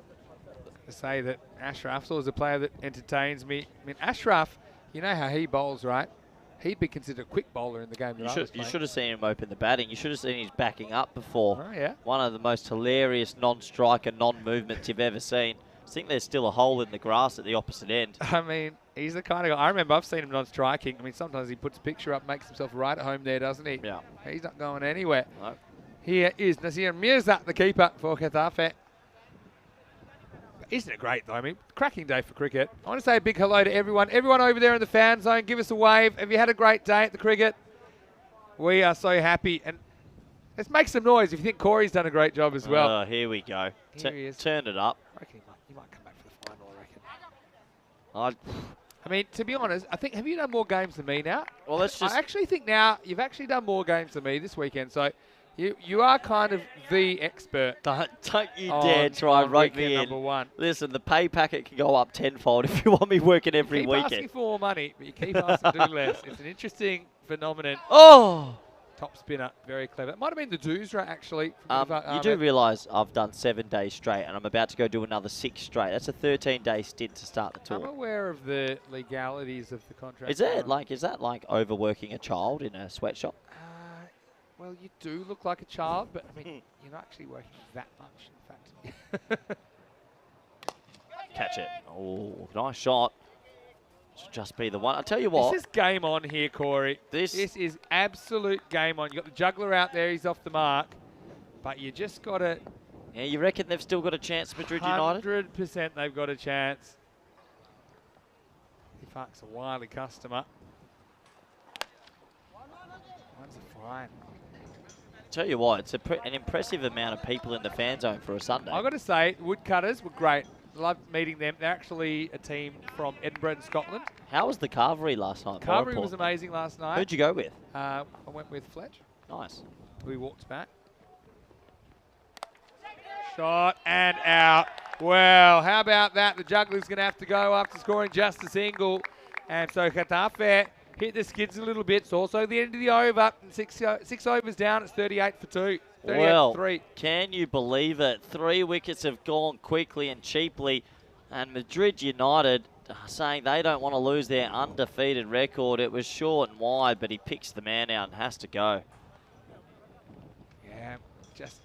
to say that Ashraf's always a player that entertains me. I mean, Ashraf, you know how he bowls, right? He'd be considered a quick bowler in the game. You should have seen him open the batting. You should have seen his backing up before. Oh, yeah. One of the most hilarious non-striker, non-movements you've ever seen. I think there's still a hole in the grass at the opposite end. I mean, he's the kind of guy. I remember I've seen him non-striking. I mean, sometimes he puts a picture up, makes himself right at home there, doesn't he? Yeah. He's not going anywhere. No. Here is Nasir Mirza, the keeper for Khadafe. Isn't it great, though? I mean, cracking day for cricket. I want to say a big hello to everyone. Everyone over there in the fan zone, give us a wave. Have you had a great day at the cricket? We are so happy. And let's make some noise if you think Corey's done a great job as well. Here we go. Here he is. Turn it up. I reckon he might come back for the final, I reckon. I mean, to be honest, I think, have you done more games than me now? Well, let's just... I actually think now you've actually done more games than me this weekend. So you are kind of the expert. Don't you dare try and rope me in. Number 1. Listen, the pay packet can go up tenfold if you want me working every keep weekend. Asking for more money, but you keep asking to do less. It's an interesting phenomenon. Oh! Top spinner, very clever. It might have been the Doosra, actually. You do realise I've done 7 days straight, and I'm about to go do another 6 straight. That's a 13-day stint to start the tour. I'm aware of the legalities of the contract. Is that like overworking a child in a sweatshop? Well, you do look like a child, but I mean, you're not actually working that much, in fact. Catch it. Oh, nice shot. Should just be the one. I'll tell you what. This is game on here, Corey. This is absolute game on. You got the juggler out there. He's off the mark. But you just got to... Yeah, you reckon they've still got a chance, Madrid United? 100% they've got a chance. Ifak's a wily customer. That's a fine. Tell you what, it's an impressive amount of people in the fan zone for a Sunday. I've got to say, Woodcutters were great. Loved meeting them. They're actually a team from Edinburgh in Scotland. How was the Carvery last night? Carvery was amazing last night. Who'd you go with? I went with Fletch. Nice. We walked back. Shot and out. Well, how about that? The juggler's going to have to go after scoring just a single. And so Khadafe hit the skids a little bit. It's also the end of the over. And six overs down. It's 38 for 2. 38 well, for 3. Can you believe it? 3 wickets have gone quickly and cheaply. And Madrid United saying they don't want to lose their undefeated record. It was short and wide, but he picks the man out and has to go. Yeah, just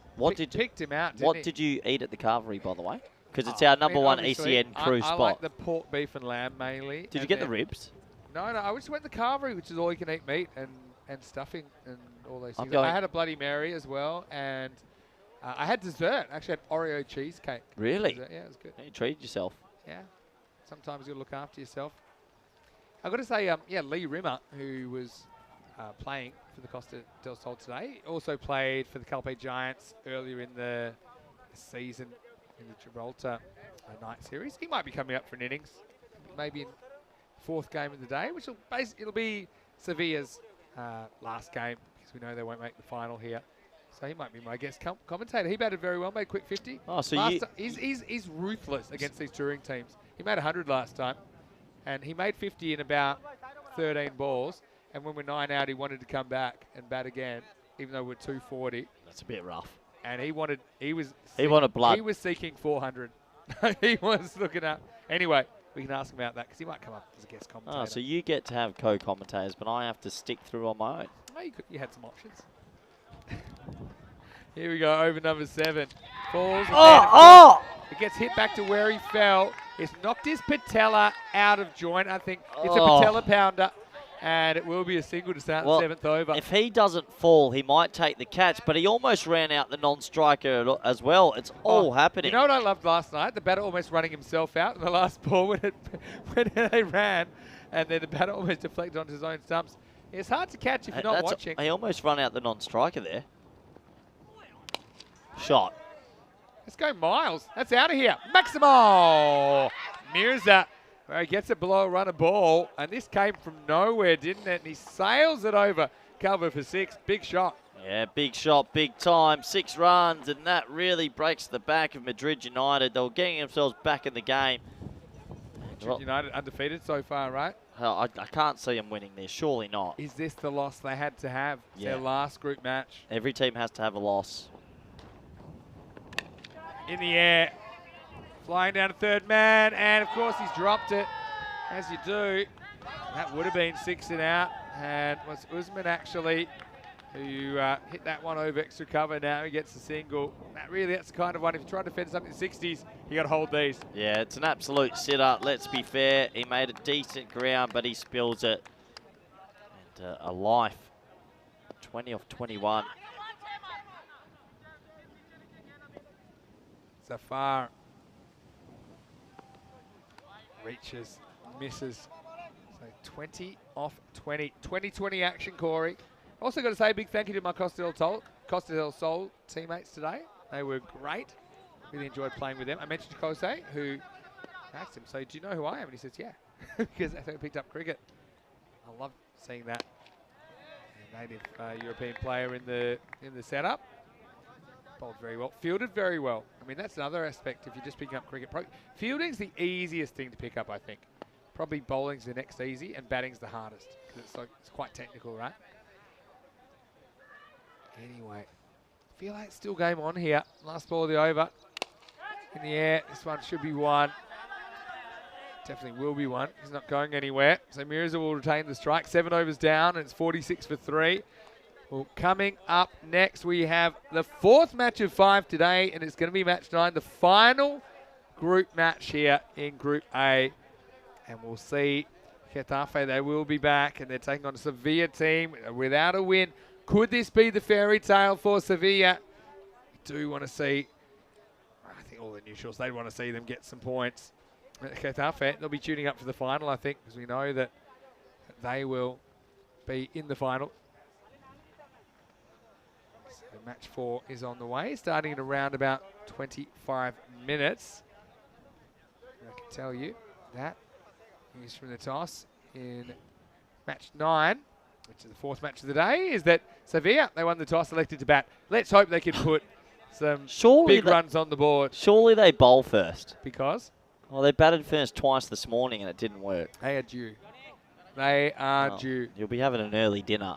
picked him out, What did you eat at the Carvery, by the way? Because it's our number one ECN crew spot. I like the pork, beef and lamb mainly. Did you get the ribs? No, I just went to the Carvery, which is all you can eat meat and stuffing and all those things. I had a Bloody Mary as well, and I had dessert. Actually, had Oreo cheesecake. Really? Dessert. Yeah, it was good. You treated yourself. Yeah. Sometimes you'll look after yourself. I've got to say, Lee Rimmer, who was playing for the Costa del Sol today, also played for the Calpe Giants earlier in the season in the Gibraltar night series. He might be coming up for an innings, maybe in fourth game of the day, which it'll be Sevilla's last game because we know they won't make the final here. So he might be my guest commentator. He batted very well, made quick 50. Oh, so he's ruthless against these touring teams. He made 100 last time, and he made 50 in about 13 balls. And when we're 9 out, he wanted to come back and bat again, even though we're 240. That's a bit rough. And he wanted blood. He was seeking 400. He was looking up. Anyway, we can ask him about that because he might come up as a guest commentator. Oh, so you get to have co-commentators, but I have to stick through on my own. Oh, you had some options. Here we go, over number 7. Falls. It gets hit back to where he fell. It's knocked his patella out of joint, I think. It's a patella pounder, and it will be a single to start the 7th over. If he doesn't fall, he might take the catch, but he almost ran out the non-striker as well. It's all happening. You know what I loved last night? The batter almost running himself out in the last ball when they ran, and then the batter almost deflected onto his own stumps. It's hard to catch if you're not watching. He almost run out the non-striker there. Shot. Let's go, Miles. That's out of here. Maximo Mirza, where he gets it below a runner ball, and this came from nowhere, didn't it? And he sails it over Calvo for 6. Big shot. Yeah, big shot, big time. 6 runs, and that really breaks the back of Madrid United. They were getting themselves back in the game. Madrid United undefeated so far, right? I can't see them winning this. Surely not. Is this the loss they had to have? It's their last group match. Every team has to have a loss. In the air, flying down to third man, and of course he's dropped it, as you do. That would have been 6 and out, and it was Usman actually who hit that one over extra cover. Now he gets a single. That's the kind of one, if you try to defend something in the 60s, you got to hold these. Yeah, it's an absolute sit-up, let's be fair. He made a decent ground, but he spills it. And a life, 20 off 21. Zafar reaches, misses. So 20 off 20. 20-20 action, Corey. Also got to say a big thank you to my Costa del Sol teammates today. They were great. Really enjoyed playing with them. I mentioned Jose, who asked him, so do you know who I am? And he says, yeah, because I think I picked up cricket. I love seeing that. A native European player in the setup. Bowled very well. Fielded very well. I mean, that's another aspect if you're just picking up cricket. Fielding's the easiest thing to pick up, I think. Probably bowling's the next easy and batting's the hardest because it's quite technical, right? Anyway, feel like it's still game on here. Last ball of the over. In the air. This one should be one. Definitely will be one. He's not going anywhere. So Mirza will retain the strike. 7 overs down, and it's 46 for 3. Well, coming up next, we have the 4th match of 5 today, and it's going to be match 9, the final group match here in Group A. And we'll see Getafe, they will be back, and they're taking on a Sevilla team without a win. Could this be the fairy tale for Sevilla? We do want to see, I think all the neutrals, they want to see them get some points. Getafe, they'll be tuning up for the final, I think, because we know that they will be in the final. Match 4 is on the way, starting in around about 25 minutes. I can tell you that news from the toss in match 9, which is the 4th match of the day, is that Sevilla, they won the toss, elected to bat. Let's hope they can put some big runs on the board. Surely they bowl first. Because? Well, they batted first twice this morning and it didn't work. They are due. They are due. You'll be having an early dinner.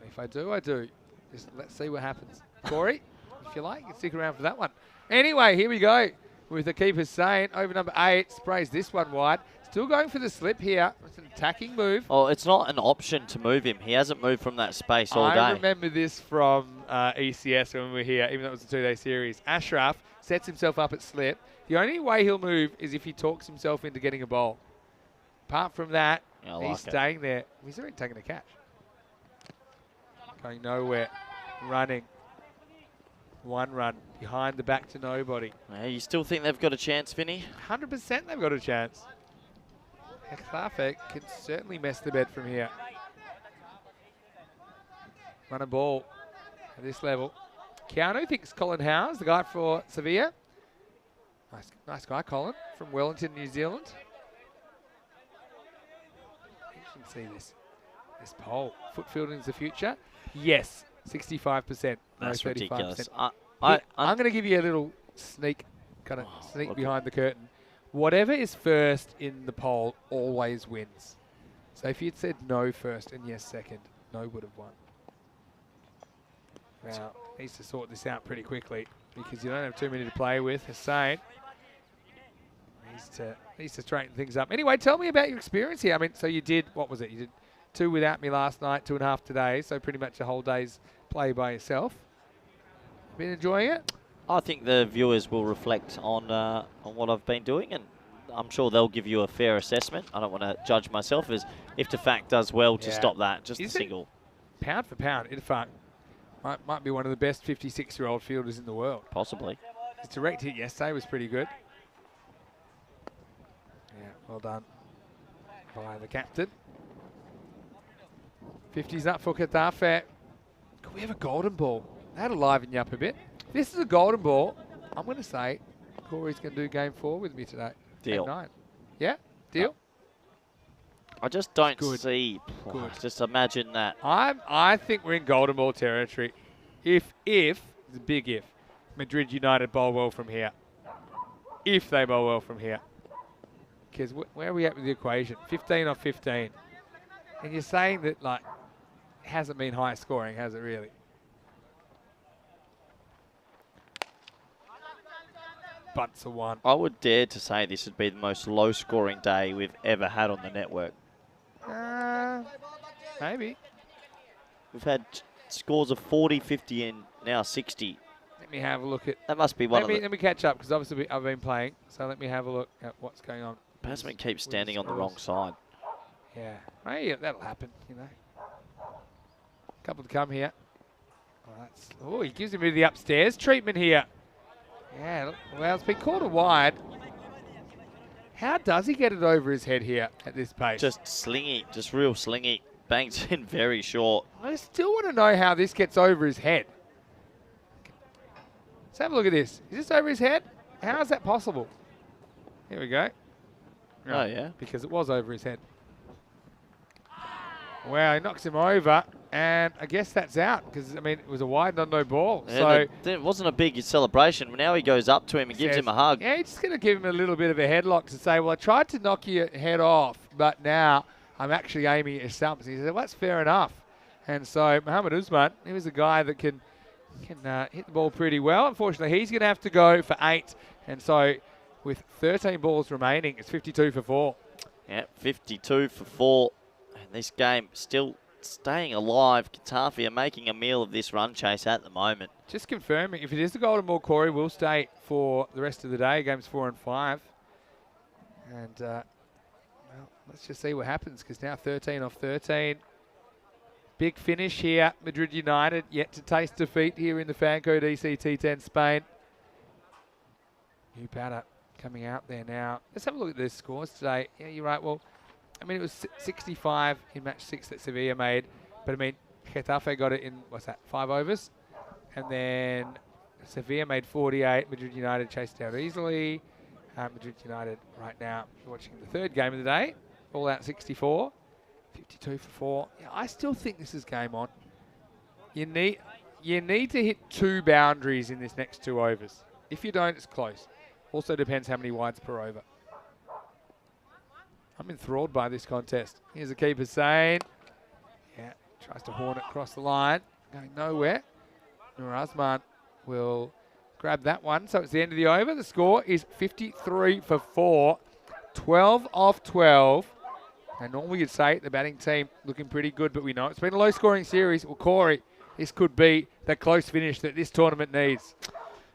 If I do, I do. Just let's see what happens. Corey, if you like, you can stick around for that one. Anyway, here we go with the keeper saying over number 8, sprays this one wide. Still going for the slip here. It's an attacking move. Oh, it's not an option to move him. He hasn't moved from that space all day. I remember this from ECS when we were here, even though it was a 2-day series. Ashraf sets himself up at slip. The only way he'll move is if he talks himself into getting a bowl. Apart from that, he's staying there. He's already taken a catch. Going nowhere. Running. 1 run behind the back to nobody. Yeah, you still think they've got a chance, Vinny? 100% they've got a chance. Getafe can certainly mess the bed from here. Run a ball at this level. Keanu thinks Colin Howes, the guy for Seville. Nice guy, Colin, from Wellington, New Zealand. You can see this pole. Foot fielding's the future. Yes, 65%. That's no, 35%. ridiculous. I'm going to give you a little sneak behind the curtain. Whatever is first in the poll always wins. So if you'd said no first and yes second, no would have won. Now, needs to sort this out pretty quickly because you don't have too many to play with. Hussein needs to straighten things up. Anyway, tell me about your experience here. I mean, so you did, what was it? You did 2 without me last night, 2.5 today, so pretty much a whole day's play by yourself. Been enjoying it? I think the viewers will reflect on what I've been doing, and I'm sure they'll give you a fair assessment. I don't want to judge myself as if Tafak does well to stop that, just a single. Pound for pound, Tafak might be one of the best 56-year-old fielders in the world. Possibly. His direct hit yesterday was pretty good. Yeah, well done by the captain. 50's up for Getafe. Could we have a golden ball? That'll liven you up a bit. If this is a golden ball, I'm going to say Corey's going to do game 4 with me today. Deal. At 9. Yeah? Deal? I just don't see. Good. Just imagine that. I think we're in golden ball territory. If, it's a big if, Madrid United bowl well from here. If they bowl well from here. Because where are we at with the equation? 15 off 15. And you're saying that, like, it hasn't been high scoring, has it really? Bunts of 1. I would dare to say this would be the most low-scoring day we've ever had on the network. Maybe. We've had scores of 40, 50, and now 60. Let me have a look at... That must be one of the... Let me catch up, because obviously I've been playing. So let me have a look at what's going on. Batsman keeps standing on the wrong side. Yeah. Hey, that'll happen, you know. Couple to come here. Oh, he gives him the upstairs treatment here. Yeah, well, it's been called a wide. How does he get it over his head here at this pace? Just slingy, just real slingy. Bangs in very short. I still want to know how this gets over his head. Let's have a look at this. Is this over his head? How is that possible? Here we go. Oh, yeah. Because it was over his head. Wow, he knocks him over, and I guess that's out because, I mean, it was a wide, not no ball. Yeah, so it wasn't a big celebration. Now he goes up to him and gives him a hug. Yeah, he's just going to give him a little bit of a headlock to say, well, I tried to knock your head off, but now I'm actually aiming at your stumps. He said, well, that's fair enough. And so Mohamed Usman, he was a guy that can hit the ball pretty well. Unfortunately, he's going to have to go for 8. And so with 13 balls remaining, it's 52 for 4. Yeah, 52 for 4. And this game still staying alive. Getafe are making a meal of this run chase at the moment. Just confirming, if it is the golden ball, Corey will stay for the rest of the day, games 4 and 5. And, well, let's just see what happens, because now 13 off 13. Big finish here. Madrid United yet to taste defeat here in the FanCode T10 Spain. New batter coming out there now. Let's have a look at the scores today. Yeah, you're right. Well, I mean, it was 65 in match 6 that Sevilla made. But, I mean, Getafe got it in, 5 overs? And then Sevilla made 48. Madrid United chased out easily. Madrid United right now watching the 3rd game of the day. All out 64. 52 for 4. Yeah, I still think this is game on. You need to hit 2 boundaries in this next 2 overs. If you don't, it's close. Also depends how many wides per over. I'm enthralled by this contest. Here's the keeper saying, yeah, tries to horn it across the line. Going nowhere. Nur Azman will grab that one. So it's the end of the over. The score is 53 for 4. 12 off 12. And normally you'd say the batting team looking pretty good, but we know it's been a low-scoring series. Well, Corey, this could be the close finish that this tournament needs.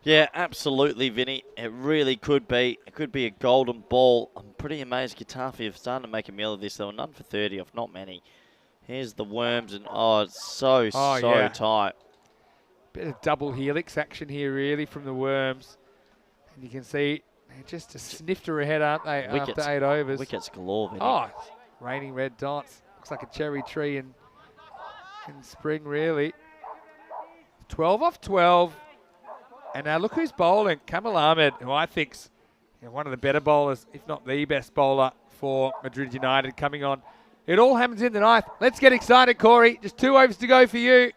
Yeah, absolutely, Vinny. It really could be. It could be a golden ball. I'm pretty amazed Getafe have started to make a meal of this. There were none for 30 off, not many. Here's the worms, and it's so tight. Bit of double helix action here, really, from the Worms. And you can see they're just a snifter ahead, aren't they, Wickets. after 8 overs. Wickets galore, Vinny. Oh, raining red dots. Looks like a cherry tree in spring, really. 12 off 12. And now look who's bowling. Kamal Ahmed, who I think's one of the better bowlers, if not the best bowler for Madrid United, coming on. It all happens in the ninth. Let's get excited, Corey. Just 2 overs to go for you.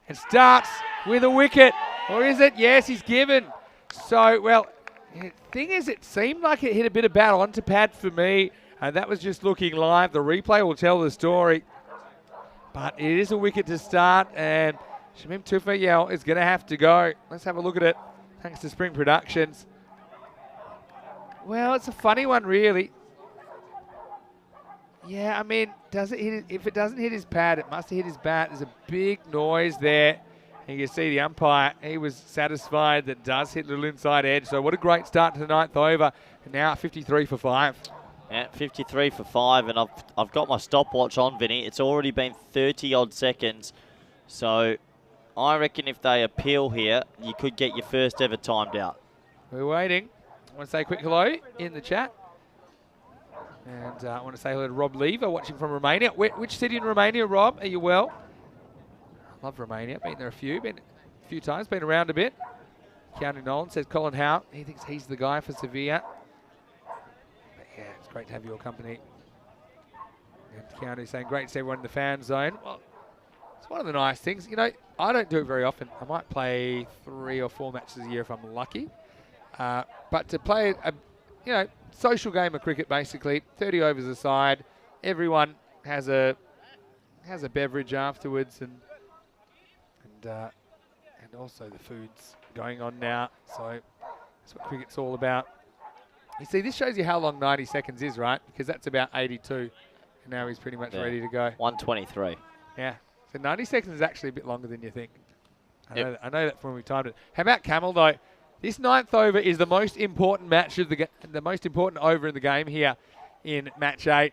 And starts with a wicket. Or is it? Yes, he's given. So, well, the thing is, it seemed like it hit a bit of bat onto pad for me. And that was just looking live. The replay will tell the story. But it is a wicket to start. And Shamim Tufayel is going to have to go. Let's have a look at it. Thanks to Spring Productions. Well, it's a funny one, really. Yeah, I mean, does it hit? If it doesn't hit his pad, it must have hit his bat. There's a big noise there. And you can see the umpire, he was satisfied that does hit a little inside edge. So what a great start to the 9th over. And now 53 for 5. Yeah, 53 for 5, and I've got my stopwatch on, Vinny. It's already been 30-odd seconds. So I reckon if they appeal here, you could get your first ever timed out. We're waiting. I want to say a quick hello in the chat. And I want to say hello to Rob Lever, watching from Romania. Which city in Romania, Rob? Are you well? I love Romania. Been there been a few times, been around a bit. Keanu Nolan says Colin Howe. He thinks he's the guy for Seville. But yeah, it's great to have your company. And Keanu saying great to see everyone in the fan zone. Well, it's one of the nice things. You know, I don't do it very often. I might play 3 or 4 matches a year if I'm lucky. But to play a social game of cricket, basically, 30 overs aside, everyone has a beverage afterwards, and also the food's going on now. So that's what cricket's all about. You see, this shows you how long 90 seconds is, right? Because that's about 82, and now he's pretty much ready to go. 123. Yeah. So 90 seconds is actually a bit longer than you think. I know that from when we timed it. How about Camel, though? This 9th over is the most important match of the most important over in the game here in match 8.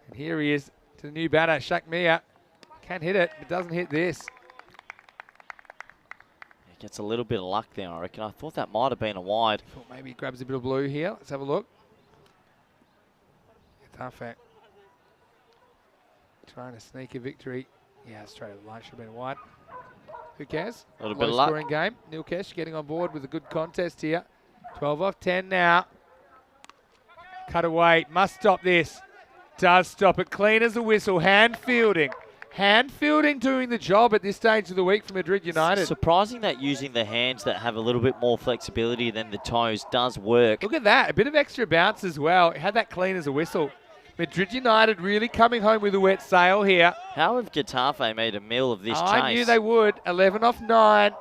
And here he is to the new batter, Shaq Mia. Can hit it, but doesn't hit this. He gets a little bit of luck there, I reckon. I thought that might have been a wide. Thought maybe he grabs a bit of blue here. Let's have a look. Tafe trying to sneak a victory. Yeah, straight to the line. Should have been a wide. Who cares? A little bit of luck. Low-scoring game. Nilkesh getting on board with a good contest here. 12 off 10 now. Cut away. Must stop this. Does stop it. Clean as a whistle. Hand fielding. Hand fielding doing the job at this stage of the week for Madrid United. Surprising that using the hands that have a little bit more flexibility than the toes does work. Look at that. A bit of extra bounce as well. It had that clean as a whistle. Madrid United really coming home with a wet sail here. How have Getafe made a meal of this chase? I knew they would. 11 off 9.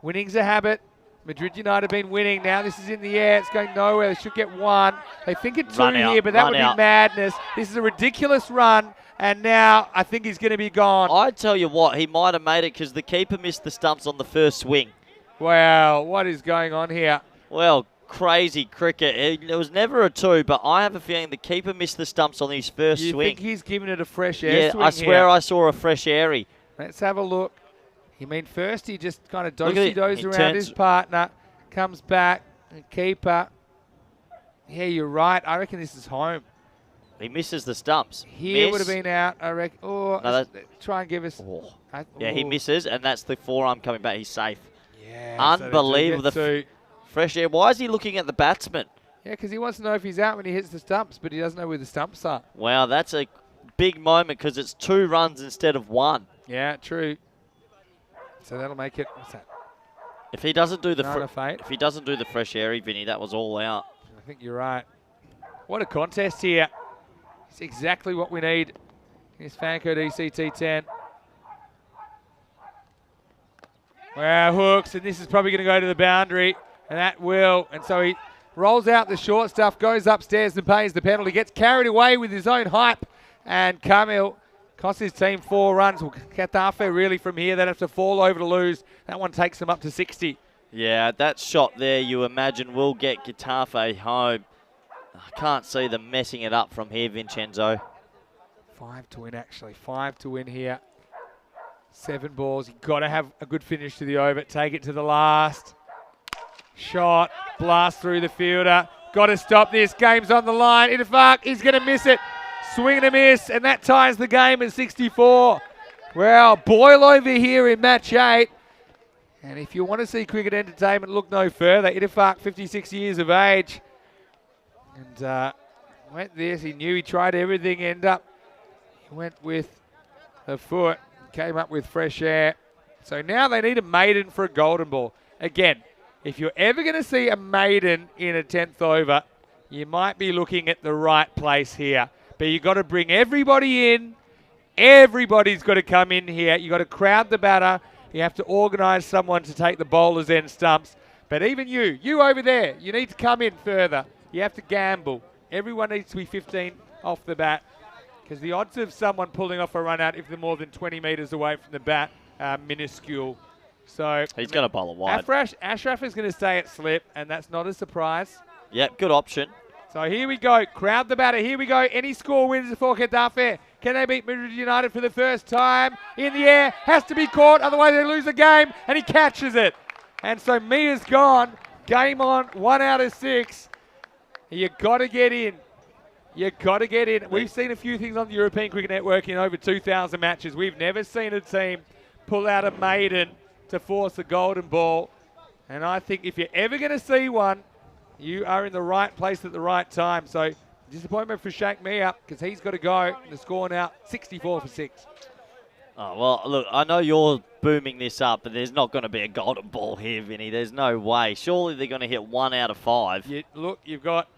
Winning's a habit. Madrid United been winning. Now this is in the air. It's going nowhere. They should get 1. They think it's 2 here, but that would be madness. This is a ridiculous run. And now I think he's going to be gone. I tell you what, he might have made it because the keeper missed the stumps on the first swing. Wow, what is going on here? Well, crazy cricket. It was never a 2, but I have a feeling the keeper missed the stumps on his first swing. You think he's giving it a fresh air swing? Yeah, I swear I saw a fresh airy. Let's have a look. You mean first he just kind of do-si-dos around his partner, comes back, and keeper. Yeah, you're right. I reckon this is home. He misses the stumps. Here would have been out, I reckon. Oh, no, try and give us. Oh. Yeah, he misses, and that's the forearm coming back. He's safe. Yeah. Unbelievable. So fresh air. Why is he looking at the batsman? Yeah, because he wants to know if he's out when he hits the stumps, but he doesn't know where the stumps are. Wow, that's a big moment because it's 2 runs instead of 1. Yeah, true. So that'll make it. What's that? If he doesn't do the fresh airy, Vinny, that was all out. I think you're right. What a contest here. It's exactly what we need. Here's FanCode ECT10. Wow, hooks, and this is probably going to go to the boundary, and that will. And so he rolls out the short stuff, goes upstairs and pays the penalty, gets carried away with his own hype, and Kamil costs his team 4 runs. Well, Getafe really from here, they'd have to fall over to lose. That one takes them up to 60. Yeah, that shot there you imagine will get Getafe home. I can't see them messing it up from here, Vincenzo. 5 to win, actually. 5 to win here. 7 balls. You've got to have a good finish to the over. Take it to the last. Shot. Blast through the fielder. Got to stop this. Game's on the line. Ittifaq, he's going to miss it. Swing and a miss, and that ties the game at 64. Well, Boyle over here in match 8. And if you want to see cricket entertainment, look no further. Ittifaq, 56 years of age. And went this. He knew he tried everything. End up, he went with a foot. Came up with fresh air. So now they need a maiden for a golden ball. Again, if you're ever going to see a maiden in a 10th over, you might be looking at the right place here. But you've got to bring everybody in. Everybody's got to come in here. You've got to crowd the batter. You have to organise someone to take the bowler's end stumps. But even you over there, you need to come in further. You have to gamble. Everyone needs to be 15 off the bat, because the odds of someone pulling off a run out if they're more than 20 metres away from the bat are minuscule. So He's going to bowl a wide. Ashraf is going to stay at slip, and that's not a surprise. Yep, good option. So here we go. Crowd the batter. Here we go. Any score wins for Getafe. Can they beat Madrid United for the first time? In the air. Has to be caught. Otherwise they lose the game. And he catches it. And so Mia's gone. Game on. 1 out of 6. You got to get in. You got to get in. We've seen a few things on the European Cricket Network in over 2,000 matches. We've never seen a team pull out a maiden to force a golden ball. And I think if you're ever going to see one, you are in the right place at the right time. So disappointment for Sheikh Mia, because he's got to go. The score now 64 for 6. Oh, well, look, I know you're booming this up, but there's not going to be a golden ball here, Vinny. There's no way. Surely they're going to hit 1 out of 5. Look, you've got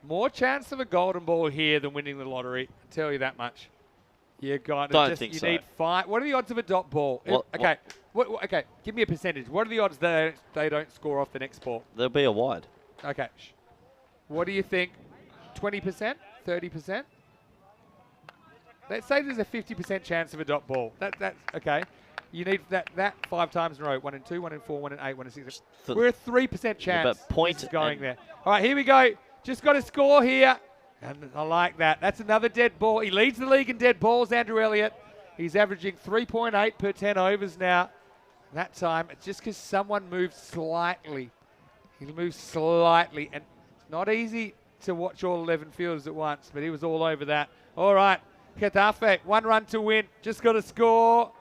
more chance of a golden ball here than winning the lottery. I'll tell you that much. You got Don't think so. You need 5. What are the odds of a dot ball? Okay. Okay. Give me a percentage. What are the odds that they don't score off the next ball? There'll be a wide. Okay. What do you think? 20%? 30%? Let's say there's a 50% chance of a dot ball. That's okay. You need that 5 times in a row. 1 in 2, 1 in 4, 1 in 8, 1 in 6. We're a 3% chance. But point this is going there. All right, here we go. Just got to score here. And I like that. That's another dead ball. He leads the league in dead balls, Andrew Elliott. He's averaging 3.8 per 10 overs now. That time, it's just because someone moved slightly. He moved slightly. And it's not easy to watch all 11 fielders at once, but he was all over that. All right, Getafe, 1 run to win. Just got to score.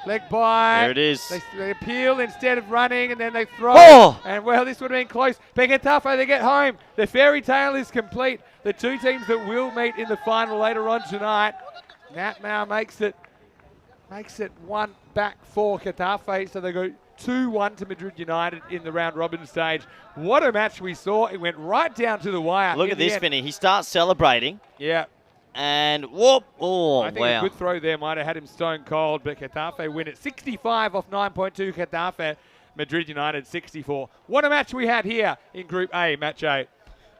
Leg by. There it is. They appeal instead of running, and then they throw. Oh! And, well, this would have been close. But Getafe, they get home. The fairy tale is complete. The 2 teams that will meet in the final later on tonight. Nat now makes it 1 back for Getafe. So they go 2-1 to Madrid United in the round robin stage. What a match we saw. It went right down to the wire. Look at this, Vinny. He starts celebrating. Yeah. And whoop. Oh, I think a good throw there might have had him stone cold, but Getafe win it. 65 off 9.2 Getafe. Madrid United 64. What a match we had here in Group A, match 8.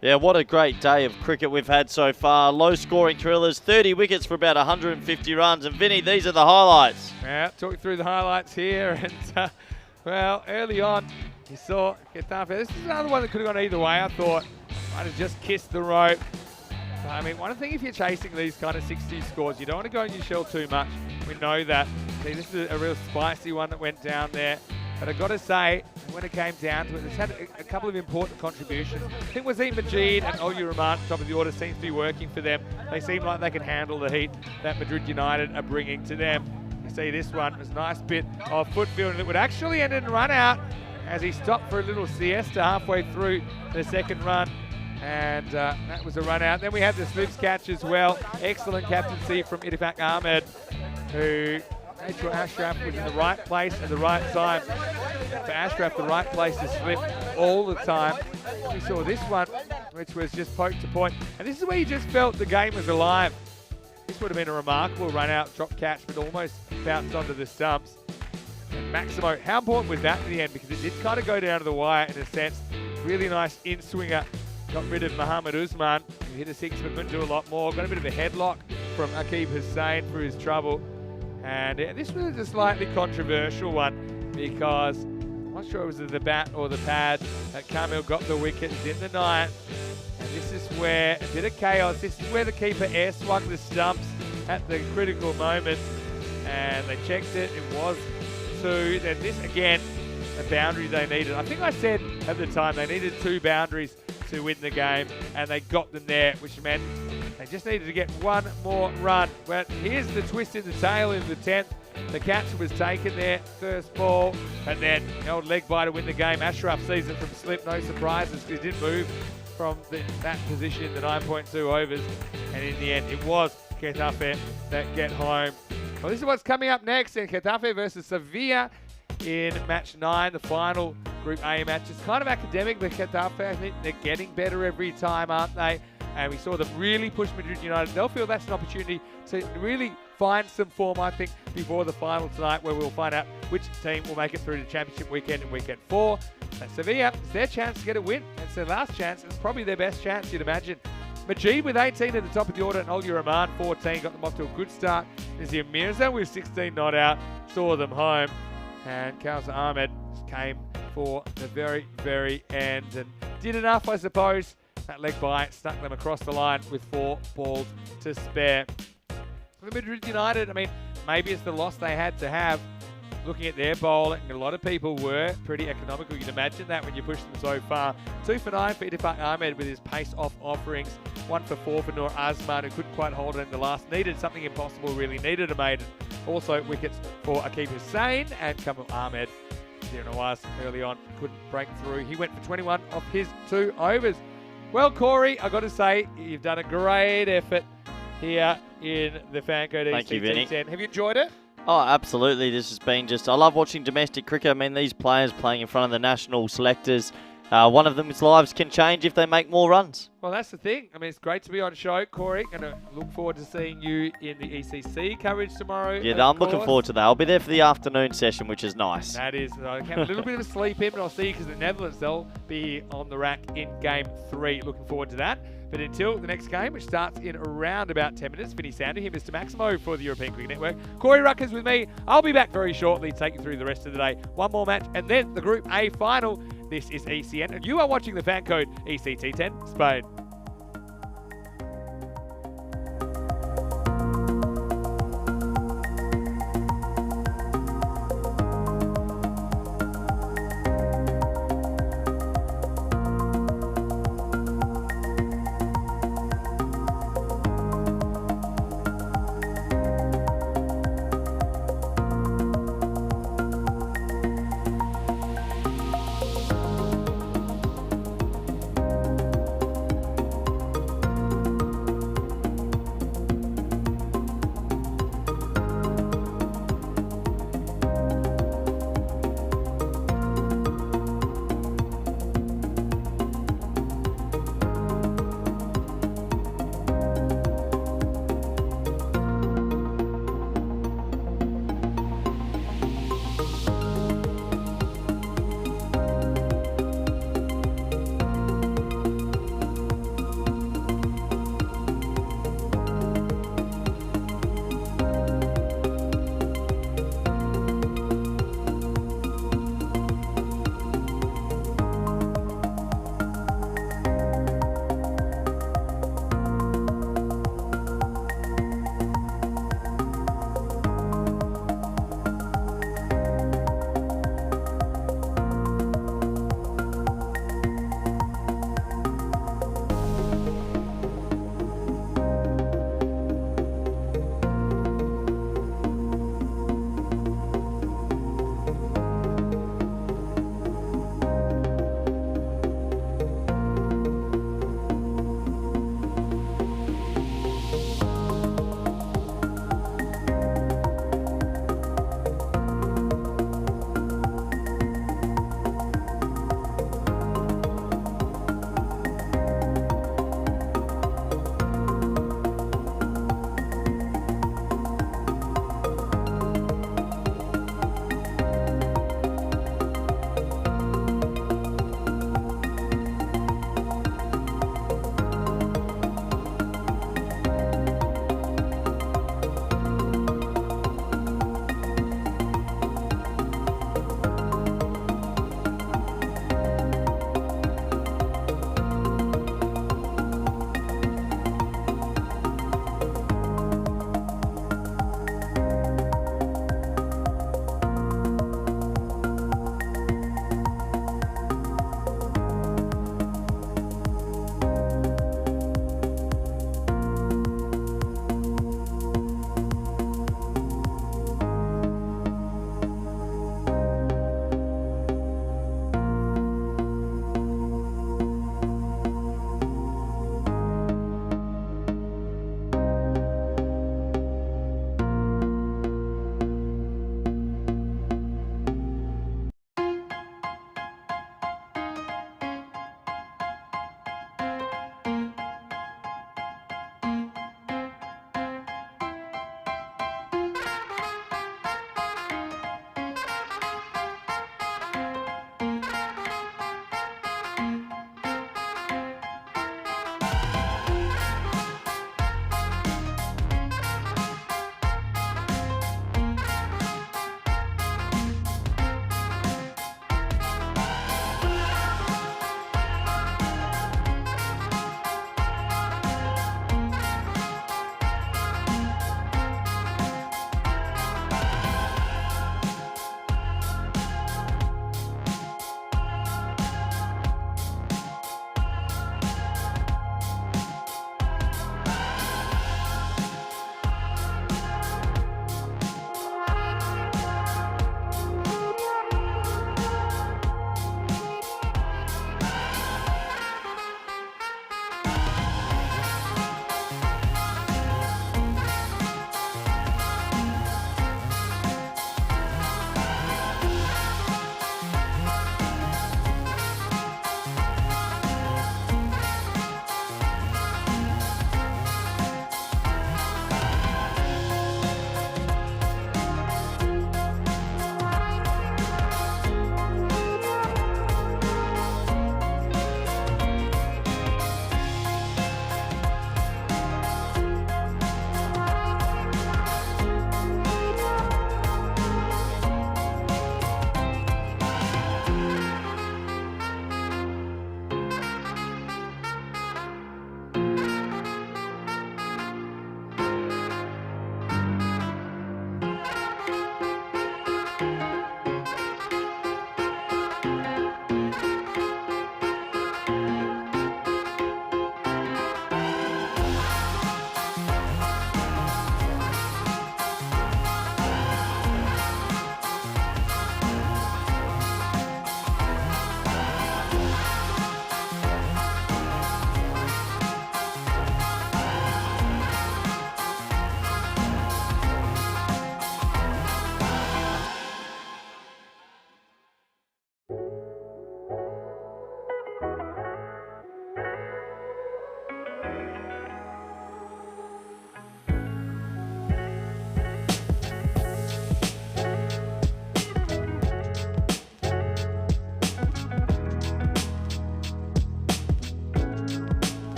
Yeah, what a great day of cricket we've had so far. Low-scoring thrillers, 30 wickets for about 150 runs. And, Vinny, these are the highlights. Yeah, talk through the highlights here. And, well, early on, you saw Getafe. This is another one that could have gone either way, I thought. Might have just kissed the rope. I mean, one thing if you're chasing these kind of 60 scores, you don't want to go in your shell too much. We know that. See, this is a real spicy one that went down there. But I've got to say, when it came down to it, it's had a couple of important contributions. I think Wasim Majid and Olu Rahman, top of the order, seems to be working for them. They seem like they can handle the heat that Madrid United are bringing to them. You see this one, was a nice bit of foot fielding that would actually end in a run out as he stopped for a little siesta halfway through the second run. And that was a run out. Then we had the Smiths catch as well. Excellent captaincy from Ittifaq Ahmed, who made sure Ashraf was in the right place at the right time. For Ashraf, the right place to slip all the time. We saw this one, which was just poke to point. And this is where you just felt the game was alive. This would have been a remarkable run out, drop catch, but almost bounced onto the stumps. And Maximo, how important was that in the end? Because it did kind of go down to the wire in a sense. Really nice in-swinger. Got rid of Mohamed Usman, who hit a 6 but couldn't do a lot more. Got a bit of a headlock from Aqib Hussain for his trouble. And this was a slightly controversial one because I'm not sure it was the bat or the pad that Kamil got the wickets in the night. And this is where a bit of chaos. This is where the keeper air swung the stumps at the critical moment. and they checked it. It was 2. Then this, again, a boundary they needed. I think I said at the time they needed 2 boundaries to win the game, and they got them there, which meant they just needed to get 1 more run. But here's the twist in the tail in the 10th. The catch was taken there, first ball, and then the old leg bye to win the game. Ashraf sees it from slip, no surprises, because he didn't move from that position in the 9.2 overs. And in the end, it was Getafe that get home. Well, this is what's coming up next in Getafe versus Seville in match 9, the final Group A match. It's kind of academic with Getafe. I think they're getting better every time, aren't they? And we saw them really push Madrid United. They'll feel that's an opportunity to really find some form, I think, before the final tonight, where we'll find out which team will make it through to Championship weekend in weekend 4. And Sevilla, it's their chance to get a win. It's their last chance. It's probably their best chance, you'd imagine. Madrid with 18 at the top of the order, and Olga Rahman 14 got them off to a good start. Nazir Mirza with 16 not out saw them home, and Kausar Ahmed came for the very, very end and did enough, I suppose. That leg bye stuck them across the line with 4 balls to spare. For Madrid United, I mean, maybe it's the loss they had to have. Looking at their bowling, a lot of people were pretty economical. You'd imagine that when you push them so far. 2 for 9 for Idifak Ahmed with his pace-off offerings. 1 for 4 for Noor Azman, who couldn't quite hold it in the last. Needed something impossible, really needed a maiden. Also wickets for Aqib Hussain and Kamal Ahmed. Zero Nawaz early on couldn't break through. He went for 21 off his 2 overs. Well, Corey, I've got to say, you've done a great effort here in the FanCode Thank you, Vinny. T10. Have you enjoyed it? Oh, absolutely. This has been just... I love watching domestic cricket. I mean, these players playing in front of the national selectors, one of them's lives can change if they make more runs. Well, that's the thing. I mean, it's great to be on show, Corey. Going to look forward to seeing you in the ECC coverage tomorrow. Yeah, I'm looking forward to that. I'll be there for the afternoon session, which is nice. That is. I have a little bit of a sleep in, but I'll see you because the Netherlands, they'll be on the rack in Game 3. Looking forward to that. But until the next game, which starts in around about 10 minutes, Vinny Sander here, Mr. Maximo for the European Cricket Network. Corey Ruckers with me. I'll be back very shortly, take you through the rest of the day. One more match, and then the Group A final. This is ECN, and you are watching the FanCode ECT10 Spain.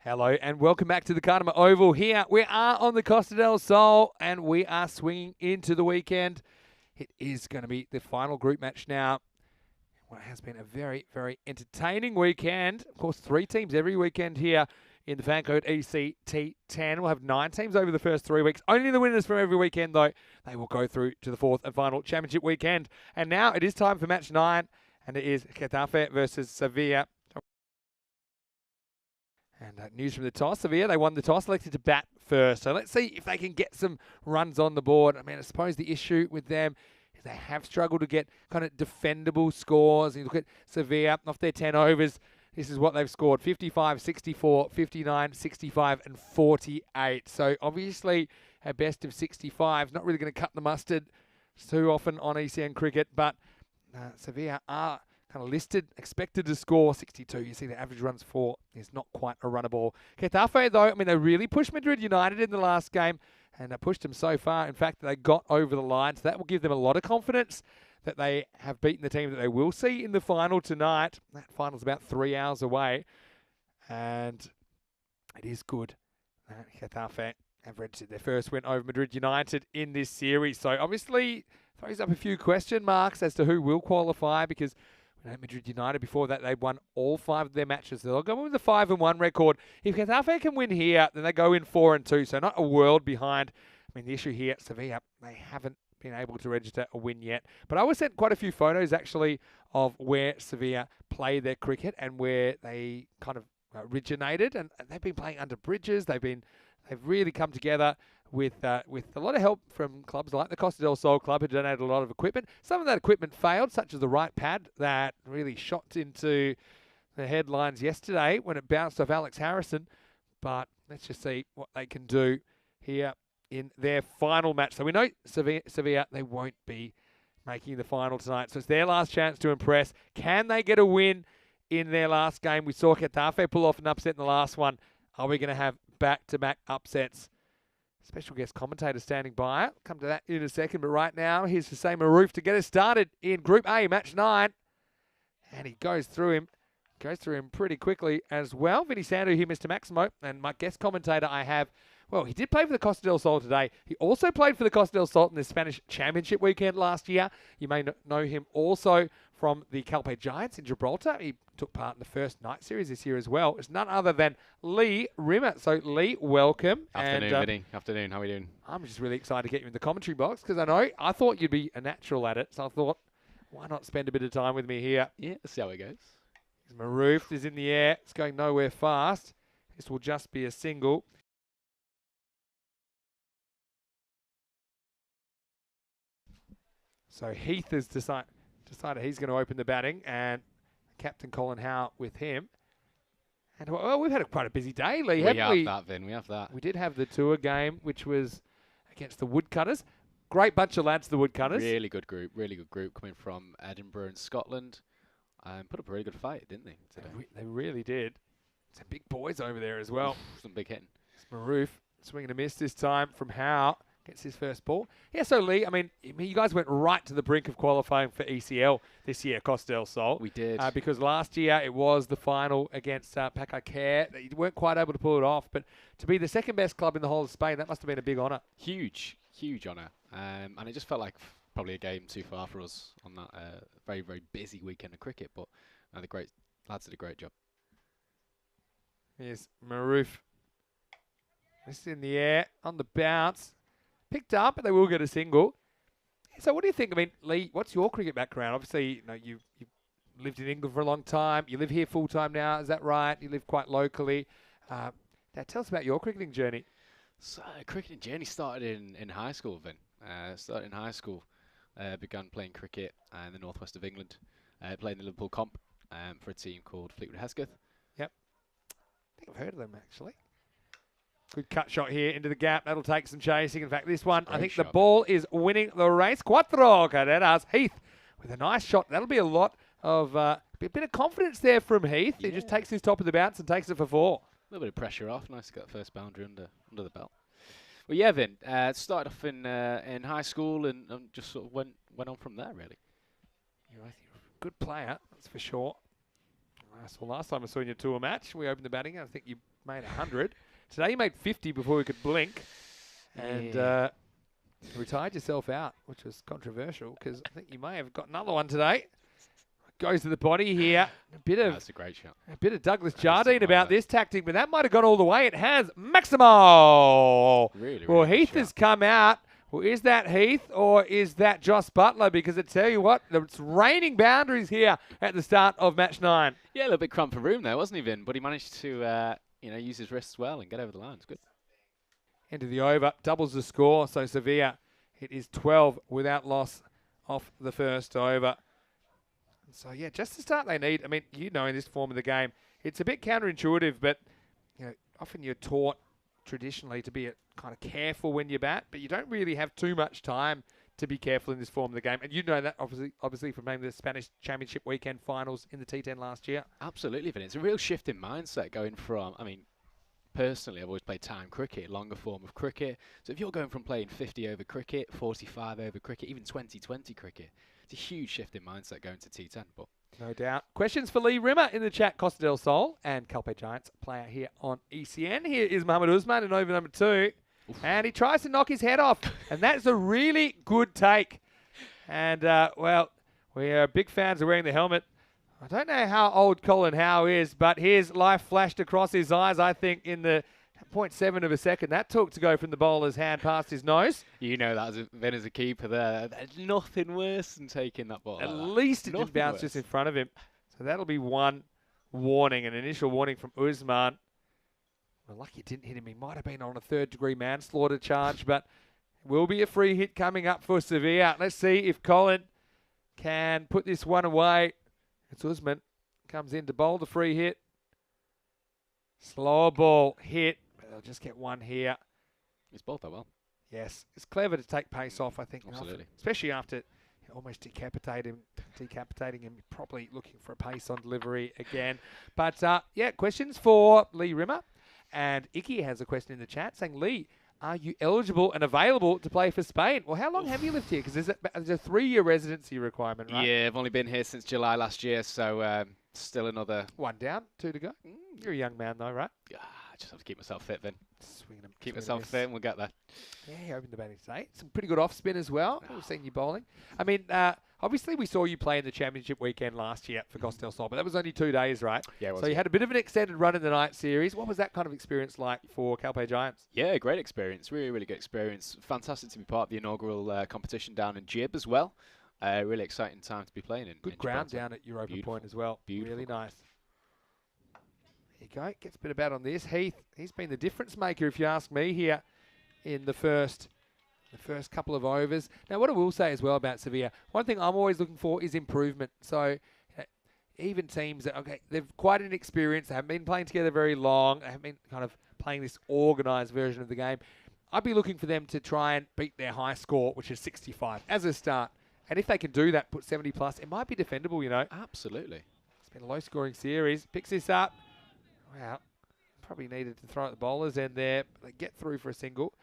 Hello and welcome back to the Carnama Oval. Here we are on the Costa del Sol and we are swinging into the weekend. It is going to be the final group match now. What has been a very, very entertaining weekend. Of course, 3 teams every weekend here in the FanCode EC T10. We'll have 9 teams over the first 3 weeks. Only the winners from every weekend, though, they will go through to the 4th and final championship weekend. And now it is time for match 9, and it is Getafe versus Seville. And news from the toss. Seville, they won the toss, elected to bat first. So let's see if they can get some runs on the board. I mean, I suppose the issue with them is they have struggled to get kind of defendable scores. You look at Seville, off their 10 overs, this is what they've scored: 55, 64, 59, 65, and 48. So obviously, a best of 65 is not really going to cut the mustard too often on ECN cricket, but Seville are kind of listed, expected to score 62. You see the average runs for is not quite a runner ball. Getafe, though, I mean, they really pushed Madrid United in the last game, and they pushed them so far. In fact, they got over the line, so that will give them a lot of confidence that they have beaten the team that they will see in the final tonight. That final's about 3 hours away, and it is good. Getafe have registered their first win over Madrid United in this series, so obviously throws up a few question marks as to who will qualify, because Madrid United, before that, they've won all 5 of their matches. So they'll go with a 5-1 record. If Getafe can win here, then they go in 4-2. So not a world behind. I mean, the issue here at Seville, they haven't been able to register a win yet. But I was sent quite a few photos, actually, of where Seville play their cricket and where they kind of originated. And they've been playing under bridges. They've really come together with a lot of help from clubs like the Costa del Sol club, who donated a lot of equipment. Some of that equipment failed, such as the right pad that really shot into the headlines yesterday when it bounced off Alex Harrison. But let's just see what they can do here in their final match. So we know Sevilla, they won't be making the final tonight. So it's their last chance to impress. Can they get a win in their last game? We saw Getafe pull off an upset in the last one. Are we going to have back-to-back upsets? Special guest commentator standing by. I'll come to that in a second, but right now, here's Hussein Maroof to get us started in Group A, Match 9. And he goes through him pretty quickly as well. Vinny Sandu here, Mr. Maximo, and my guest commentator I have, well, he did play for the Costa del Sol today. He also played for the Costa del Sol in the Spanish Championship weekend last year. You may know him also from the Calpe Giants in Gibraltar. He took part in the first night series this year as well. It's none other than Lee Rimmer. So, Lee, welcome. Afternoon, Vinny. Afternoon. How are we doing? I'm just really excited to get you in the commentary box because I thought you'd be a natural at it. So I thought, why not spend a bit of time with me here? Yeah, let's see how it goes. Maroof is in the air. It's going nowhere fast. This will just be a single. So Heath has decided he's going to open the batting, and Captain Colin Howe with him. And well, we've had quite a busy day, Lee, haven't we? We have that, Vin. We have that. We did have the tour game, which was against the Woodcutters. Great bunch of lads, the Woodcutters. Really good group coming from Edinburgh and Scotland. Put up a really good fight, didn't they? They really did. Some big boys over there as well. Some big hitting. Maroof swinging a miss this time from Howe. Gets his first ball. Yeah, so Lee, I mean, you guys went right to the brink of qualifying for ECL this year, Costa del Sol. We did. Because last year it was the final against Paca Care. You weren't quite able to pull it off, but to be the second best club in the whole of Spain, that must have been a big honour. Huge honour. And it just felt like probably a game too far for us on that very, very busy weekend of cricket, but the great lads did a great job. Here's Maroof. This is in the air, on the bounce. Picked up, but they will get a single. So what do you think? I mean, Lee, what's your cricket background? Obviously, you've lived in England for a long time. You live here full-time now, is that right? You live quite locally. Now, tell us about your cricketing journey. So, cricketing journey started in high school, Vin. Started in high school. Began playing cricket in the northwest of England. Played in the Liverpool comp for a team called Fleetwood Hesketh. Yep. I think I've heard of them, actually. Good cut shot here into the gap. That'll take some chasing. In fact, this one, I think the ball is winning the race. Cuatro carreras. Heath with a nice shot. That'll be a lot of a bit of confidence there from Heath. Yeah. He just takes his top of the bounce and takes it for 4. A little bit of pressure off. Nice to get that first boundary under the belt. Well, yeah, Vin. Started off in high school and just sort of went on from there, really. You're a good player, that's for sure. So last time I saw you in your tour match, we opened the batting. I think you made 100. Today you made 50 before we could blink. And retired yourself out, which was controversial because I think you may have got another one today. Goes to the body here. That's a great shot. A bit of Douglas Jardine about this tactic, but that might have gone all the way. It has. Maximo! Really, Well, really Heath good has shot. come out. Well, is that Heath or is that Joss Butler? Because I tell you what, it's raining boundaries here at the start of match 9. Yeah, a little bit cramped for room there, wasn't he, Vin? But he managed to, use his wrists well and get over the line. It's good. Into the over, doubles the score. So Seville, it is 12 without loss off the first over. So yeah, just the start they need. I mean, in this form of the game, it's a bit counterintuitive, but often you're taught traditionally to be kind of careful when you bat, but you don't really have too much time to be careful in this form of the game. And you know that obviously from maybe the Spanish Championship weekend finals in the T10 last year. Absolutely, Vin. It's a real shift in mindset going from, personally, I've always played time cricket, longer form of cricket. So if you're going from playing 50 over cricket, 45 over cricket, even 20-20 cricket, it's a huge shift in mindset going to T10. But no doubt. Questions for Lee Rimmer in the chat. Costa del Sol and Calpe Giants player here on ECN. Here is Mohamed Usman in over number 2. Oof. And he tries to knock his head off. And that's a really good take. And, we are big fans of wearing the helmet. I don't know how old Colin Howe is, but his life flashed across his eyes, I think, in the 0.7 of a second that took to go from the bowler's hand past his nose. You know that Vin as a keeper there. There's nothing worse than taking that ball. At like least it nothing didn't bounce worse. just in front of him. So that'll be one warning, an initial warning from Usman. We're lucky it didn't hit him. He might have been on a third-degree manslaughter charge, but will be a free hit coming up for Sevilla. Let's see if Colin can put this one away. It's Usman. Comes in to bowl the free hit. Slow ball hit. But they'll just get one here. He's bowled that well. Yes. It's clever to take pace off, I think. Absolutely. Especially after almost decapitating him. Probably looking for a pace on delivery again. But, questions for Lee Rimmer. And Icky has a question in the chat saying, Lee, are you eligible and available to play for Spain? Well, how long have you lived here? Because there's a 3-year residency requirement, right? Yeah, I've only been here since July last year, so still another... 1 down, 2 to go. You're a young man, though, right? Yeah, I just have to keep myself fit, Vin. Keep swing myself fit and we'll get there. Yeah, he opened the batting today. Some pretty good off-spin as well. We've seen you bowling. I mean, obviously we saw you play in the championship weekend last year for Costa del Sol, but that was only 2 days, right? Yeah, it was. So you had a bit of an extended run in the night series. What was that kind of experience like for Calpe Giants? Yeah, great experience. Really, really good experience. Fantastic to be part of the inaugural competition down in Jib as well. Really exciting time to be playing in. Good ground down at Europa Point as well. Beautiful. Really nice. There you go. Gets a bit of bat on this. Heath, he's been the difference maker, if you ask me, here in the first couple of overs. Now, what I will say as well about Sevilla, one thing I'm always looking for is improvement. So, even teams that, they've quite an experience. They haven't been playing together very long. They haven't been kind of playing this organised version of the game. I'd be looking for them to try and beat their high score, which is 65, as a start. And if they can do that, put 70 plus, it might be defendable, Absolutely. It's been a low-scoring series. Picks this up. Wow. Probably needed to throw at the bowler's end there. But they get through for a single.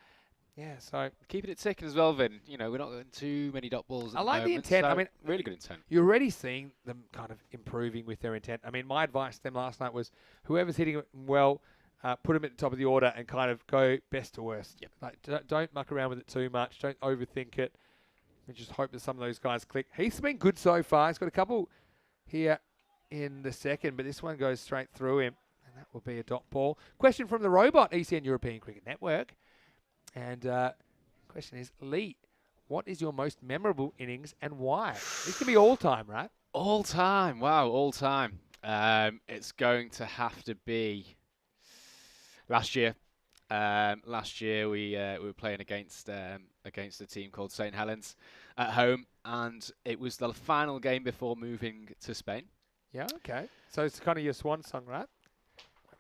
Yeah, so... Keeping it ticking as well, Vin. We're not getting too many dot balls at I the like the moment, intent. so I mean, really good intent. You're already seeing them kind of improving with their intent. I mean, my advice to them last night was whoever's hitting it well, put them at the top of the order and kind of go best to worst. Yep. Like, don't muck around with it too much. Don't overthink it. We just hope that some of those guys click. Heath's been good so far. He's got a couple here in the second, but this one goes straight through him. And that will be a dot ball. Question from the robot, ECN European Cricket Network. And question is, Lee, what is your most memorable innings and why? This can be all time, right? All time. Wow, all time. It's going to have to be last year. Last year we were playing against a team called St. Helens at home, and it was the final game before moving to Spain. Yeah, okay. So it's kind of your swan song, right?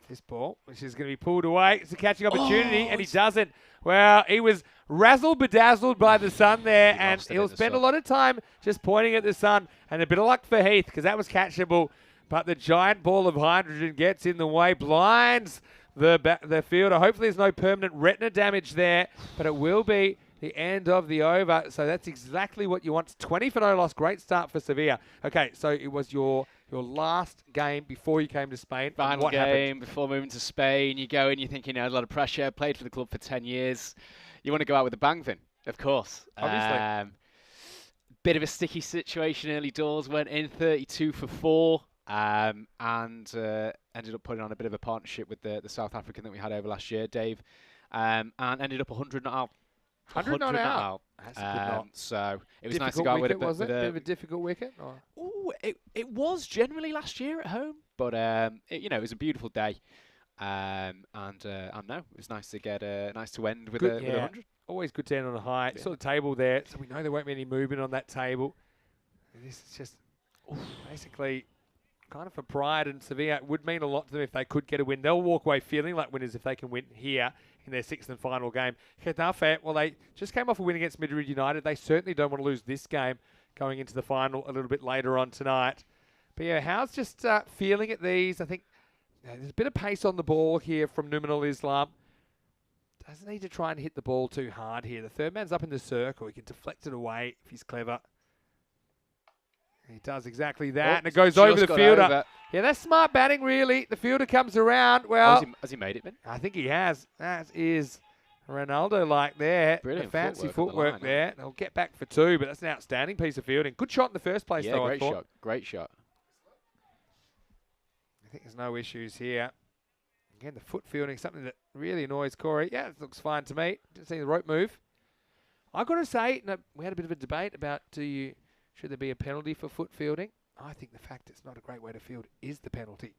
This ball, which is going to be pulled away. It's a catching opportunity, and he doesn't. Well, he was razzle-bedazzled by the sun there, and he'll spend a lot of time just pointing at the sun. And a bit of luck for Heath, because that was catchable. But the giant ball of hydrogen gets in the way, blinds the fielder. Hopefully there's no permanent retina damage there, but it will be the end of the over. So that's exactly what you want. 20 for no loss. Great start for Seville. Okay, so it was your last game before you came to Spain. Final what game happened? before moving to Spain. You go in, you're thinking, a lot of pressure. Played for the club for 10 years. You want to go out with a bang, Vin, of course. Obviously. Bit of a sticky situation early doors. Went in 32 for 4. And ended up putting on a bit of a partnership with the South African that we had over last year, Dave. And ended up 100 not out. 100 not out. That's a good knock. So it was Difficult nice to go out with wicket, was it? a Bit of a difficult wicket? Or? Ooh, it was generally last year at home, but it was a beautiful day, and no, it was nice to get nice to end with Good, with 100. Always good to end on a high. Yeah. Saw the table there, so we know there won't be any movement on that table. And this is just basically kind of for pride, and Sevilla would mean a lot to them if they could get a win. They'll walk away feeling like winners if they can win here in their 6th and final game. Getafe, well, they just came off a win against Madrid United. They certainly don't want to lose this game going into the final a little bit later on tonight. But yeah, how's just feeling at these? I think there's a bit of pace on the ball here from Numinal Islam. Doesn't need to try and hit the ball too hard here. The third man's up in the circle. He can deflect it away if he's clever. He does exactly that, and it goes over the fielder. Over. Yeah, that's smart batting, really. The fielder comes around. Well, has he made it, Ben? I think he has. That is Ronaldo-like there. Brilliant fancy footwork on the footwork line, there. They'll get back for 2, but that's an outstanding piece of fielding. Good shot in the first place, Yeah, though, great I thought. shot. Great shot. I think there's no issues here. Again, the foot fielding, something that really annoys Corey. Yeah, it looks fine to me. Didn't see the rope move. I've got to say, we had a bit of a debate about should there be a penalty for foot fielding. I think the fact it's not a great way to field is the penalty.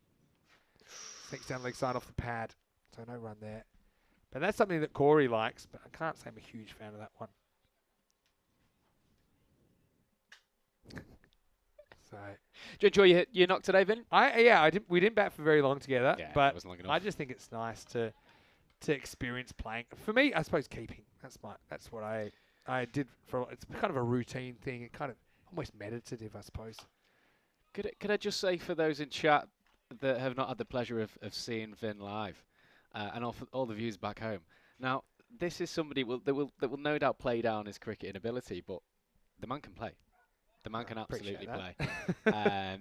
Sneaks down leg side off the pad, so no run there. But that's something that Corey likes, but I can't say I'm a huge fan of that one. So, Do you enjoy your knock today, Vin? we didn't bat for very long together, Yeah, it but wasn't long enough. I just think it's nice to experience playing. For me, I suppose keeping. That's what I did for. It's kind of a routine thing. It kind of almost meditative, I suppose. Could I just say for those in chat that have not had the pleasure of seeing Vin live, and all the viewers back home. Now, this is somebody that will no doubt play down his cricket inability, but the man can play. The man can absolutely play.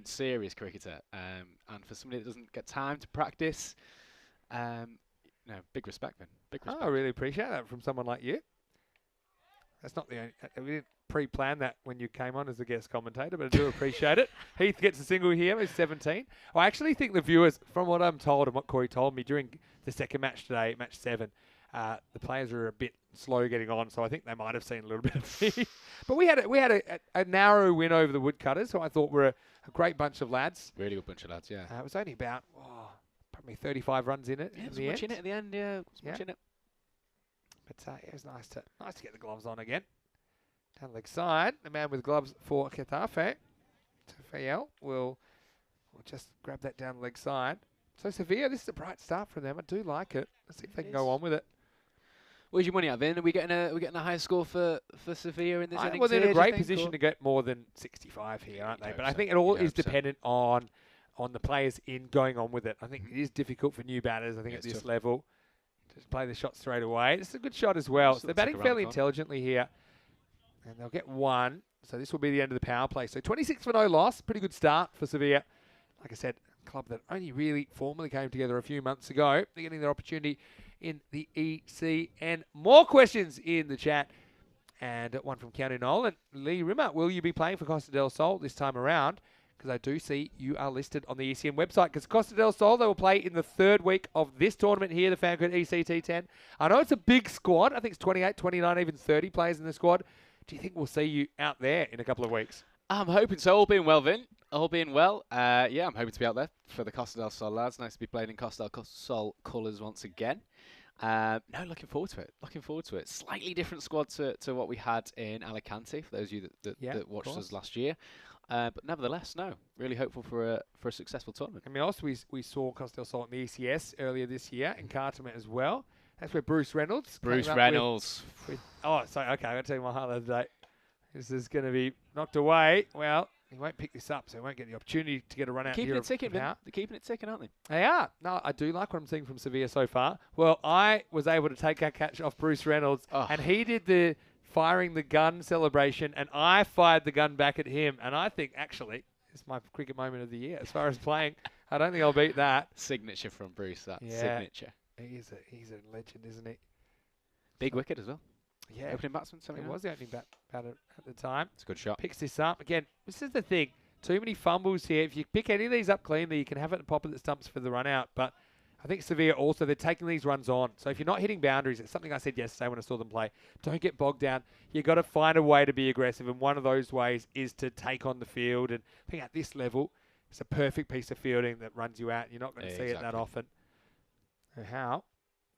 Serious cricketer. And for somebody that doesn't get time to practice, big respect, Vin. Big respect. I really appreciate that from someone like you. That's not the only. We didn't pre-plan that when you came on as a guest commentator, but I do appreciate it. Heath gets a single here. He's 17. I actually think the viewers, from what I'm told and what Corey told me during the second match today, match 7, the players are a bit slow getting on, so I think they might have seen a little bit of me. But we had a narrow win over the Woodcutters, who I thought were a great bunch of lads. Really good bunch of lads, yeah. It was only about probably 35 runs in it. Yeah, in it was the much end. in it at the end, yeah. It was much in it. But it was nice to get the gloves on again. Down leg side, the man with gloves for Getafe. Seville will just grab that down leg side. So Sevilla, this is a bright start for them. I do like it. Let's see if they can go on with it. Where's your money at, Vin? Are we getting a higher score for Sevilla in this innings? Well, they're in here, a do you great think, position or? to get more than 65 here, aren't they? You'd But hope I so. think it all You'd is hope so. dependent on the players in going on with it. I think it is difficult for new batters, I think, Yeah, at it's this tough. level. Just play the shot straight away. It's a good shot as well. Just So they're looks like batting a fairly round corner. intelligently here. And they'll get 1. So this will be the end of the power play. So 26 for no loss. Pretty good start for Sevilla. Like I said, a club that only really formally came together a few months ago. They're getting their opportunity in the ECN. More questions in the chat. And one from County Nolan. Lee Rimmer, will you be playing for Costa del Sol this time around? Because I do see you are listed on the ECN website. Because Costa del Sol, they will play in the 3rd week of this tournament here, the FanCode ECT10. I know it's a big squad. I think it's 28, 29, even 30 players in the squad. Do you think we'll see you out there in a couple of weeks? I'm hoping so. All being well, Vin. All being well. Yeah, I'm hoping to be out there for the Costa del Sol lads. Nice to be playing in Costa del Sol colours once again. No, looking forward to it. Looking forward to it. Slightly different squad to what we had in Alicante, for those of you that watched us last year. But nevertheless, no. Really hopeful for a successful tournament. I mean, also we saw Costa del Sol in the ECS earlier this year in Cartama as well. That's where Bruce Reynolds. Bruce came up Reynolds. okay, I'm going to tell you my highlight of the day. This is going to be knocked away. Well, he won't pick this up, so he won't get the opportunity to get a run out Keeping here. it ticking, of Vin. Howe. They're keeping it ticking, aren't they? They are. No, I do like what I'm seeing from Sevilla so far. Well, I was able to take our catch off Bruce Reynolds, and he did the firing the gun celebration, and I fired the gun back at him. And I think, actually, it's my cricket moment of the year as far as playing. I don't think I'll beat that. Signature from Bruce, that signature. He's a legend, isn't he? Big wicket as well. Yeah. Opening batsman, It something was the opening batter at the time. It's a good shot. Picks this up. Again, this is the thing. Too many fumbles here. If you pick any of these up cleanly, you can have it and pop at the stumps for the run out. But I think Sevilla also, they're taking these runs on. So if you're not hitting boundaries, it's something I said yesterday when I saw them play. Don't get bogged down. You've got to find a way to be aggressive. And one of those ways is to take on the field. And I think at this level, it's a perfect piece of fielding that runs you out. You're not going to see it that often. And Howe,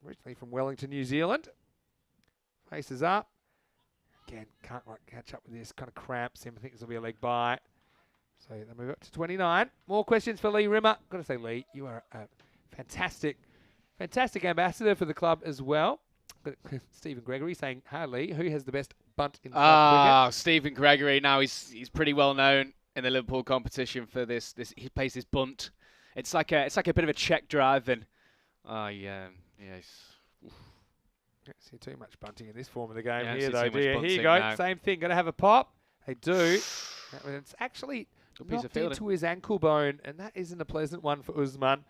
originally from Wellington, New Zealand, faces up. Again, can't quite catch up with this. Kind of cramps him. I think this will be a leg bite. So they move up to 29. More questions for Lee Rimmer. Got to say, Lee, you are a fantastic ambassador for the club as well. Stephen Gregory saying, "Hi Lee, who has the best bunt in club cricket?" Stephen Gregory. Now he's pretty well known in the Liverpool competition for this. He plays his bunt. It's like a bit of a check drive, and Don't see too much bunting in this form of the game Yeah, here, I though. see too much Here you bunting go. now. Same thing. Got to have a pop. They do. It's actually Good piece of knocked fielding. into his ankle bone, and that isn't a pleasant one for Usman.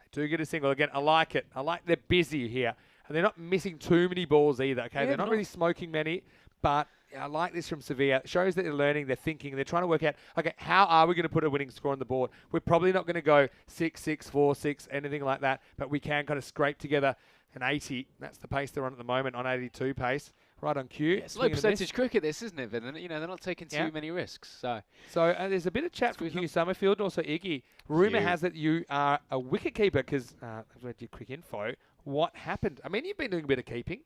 They do get a single. Again, I like it. I like they're busy here. And they're not missing too many balls either, okay? Yeah, they're not really smoking many, but I like this from Sevilla. It shows that they're learning, they're thinking, they're trying to work out, okay, how are we going to put a winning score on the board? We're probably not going to go 6, 6, 4, 6, anything like that, but we can kind of scrape together an 80. That's the pace they're on at the moment, on 82 pace. Right on cue. It's low percentage cricket, this, isn't it, Vin? They're not taking too many risks. So there's a bit of chat from Hugh Summerfield and also Iggy. Rumour has that you are a wicket keeper because I've read your quick info. What happened? I mean, you've been doing a bit of keeping,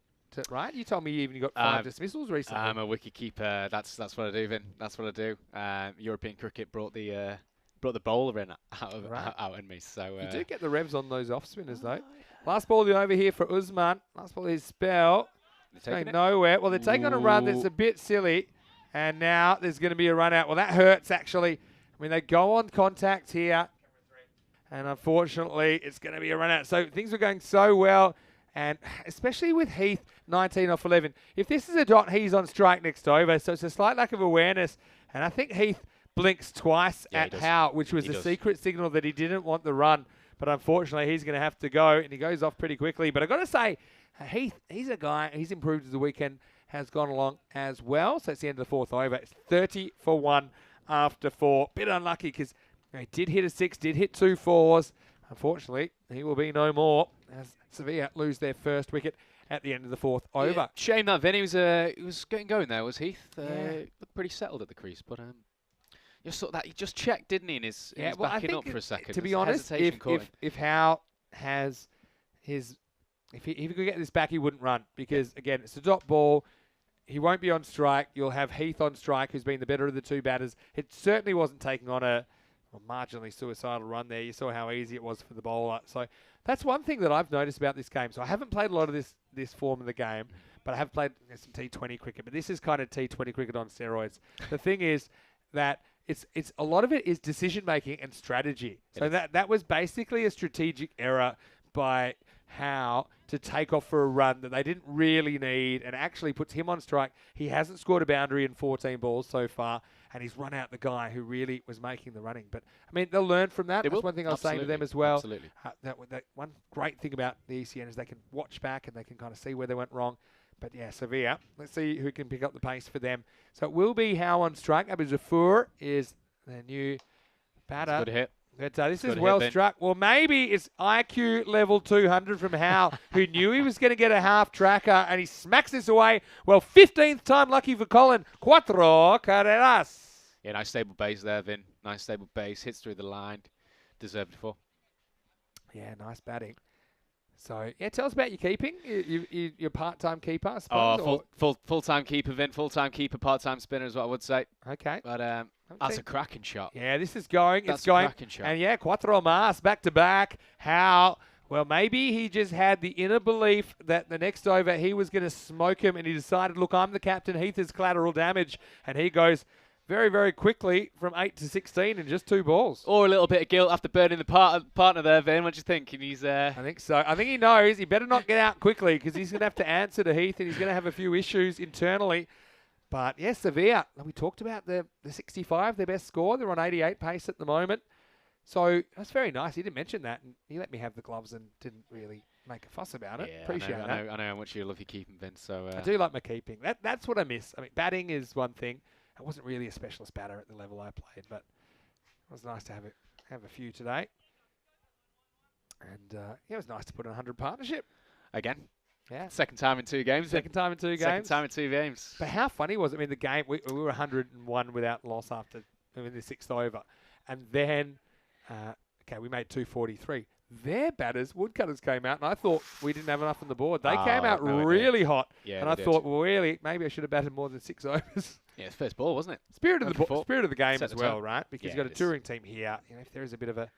right? You told me you even got 5 dismissals recently. I'm a wicket keeper. That's what I do, Vin. That's what I do. European cricket brought the bowler in out in me. So you do get the revs on those off spinners though. Last ball over here for Usman. Last ball is spell. It's going nowhere. Well, they're taking on a run that's a bit silly, and now there's going to be a run out. Well, that hurts actually. I mean, they go on contact here, and unfortunately, it's going to be a run out. So things were going so well, and especially with Heath, 19 off 11. If this is a dot, he's on strike next over, so it's a slight lack of awareness. And I think Heath blinks twice at Howe, which was a secret signal that he didn't want the run. But unfortunately, he's going to have to go, and he goes off pretty quickly. But I've got to say, Heath, he's a guy, he's improved as the weekend has gone along as well. So it's the end of the 4th over. It's 30 for 1 after 4. Bit unlucky because he did hit a 6, did hit 2 4s. Unfortunately, he will be no more as Sevilla lose their first wicket at the end of the 4th over. Yeah, shame that, Vin. He was getting going there, was Heath. Looked pretty settled at the crease, but just thought that he just checked, didn't he? In his backing up for a second. To be honest, if Howe has his... If he could get this back, he wouldn't run because, again, it's a dot ball. He won't be on strike. You'll have Heath on strike, who's been the better of the two batters. It certainly wasn't taking on a marginally suicidal run there. You saw how easy it was for the bowler. So that's one thing that I've noticed about this game. So I haven't played a lot of this form of the game, but I have played some T20 cricket. But this is kind of T20 cricket on steroids. The thing is that it's a lot of it is decision-making and strategy. So that was basically a strategic error by Howe to take off for a run that they didn't really need and actually puts him on strike. He hasn't scored a boundary in 14 balls so far, and he's run out the guy who really was making the running. But, I mean, they'll learn from that. That's one thing I was saying to them as well. Absolutely. That one great thing about the ECN is they can watch back and they can kind of see where they went wrong. But, yeah, Sevilla, let's see who can pick up the pace for them. So it will be Howe on strike. Abu Zafur is their new batter. Good hit. But this is well struck. Well, maybe it's IQ level 200 from Howe, who knew he was going to get a half tracker, and he smacks this away. Well, 15th time lucky for Colin. Cuatro carreras. Yeah, nice stable base there, Vin. Nice stable base. Hits through the line. Deserved it for. Yeah, nice batting. So, yeah, tell us about your keeping. You're part-time keeper, I suppose. Full-time keeper, Vin. Full-time keeper, part-time spinner is what I would say. Okay. But that's a cracking shot. Yeah, this is going. That's it's going. A cracking shot. And, yeah, Cuatro mas, back-to-back. How? Well, maybe he just had the inner belief that the next over he was going to smoke him, and he decided, look, I'm the captain. Heath is collateral damage. And he goes very, very quickly from 8 to 16 in just 2 balls. Or a little bit of guilt after burning the partner there, Vin. What do you think? And he's I think so. I think he knows he better not get out quickly because he's going to have to answer to Heath and he's going to have a few issues internally. But, yes, Seville, we talked about the 65, their best score. They're on 88 pace at the moment. So that's very nice. He didn't mention that. And he let me have the gloves and didn't really make a fuss about it. Yeah, Appreciate that. I know how much you love your keeping, Vince. So I do like my keeping. That's what I miss. I mean, batting is one thing. I wasn't really a specialist batter at the level I played, but it was nice to have a few today. And it was nice to put in a 100 partnership. again, Yeah. second time in 2 games. Second time in 2 games. Second time in 2 games. But how funny was it? I mean, the game, we were 101 without loss after in the 6th over. And then, we made 243. Their batters, Woodcutters, came out, and I thought we didn't have enough on the board. They came out really hot. Yeah, and I thought, really, maybe I should have batted more than 6 overs. Yeah, it's first ball, wasn't it? Spirit of the game Set as the well, tone. right? Because Yeah, you've got a it is. touring team here. You know, if there is a bit of a,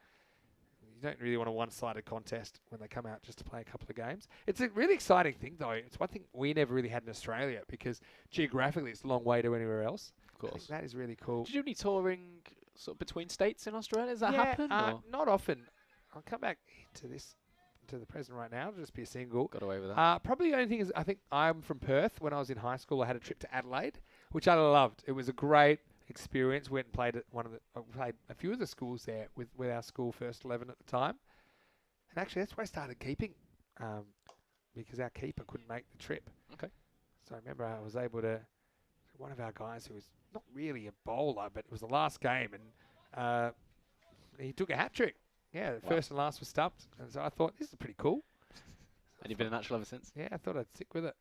you don't really want a one-sided contest when they come out just to play a couple of games. It's a really exciting thing, though. It's one thing we never really had in Australia because geographically it's a long way to anywhere else. Of I think course. that is really cool. Did you do any touring sort of between states in Australia? Does that happen? Or? Not often. I'll come back to the present right now. It'll just be a single. Got away with that. Probably the only thing is I think I'm from Perth. When I was in high school, I had a trip to Adelaide, which I loved. It was a great experience. Went and played at played a few of the schools there with our school first 11 at the time. And actually, that's where I started keeping, because our keeper couldn't make the trip. Okay. So I remember I was able to. One of our guys who was not really a bowler, but it was the last game, and he took a hat trick. Yeah, the first and last was stumped. And so I thought, this is pretty cool. And you've been a natural ever since? Yeah, I thought I'd stick with it.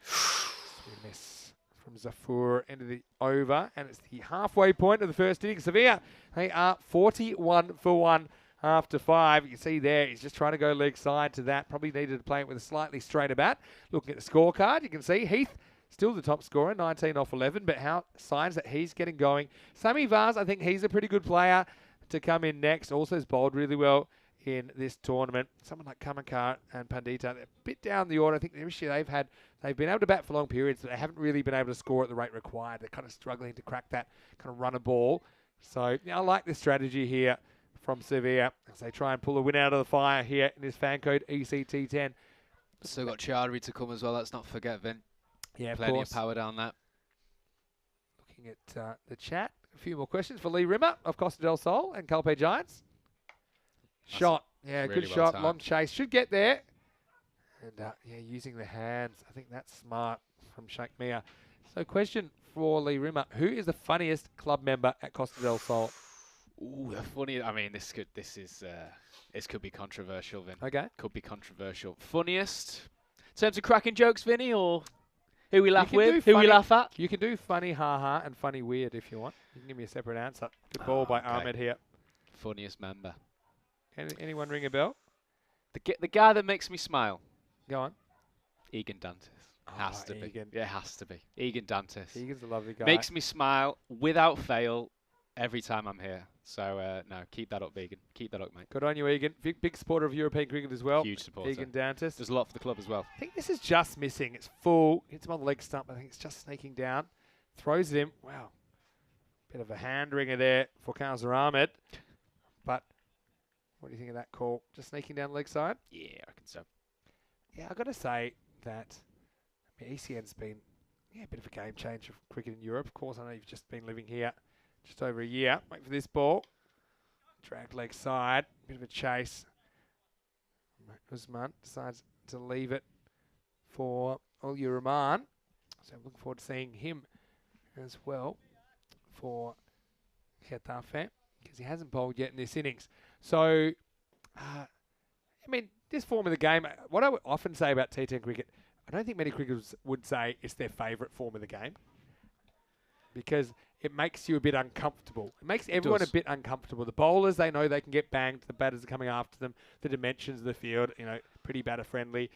Swing miss from Zafur, end of the over, and it's the halfway point of the first inning. Sevilla, they are 41 for 1 after 5. You can see there, he's just trying to go leg side to that. Probably needed to play it with a slightly straighter bat. Looking at the scorecard, you can see Heath still the top scorer, 19 off 11, but how signs that he's getting going. Sammy Vaz, I think he's a pretty good player to come in next. Also has bowled really well in this tournament. Someone like Kamakar and Pandita, they're a bit down the order. I think the issue they've been able to bat for long periods, but they haven't really been able to score at the rate required. They're kind of struggling to crack that kind of run a ball. So I like the strategy here from Sevilla as they try and pull a win out of the fire here in this FanCode ECT10. Still got Chowdhury to come as well. Let's not forget, Vin. Yeah, Plenty of power down that. Looking at the chat, a few more questions for Lee Rimmer of Costa del Sol and Calpe Giants. Shot. Yeah, really good well shot. timed. Long chase. Should get there. And, using the hands. I think that's smart from Sheikh Mia. So question for Lee Rimmer. Who is the funniest club member at Costa del Sol? Ooh, the funny. I mean, this could be controversial, Vin. Okay. Could be controversial. Funniest in terms of cracking jokes, Vinny, or who we laugh can with, do who we funny- laugh at? You can do funny ha-ha and funny weird if you want. You can give me a separate answer. Good ball by Okay. Ahmed here. Funniest member. Anyone ring a bell? The guy that makes me smile. Go on. Egan Dantis. Has to Egan. be. Yeah, has to be. Egan Dantis. Egan's a lovely guy. Makes me smile without fail every time I'm here. So, no, keep that up, Egan. Keep that up, mate. Good on you, Egan. Big supporter of European cricket as well. Huge supporter. Egan Dantis. Does a lot for the club as well. I think this is just missing. It's full. Hits him on the leg stump. I think it's just sneaking down. Throws it in. Wow. Bit of a hand ringer there for Kazar Ahmed. But what do you think of that call? Just sneaking down the leg side? Yeah, I reckon so. Yeah, I've got to say that ECN's been a bit of a game changer for cricket in Europe. Of course, I know you've just been living here just over a year. Wait for this ball. Dragged leg side. Bit of a chase. Usman decides to leave it for Ulya Rahman. So I'm looking forward to seeing him as well for Getafe because he hasn't bowled yet in this innings. So, this form of the game, what I would often say about T10 cricket, I don't think many cricketers would say it's their favourite form of the game because it makes you a bit uncomfortable. It makes everyone a bit uncomfortable. The bowlers, they know they can get banged. The batters are coming after them. The dimensions of the field, pretty batter friendly.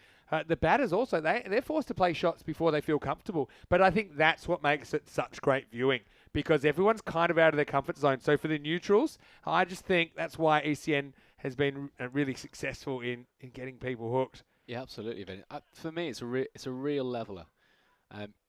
The batters also, they're forced to play shots before they feel comfortable. But I think that's what makes it such great viewing because everyone's kind of out of their comfort zone. So for the neutrals, I just think that's why ECN has been really successful in getting people hooked. Yeah, absolutely, Vin. For me, it's a real leveler.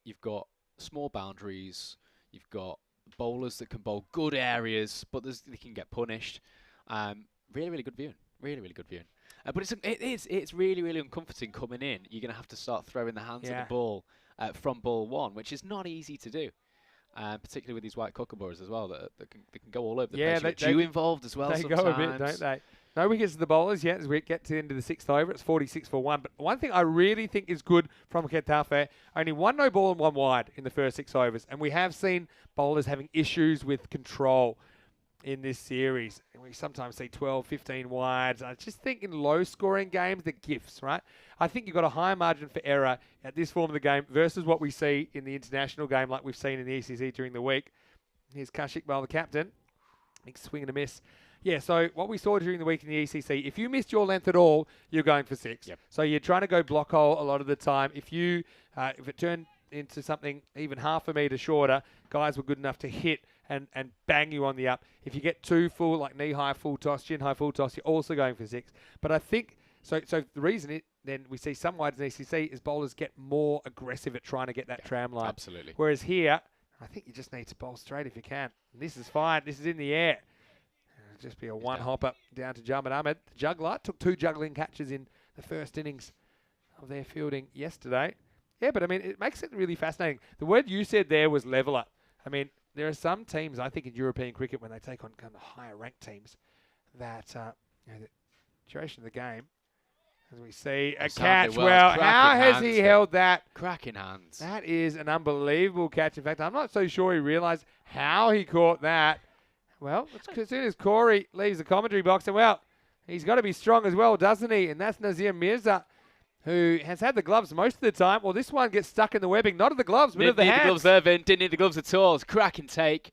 You've got small boundaries. You've got bowlers that can bowl good areas, but they can get punished. Really, really good viewing. Really, really good viewing. But it's really, really uncomforting coming in. You're going to have to start throwing the hands at the ball from ball one, which is not easy to do. Particularly with these white kookaburras as well, that they can go all over the place. You get dew involved as well they sometimes. Go a bit, don't they? No wickets to the bowlers yet as we get to the end of the 6th over. It's 46 for 1. But one thing I really think is good from Getafe, only 1 no ball and 1 wide in the first 6 overs. And we have seen bowlers having issues with control in this series. And we sometimes see 12, 15 wides. I just think in low-scoring games, the gifts, right? I think you've got a higher margin for error at this form of the game versus what we see in the international game like we've seen in the ECC during the week. Here's Kashik Bal, the captain. Big swing and a miss. Yeah, so what we saw during the week in the ECC, if you missed your length at all, you're going for 6. Yep. So you're trying to go block hole a lot of the time. If it turned into something even half a metre shorter, guys were good enough to hit and bang you on the up. If you get 2 full, like knee high full toss, chin high full toss, you're also going for 6. But I think, so the reason then we see some wides in ECC is bowlers get more aggressive at trying to get that tram line. Absolutely. Whereas here, I think you just need to bowl straight if you can. And this is fine. This is in the air. It'll just be a one-hopper down to Jamed Ahmed. The juggler took 2 juggling catches in the first innings of their fielding yesterday. Yeah, but I mean, it makes it really fascinating. The word you said there was leveller. I mean, there are some teams, I think, in European cricket when they take on kind of higher-ranked teams that, the duration of the game, as we see, a catch. Well, how has he held that? Cracking hands. That is an unbelievable catch. In fact, I'm not so sure he realised how he caught that. Well, as soon as Corey leaves the commentary box, and well, he's got to be strong as well, doesn't he? And that's Nazir Mirza, who has had the gloves most of the time. Well, this one gets stuck in the webbing, not of the gloves, but of the hands. Didn't need the gloves there, Vin. Didn't need the gloves at all. It's a cracking take.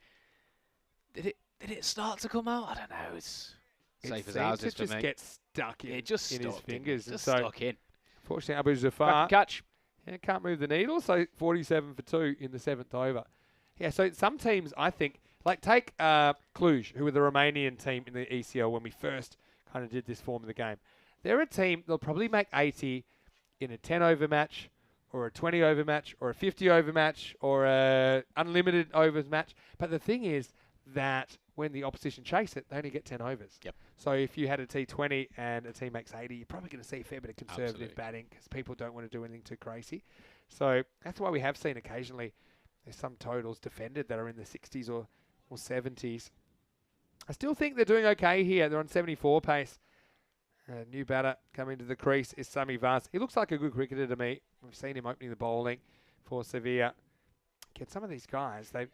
Did it start to come out? I don't know. It's safe as ours is for me. It just gets stuck in, it just in his fingers. Just so, stuck in. Fortunately, Abu Zafar catch. Yeah, can't move the needle, so 47 for 2 in the 7th over. Yeah, so some teams, I think, like take Cluj, who were the Romanian team in the ECL when we first kind of did this form of the game. They're a team, they'll probably make 80 in a 10-over match or a 20-over match or a 50-over match or a unlimited overs match. But the thing is that when the opposition chase it, they only get 10 overs. Yep. So if you had a T20 and a team makes 80, you're probably going to see a fair bit of conservative batting because people don't want to do anything too crazy. So that's why we have seen occasionally there's some totals defended that are in the 60s or 70s. I still think they're doing okay here. They're on 74 pace. New batter coming to the crease is Sami Vaz. He looks like a good cricketer to me. We've seen him opening the bowling for Seville. Get some of these guys. They've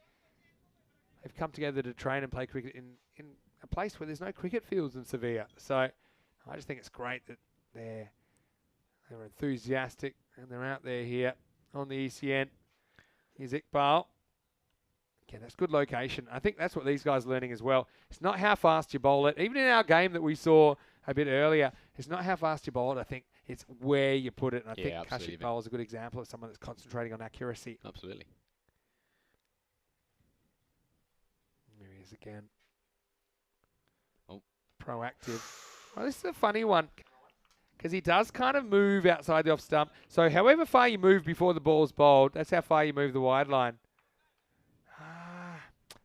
come together to train and play cricket in a place where there's no cricket fields in Seville. So I just think it's great that they're enthusiastic and they're out there here on the ECN. Here's Iqbal. Okay, that's good location. I think that's what these guys are learning as well. It's not how fast you bowl it. Even in our game that we saw a bit earlier, it's not how fast you bowl it. I think it's where you put it. And I think Kashik Bal is a good example of someone that's concentrating on accuracy. Absolutely. There he is again. Oh. Proactive. Well, this is a funny one because he does kind of move outside the off stump. So however far you move before the ball's bowled, that's how far you move the wide line.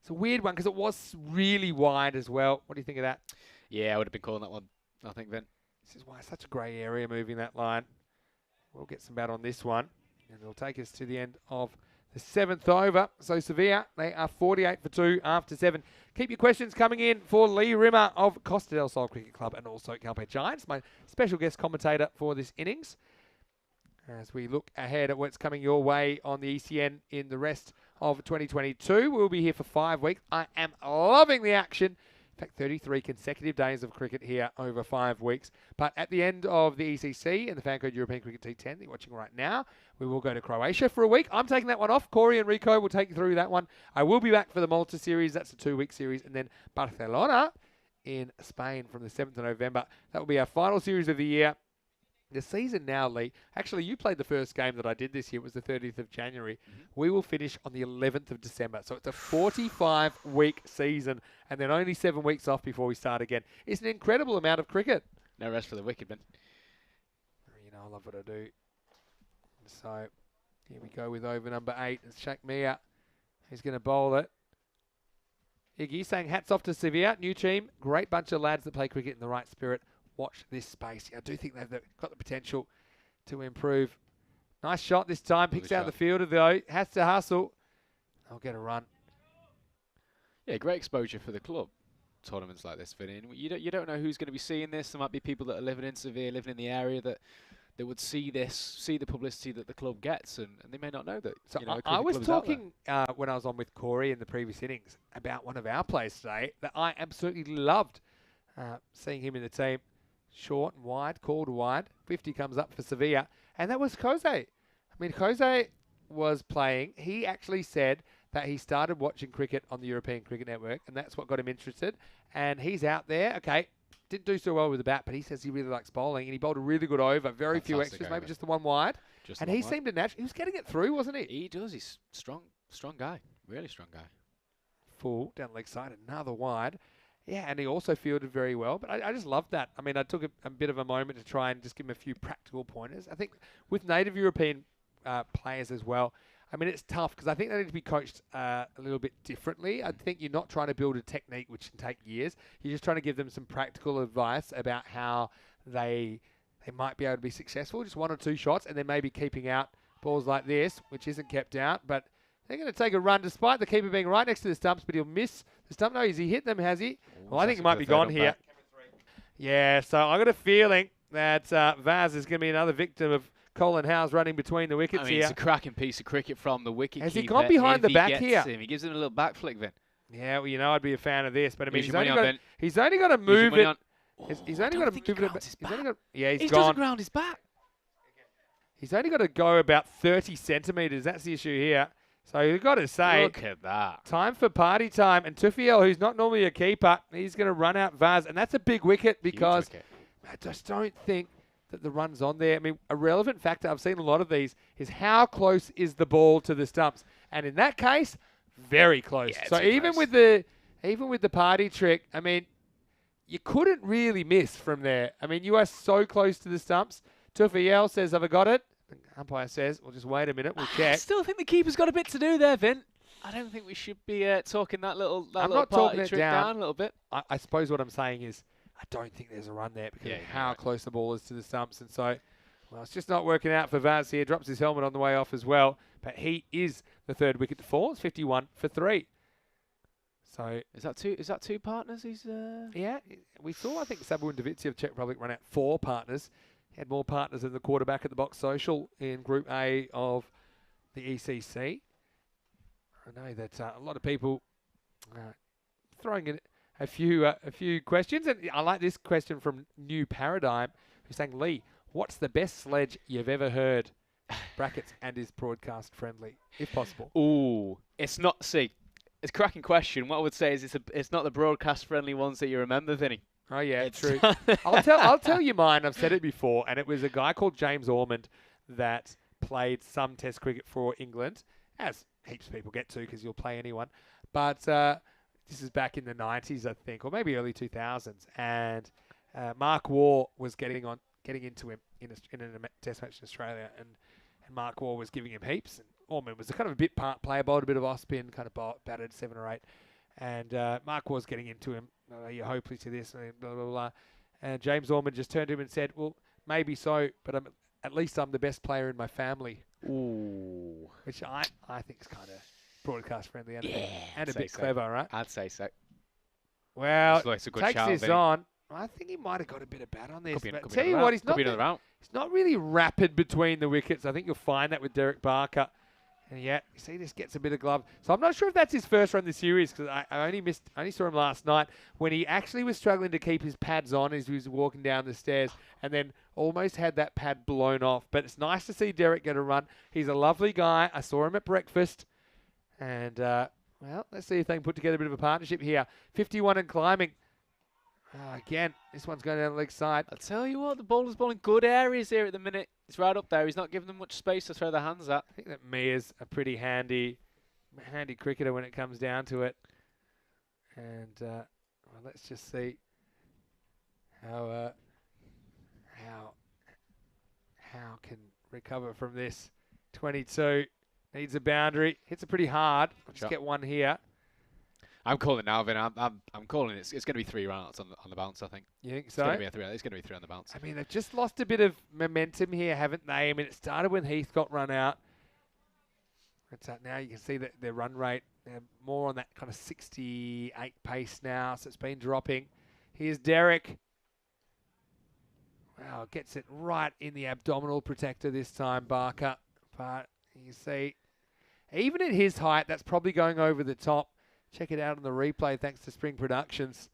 It's a weird one because it was really wide as well. What do you think of that? Yeah, I would have been calling that one, I think, Vin. This is why it's such a grey area moving that line. We'll get some bat on this one. And it'll take us to the end of the 7th over. So Sevilla, they are 48 for 2 after 7. Keep your questions coming in for Lee Rimmer of Costa del Sol Cricket Club and also Calpe Giants, my special guest commentator for this innings. As we look ahead at what's coming your way on the ECN in the rest of 2022. We'll be here for 5 weeks. I am loving the action. In fact, 33 consecutive days of cricket here over 5 weeks. But at the end of the ECC and the FanCode European Cricket T10 that you're watching right now, we will go to Croatia for a week. I'm taking that one off. Corey and Rico will take you through that one. I will be back for the Malta series. That's a 2-week series. And then Barcelona in Spain from the 7th of November. That will be our final series of the year. The season now, Lee, actually you played the first game that I did this year. It was the 30th of January. We will finish on the 11th of December. So it's a 45-week season and then only 7 weeks off before we start again. It's an incredible amount of cricket. No rest for the wicked, man. You know, I love what I do. So here we go with over number 8. It's Shaq Mia. He's going to bowl it. Iggy saying, hats off to Seville, new team, great bunch of lads that play cricket in the right spirit. Watch this space. I do think they've got the potential to improve. Nice shot this time. Picks out the fielder, though. Has to hustle. They'll get a run. Yeah, great exposure for the club. Tournaments like this, Vinny. You don't know who's going to be seeing this. There might be people that are living in Seville, living in the area that would see this, see the publicity that the club gets, and they may not know that. So you know, I was talking when I was on with Corey in the previous innings about one of our players today that I absolutely loved seeing him in the team. Short and wide, called wide. 50 comes up for Sevilla, and that was Jose. I mean, Jose was playing. He actually said that he started watching cricket on the European Cricket Network, and that's what got him interested. And he's out there. Okay, didn't do so well with the bat, but he says he really likes bowling, and he bowled a really good over. Very few extras, maybe just the one wide. And he seemed to naturally. He was getting it through, wasn't he? He does. He's strong guy. Really strong guy. Full down the leg side, another wide. Yeah, and he also fielded very well. But I just loved that. I mean, I took a bit of a moment to try and just give him a few practical pointers. I think with native European players as well, I mean, it's tough because I think they need to be coached a little bit differently. I think you're not trying to build a technique which can take years. You're just trying to give them some practical advice about how they might be able to be successful. Just 1 or 2 shots, and then maybe keeping out balls like this, which isn't kept out. But they're going to take a run despite the keeper being right next to the stumps, but he'll miss the stump. No, has he hit them, has he? Well, I think he might be gone here. Yeah, so I've got a feeling that Vaz is going to be another victim of Colin Howes running between the wickets here. It's a cracking piece of cricket from the wicket. Has he gone behind the back here? He gives him a little back flick, Vin. Yeah, well, you know, I'd be a fan of this, but I mean, he's only got to move it. He's only got to move it. Yeah, he's gone. He doesn't ground his back. He's only got to go about 30 centimetres. That's the issue here. So you've got to say, look at that. Time for party time. And Tufiel, who's not normally a keeper, he's going to run out Vaz. And that's a big wicket because I just don't think that the run's on there. I mean, a relevant factor, I've seen a lot of these, is how close is the ball to the stumps. And in that case, very close. Yeah, so even with the party trick, I mean, you couldn't really miss from there. I mean, you are so close to the stumps. Tufiel says, have I got it? The umpire says, well, just wait a minute, we'll check. I still think the keeper's got a bit to do there, Vin. I don't think we should be talking that little party trick down a little bit. I suppose what I'm saying is, I don't think there's a run there because of how close the ball is to the stumps. And so, well, it's just not working out for Vaz here. Drops his helmet on the way off as well. But he is the third wicket to fall. It's 51 for 3. So is that two partners? Yeah, we saw, I think, Sabu Davici of Czech Republic run out 4 partners. He had more partners than the quarterback at the box social in Group A of the ECC. I know that a lot of people throwing in a few questions, and I like this question from New Paradigm, who's saying, Lee, what's the best sledge you've ever heard? Brackets, and is broadcast friendly, if possible. Ooh, it's not. See, it's a cracking question. What I would say is it's not the broadcast friendly ones that you remember, Vinny. Oh yeah, it's true. I'll tell you mine. I've said it before, and it was a guy called James Ormond that played some Test cricket for England, as heaps of people get to because you'll play anyone. But this is back in the 90s, I think, or maybe early 2000s, and Mark Waugh was getting into him in a Test match in Australia, and Mark Waugh was giving him heaps, and Ormond was a kind of a bit part player, bowled a bit of off spin, kind of batted 7 or 8, and Mark Waugh was getting into him. You're hopeless to this, and blah, blah, blah. And James Ormond just turned to him and said, well, maybe so, but at least I'm the best player in my family. Ooh. Which I think is kind of broadcast friendly and a bit clever, right? I'd say so. Well, it's a good takes shout, this Vinny. on. I think he might have got a bit of bat on this. But tell you what, he's not really really rapid between the wickets. I think you'll find that with Derek Barker. And yeah, you see this gets a bit of glove. So I'm not sure if that's his first run in the series because I only saw him last night when he actually was struggling to keep his pads on as he was walking down the stairs and then almost had that pad blown off. But it's nice to see Derek get a run. He's a lovely guy. I saw him at breakfast. And, well, let's see if they can put together a bit of a partnership here. 51 and climbing. Again, this one's going down the leg side. I'll tell you what, the bowler's bowling good areas here at the minute. He's right up there. He's not giving them much space to throw their hands at. I think that Mia's a pretty handy cricketer when it comes down to it. And well, let's just see how can recover from this. 22 needs a boundary. Hits it pretty hard. I'll just get one here. I'm calling now, Vin. I'm calling it. It's going to be 3 run-outs on the bounce, I think. You think It's so? going to be a 3. It's going to be 3 on the bounce. I mean, they've just lost a bit of momentum here, haven't they? I mean, it started when Heath got run out. Now you can see that their run rate, they're more on that kind of 68 pace now, so it's been dropping. Here's Derek. Wow, gets it right in the abdominal protector this time, Barker. But you see, even at his height, that's probably going over the top. Check it out on the replay, thanks to Spring Productions.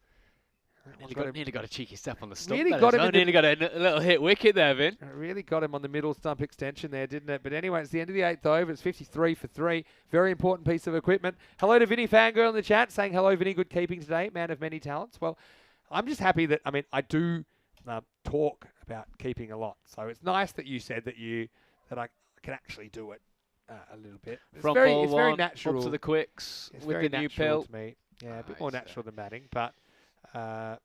Nearly got a cheeky step on the stump. Really got him. Nearly got a little hit wicket there, Vin. It really got him on the middle stump extension there, didn't it? But anyway, it's the end of the 8th over. It's 53 for 3. Very important piece of equipment. Hello to Vinny Fangirl in the chat saying, hello, Vinny, good keeping today. Man of many talents. Well, I'm just happy that, I mean, I do talk about keeping a lot. So it's nice that you said that I can actually do it a little bit. It's very natural. Up to the quicks It's with very the new natural pill. to me. Yeah, a bit more natural than batting, but yeah,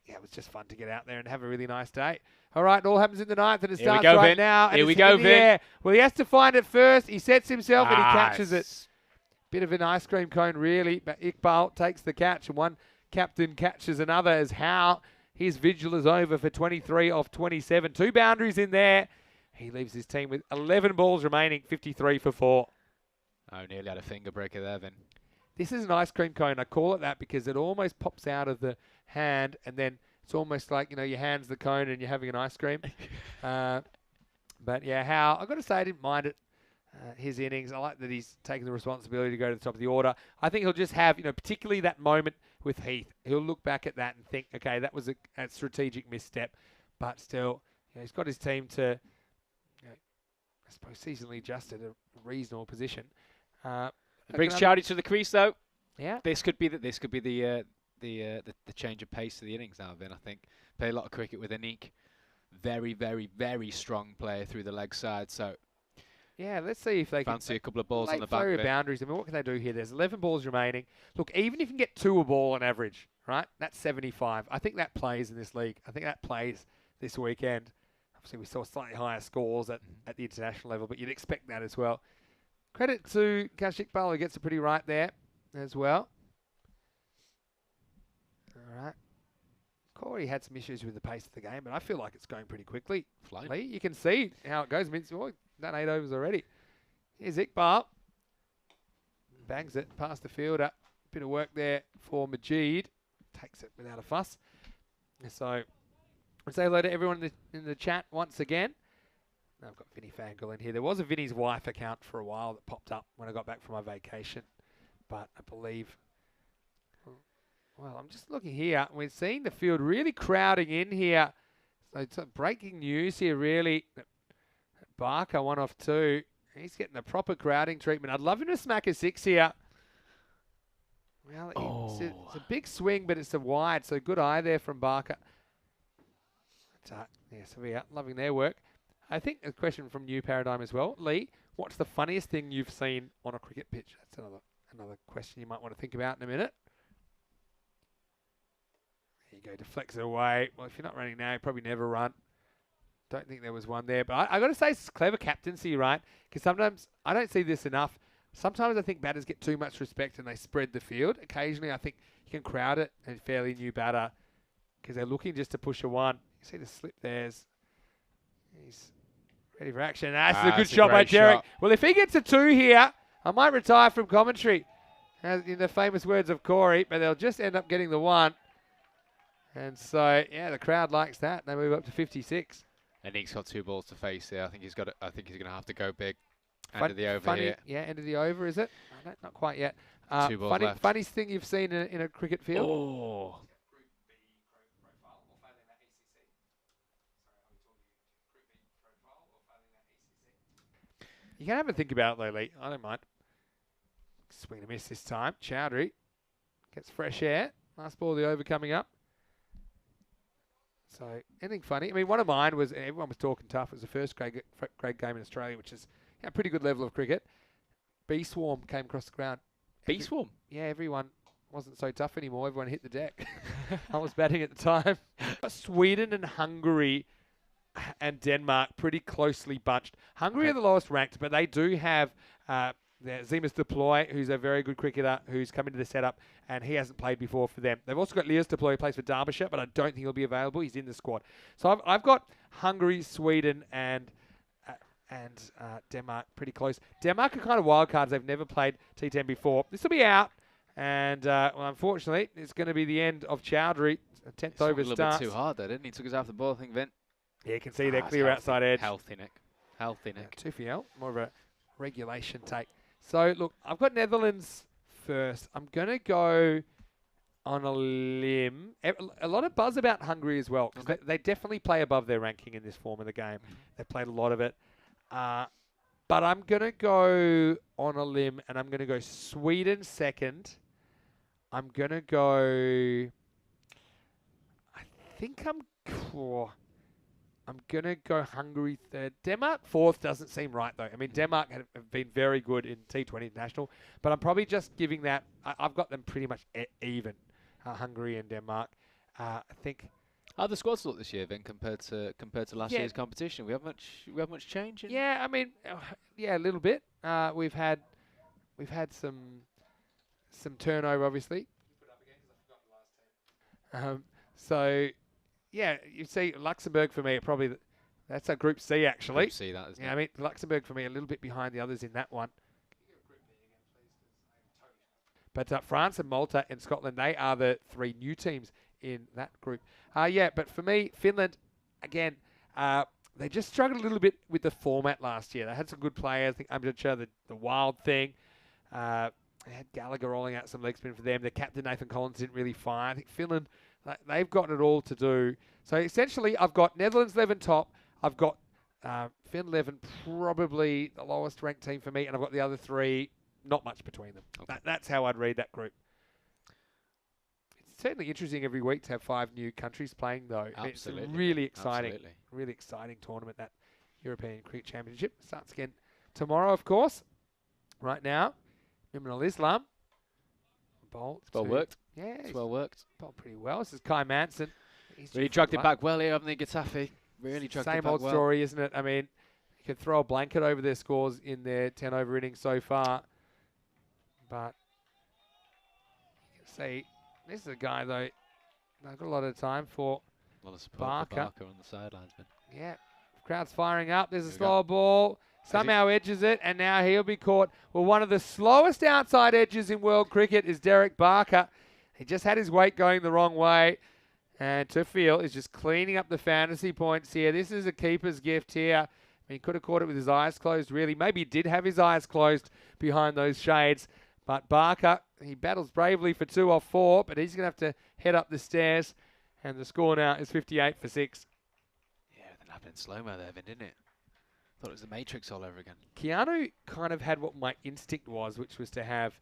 it was just fun to get out there and have a really nice day. All right, it all happens in the 9th, and it starts right now. Here we go, Vin. Well, he has to find it first. He sets himself and he catches it. Bit of an ice cream cone, really, but Iqbal takes the catch, and one captain catches another as Howe. His vigil is over for 23 off 27. 2 boundaries in there. He leaves his team with 11 balls remaining, 53 for 4. Oh, nearly had a finger breaker there, Vin. This is an ice cream cone. I call it that because it almost pops out of the hand, and then it's almost like, your hand's the cone and you're having an ice cream. But yeah, Howe, I've got to say I didn't mind it. His innings, I like that he's taking the responsibility to go to the top of the order. I think he'll just have, particularly that moment with Heath. He'll look back at that and think, okay, that was a strategic misstep. But still, he's got his team to, I suppose, seasonally adjusted a reasonable position. Brings Chowdy to the crease, though. Yeah. This could be the change of pace of the innings now, Vin. I think play a lot of cricket with Anik. Very, very, very strong player through the leg side. So yeah, let's see if they fancy can a couple of balls on the back. Boundaries. I mean, what can they do here? There's 11 balls remaining. Look, even if you can get 2 a ball on average, right? That's 75. I think that plays in this league. I think that plays this weekend. Obviously, we saw slightly higher scores at the international level, but you'd expect that as well. Credit to Kaushik Iqbal, who gets it pretty right there as well. All right. Corey had some issues with the pace of the game, but I feel like it's going pretty quickly. Lee, you can see how it goes. I mean, it's done 8 overs already. Here's Iqbal. Bangs it past the fielder. Bit of work there for Majid. Takes it without a fuss. So I'll say hello to everyone in the chat once again. I've got Vinny Fangirl in here. There was a Vinny's wife account for a while that popped up when I got back from my vacation. But I believe... Well, I'm just looking here. We're seeing the field really crowding in here. So it's breaking news here, really. Barker, 1 off 2. He's getting the proper crowding treatment. I'd love him to smack a 6 here. Well, it's a big swing, but it's a wide. So good eye there from Barker. Yeah, Seville, loving their work. I think a question from New Paradigm as well. Lee, what's the funniest thing you've seen on a cricket pitch? That's another question you might want to think about in a minute. There you go, deflects it away. Well, if you're not running now, you probably never run. Don't think there was one there. But I got to say, it's clever captaincy, right? Because sometimes, I don't see this enough. Sometimes I think batters get too much respect and they spread the field. Occasionally, I think you can crowd it and a fairly new batter because they're looking just to push a 1. You see the slip there. He's ready for action. That's a good shot by Derek. Well, if he gets a 2 here, I might retire from commentary, in the famous words of Corey, but they'll just end up getting the 1. And so, yeah, the crowd likes that. They move up to 56. And Nick's got 2 balls to face here. I think he's going to have to go big. End of the over here. Yeah, end of the over, is it? Not quite yet. 2 balls left. Funniest thing you've seen in a cricket field? Oh. You can have a think about it, though, Lee. I don't mind. Swing and a miss this time. Chowdhury gets fresh air. Last ball of the over coming up. So, anything funny? I mean, one of mine was, everyone was talking tough. It was the first grade game in Australia, which is a pretty good level of cricket. Bee Swarm came across the ground. Bee Swarm? Yeah, everyone wasn't so tough anymore. Everyone hit the deck. I was batting at the time. Sweden and Hungary and Denmark pretty closely bunched. Hungary are the lowest ranked, but they do have there's Zemus Deploy, who's a very good cricketer, who's come into the setup, and he hasn't played before for them. They've also got Leos Deploy, who plays for Derbyshire, but I don't think he'll be available. He's in the squad. So I've got Hungary, Sweden, and Denmark pretty close. Denmark are kind of wild cards. They've never played T10 before. This will be out, and unfortunately, it's going to be the end of Chowdhury. 10th over starts. A little bit too hard there, didn't he? Took us off the ball, I think, Vin. Yeah, you can see they're clear outside edge. Healthy, Nick. Healthy, Nick. 2 more of a regulation take. So, look, I've got Netherlands first. I'm going to go on a limb. A lot of buzz about Hungary as well. Okay. They definitely play above their ranking in this form of the game. They've played a lot of it. But I'm going to go on a limb, and I'm going to go Sweden second. I'm going to go... I think I'm going to go Hungary third. Denmark fourth doesn't seem right, though. I mean, Denmark have been very good in T20 International, but I'm probably just giving that... I've got them pretty much even, Hungary and Denmark. I think... How the squads look this year, then, compared to last year's competition? We have much change. Yeah, I mean, a little bit. We've had some turnover, obviously. So, yeah, you see Luxembourg for me, probably that's a Group C actually. Group C, that is. Yeah, I mean Luxembourg for me a little bit behind the others in that one. But France and Malta and Scotland, they are the 3 new teams in that group. But for me, Finland, again, they just struggled a little bit with the format last year. They had some good players. I think Amjad, the wild thing. They had Gallagher rolling out some leg spin for them. Their captain, Nathan Collins, didn't really fire. I think Finland, they've got it all to do. So essentially, I've got Netherlands 11 top. I've got Finland 11 probably the lowest ranked team for me. And I've got the other 3, not much between them. Okay. That's how I'd read that group. It's certainly interesting every week to have 5 new countries playing, though. Absolutely. It's really exciting. Absolutely. Really exciting tournament, that European Cricket Championship. Starts again tomorrow, of course. Right now, Mimran Islam. It's well worked. Yeah, it's well worked. Bowled pretty well. This is Kai Manson. Really dragged it back well here, haven't they, Getafe? Really dragged it back well. Same old story, isn't it? I mean, you could throw a blanket over their scores in their 10-over innings so far. But you can see, this is a guy, though, they've got a lot of time for a lot of support for Barker on the sidelines, man. Yeah, crowd's firing up. There's a slow ball. Somehow edges it, and now he'll be caught. Well, one of the slowest outside edges in world cricket is Derek Barker. He just had his weight going the wrong way. And Tuffield is just cleaning up the fantasy points here. This is a keeper's gift here. I mean, he could have caught it with his eyes closed, really. Maybe he did have his eyes closed behind those shades. But Barker, he battles bravely for 2 off 4, but he's going to have to head up the stairs. And the score now is 58 for 6. Yeah, that happened in slow-mo there, didn't it? Thought it was the Matrix all over again. Keanu kind of had what my instinct was, which was to have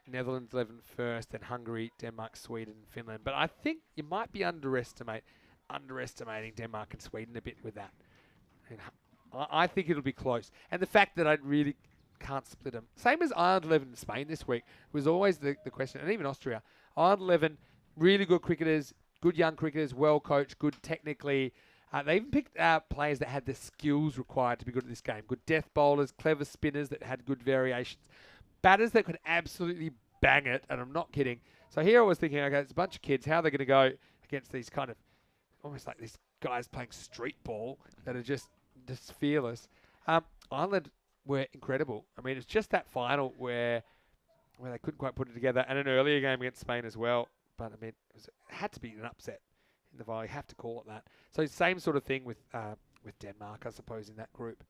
Netherlands 11 first, then Hungary, Denmark, Sweden, Finland. But I think you might be underestimating Denmark and Sweden a bit with that. And I think it'll be close. And the fact that I really can't split them. Same as Ireland 11 in Spain this week was always the question, and even Austria. Ireland 11, really good cricketers, good young cricketers, well coached, good technically. They even picked players that had the skills required to be good at this game. Good death bowlers, clever spinners that had good variations. Batters that could absolutely bang it, and I'm not kidding. So here I was thinking, okay, it's a bunch of kids. How are they going to go against these kind of, almost like these guys playing street ball that are just fearless. Ireland were incredible. I mean, it's just that final where they couldn't quite put it together, and an earlier game against Spain as well. But, I mean, it had to be an upset in the volley. You have to call it that. So same sort of thing with Denmark, I suppose, in that group.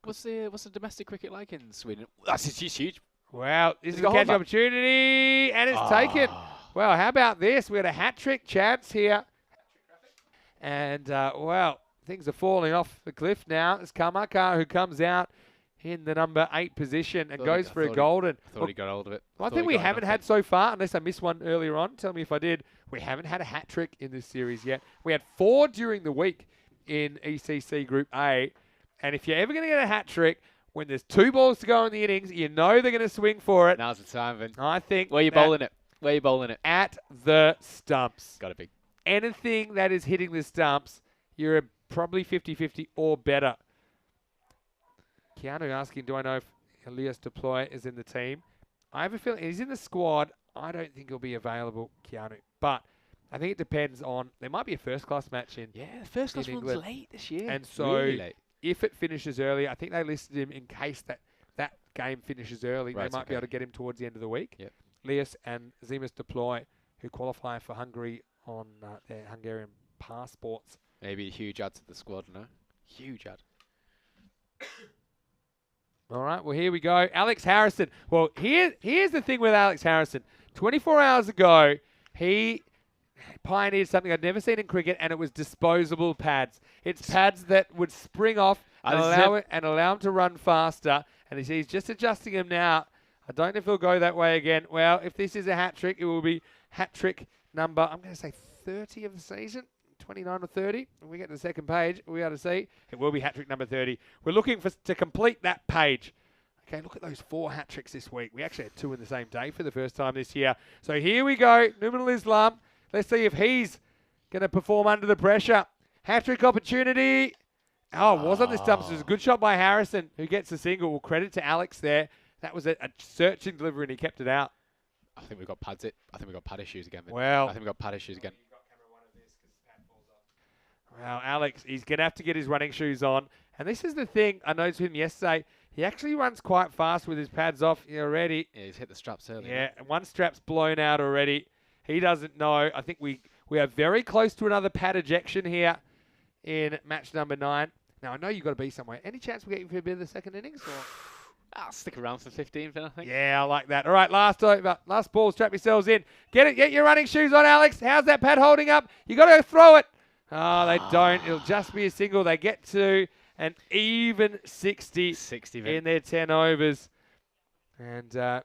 What's the domestic cricket like in Sweden? That's just huge. Wow, this is a catch opportunity, and it's taken. Well, how about this? We got a hat-trick chance here. And, well, things are falling off the cliff now. It's Kamaka who comes out in the number 8 position and goes for a golden. I thought he got hold of it. One thing we haven't had so far, unless I missed one earlier on, tell me if I did, we haven't had a hat-trick in this series yet. We had 4 during the week in ECC Group A. And if you're ever going to get a hat-trick, when there's 2 balls to go in the innings, you know they're going to swing for it. Now's the time, Vin. I think. Where are you bowling it? Where are you bowling it? At the stumps. Got to be. Anything that is hitting the stumps, you're probably 50-50 or better. Keanu asking, do I know if Elias Deploy is in the team. I have a feeling he's in the squad. I don't think he'll be available, Keanu. But I think it depends on, there might be a first-class match in. Yeah, the first class in one's England. late this year. And so really late. if it finishes early, I think they listed him in case that game finishes early. Right, they might be okay. able to get him towards the end of the week. Yep. Elias and Zemus Deploy, who qualify for Hungary on their Hungarian passports. Maybe a huge add to the squad, no? Huge add. All right, well, here we go. Alex Harrison. Well, here's the thing with Alex Harrison. 24 hours ago, he pioneered something I'd never seen in cricket, and it was disposable pads. It's pads that would spring off and allow him to run faster. And he's just adjusting them now. I don't know if he'll go that way again. Well, if this is a hat-trick, it will be hat-trick number, I'm going to say 30 of the season. 29 or 30. When we get to the second page, we ought to see it will be hat-trick number 30. We're looking to complete that page. Okay, look at those 4 hat-tricks this week. We actually had 2 in the same day for the first time this year. So here we go. Numinal Islam. Let's see if he's going to perform under the pressure. Hat-trick opportunity. Oh, it was on the stumps. It was a good shot by Harrison, who gets a single. Well, credit to Alex there. That was a searching delivery, and he kept it out. I think we've got pads. I think we've got pad issues again. Well, I think we've got pad issues again. Well, Alex, he's going to have to get his running shoes on. And this is the thing I noticed with him yesterday. He actually runs quite fast with his pads off already. Yeah, he's hit the straps early. Yeah, and one strap's blown out already. He doesn't know. I think we are very close to another pad ejection here in match number 9. Now, I know you've got to be somewhere. Any chance we get you for a bit of the second innings? Or? I'll stick around for 15th, I think. Yeah, I like that. All right, last over. Last ball, strap yourselves in. Get it. Get your running shoes on, Alex. How's that pad holding up? You got to throw it. Oh, they don't. It'll just be a single. They get to an even 60 in their 10 overs. And, yeah,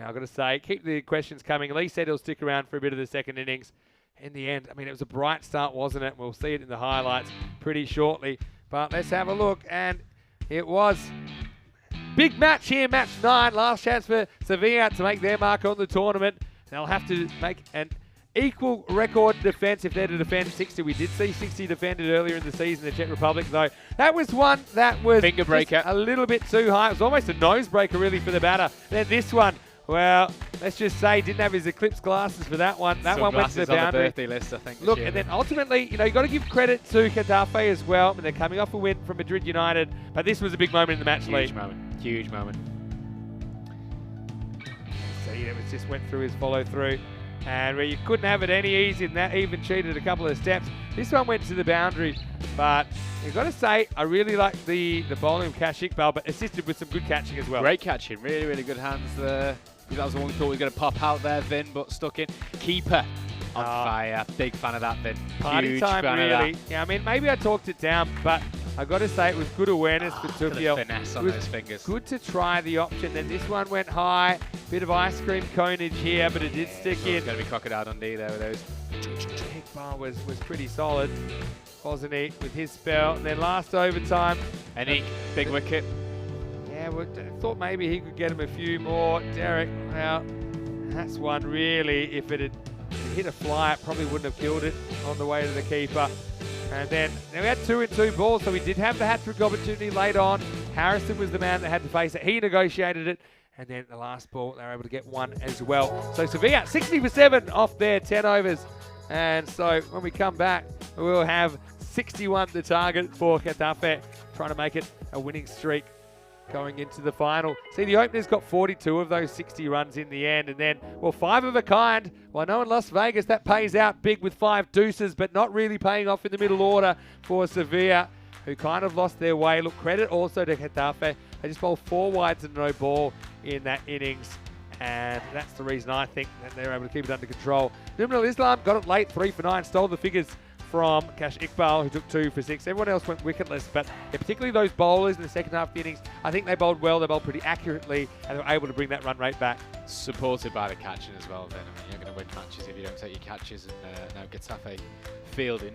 I've got to say, keep the questions coming. Lee said he'll stick around for a bit of the second innings. In the end, I mean, it was a bright start, wasn't it? We'll see it in the highlights pretty shortly. But let's have a look. And it was big match here, match 9. Last chance for Seville to make their mark on the tournament. They'll have to make an equal record defence if they're to defend 60. We did see 60 defended earlier in the season, the Czech Republic, though. That was one that was finger breaker, a little bit too high. It was almost a nose breaker, really, for the batter. Then this one, well, let's just say didn't have his eclipse glasses for that one. That one went to the boundary. On the birthday list, I think. Look, and then ultimately, you know, you've got to give credit to Getafe as well. And they're coming off a win from Madrid United. But this was a big moment in the match, Lee. Huge moment. Huge moment. See, it was just went through his follow-through. And where you couldn't have it any easier than that, even cheated a couple of steps. This one went to the boundary, but you've got to say, I really like the bowling of Cash Iqbal, but assisted with some good catching as well. Great catching, really, really good hands there. That was the one we thought was going to pop out there, Vin, but stuck in. Keeper on fire. Big fan of that, Vin. Party Huge time, fan really. of that. Yeah, I mean, maybe I talked it down, but I've got to say it was good awareness for Tufiel. Finesse on those fingers. Good to try the option. Then this one went high. Bit of ice cream conage here, but it did stick in. It's going to be Crocodile Dundee there with those. Iqbal was pretty solid, wasn't he, with his spell. And then last overtime. Anique, big wicket. Yeah, well, thought maybe he could get him a few more. Derek, well, that's one really. If it had hit a fly, it probably wouldn't have killed it on the way to the keeper. And then we had 2 in 2 balls, so we did have the hat-trick opportunity late on. Harrison was the man that had to face it. He negotiated it. And then the last ball, they were able to get 1 as well. So Sevilla, 60 for 7 off their 10 overs. And so when we come back, we'll have 61 the target for Getafe, trying to make it a winning streak going into the final. See, the openers got 42 of those 60 runs in the end. And then, well, 5 of a kind. Well, I know in Las Vegas that pays out big with 5 deuces, but not really paying off in the middle order for Sevilla, who kind of lost their way. Look, credit also to Getafe. They just bowled 4 wides and no ball in that innings. And that's the reason I think that they're able to keep it under control. Numinal Islam got it late, 3 for 9, stole the figures from Cash Iqbal, who took 2 for 6. Everyone else went wicketless, but particularly those bowlers in the second half of the innings, I think they bowled well. They bowled pretty accurately, and they were able to bring that run rate back. Supported by the catching as well, then. I mean, you're going to win matches if you don't take your catches, and now Getafe fielding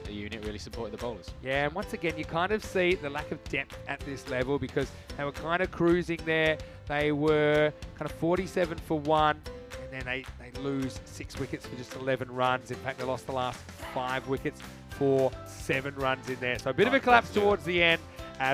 the unit really supported the bowlers. Yeah, and once again, you kind of see the lack of depth at this level because they were kind of cruising there. They were kind of 47 for 1. And then they lose 6 wickets for just 11 runs. In fact, they lost the last 5 wickets for 7 runs in there. So a bit of a collapse towards the end.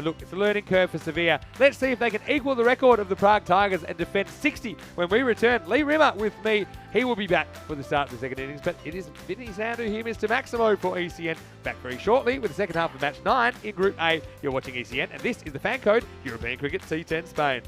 Look, it's a learning curve for Seville. Let's see if they can equal the record of the Prague Tigers and defend 60 when we return. Lee Rimmer with me. He will be back for the start of the second innings, but it is Vinny Sandu here, Mr. Maximo for ECN. Back very shortly with the second half of match 9 in Group A. You're watching ECN, and this is the FanCode European Cricket T10 Spain.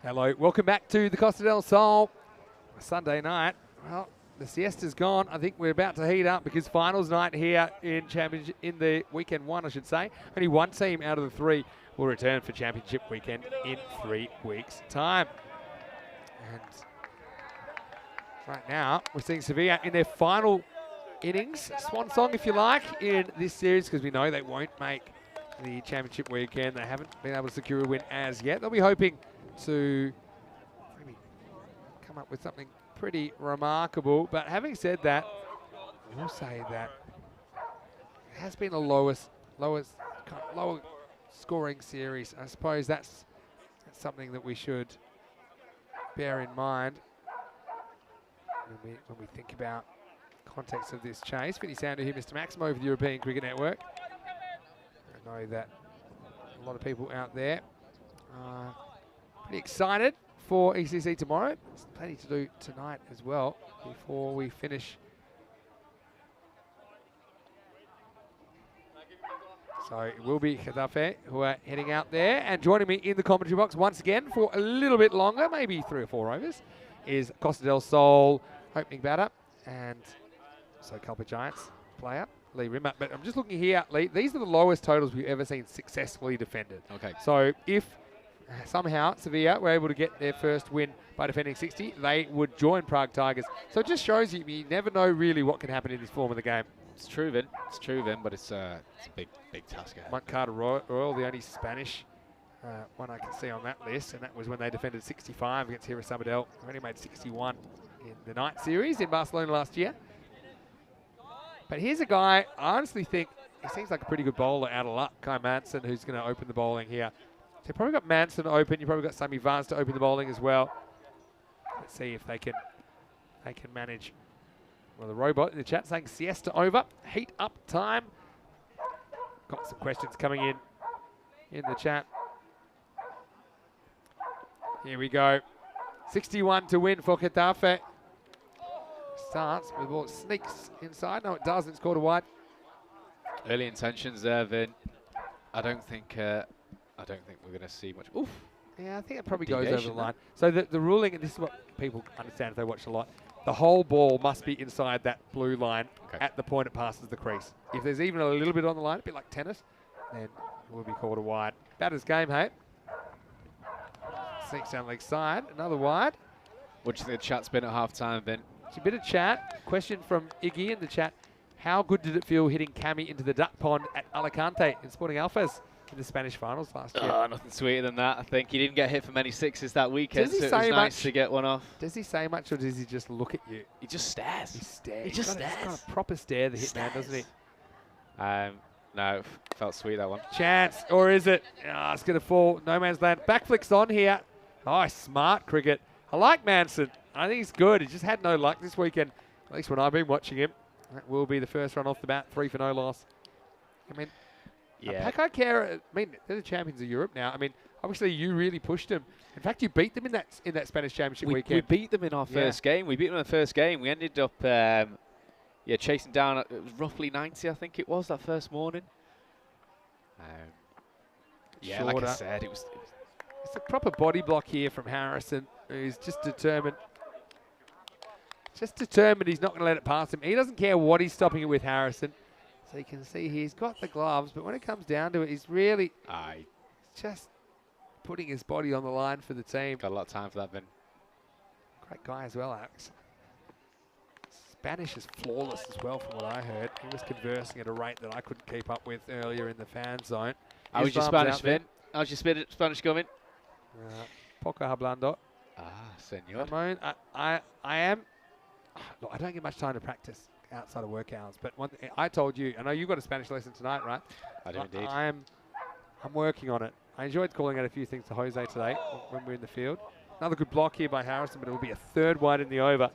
Hello, welcome back to the Costa del Sol Sunday night. Well, the siesta's gone. I think we're about to heat up because finals night here in championship in the weekend one, I should say. Only one team out of the three will return for championship weekend in 3 weeks' time. And right now, we're seeing Seville in their final innings, swan song if you like, in this series because we know they won't make the championship weekend. They haven't been able to secure a win as yet. They'll be hoping to maybe come up with something pretty remarkable. But having said that, we'll say that it has been the lower scoring series. I suppose that's something that we should bear in mind when we think about context of this chase. Vinny Sander here, Mr. Maximo of the European Cricket Network. I know that a lot of people out there are pretty excited for ECC tomorrow. There's plenty to do tonight as well before we finish. So it will be Khadafe who are heading out there, and joining me in the commentary box once again for a little bit longer, maybe 3 or 4 overs, is Costa del Sol opening batter and so Culper Giants player Lee Rimmer. But I'm just looking here, Lee, these are the lowest totals we've ever seen successfully defended. Okay. So if somehow Sevilla were able to get their first win by defending 60, they would join Prague Tigers. So it just shows you never know really what can happen in this form of the game. It's true, Vin. It's true, Vin, but it's a big task ahead. Montcarter Royal, the only Spanish one I can see on that list, and that was when they defended 65 against Hira Sabadell. They only made 61 in the night series in Barcelona last year. But here's a guy, I honestly think he seems like a pretty good bowler out of luck, Kai Manson, who's going to open the bowling here. So you've probably got Manson open, you've probably got Sammy Vance to open the bowling as well. Let's see if they can manage. Well, the robot in the chat saying siesta over, heat up time. Got some questions coming in the chat. Here we go. 61 to win for Getafe. Starts with the ball, sneaks inside. No, it doesn't. It's caught a wide. Early intentions there, Vin. I don't think we're going to see much. Oof. Yeah, I think it probably goes Deviation over the line. So the ruling, and this is what people understand if they watch a lot, the whole ball must be inside that blue line at the point it passes the crease. If there's even a little bit on the line, a bit like tennis, then it will be called a wide. Batter's game, hey? Sneaks down leg side, another wide. What do you think the chat's been at half-time, Vin? It's a bit of chat. Question from Iggy in the chat. How good did it feel hitting Cami into the duck pond at Alicante in Sporting Alphas in the Spanish finals last year? Nothing sweeter than that. I think he didn't get hit for many sixes that weekend, so it was nice to get one off. Does he say much, or does he just look at you? He just stares. He stares. He just He's stares. got a proper stare, the hitman, doesn't he? No, felt sweet, that one. Chance, or is it? Oh, it's going to fall. No man's land. Back flicks on here. Oh, smart cricket. I like Manson. I think he's good. He just had no luck this weekend, at least when I've been watching him. That will be the first run off the bat, 3 for no loss. I mean, Paco Care, I mean, they're the champions of Europe now. I mean, obviously you really pushed them. In fact, you beat them in that Spanish championship weekend. We beat them in our first game. We beat them in the first game. We ended up, chasing down. It was roughly 90, I think it was, that first morning. Like I said, it's a proper body block here from Harrison, who's just determined. He's not going to let it pass him. He doesn't care what he's stopping it with, Harrison. So you can see he's got the gloves, but when it comes down to it, he's really just putting his body on the line for the team. Got a lot of time for that, Vin. Great guy as well, Alex. Spanish is flawless as well, from what I heard. He was conversing at a rate that I couldn't keep up with earlier in the fan zone. How was your Spanish, Vin? How's your Spanish going? Poco hablando. Senor. Ramon, I am. Look, I don't get much time to practice outside of work hours, but one thing I told you, I know you got a Spanish lesson tonight, right? I do indeed. I'm working on it. I enjoyed calling out a few things to Jose today when we were in the field. Another good block here by Harrison, but it will be a third wide in the over.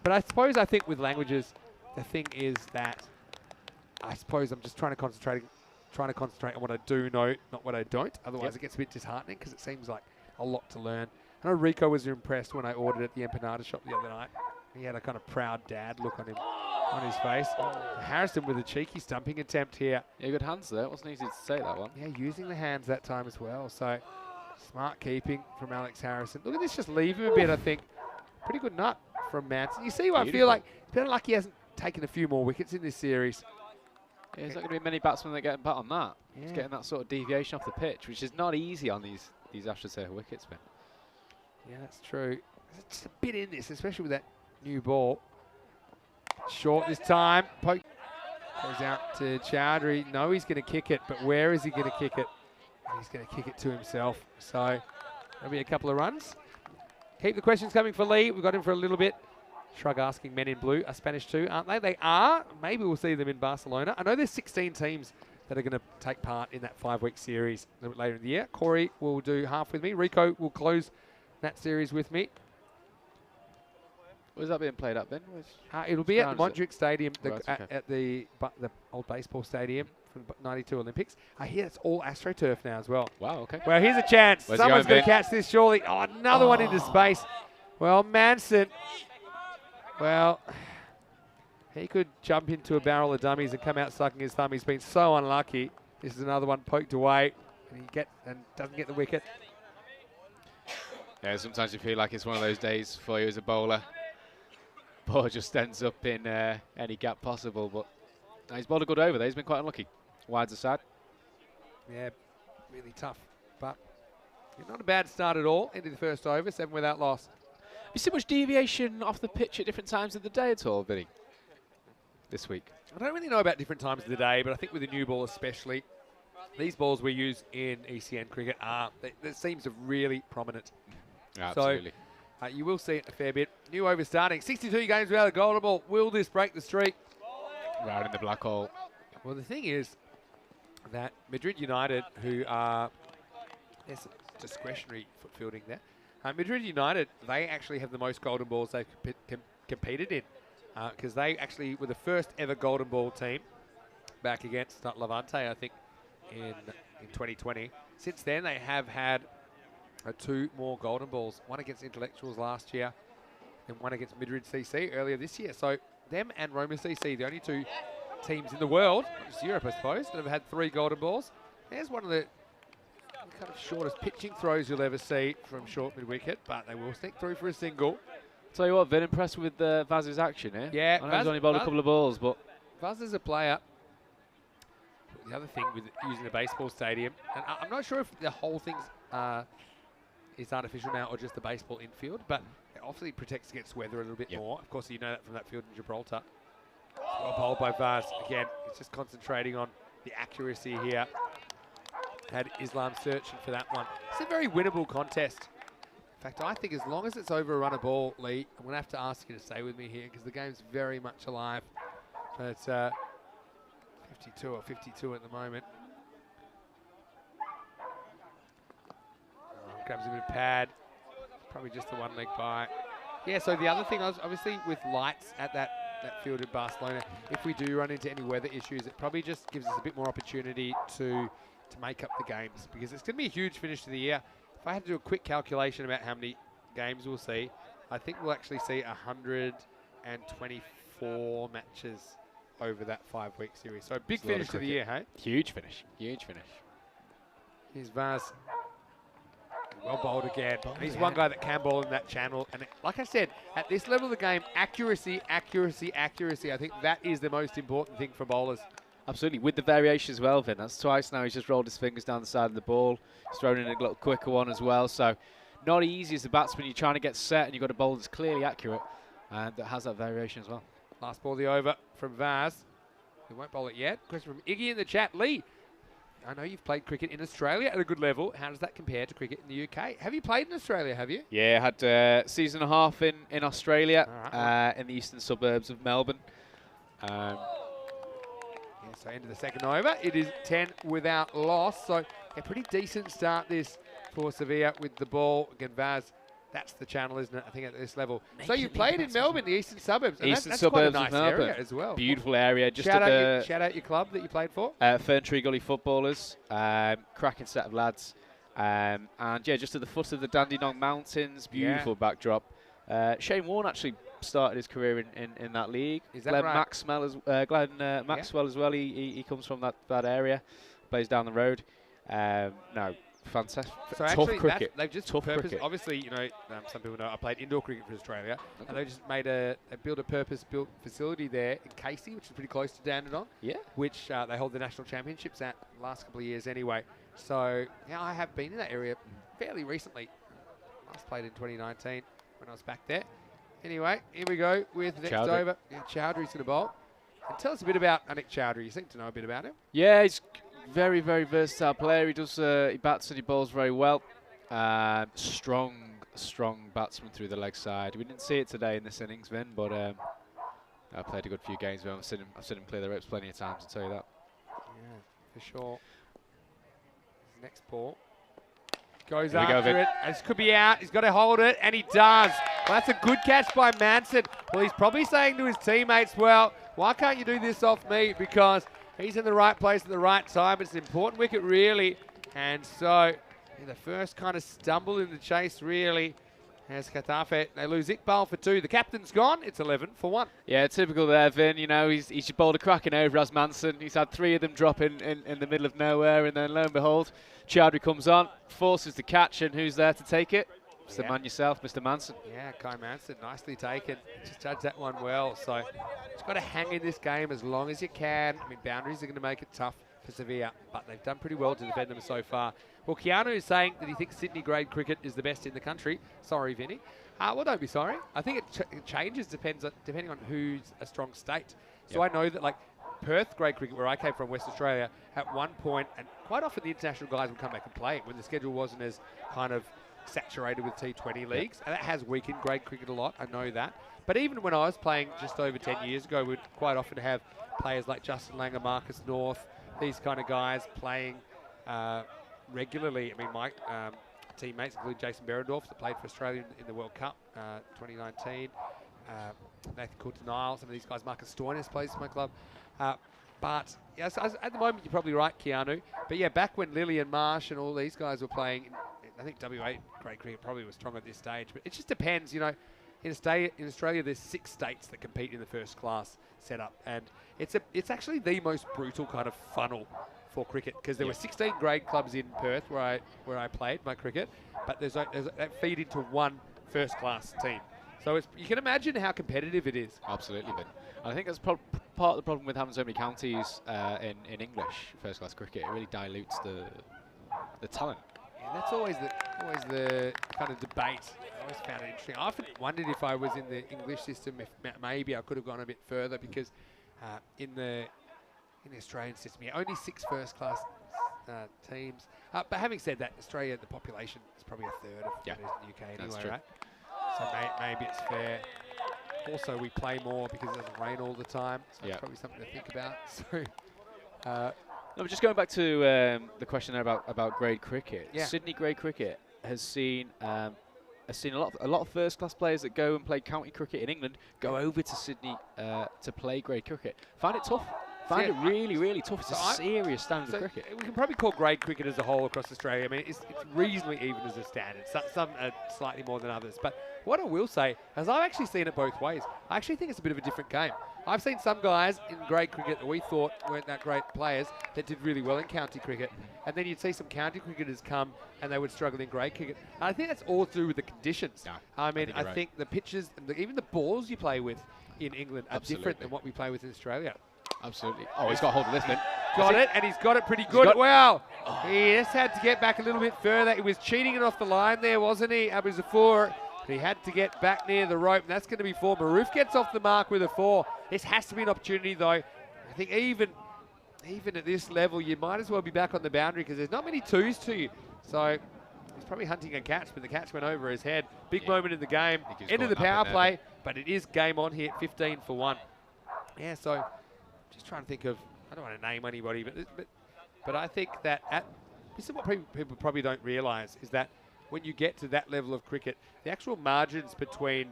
But I think with languages, the thing is that I suppose I'm just trying to concentrate on what I do know, not what I don't. Otherwise, it gets a bit disheartening because it seems like a lot to learn. I know Rico was impressed when I ordered at the empanada shop the other night. He had a kind of proud dad look on him, on his face. Harrison with a cheeky stumping attempt here. Yeah, good hands there. It wasn't easy to say that one. Yeah, using the hands that time as well. So Smart keeping from Alex Harrison. Look at this, just leave him a bit, I think. Pretty good nut from Manson. You see what I feel like? It's better lucky he hasn't taken a few more wickets in this series. Yeah, there's not going to be many batsmen that get bat on that. Yeah. He's getting that sort of deviation off the pitch, which is not easy on these AstroTurf wickets, man. Yeah, that's true. There's just a bit in this, especially with that new ball. Short this time. Poke goes out to Chowdhury. No, he's going to kick it, but where is he going to kick it? He's going to kick it to himself. So there'll be a couple of runs. Keep the questions coming for Lee. We've got him for a little bit. Shrug asking, Men in Blue are Spanish too, aren't they? They are. Maybe we'll see them in Barcelona. I know there's 16 teams that are going to take part in that 5-week series a little bit later in the year. Corey will do half with me. Rico will close that series with me. Where's that being played at, Ben? It'll be at the ground is Montjuic Stadium, Right, okay. at the old baseball stadium from the 92 Olympics. I hear it's all AstroTurf now as well. Wow, okay. Well, here's a chance. Where's he Someone's going, going to catch this, surely. Oh, another one into space. Well, Manson, well, he could jump into a barrel of dummies and come out sucking his thumb. He's been so unlucky. This is another one poked away, and he doesn't get the wicket. Yeah, sometimes you feel like it's one of those days for you as a bowler. Ball just ends up in any gap possible, but he's bowled a good over there. He's been quite unlucky. Wides aside. Yeah, really tough, but not a bad start at all. Into the first over, 7 without loss. Have you seen much deviation off the pitch at different times of the day at all, Vinny, this week? I don't really know about different times of the day, but I think with the new ball especially, these balls we use in ECN cricket it seems to really prominent. Absolutely. So you will see it a fair bit. New over starting. 62 games without a golden ball. Will this break the streak? Right in the black hole. Well, the thing is that Madrid United, who are, there's some discretionary foot fielding there. Madrid United, they actually have the most golden balls they've competed in, because they actually were the first ever golden ball team back against Levante, I think, in 2020. Since then, they have had 2 more golden balls, one against Intellectuals last year and one against Madrid CC earlier this year. So them and Roma CC, the only 2 teams in the world, not just Europe, I suppose, that have had 3 golden balls. There's one of the kind of shortest pitching throws you'll ever see from short mid-wicket, but they will sneak through for a single. Tell you what, been impressed with Vaz's action here. Yeah, I know he's only bowled a couple of balls, but Vaz is a player. The other thing with using a baseball stadium, and I'm not sure if the whole thing is artificial now or just the baseball infield, but it obviously protects against weather a little bit more. Of course, you know that from that field in Gibraltar. Well bowled by Vaz. Again, it's just concentrating on the accuracy here. Had Islam searching for that one. It's a very winnable contest. In fact, I think as long as it's over a run of ball, Lee, I'm going to have to ask you to stay with me here because the game's very much alive. So it's 52 or 52 at the moment. Grabs a bit of pad. Probably just the 1 leg by. Yeah, so the other thing, obviously with lights at that field in Barcelona, if we do run into any weather issues, it probably just gives us a bit more opportunity to make up the games, because it's going to be a huge finish to the year. If I had to do a quick calculation about how many games we'll see, I think we'll actually see 124 matches over that 5-week series. So a big finish to the year, hey? huge finish. Huge finish. Here's Vaz. Well bowled again. He's one guy that can bowl in that channel. And like I said, at this level of the game, accuracy, accuracy, accuracy. I think that is the most important thing for bowlers. Absolutely, with the variation as well, Vin. That's twice now he's just rolled his fingers down the side of the ball. He's thrown in a little quicker one as well. So not easy as a batsman. You're trying to get set and you've got a bowler that's clearly accurate and that has that variation as well. Last ball, the over from Vaz. He won't bowl it yet. Question from Iggy in the chat. Lee, I know you've played cricket in Australia at a good level. How does that compare to cricket in the UK? Have you played in Australia, have you? Yeah, I had a season and a half in Australia, Right. in the eastern suburbs of Melbourne. Yeah, so into the second over. It is 10 without loss. So a pretty decent start this for Seville with the ball. Again, Vaz, that's the channel, isn't it? I think at this level. So you played in Melbourne, the eastern suburbs. And Eastern that's suburbs quite a of nice Melbourne. area as well. Beautiful area. Just Shout at out your club that you played for. Ferntree Gully Footballers. Cracking set of lads. And yeah, just at the foot of the Dandenong Mountains. Beautiful backdrop. Shane Warne actually started his career in that league. Is that Glenn right? Maxwell as well. He comes from that area. Plays down the road. No, fantastic. So Tough actually, cricket. they've just Tough purpose. cricket. Obviously, you know, some people know I played indoor cricket for Australia, and they just they built a purpose-built facility there in Casey, which is pretty close to Dandenong. Yeah. Which they hold the national championships at the last couple of years anyway. So yeah, I have been in that area fairly recently. Last played in 2019 when I was back there. Anyway, here we go with the next Chowdhury. over. Yeah, Chowdhury's going to bowl. And tell us a bit about Anik Chowdhury. You seem to know a bit about him. Yeah, he's very, very versatile player. He does he bats and he bowls very well. Strong batsman through the leg side. We didn't see it today in this innings, Vin, but I played a good few games with him. I've seen him clear the ropes plenty of times, I'll tell you that. Yeah, for sure. Next ball. Goes Here we go, after Vin. it. This could be out. He's got to hold it, and he does. Well, that's a good catch by Manson. Well, he's probably saying to his teammates, well, why can't you do this off me? Because he's in the right place at the right time. It's an important wicket, really. And so the first kind of stumble in the chase, really, has Katafe. They lose Iqbal for 2. The captain's gone. It's 11 for 1. Yeah, typical there, Vin. You know, he's bowled a cracking over as Manson. He's had 3 of them drop in the middle of nowhere, and then lo and behold, Chowdhury comes on, forces the catch, and who's there to take it? It's the man yourself, Mr. Manson. Yeah, Kai Manson, nicely taken. Just judged that one well. So just got to hang in this game as long as you can. I mean, boundaries are going to make it tough for Seville, but they've done pretty well to defend them so far. Well, Keanu is saying that he thinks Sydney grade cricket is the best in the country. Sorry, Vinny. Well, don't be sorry. I think it changes depending on who's a strong state. So I know that, like, Perth grade cricket, where I came from, West Australia, at one point, and quite often the international guys would come back and play when the schedule wasn't as kind of saturated with T20 leagues, and that has weakened grade cricket a lot. I know that. But even when I was playing just over 10 years ago, we'd quite often have players like Justin Langer, Marcus North, these kind of guys playing regularly. I mean, my teammates include Jason Berendorf, that played for Australia in the World Cup 2019. Nathan Coulter-Nile, some of these guys. Marcus Stoinis plays for my club. But yes, at the moment, you're probably right, Keanu. But yeah, back when Lillian Marsh and all these guys were playing, I think WA grade cricket probably was strong at this stage. But it just depends, you know. In Australia, there's 6 states that compete in the first class setup, and it's actually the most brutal kind of funnel for cricket, because there were 16 grade clubs in Perth where I played my cricket, but there's that feed into one first class team. So you can imagine how competitive it is. Absolutely, Vin. I think that's part of the problem with having so many counties in English first class cricket. It really dilutes the talent. Yeah, that's always the kind of debate. I always found it interesting. I often wondered if I was in the English system, if maybe I could have gone a bit further, because in the Australian system, only 6 first class teams. But having said that, Australia, the population is probably a third of what is in the UK anyway, right? So maybe it's fair. Also, we play more because it doesn't rain all the time, so it's probably something to think about. So. No, but just going back to the question there about grade cricket. Yeah. Sydney grade cricket has seen a lot of first class players that go and play county cricket in England go over to Sydney to play grade cricket. Find it tough. Find it really, really tough. It's a serious standard of cricket. We can probably call grade cricket as a whole across Australia. I mean, it's reasonably even as a standard. Some are slightly more than others. But what I will say is I've actually seen it both ways. I actually think it's a bit of a different game. I've seen some guys in grade cricket that we thought weren't that great players that did really well in county cricket. And then you'd see some county cricketers come and they would struggle in grade cricket. And I think that's all to do with the conditions. No, I mean, I think the pitches, and even the balls you play with in England are different than what we play with in Australia. Absolutely. Oh, he's got hold of this, Vin. Got it, and he's got it pretty good. Wow. He just had to get back a little bit further. He was cheating it off the line there, wasn't he? Abu Zafour. He had to get back near the rope, and that's going to be 4. Maroof gets off the mark with a 4. This has to be an opportunity, though. I think even at this level, you might as well be back on the boundary, because there's not many 2s to you. So he's probably hunting a catch, but the catch went over his head. Big moment in the game. End of the power play, but it is game on here, 15 for 1. Yeah, so just trying to think of, I don't want to name anybody, but I think that this is what people probably don't realise, is that when you get to that level of cricket, the actual margins between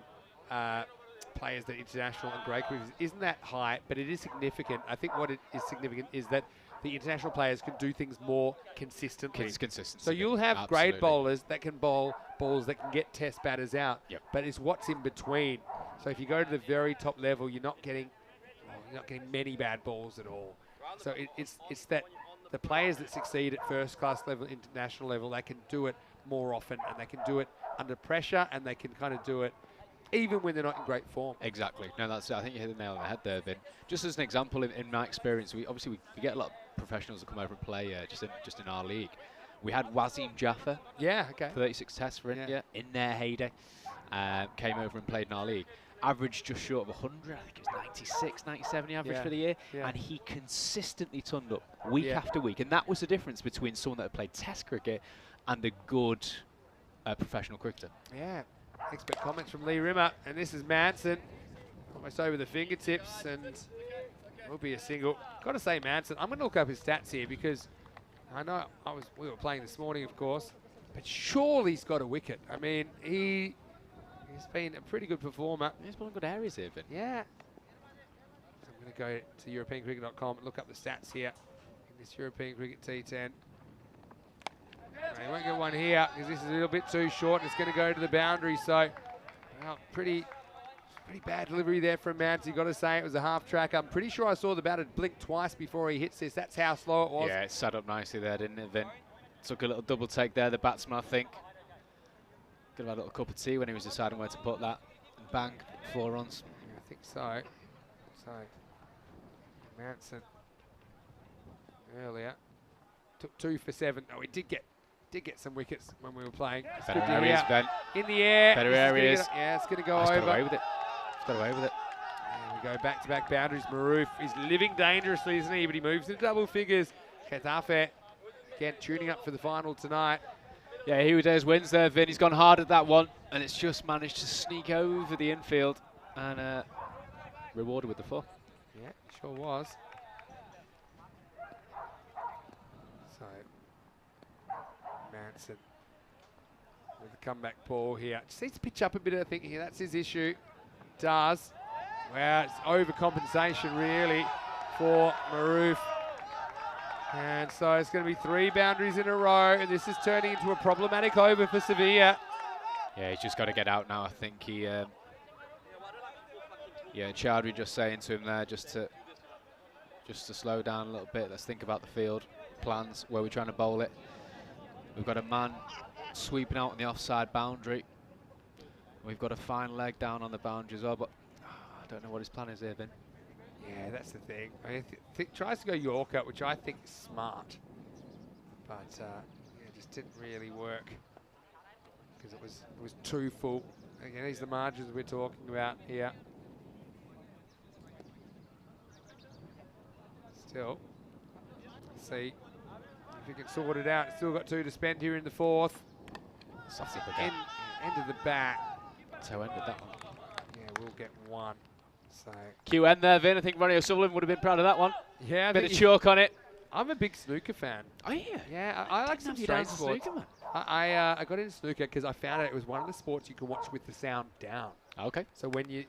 players that are international and grade cricket isn't that high, but it is significant. I think what it is significant is that the international players can do things more consistently. Consistency. So you'll have grade bowlers that can bowl balls that can get test batters out, but it's what's in between. So if you go to the very top level, you're not getting many bad balls at all. So it's that the players that succeed at first class level, international level, they can do it more often, and they can do it under pressure, and they can kind of do it even when they're not in great form. Exactly. No, that's it. I think you hit the nail on the head there, Vin. Just as an example, in my experience, we get a lot of professionals that come over and play just in our league. We had Wasim Jaffa, Yeah, okay. 36 tests for India in their heyday. Came over and played in our league. Averaged just short of 100. I think it was 96, 97 average for the year. Yeah. And he consistently turned up week Yeah. after week. And that was the difference between someone that had played test cricket and a good professional cricketer. Yeah. Expert comments from Lee Rimmer, and this is Manson, almost over the fingertips, and will be a single. Got to say, Manson, I'm going to look up his stats here because I know we were playing this morning, of course, but surely he's got a wicket. I mean, he's been a pretty good performer. He's one of good areas here, Vin. Yeah. So I'm going to go to EuropeanCricket.com and look up the stats here in this European Cricket T10. No, he won't get one here because this is a little bit too short. It's going to go to the boundary. So, well, pretty bad delivery there from Mance. You got to say it was a half track. I'm pretty sure I saw the batter blink twice before he hits this. That's how slow it was. Yeah, it sat up nicely there, didn't it, Vin? Took a little double take there, the batsman, I think. Could have had a little cup of tea when he was deciding where to put that. And bang, 4 runs. Yeah, I think so. So, Manson earlier took 2 for 7. Oh, he did get some wickets when we were playing. It's Better good to areas, hear. Ben. In the air. Better This is gonna areas. yeah, it's going to go He's over. got away with it. He's got away with it. And we go back-to-back boundaries. Maroof is living dangerously, isn't he? But he moves into double figures. Katafe, again, tuning up for the final tonight. Yeah, he does wins there, Vin. He's gone hard at that one, and it's just managed to sneak over the infield and rewarded with the 4. Yeah, sure was. So, Manson with the comeback ball here. Just needs to pitch up a bit, I think, here. That's his issue. Does. Wow, it's overcompensation, really, for Maroof. And so it's going to be 3 boundaries in a row, and this is turning into a problematic over for Seville. Yeah, he's just got to get out now. I think he... yeah, Chowdhury just saying to him there just to slow down a little bit. Let's think about the field plans, where we're trying to bowl it. We've got a man sweeping out on the offside boundary. We've got a fine leg down on the boundary as well, but I don't know what his plan is here, Vin. Yeah, that's the thing. I mean, tries to go Yorker, which I think is smart, but yeah, just didn't really work because it was too full. Again, these are the margins we're talking about here. Still, let's see if we can sort it out. Still got 2 to spend here in the 4th. Soft up again. End of the bat. Toe ended that one. Yeah, we'll get 1. So QN there, Vin. I think Ronnie O'Sullivan would have been proud of that one. yeah, Bit of chalk on it. I'm a big snooker fan. Oh, yeah. Yeah, I like some strange sports. Snooker, man. I got into snooker because I found out it was one of the sports you can watch with the sound down. Okay. So when you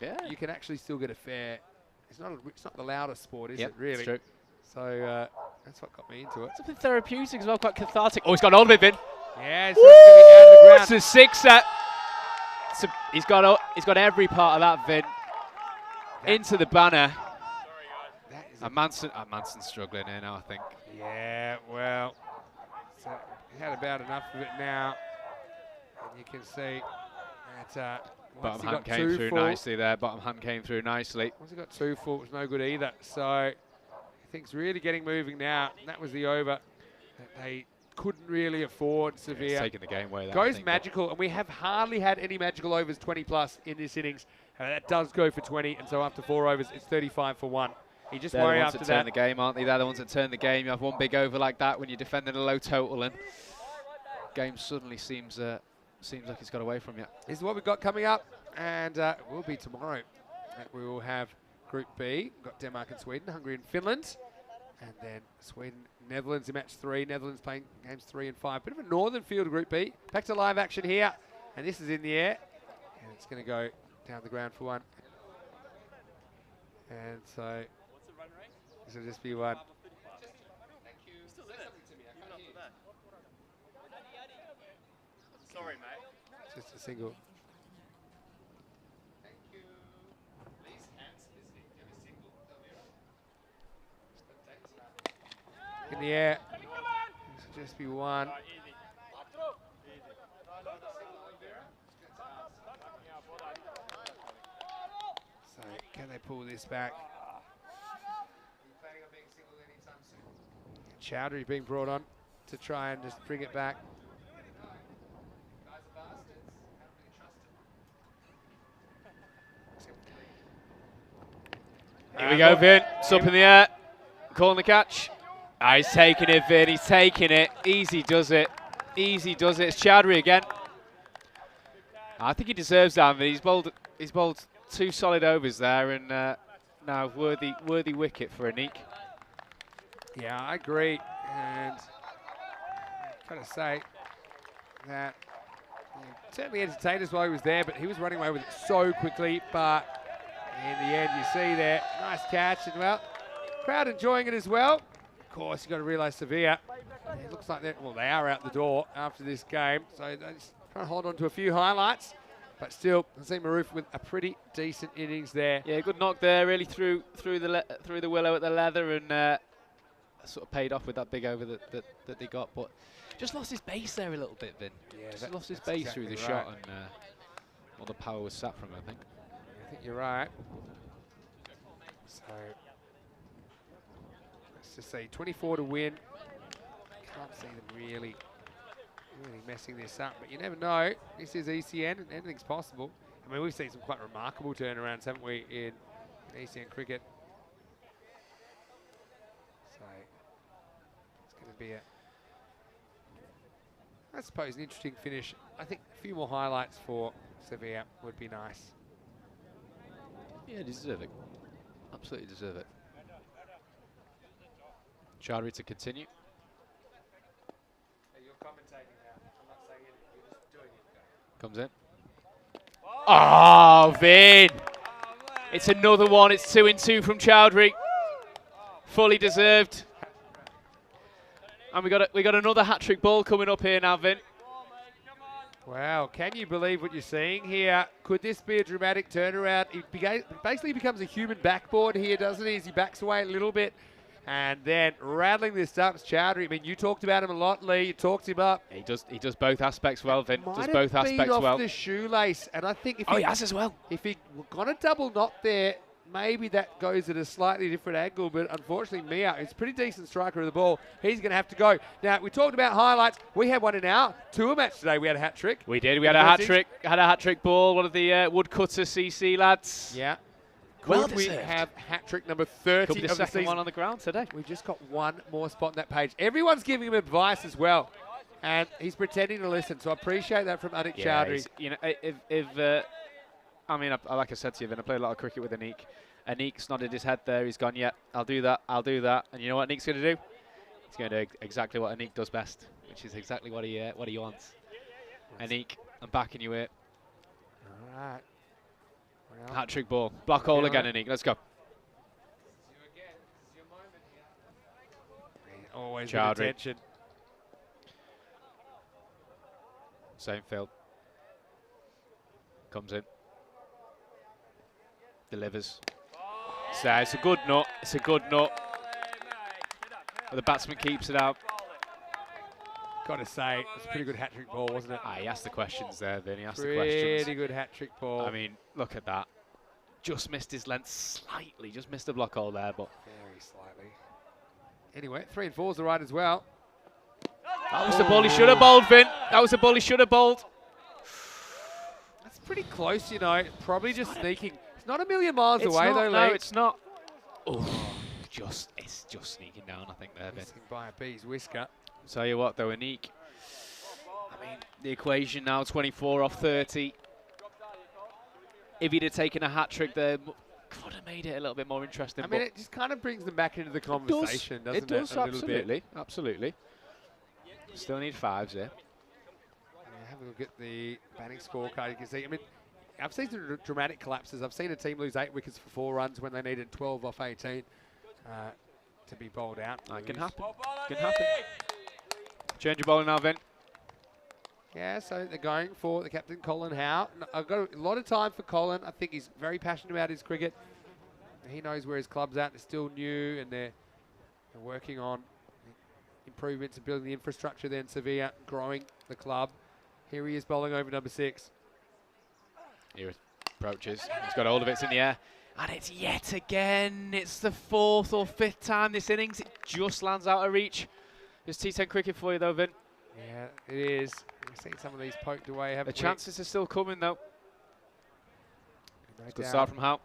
Yeah. you can actually still get a fair. It's not the loudest sport, is Yep, it? Really? it's true. So that's what got me into it. Something therapeutic as well, quite cathartic. Oh, he's got hold of it, Vin. Yeah, it's going to be out of the ground. It's a 6-set. So he's got every part of that, Vin, into the banner. That is And Manson's struggling here now, I think. yeah, well, so he had about enough of it now, and you can see that once Bottom he hand got came 2 through full, nicely there. Bottom hand came through nicely. once he got 2 full, it was no good either. So I think it's really getting moving now, and that was the over that they couldn't really afford. Yeah, Seville it's taking the game away. goes magical, and we have hardly had any magical overs 20 plus in this innings. That does go for 20, and so after 4 overs, it's 35 for 1. You just They're worry the ones after that turn that. the game, aren't they? They're the ones that turn the game. You have one big over like that when you're defending a low total, and game suddenly seems like it's got away from you. This is what we've got coming up, and it will be tomorrow. We will have Group B. We've got Denmark and Sweden, Hungary and Finland, and then Sweden, Netherlands in match 3. Netherlands playing games 3 and 5. Bit of a northern field of Group B. Back to live action here, and this is in the air, and it's going to go down the ground for 1. And so this will just be 1. Sorry, mate. Just a single. in the air. This will just be one. So can they pull this back? Chowdhury being brought on to try and just bring it back. Here we go, Vin. It's up in the air. Calling the catch. Ah, he's taking it, Vin. He's taking it. Easy does it. Easy does it. It's Chowdhury again. I think he deserves that, Vin. He's bowled 2 solid overs there, and now worthy wicket for Anik. Yeah, I agree. And I've got to say that he certainly entertained us while he was there, but he was running away with it so quickly. But in the end, you see there, nice catch. And, well, crowd enjoying it as well. Of course, you've got to realise Seville, it looks like they are out the door after this game. So they just trying to hold on to a few highlights. But still, I see Maroof with a pretty decent innings there. Yeah, good knock there. Really through the willow at the leather, and sort of paid off with that big over that they got. But just lost his base there a little bit, Vin. Yeah, just lost his base exactly through the shot, and all the power was sapped from him, I think. I think you're right. So let's just say 24 to win. Can't see them really messing this up, but you never know. This is ECN, and anything's possible. I mean, we've seen some quite remarkable turnarounds, haven't we, in ECN cricket? So it's going to be I suppose, an interesting finish. I think a few more highlights for Sevilla would be nice. Yeah, deserve it. Absolutely deserve it. Chowdhury to continue. You're commentating now. I'm not saying anything. You're just doing it. Comes in. Oh, Vin! It's another one. It's 2 in 2 from Chowdhury. Fully deserved. And we got another hat-trick ball coming up here now, Vin. Wow, can you believe what you're seeing here? Could this be a dramatic turnaround? He basically becomes a human backboard here, doesn't he, as he backs away a little bit. And then rattling this up is Chowdhury. I mean, you talked about him a lot, Lee. You talked him up. He does both aspects well, Vin. Does both Might have aspects beat off well. the shoelace, and I think if he has as well. If he got a double knot there, maybe that goes at a slightly different angle, but unfortunately Mia is a pretty decent striker of the ball. He's going to have to go. Now, we talked about highlights. We had one in our tour match today. We had a hat-trick. We did. We had a hat-trick ball. One of the woodcutter CC lads. Yeah. Well Could we deserved. have hat-trick number 30 Could be the of the second season? one on the ground today. We just got one more spot on that page. Everyone's giving him advice as well, and he's pretending to listen, so I appreciate that from Anik Chowdhury. You know, I mean, like I said to you, Vin, I played a lot of cricket with Anik. Anik's nodded his head there. He's gone, yeah, I'll do that, I'll do that. And you know what Anik's going to do? He's going to do exactly what Anik does best, which is exactly what he wants. Anik, I'm backing you here. All right. Well, Hat-trick ball. Block hole again, Anik. Let's go. Always Chowdhury. good attention. Same field. Comes in. Delivers. So it's a good nut. It's a good nut. But the batsman keeps it out. Got to say, it was a pretty good hat-trick ball, wasn't it? He asked the questions there, Vin. He asked the questions. Pretty good hat-trick ball. I mean, look at that. Just missed his length slightly. Just missed the block hole there, but very slightly. Anyway, 3 and 4's the right as well. that was the ball he should have bowled, Vin. That was the ball he should have bowled. That's pretty close, you know. Probably just sneaking. It's not a million miles It's away, not, though, no, Lee. it's not. Oh, it's just sneaking down, I think, there, Vin. Missing by a bee's whisker. Tell you what, though, Anik. I mean, the equation now, 24 off 30. If he'd have taken a hat-trick there, could have made it a little bit more interesting. I mean, it just kind of brings them back into the conversation, doesn't it? It does, a little absolutely. bit. Absolutely. Still need 5s here. Yeah, have a look at the batting scorecard. You can see, I mean, I've seen some dramatic collapses. I've seen a team lose 8 wickets for 4 runs when they needed 12 off 18 to be bowled out. That can happen. Can happen. Change your bowling now, Vin. Yeah, so they're going for the captain, Colin Howe. I've got a lot of time for Colin. I think he's very passionate about his cricket. He knows where his club's at. They're still new, and they're working on improvements and building the infrastructure there in Seville, growing the club. Here he is bowling over number 6. Here it approaches. He's got hold of it. It's in the air. And it's yet again. It's the 4th or 5th time this innings. It just lands out of reach. It's T10 cricket for you, though, Vin. Yeah, it is. We've seen some of these poked away, haven't The we? chances are still coming, though. No Good doubt. start from Howe.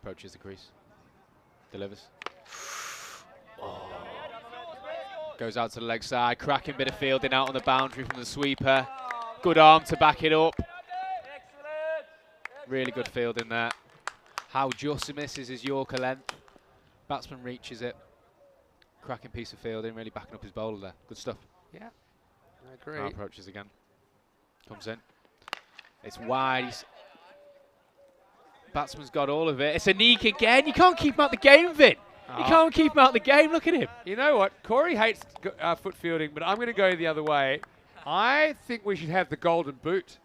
Approaches the crease. Delivers. Oh. Goes out to the leg side. Cracking bit of fielding out on the boundary from the sweeper. Good arm to back it up. Really good fielding there. Howe just misses his Yorker length. Batsman reaches it. Cracking piece of fielding, really backing up his bowler there. Good stuff. Yeah, I agree. Howe approaches again. Comes in. It's wide. Batsman's got all of it. It's a Neek again. You can't keep him out the game, Vin. You can't keep him out the game. Look at him. You know what? Corey hates foot fielding, but I'm going to go the other way. I think we should have the golden boot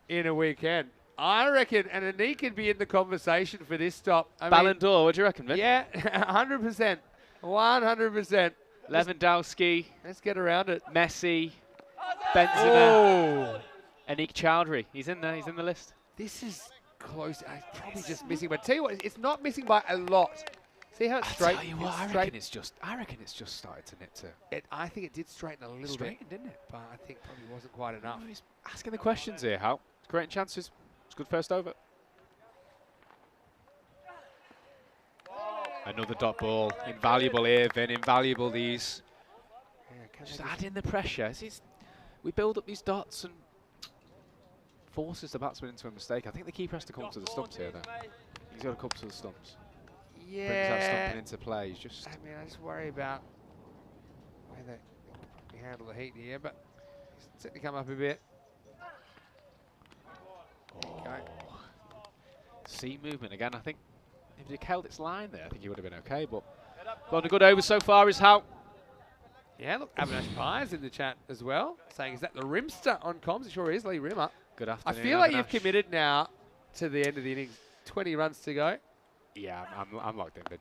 in a weekend. I reckon, and Anik could be in the conversation for this stop. Ballon d'Or, what do you reckon, Vin? Yeah, 100%. 100%. Lewandowski. Let's get around it. Messi. Benzema. Oh. Anik Chowdhury. He's in there. He's in the list. This is close. It's probably just missing. But tell you what, it's not missing by a lot. See how it's straight? Tell you what, I reckon it's just started to nip to. I think it did straighten a little bit. Straightened, didn't it? But I think probably wasn't quite enough. Oh, he's asking the questions here, Hal. Creating chances. It's good first over. Another dot ball. Invaluable here, Vin. Invaluable these. Yeah, Just add in the pressure. We build up these dots and forces the batsman into a mistake. I think the keeper has to come to the stumps here, though. He's got to come to the stumps. Brings that stumping into play. He's just. I mean, I just worry about whether we handle the heat here, but he's certainly come up a bit. Seam movement again. I think if he held its line there, I think he would have been okay. But gone a good over so far is Howe. Yeah, look, Avinash Pies in the chat as well, saying, is that the Rimster on comms? It sure is, Lee Rimmer. Good I afternoon. feel like you've Avinash. committed now to the end of the innings. 20 runs to go. Yeah, I'm locked in, Vin.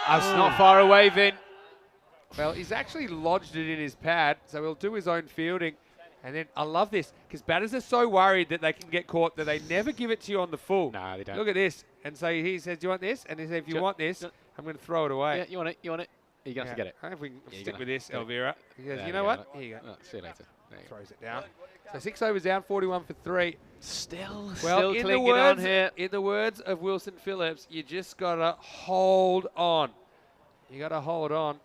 That's not far away, Vin. Well, he's actually lodged it in his pad, so he'll do his own fielding. And then I love this, because batters are so worried that they can get caught that they never give it to you on the full. Nah, they don't. Look at this. And so he says, do you want this? And he says, if you want this, I'm going to throw it away. Yeah, you want it, you want it. You're going to have to get it. I don't know if we can Yeah, stick with this, get it. Elvira. He goes, There you we know go, what? look. Here you go. Oh, see you later. There you go. Throws it down. So 6 overs down, 41 for 3. Still Well, in clinging on here. the words of Wilson Phillips, you just got to hold on. You got to hold on.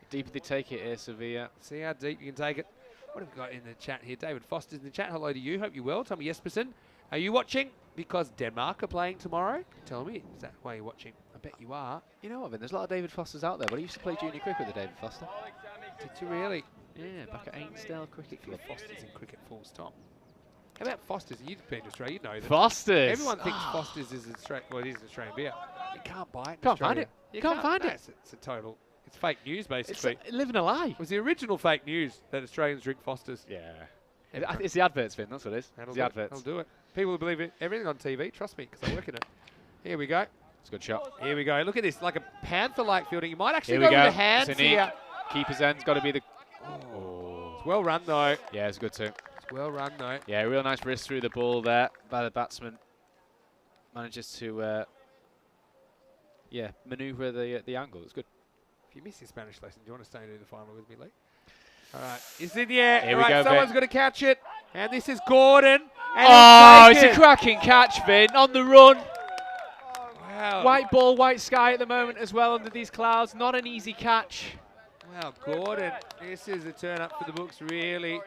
Deeper they take it here, Sevilla. See how deep you can take it. What have we got in the chat here? David Foster's in the chat. Hello to you. Hope you're well. Tommy Jesperson. Are you watching because Denmark are playing tomorrow? Tell me. Is that why you're watching? I bet you are. You know what, Vin? There's a lot of David Fosters out there, but I used to play junior cricket with the David Foster. Did you really? Yeah, back at Ainsdale Cricket Club. Foster's in cricket full stop. How about Foster's? You've been to Australia. You know that. Fosters! Everyone thinks Foster's is Australian. Well, it is an Australian beer. You can't buy it in Can't find Australia. it. You can't find no, it. It's a total. It's fake news, It's basically. living a lie. It was the original fake news that Australians drink Foster's. Yeah. It's the adverts, Vin. That's what it is. That'll It's do the it. adverts. I'll do it. People will believe it. Everything on TV. Trust me, because I work in it. Here we go. It's a good shot. Here we go. Look at this, like a panther-like fielding. You might actually Here go we with go. the hands It's a neat. here. Keeper's end's got to be the. Oh. It's well run though. Yeah, it's good too. It's well run though. Yeah, real nice wrist through the ball there by the batsman. Manages to, manoeuvre the angle. It's good. If you miss your Spanish lesson, do you want to stay and do the final with me, Lee? All right, it's in the air. Here All we right, go, someone's Ben. got to catch it, and this is Gordon. And Oh, he'll it's take a it. cracking catch, Vin, on the run. Wow. White ball, white sky at the moment as well under these clouds. Not an easy catch. Wow, Gordon. This is a turn up for the books, really.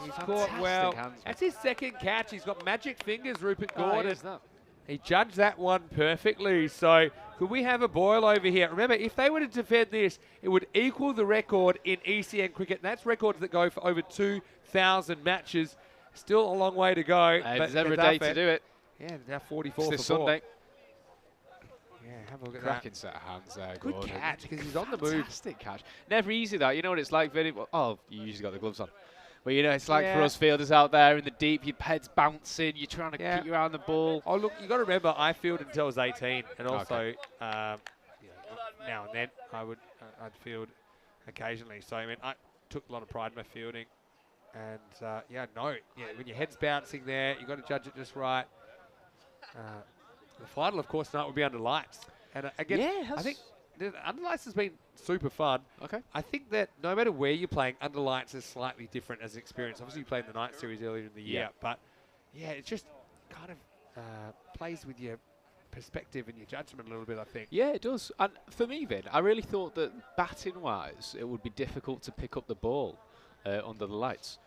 He's caught Fantastic well. hands, That's his second catch. He's got magic fingers, Rupert Oh, Gordon. yes, that. He judged that one perfectly. So could we have a boil over here? Remember, if they were to defend this, it would equal the record in ECN cricket. And that's records that go for over 2,000 matches. Still a long way to go. If but there's ever a day to do it, Yeah, now 44 it's for this four. Sunday. Yeah, have a look at Cracking set of hands there, Good Gordon. catch, because he's on the move. Fantastic catch. Never easy that. You know what it's like, Vinny? Oh, you usually got the gloves on. But you know, it's like for Yeah. us fielders out there in the deep, your head's bouncing, you're trying to Yeah. keep around the ball. Oh, look, you got to remember, I fielded until I was 18, and also Okay. now and then I'd field occasionally. So I mean, I took a lot of pride in my fielding, and when your head's bouncing there, you got to judge it just right. The final, of course, tonight will be under lights, and again, I think the under lights has been super fun. Okay. I think that no matter where you're playing, under lights is slightly different as an experience. Obviously, you played in the night series earlier in the year, but yeah, it just kind of plays with your perspective and your judgment a little bit, I think. Yeah, it does. And for me, Vin, I really thought that batting-wise, it would be difficult to pick up the ball under the lights.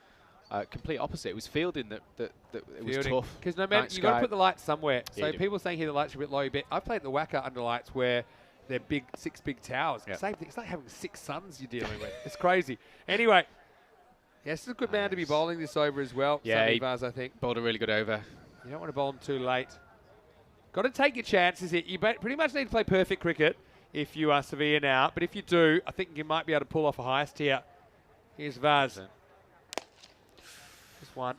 Complete opposite. It was fielding that it was tough. Because no matter, you've got to put the lights somewhere. Yeah, So people saying here the lights are a bit low, but I've played the Wacker under lights where they're big, 6 big towers. Yep. Same thing. It's like having 6 suns you're dealing with. It's crazy. Anyway, yes, it's a good man to be bowling this over as well. Yeah, he Vaz, I think. bowled a really good over. You don't want to bowl them too late. Got to take your chances here. You pretty much need to play perfect cricket if you are Sevilla now. But if you do, I think you might be able to pull off a highest here. Here's Vaz. Just one.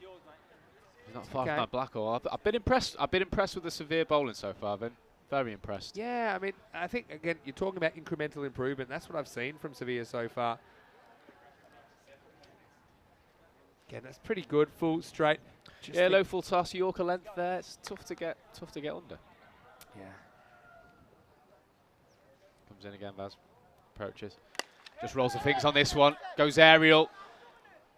He's not far from that black hole. I've been impressed. I've been impressed with the Sevilla bowling so far, Vin. Very impressed. Yeah, I mean, I think, again, you're talking about incremental improvement. That's what I've seen from Sevilla so far. Again, that's pretty good. Full, straight. Yeah, low full toss, Yorker length there. It's tough to get under. Yeah. Comes in again, Vaz. Approaches. Just rolls the fingers on this one. Goes aerial.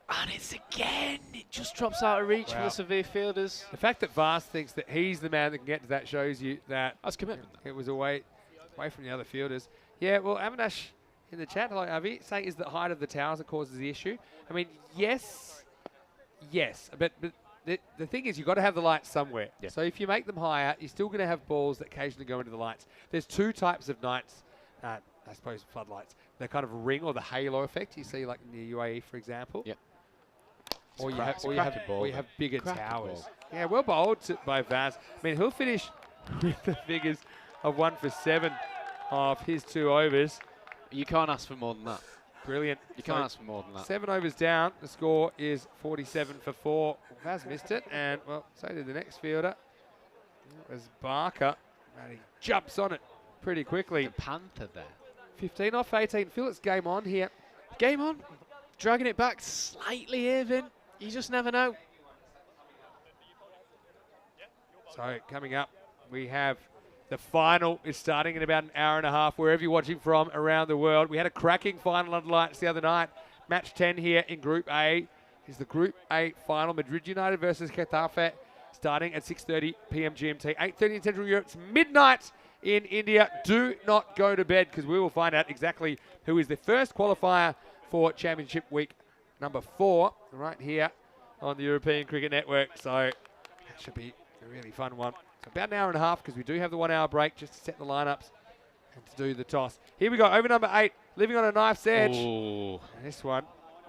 And it's again. It just drops out of reach for the Sevilla fielders. The fact that Vaz thinks that he's the man that can get to that shows you that that's commitment. It was away from the other fielders. Yeah, well, Avinash in the chat, hello Avi, saying is the height of the towers that causes the issue. I mean, yes, but the thing is, you've got to have the lights somewhere. Yeah. So if you make them higher, you're still going to have balls that occasionally go into the lights. There's 2 types of nights, I suppose, floodlights. The kind of ring or the halo effect you see, like in the UAE, for example. Yep. Or you have bigger towers. Ball. Yeah, well bowled by Vaz. I mean, he'll finish with the figures of 1 for 7 off his 2 overs. You can't ask for more than that. Brilliant. You can't ask for more than that. 7 overs down. The score is 47 for 4. Vaz missed it, and, well, so did the next fielder. It was Barker, and he jumps on it pretty quickly. The Panther there. 15 off 18. Phil, it's game on here. Game on. Dragging it back slightly here, Vin. You just never know. So coming up, we have the final is starting in about an hour and a half, wherever you're watching from around the world. We had a cracking final under lights the other night. Match 10 here in Group A is the Group A final. Madrid United versus Getafe, starting at 6:30 p.m. GMT, 8:30 in Central Europe. It's midnight in India. Do not go to bed, because we will find out exactly who is the first qualifier for Championship Week number 4 right here on the European Cricket Network. So that should be a really fun one. So about an hour and a half, because we do have the 1 hour break just to set the lineups and to do the toss. Here we go, over number 8, living on a knife's edge. Ooh. And this one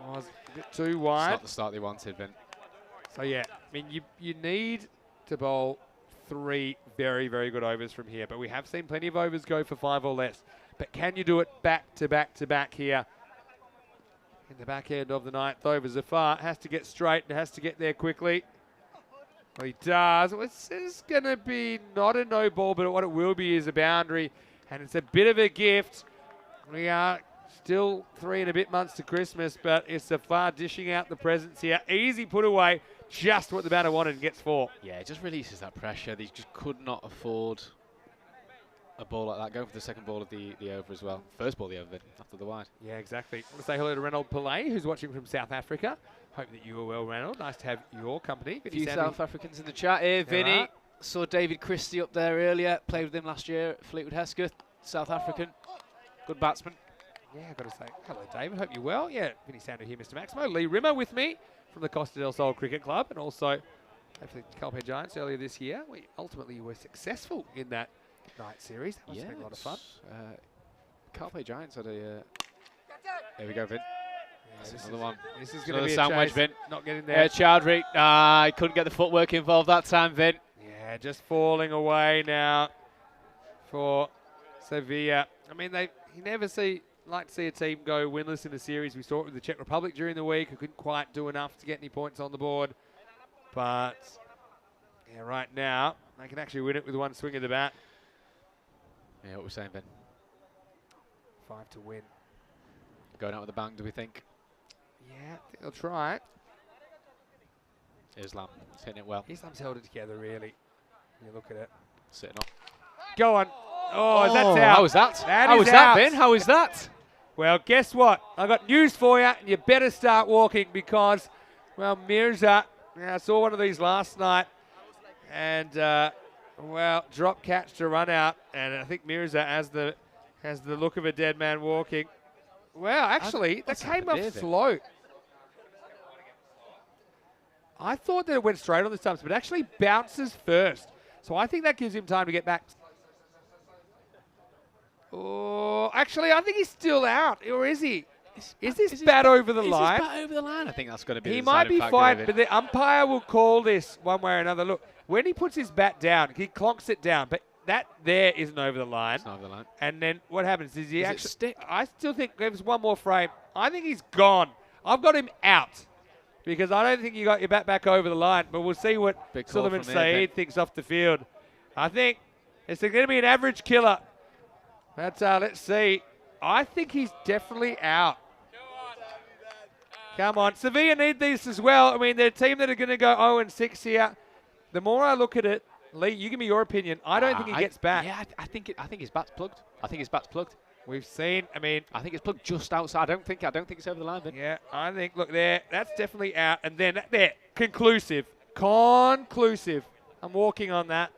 was a bit too wide. It's not the start they wanted, Vin. So yeah, I mean, you need to bowl 3 very, very good overs from here. But we have seen plenty of overs go for 5 or less. But can you do it back to back to back here? In the back end of the 9th over, Zafar has to get straight and has to get there quickly. Well, he does. Well, this is going to be not a no ball, but what it will be is a boundary. And it's a bit of a gift. We are still 3 and a bit months to Christmas, but it's Zafar dishing out the presents here. Easy put away, just what the batter wanted, and gets 4. Yeah, it just releases that pressure. They just could not afford a ball like that. Going for the second ball of the over as well. First ball of the over, after the wide. Yeah, exactly. I want to say hello to Reynold Pillay, who's watching from South Africa. Hope that you are well, Reynold. Nice to have your company. A few South Africans in the chat here. Vinny, saw David Christie up there earlier. Played with him last year at Fleetwood Hesketh. South African. Good batsman. Yeah, I've got to say hello, David. Hope you're well. Yeah, Vinny Sander here, Mr. Maximo. Lee Rimmer with me from the Costa del Sol Cricket Club, and also hopefully Calpe Giants earlier this year. We ultimately were successful in that night series. That must have been a lot of fun. Calpe Giants had a... there we go, Vin. Yeah, another one. This is going to be a sandwich, chase. Vin. Not getting there. Chowdhury. He couldn't get the footwork involved that time, Vin. Yeah, just falling away now for Sevilla. I mean, you never like to see a team go winless in a series. We saw it with the Czech Republic during the week, who couldn't quite do enough to get any points on the board. But yeah, right now they can actually win it with one swing of the bat. Yeah, what we're saying, Ben. 5 to win. Going out with a bang, do we think? Yeah, I think they'll try it. Islam, he's hitting it well. Islam's held it together, really. You look at it. Sitting up. Go on. Oh, that's out. How was that? That How is was that, out. Ben? How was that? Well, guess what? I got news for you, and you better start walking because, well, Mirza, I saw one of these last night, and well, drop catch to run out, and I think Mirza has the look of a dead man walking. Well, actually, that What's came happened off here, slow. I thought that it went straight on the stumps, but actually bounces first. So I think that gives him time to get back. Oh, actually, I think he's still out, or is he? Is this bat over the line? Is this bat over the line? I think that's going to be He the might be deciding factor fine, of it. but the umpire will call this one way or another. Look, when he puts his bat down, he clonks it down, but that there isn't over the line. It's not over the line. And then what happens is he Does it actually stick? I still think there's one more frame. I think he's gone. I've got him out because I don't think you got your bat back over the line. But we'll see what Big call Suleiman from there, Saeed thinks off the field. I think it's going to be an average killer. That's let's see. I think he's definitely out. Come on, Sevilla need these as well. I mean, they're a team that are going to go 0-6 here. The more I look at it, Lee, you give me your opinion. I don't think he gets back. Yeah, I think his bat's plugged. I think his bat's plugged. We've seen. I mean, I think it's plugged just outside. I don't think it's over the line, Ben. yeah, I think. Look there, that's definitely out. And then there, conclusive. Conclusive. I'm walking on that.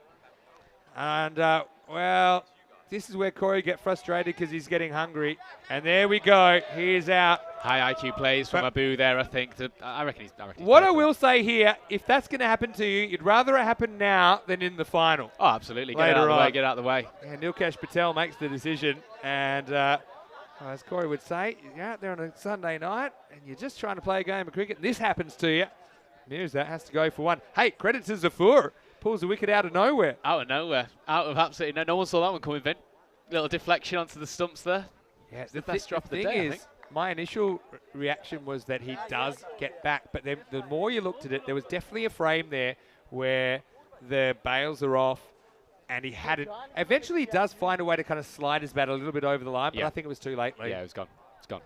And well, this is where Corey get frustrated because he's getting hungry. And there we go. He is out. High IQ plays from But Abu there, I think. I reckon he's What I played will say here, if that's going to happen to you, you'd rather it happen now than in the final. Oh, absolutely. Get it Later out of the way. on. Get it out of the way. And Nilkesh Patel makes the decision. And as Corey would say, you're out there on a Sunday night and you're just trying to play a game of cricket. This happens to you. Mirza has to go for one. Hey, credit to Zafur. Pulls the wicket out of nowhere. Out of nowhere. Out of absolutely no one saw that one coming, Vin. Little deflection onto the stumps there. Yeah, the best drop of the thing day, I is, think. my initial reaction was that he does get back. But then the more you looked at it, there was definitely a frame there where the bails are off. And he had it. Eventually, he does find a way to kind of slide his bat a little bit over the line, but Yeah. I think it was too late. Lee. Yeah, it was gone. It's gone.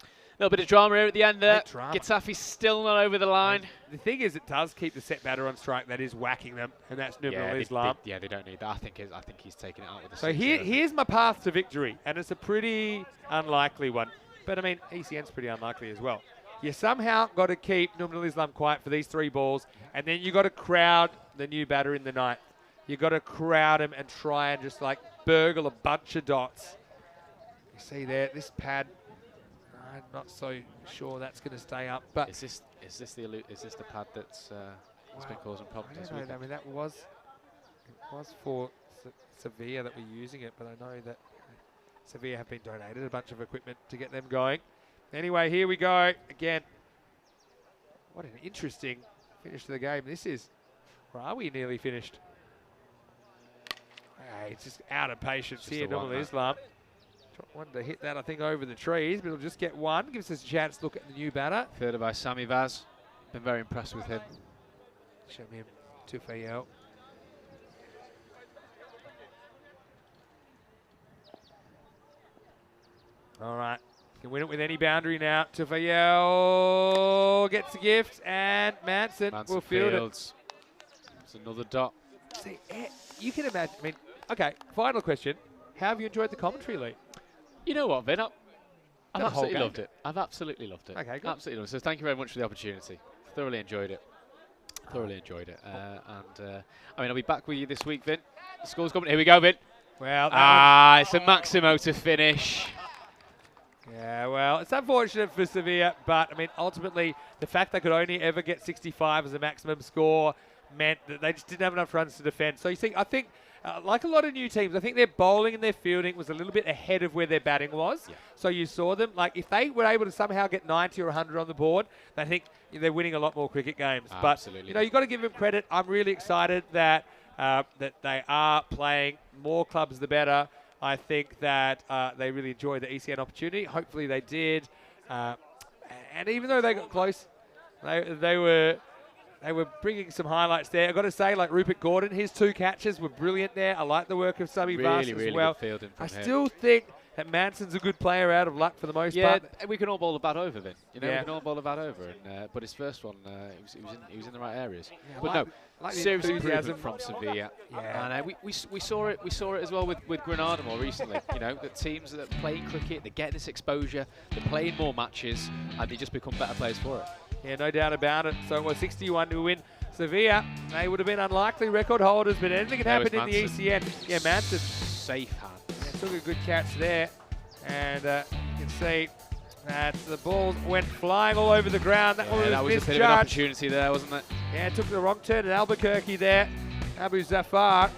A little bit of drama here at the end there. Late drama. Getafe still not over the line. The thing is, it does keep the set batter on strike. That is whacking them, and that's Nubnul Yeah, Islam. they don't need that. I think he's taking it out with the So six there. here's my path to victory, and it's a pretty unlikely one. But I mean, ECN's pretty unlikely as well. You somehow got to keep Nubnul Islam quiet for these 3 balls, and then you got to crowd the new batter in the ninth. You got to crowd him and try and just like burgle a bunch of dots. You see there, this pad. I'm not so sure that's going to stay up, but Is this the pad that's been causing problems this I don't week? know. I mean, it was for Sevilla that we're using it, but I know that Sevilla have been donated a bunch of equipment to get them going. Anyway, here we go again. What an interesting finish to the game this is. Or are we nearly finished? Hey, it's just out of patience Just here, the one, Nubnul mate. Islam. Wanted to hit that, I think, over the trees, but he'll just get one. Gives us a chance to look at the new batter. Third by Sammy Vaz. Been very impressed with him. Show him to Fayel. All right. Can win it with any boundary now. Tufayel gets the gift, and Manson will field it. Fields. It's another dot. See, you can imagine. I mean, okay, final question. How have you enjoyed the commentary, Lee? You know what, Vin? I've The whole absolutely game. loved it. I've absolutely loved it. Okay, good. Absolutely loved it. So thank you very much for the opportunity. Thoroughly enjoyed it. Thoroughly enjoyed it. I mean, I'll be back with you this week, Vin. The score's coming. Here we go, Vin. Well, that It's a Maximo to finish. yeah, well, it's unfortunate for Sevilla, but, I mean, ultimately, the fact they could only ever get 65 as a maximum score meant that they just didn't have enough runs to defend. So, you see, I think, like a lot of new teams, I think their bowling and their fielding was a little bit ahead of where their batting was. Yeah. So you saw them, like, if they were able to somehow get 90 or 100 on the board, I think they're winning a lot more cricket games. Absolutely. But, you know, you've got to give them credit. I'm really excited that that they are playing. More clubs, the better. I think that they really enjoyed the ECN opportunity. Hopefully they did. And even though they got close, they were bringing some highlights there. I've got to say, like Rupert Gordon, his 2 catches were brilliant there. I like the work of Sammy Vass as Really well. good fielding from I him. still think that Manson's a good player out of luck for the most Yeah, part. we can all bowl the bat over, Vin. You know, Yeah. we can all bowl the bat over. And, but his first one, he was in the right areas. Yeah, But like- no, like the serious enthusiasm. improvement from Sevilla. Yeah. And we saw it as well with Granada more recently. You know, the teams that are playing cricket, they get this exposure, they're playing more matches, and they just become better players for it. Yeah, no doubt about it. So it was 61 to win. Sevilla, they would have been unlikely record holders, but anything can There was happen in the Manson. ECN. Yeah, Manson Safe hand. took a good catch there. And you can see that the balls went flying all over the ground. That one Yeah, that was a was bit of an misjudged. opportunity there, wasn't it? Yeah, took the wrong turn at Albuquerque there. Abu Zafar.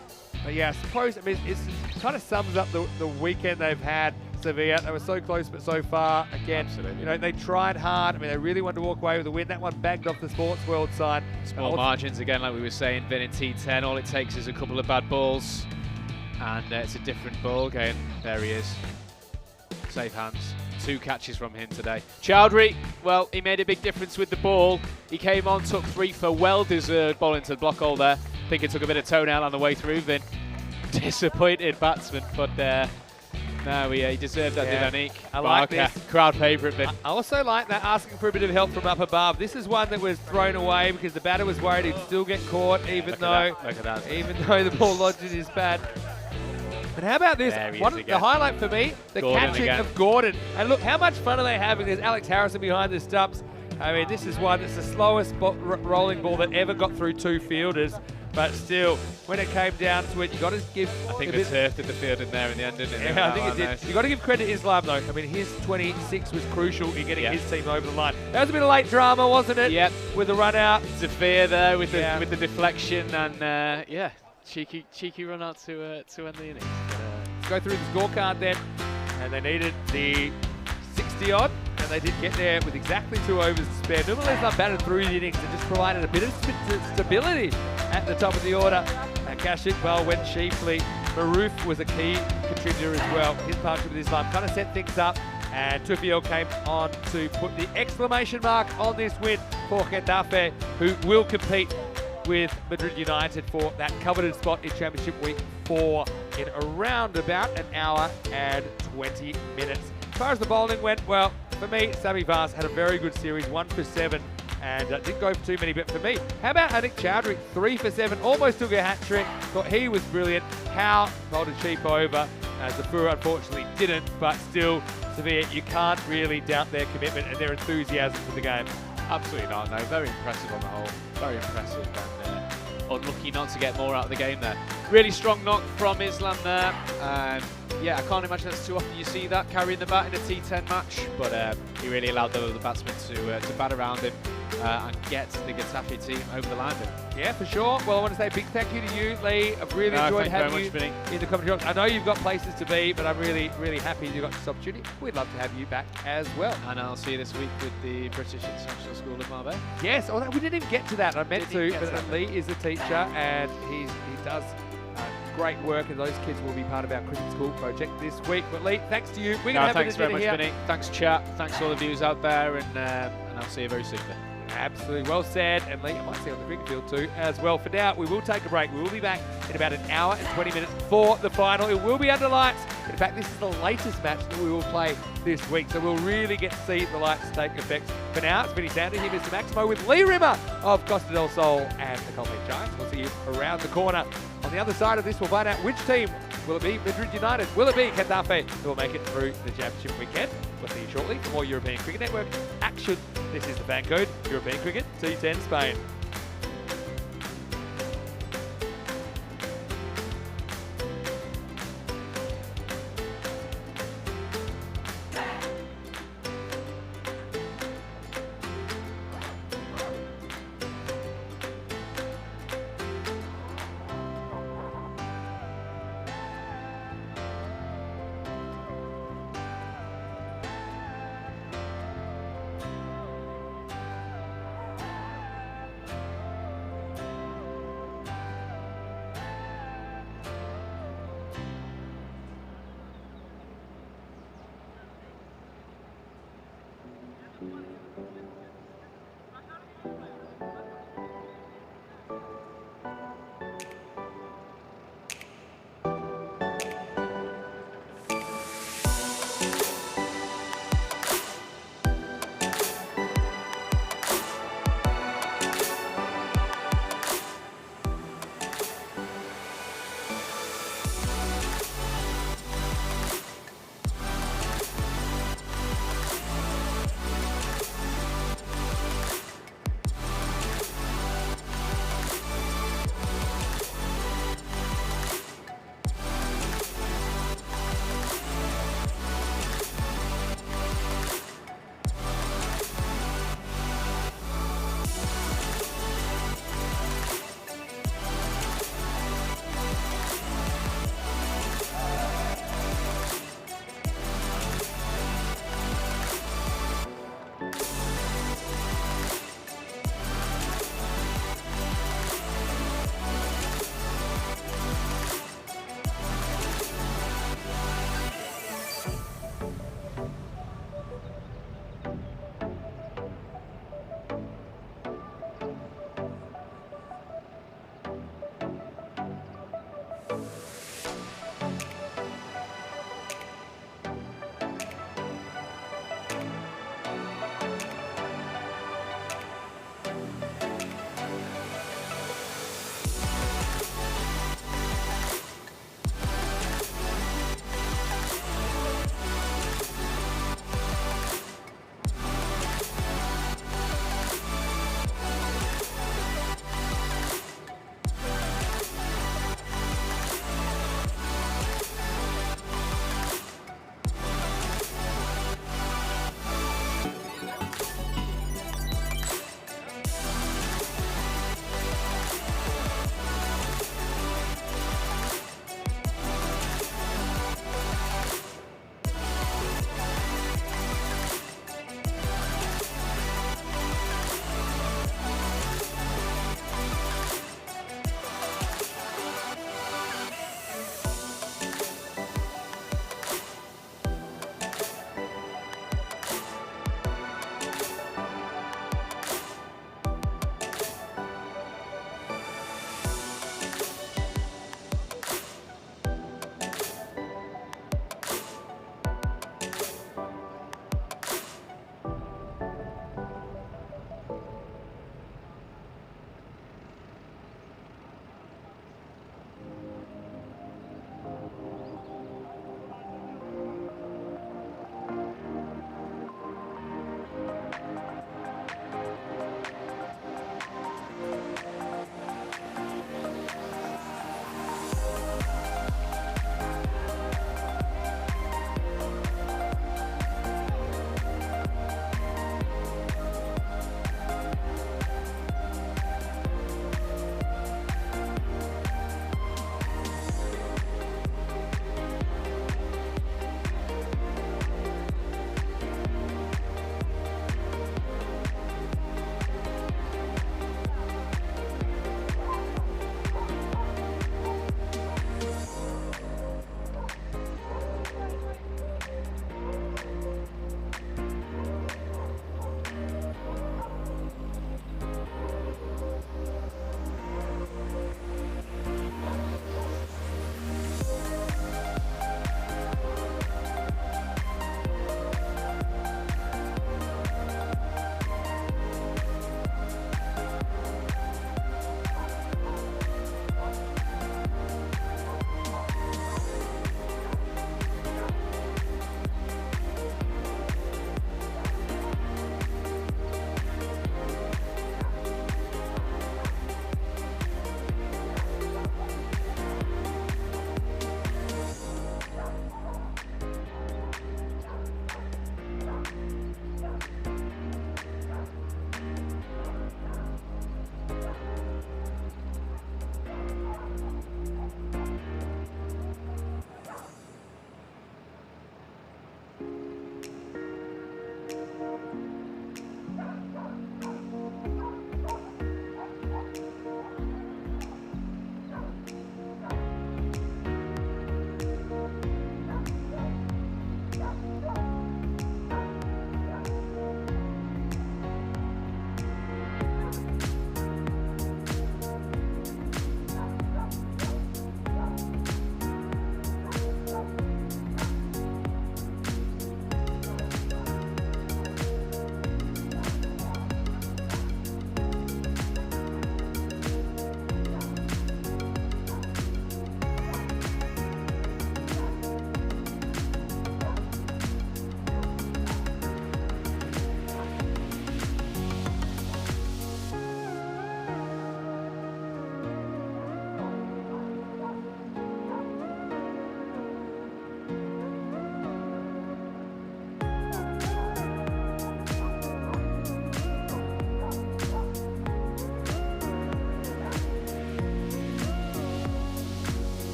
But yeah, I suppose, I mean, it kind of sums up the weekend they've had, Sevilla. They were so close but so far. Again, Absolutely. you know, they tried hard. I mean, they really wanted to walk away with a win. That one bagged off the Sports World side. Small margins again, like we were saying, Vin in T10. All it takes is a couple of bad balls, and it's a different ball game. There he is. Safe hands. 2 catches from him today. Chowdhury, well, he made a big difference with the ball. He came on, took 3 for well-deserved ball into the block hole there. I think he took a bit of toenail on the way through, Vin. Disappointed batsman, but no, he deserved that, Yeah, did Anik? I like Barker, this. crowd favourite, Vin. I also like that, asking for a bit of help from up above. This is one that was thrown away because the batter was worried he'd still get caught, even Look though at that. even though the ball lodged in his pad. But how about this? There he One, is the again. highlight for me, the Gordon catching again. of Gordon. And look, how much fun are they having? There's Alex Harrison behind the stumps. I mean, this is one that's the slowest rolling ball that ever got through 2 fielders. But still, when it came down to it, you got to give. I think a the bit- turf did the field in there in the end, didn't it? Yeah, I think it did. You got to give credit to Islam though. I mean, his 26 was crucial in getting Yeah. his team over the line. That was a bit of late drama, wasn't it? Yep. With the run out. Zafir there with the Yeah. with the deflection and yeah, cheeky run out to end the innings. Let's go through the scorecard then, and they needed the 60 odd, and they did get there with exactly 2 overs to spare. Normally Islam batted through the innings and just provided a bit of stability at the top of the order. And Kashif well went chiefly. Maroof was a key contributor as well. His partnership with Islam kind of set things up, and Tufiel came on to put the exclamation mark on this win for Getafe, who will compete with Madrid United for that coveted spot in Championship Week 4 in around about an hour and 20 minutes. As far as the bowling went, well, for me, Sammy Vaz had a very good series, 1 for 7, and didn't go for too many, but for me, how about Anik Chowdhury, 3 for 7, almost took a hat-trick, thought he was brilliant. Howe bowled a cheap over, Zafur unfortunately didn't, but still, Sevilla, you can't really doubt their commitment and their enthusiasm for the game. Absolutely not. No, very impressive on the whole. Very impressive and unlucky not to get more out of the game there. Really strong knock from Islam there. Yeah, I can't imagine that's too often you see that carrying the bat in a T10 match, but he really allowed the other batsmen to bat around him and get the Getafe team over the line. Yeah, for sure. Well, I want to say a big thank you to you, Lee. I've really No, enjoyed thank you very having you much, Vinny. in the commentary box. I know you've got places to be, but I'm really, really happy you got this opportunity. We'd love to have you back as well. And I'll see you this week with the British International School of Marbella. Yes, although we didn't even get to that. I meant Didn't even to, get but to that. Lee is a teacher and he does great work, and those kids will be part of our cricket school project this week. But Lee, thanks to you. We're going to No, have thanks a very dinner much, here. Vinny. Thanks, chat. Thanks to all the viewers out there, and I'll see you very soon. Then. Absolutely well said, and Lee, I might see you on the cricket field too as well. For now, we will take a break. We will be back in about an hour and 20 minutes for the final. It will be under lights. In fact, this is the latest match that we will play this week, so we'll really get to see the lights take effect. For now, it's Vinny Sander here, Mr. Maximo, with Lee Rimmer of Costa del Sol and the Colmead Giants. We'll see you around the corner. On the other side of this, we'll find out which team. Will it be Madrid United? Will it be Getafe who will make it through the championship weekend? We'll see you shortly for more European Cricket Network action. This is the FanCode European Cricket T10 Spain.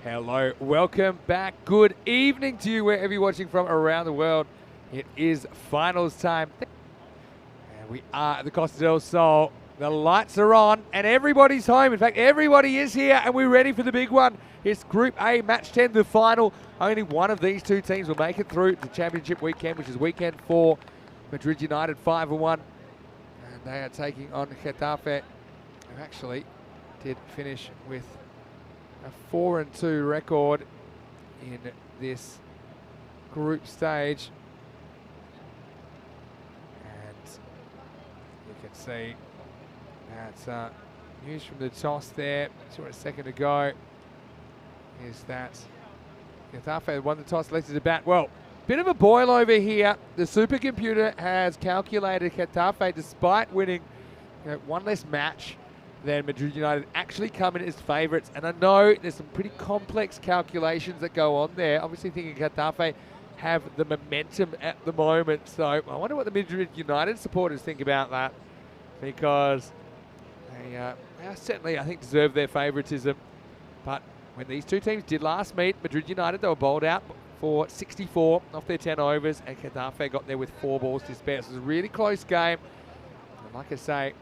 Hello, welcome back. Good evening to you wherever you're watching from around the world. It is finals time. And we are at the Costa del Sol. The lights are on and everybody's home. In fact, everybody is here and we're ready for the big one. It's Group A, Match 10, the final. Only one of these two teams will make it through the championship weekend, which is weekend 4. Madrid United 5-1. And they are taking on Getafe, who actually did finish with a 4-2 record in this group stage. And you can see that's news from the toss there. Saw a second ago. Is that Getafe won the toss, elected to bat. Well, bit of a boil over here. The supercomputer has calculated Getafe, despite winning one less match than Madrid United, actually come in as favourites. And I know there's some pretty complex calculations that go on there. Obviously thinking Getafe have the momentum at the moment. So I wonder what the Madrid United supporters think about that, because they certainly, I think, deserve their favouritism. But when these two teams did last meet, Madrid United, they were bowled out for 64 off their 10 overs, and Getafe got there with 4 balls to spare. So it was a really close game. And like I say,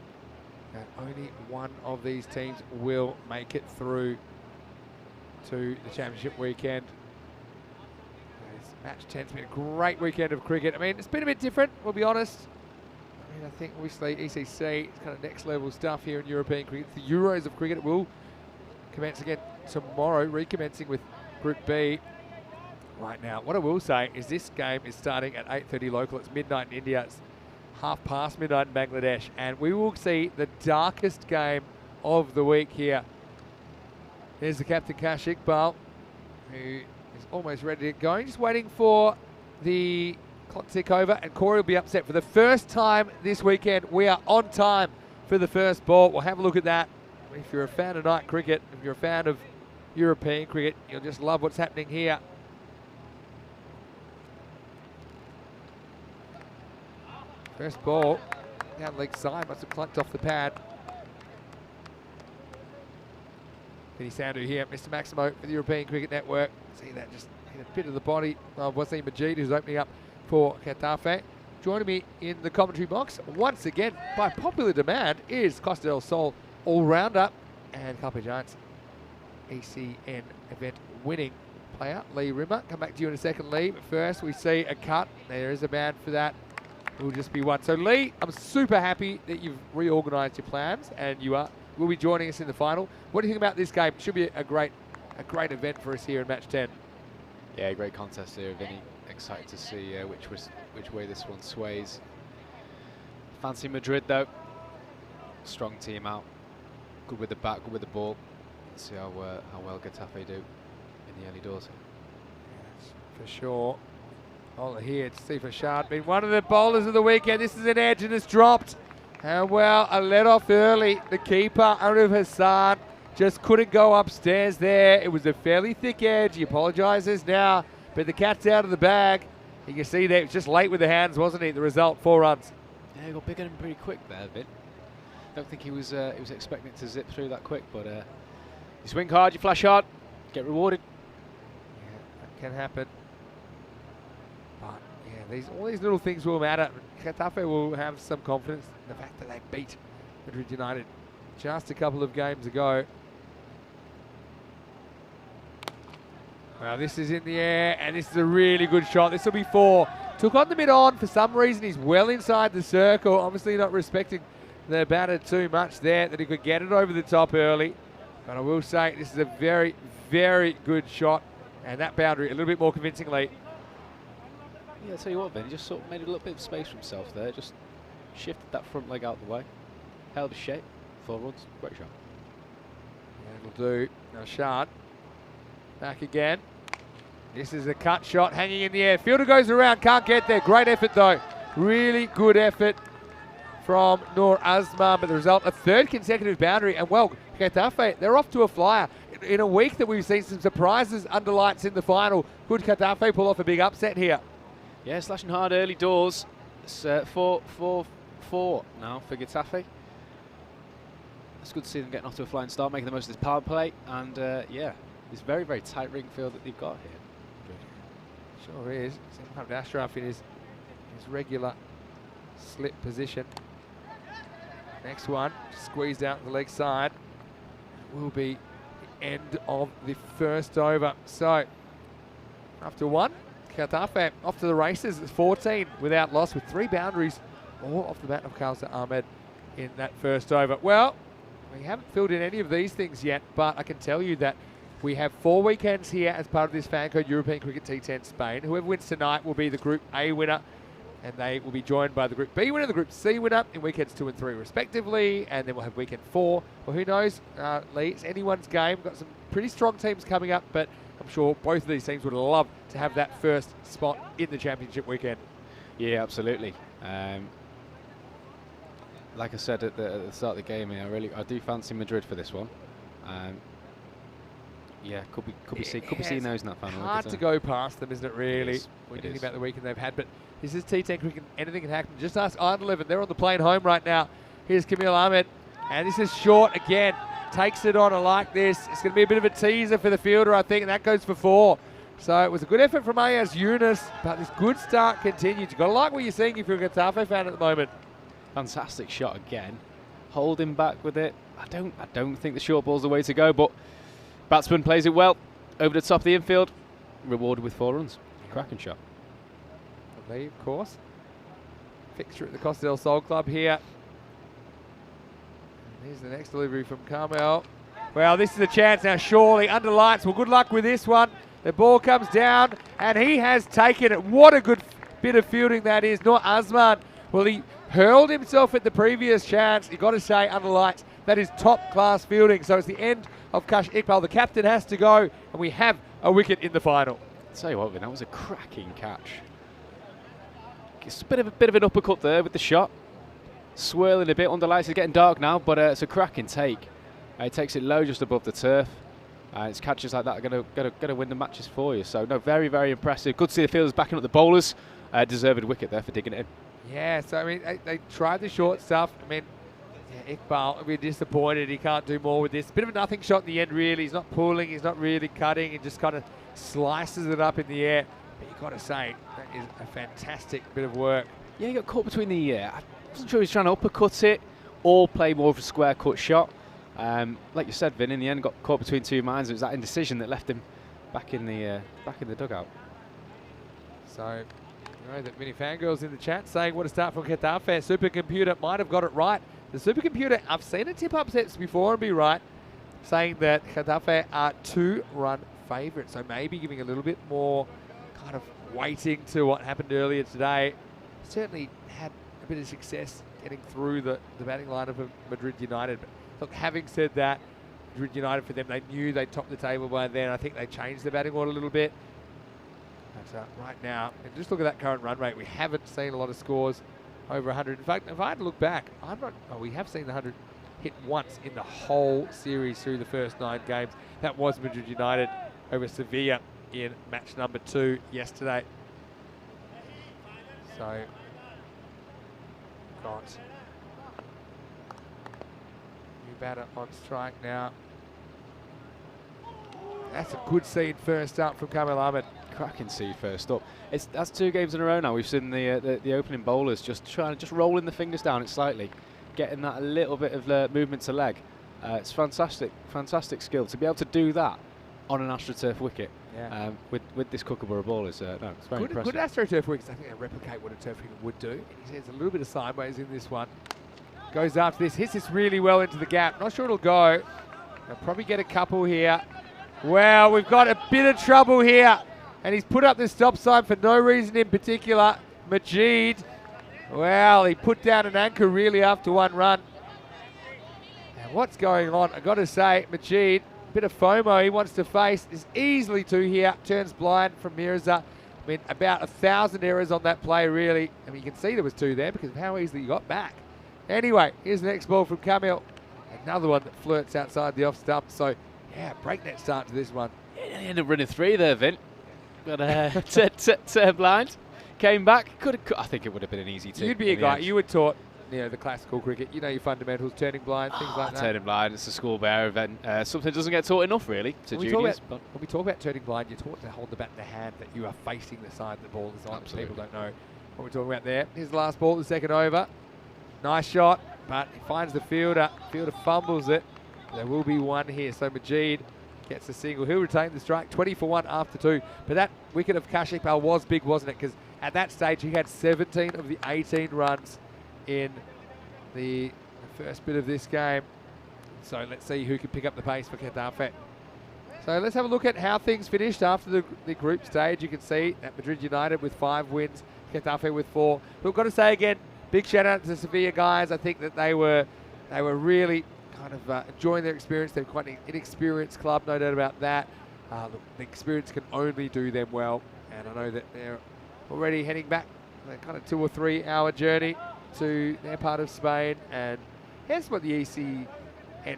that only one of these teams will make it through to the championship weekend. Match 10's been a great weekend of cricket. I mean, it's been a bit different, we'll be honest. I mean, I think obviously ECC is kind of next level stuff here in European cricket. The Euros of cricket will commence again tomorrow, recommencing with Group B right now. What I will say is this game is starting at 8:30 local. It's midnight in India. It's 1:30 midnight in Bangladesh, and we will see the darkest game of the week here. Here's the captain, Kash Iqbal, who is almost ready to get going. Just waiting for the clock to tick over, and Corey will be upset. For the first time this weekend, we are on time for the first ball. We'll have a look at that. If you're a fan of night cricket, if you're a fan of European cricket, you'll just love what's happening here. First ball, down leg side, must have clunked off the pad. Vinny Sandhu here, Mr. Maximo for the European Cricket Network. See that just hit a bit of the body of Wasim Majid, who's opening up for Getafe. Joining me in the commentary box, once again, by popular demand, is Costa del Sol all-rounder and Carpe Giants ECN event winning player, Lee Rimmer. Come back to you in a second, Lee. But first, we see a cut. There is a man for that. It will just be one. So, Lee, I'm super happy that you've reorganised your plans and will be joining us in the final. What do you think about this game? Should be a great event for us here in Match 10. Yeah, great contest here, Vinny. Excited to see which way this one sways. Fancy Madrid, though. Strong team out. Good with the bat, good with the ball. Let's see how well Getafe do in the early doors. Yes, for sure. Oh, here it's Steve Ashard, been one of the bowlers of the weekend. This is an edge and it's dropped. And well, a let off early. The keeper, Arif Hassan, just couldn't go upstairs there. It was a fairly thick edge. He apologises now, but the cat's out of the bag. You can see there, it was just late with the hands, wasn't he? The result, 4 runs. Yeah, he got bigger and pretty quick there, Vin. Don't think he was expecting to zip through that quick, but you swing hard, you flash hard, get rewarded. Yeah, that can happen. But yeah, all these little things will matter. Getafe will have some confidence in the fact that they beat Madrid United just a couple of games ago. Well, this is in the air, and this is a really good shot. This will be 4. Took on the mid-on. For some reason, he's well inside the circle. Obviously not respecting the batter too much there, that he could get it over the top early. But I will say, this is a very, very good shot. And that boundary, a little bit more convincingly. Yeah, I'll tell you what, Ben, he just sort of made a little bit of space for himself there. Just shifted that front leg out the way, held his shape, 4 runs, great shot. Yeah, it'll do. Now Shard, back again. This is a cut shot hanging in the air. Fielder goes around, can't get there. Great effort though. Really good effort from Noor Azman, but the result, a 3rd consecutive boundary. And well, Getafe, they're off to a flyer. In a week that we've seen some surprises under lights in the final, could Getafe pull off a big upset here? Yeah, slashing hard early doors. It's 4-4-4 now for Getafe. It's good to see them getting off to a flying start, making the most of this power play. And yeah, it's very, very tight ring field that they've got here. Sure is. Mohamed Ashraf in his regular slip position. Next one, squeezed out the leg side. Will be the end of the first over. So, after 1, Getafe off to the races. It's 14 without loss with 3 boundaries, all off the bat of Khalsa Ahmed in that first over. Well, we haven't filled in any of these things yet, but I can tell you that we have 4 weekends here as part of this FanCode European Cricket T10 Spain. Whoever wins tonight will be the Group A winner, and they will be joined by the Group B winner, the Group C winner in weekends 2 and 3 respectively, and then we'll have weekend 4. Well, who knows, Lee, it's anyone's game. We've got some pretty strong teams coming up, but I'm sure both of these teams would love to have that first spot in the championship weekend. Yeah, absolutely. Like I said at the start of the game here, I do fancy Madrid for this one. Yeah, could be seeing those in that final. Hard to go past them, isn't it, really? We're It thinking is. about the weekend they've had, but this is T10 cricket. Anything can happen. Just ask Iron 11. They're on the plane home right now. Here's Kamil Ahmed, and this is short again. Takes it on. I like this. It's going to be a bit of a teaser for the fielder, I think, and that goes for 4. So it was a good effort from Ayaz Yunus, but this good start continues. You've got to like what you're seeing if you're a Getafe fan at the moment. Fantastic shot again. Holding back with it. I don't think the short ball's the way to go, but batsman plays it well over the top of the infield, rewarded with 4 runs. Cracking shot. Lee, of course. Fixture at the Costa del Sol Club here. And here's the next delivery from Carmel. Well, this is a chance now, surely, under lights. Well, good luck with this one. The ball comes down, and he has taken it. What a good bit of fielding that is. Noor Azman, well, he hurled himself at the previous chance. You've got to say, under lights, that is top-class fielding. So it's the end of Kash Iqbal. The captain has to go, and we have a wicket in the final. I'll tell you what, Vin, that was a cracking catch. It's a bit of an uppercut there with the shot. Swirling a bit under lights. It's getting dark now, but it's a cracking take. He takes it low just above the turf. It's catches like that are going to win the matches for you. So, no, very, very impressive. Good to see the fielders backing up the bowlers. Deserved wicket there for digging it in. Yeah, so, I mean, they tried the short stuff. I mean, yeah, Iqbal, we're disappointed. He can't do more with this. Bit of a nothing shot in the end, really. He's not pulling. He's not really cutting. He just kind of slices it up in the air. But you've got to say, that is a fantastic bit of work. Yeah, he got caught between the... I wasn't sure he was trying to uppercut it or play more of a square cut shot. Like you said, Vin, in the end got caught between 2 minds. It was that indecision that left him back in the dugout. So, you know that many fangirls in the chat saying what a start from Getafe. Supercomputer might have got it right. The Supercomputer, I've seen it tip upsets before and be right, saying that Getafe are 2-run favourites. So maybe giving a little bit more kind of weighting to what happened earlier today. Certainly had a bit of success getting through the batting lineup of Madrid United. But look, having said that, Madrid United, for them, they knew they'd topped the table by then. I think they changed the batting order a little bit. But right now, and just look at that current run rate. We haven't seen a lot of scores over 100. In fact, if I had to look back, we have seen the 100 hit once in the whole series through the first 9 games. That was Madrid United over Seville in match number 2 yesterday. So, got new batter on strike now. That's a good seed first up from Kamil Ahmed. Cracking seed first up. That's 2 games in a row now. We've seen the opening bowlers just rolling the fingers down it slightly, getting that a little bit of movement to leg. It's fantastic skill to be able to do that on an AstroTurf wicket. Yeah. With this Kookaburra bowlers. No, it's very impressive. Good AstroTurf wickets. I think they replicate what a turf wicket would do. He says a little bit of sideways in this one. Goes after this, hits this really well into the gap. Not sure it'll go. They'll probably get a couple here. Well, we've got a bit of trouble here. And he's put up the stop sign for no reason in particular. Majid. Well, he put down an anchor really after one run. And what's going on? I've got to say, Majid, bit of FOMO he wants to face. Is easily two here. Turns blind from Mirza. I mean, about 1,000 errors on that play, really. I mean, you can see there was two there because of how easily he got back. Anyway, here's the next ball from Camille. Another one that flirts outside the off stump. So, yeah, breakneck start to this one. Yeah, he ended up running 3 there, Vin. But turn blind. Came back. I think it would have been an easy 2. You'd be a guy. You were taught, the classical cricket. You know your fundamentals, turning blind, things like that. Turning blind. It's a school bear event. Something doesn't get taught enough, really, to juniors. When we talk about turning blind, you're taught to hold the bat in the hand that you are facing the side the ball is on. Absolutely. People don't know what we're talking about there. Here's the last ball, the second over. Nice shot, but he finds the fielder. Fielder fumbles it. There will be one here. So Majid gets a single. He'll retain the strike. 20 for 1 after 2. But that wicket of Kashipal was big, wasn't it? Because at that stage, he had 17 of the 18 runs in the first bit of this game. So let's see who can pick up the pace for Getafe. So let's have a look at how things finished after the group stage. You can see that Madrid United with 5 wins, Getafe with 4. We've got to say again, big shout out to the Seville guys. I think that they were really kind of enjoying their experience. They're quite an inexperienced club, no doubt about that. Look, the experience can only do them well. And I know that they're already heading back a kind of 2 or 3 hour journey to their part of Spain, and that's what the ECN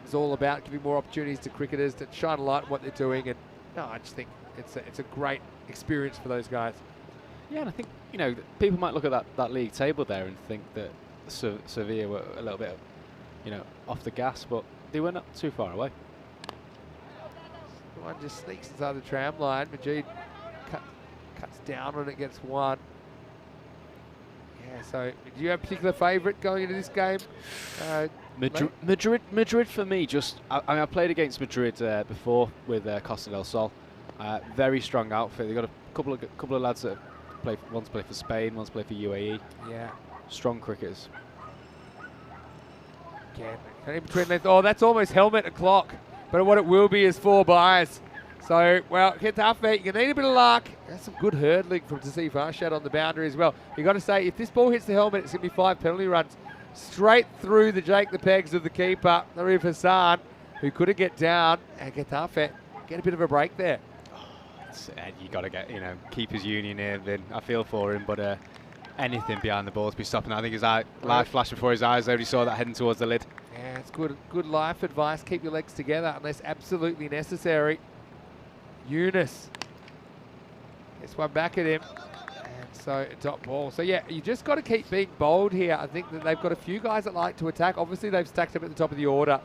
is all about, giving more opportunities to cricketers to shine a light on what they're doing. And no, I just think it's a great experience for those guys. Yeah, and I think, people might look at that league table there and think that Sevilla were a little bit, off the gas, but they were not too far away. One just sneaks inside the tram line. Majid cuts down on it, gets one. Yeah, so do you have a particular favourite going into this game? Madrid for me. I played against Madrid before with Costa del Sol. Very strong outfit. They've got a couple of lads that one's play for Spain, one's play for UAE. Yeah, strong cricketers. Again, in between length. Oh, that's almost helmet o'clock. But what it will be is 4 byes. So, well, Getafe, you need a bit of luck. That's some good hurdling from Tasif Arshad on the boundary as well. You've got to say, if this ball hits the helmet, it's going to be 5 penalty runs. Straight through the Jake the Pegs of the keeper, Narif Hassan, who couldn't get down. And Getafe get a bit of a break there. You got to get, keeper's union here. Then I feel for him, but anything behind the ball to be stopping. I think his light flashed before his eyes. Already saw that heading towards the lid. Yeah, it's good life advice. Keep your legs together unless absolutely necessary. Yunus gets one back at him, and so top ball. So yeah, you just got to keep being bold here. I think that they've got a few guys that like to attack. Obviously, they've stacked up at the top of the order.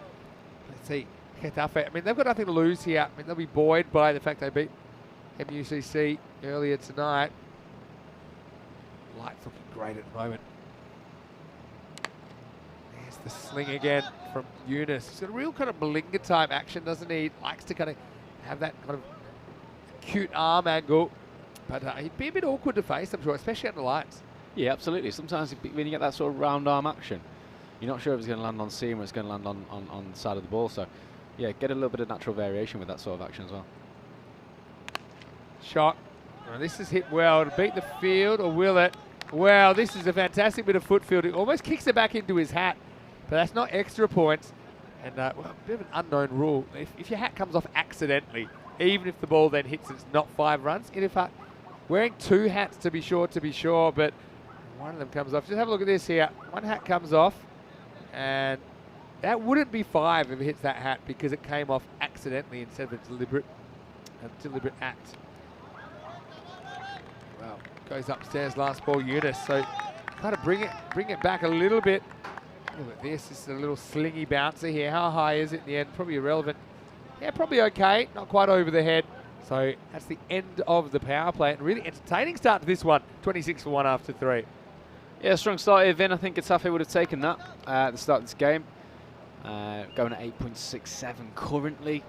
Let's see, Getafe. I mean, they've got nothing to lose here. I mean, they'll be buoyed by the fact they beat MUCC earlier tonight. Light's looking great at the moment. There's the sling again from Yunus. He's got a real kind of Malinga type action, doesn't he? He likes to kind of have that kind of cute arm angle, but he'd be a bit awkward to face, I'm sure, especially under lights. Yeah, absolutely. Sometimes when you get that sort of round arm action, you're not sure if it's going to land on seam or it's going to land on the side of the ball. So, yeah, get a little bit of natural variation with that sort of action as well. Shot. Now, this is hit well to beat the field, or will it? Wow, this is a fantastic bit of foot fielding. Almost kicks it back into his hat, but that's not extra points. And, well, a bit of an unknown rule. If your hat comes off accidentally, even if the ball then hits, it's not 5 runs. In fact, wearing 2 hats to be sure, but one of them comes off. Just have a look at this here. One hat comes off, and that wouldn't be 5 if it hits that hat because it came off accidentally instead of a deliberate act. Well, goes upstairs, last ball, Yunus. So kind of bring it back a little bit. Look at this. This is a little slingy bouncer here. How high is it in the end? Probably irrelevant. Yeah, probably okay. Not quite over the head. So that's the end of the power play. And really entertaining start to this one. 26 for 1 after 3. Yeah, strong start here, Vin. I think Getafe would have taken that at the start of this game. Going at 8.67 currently.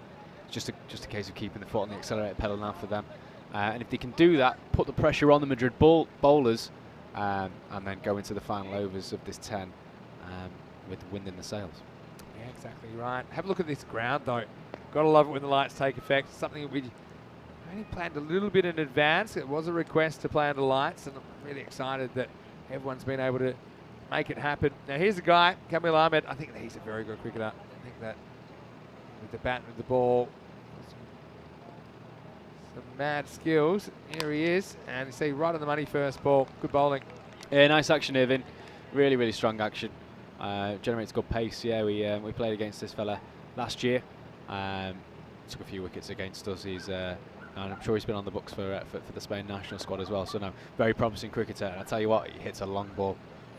Just a case of keeping the foot on the accelerator pedal now for them. And if they can do that, put the pressure on the Madrid bowlers, and then go into the final overs of this 10 with the wind in the sails. Yeah, exactly right. Have a look at this ground, though. Got to love it when the lights take effect. Something that we only planned a little bit in advance. It was a request to play under lights, and I'm really excited that everyone's been able to make it happen. Now here's a guy, Kamil Ahmed. I think that he's a very good cricketer. I think that with the bat and with the ball, some mad skills. Here he is, and you see right on the money first ball. Good bowling. Yeah, nice action, Irvin. Really, really strong action. Generates good pace. Yeah, we played against this fella last year. Took a few wickets against us. And I'm sure he's been on the books for the Spain national squad as well. So no, very promising cricketer. And I tell you what, he hits a long ball.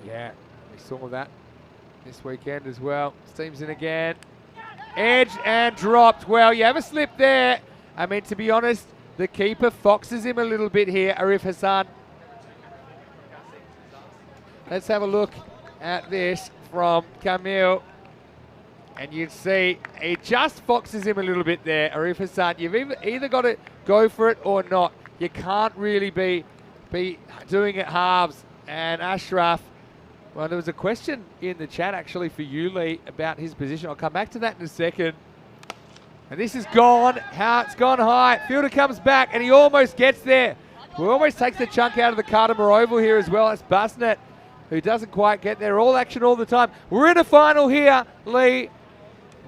Yeah, we saw that this weekend as well. Steams in again. Edge and dropped. Well, you have a slip there. I mean, to be honest, the keeper foxes him a little bit here, Arif Hassan. Let's have a look at this from Kamil. And you see, he just foxes him a little bit there, Arif Hassan. You've either got to go for it or not. You can't really be doing it halves. And Ashraf, well, there was a question in the chat actually for you, Lee, about his position. I'll come back to that in a second. And this is gone. It's gone high. Fielder comes back and he almost gets there. He almost takes the chunk out of the Carter Oval here as well. That's Basnet, who doesn't quite get there. All action all the time. We're in a final here, Lee.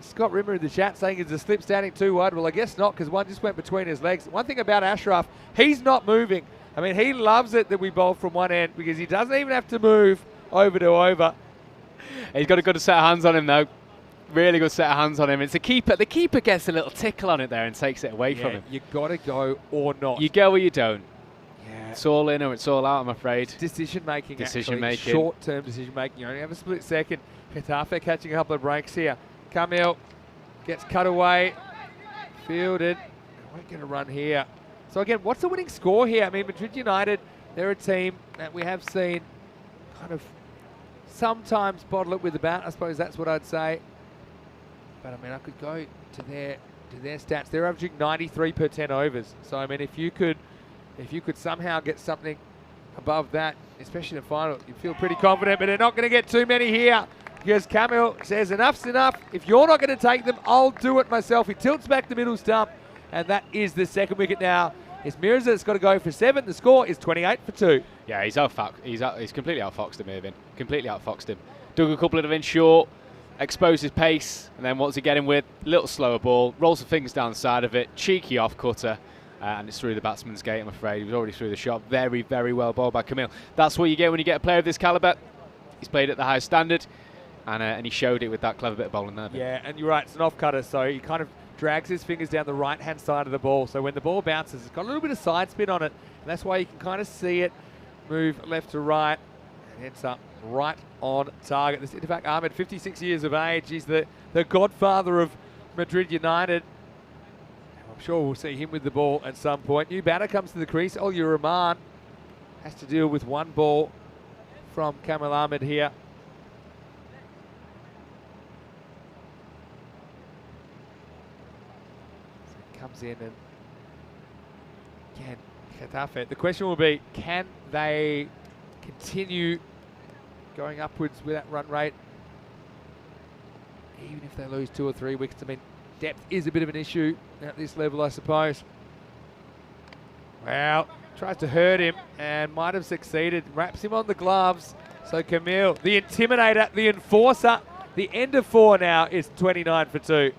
Scott Rimmer in the chat saying it's a slip standing too wide. Well, I guess not, because one just went between his legs. One thing about Ashraf, he's not moving. I mean, he loves it that we bowl from one end because he doesn't even have to move over to over. He's got a good set of hands on him, though. Really good set of hands on him. It's the keeper. The keeper gets a little tickle on it there and takes it away from him. You got to go or not. You go or you don't. Yeah. It's all in or it's all out, I'm afraid. Decision making. Decision-making. Short-term decision making. You only have a split second. Katafe catching a couple of breaks here. Kamil gets cut away, fielded. Won't get a run here. So again, what's the winning score here? I mean, Madrid United, they're a team that we have seen kind of sometimes bottle it with the bat. I suppose that's what I'd say. But I mean, I could go to their stats. They're averaging 93 per 10 overs. So I mean, if you could somehow get something above that, especially in the final, you feel pretty confident. But they're not going to get too many here. Because Kamil says, enough's enough. If you're not going to take them, I'll do it myself. He tilts back the middle stump, and that is the second wicket now. It's Mirza that's got to go for 7. The score is 28 for 2. Yeah, he's completely outfoxed him, Irvin. Completely outfoxed him. Dug a couple of them in short, exposed his pace, and then what's he getting with? Little slower ball, rolls the fingers down the side of it, cheeky off cutter, and it's through the batsman's gate, I'm afraid. He was already through the shot. Very, very well bowled by Kamil. That's what you get when you get a player of this calibre. He's played at the highest standard. And he showed it with that clever bit of bowling there. Yeah, and you're right, it's an off-cutter, so he kind of drags his fingers down the right-hand side of the ball. So when the ball bounces, it's got a little bit of side spin on it, and that's why you can kind of see it move left to right, and ends up right on target. This Ittifaq Ahmed, 56 years of age. He's the godfather of Madrid United. I'm sure we'll see him with the ball at some point. New batter comes to the crease. Olya Rahman has to deal with one ball from Kamil Ahmed here. Comes in and again, Katafe. The question will be, can they continue going upwards with that run rate? Even if they lose 2 or 3 wickets, I mean, depth is a bit of an issue at this level, I suppose. Well, tries to hurt him and might have succeeded. Wraps him on the gloves. So Kamil, the intimidator, the enforcer, the end of 4 now is 29 for 2.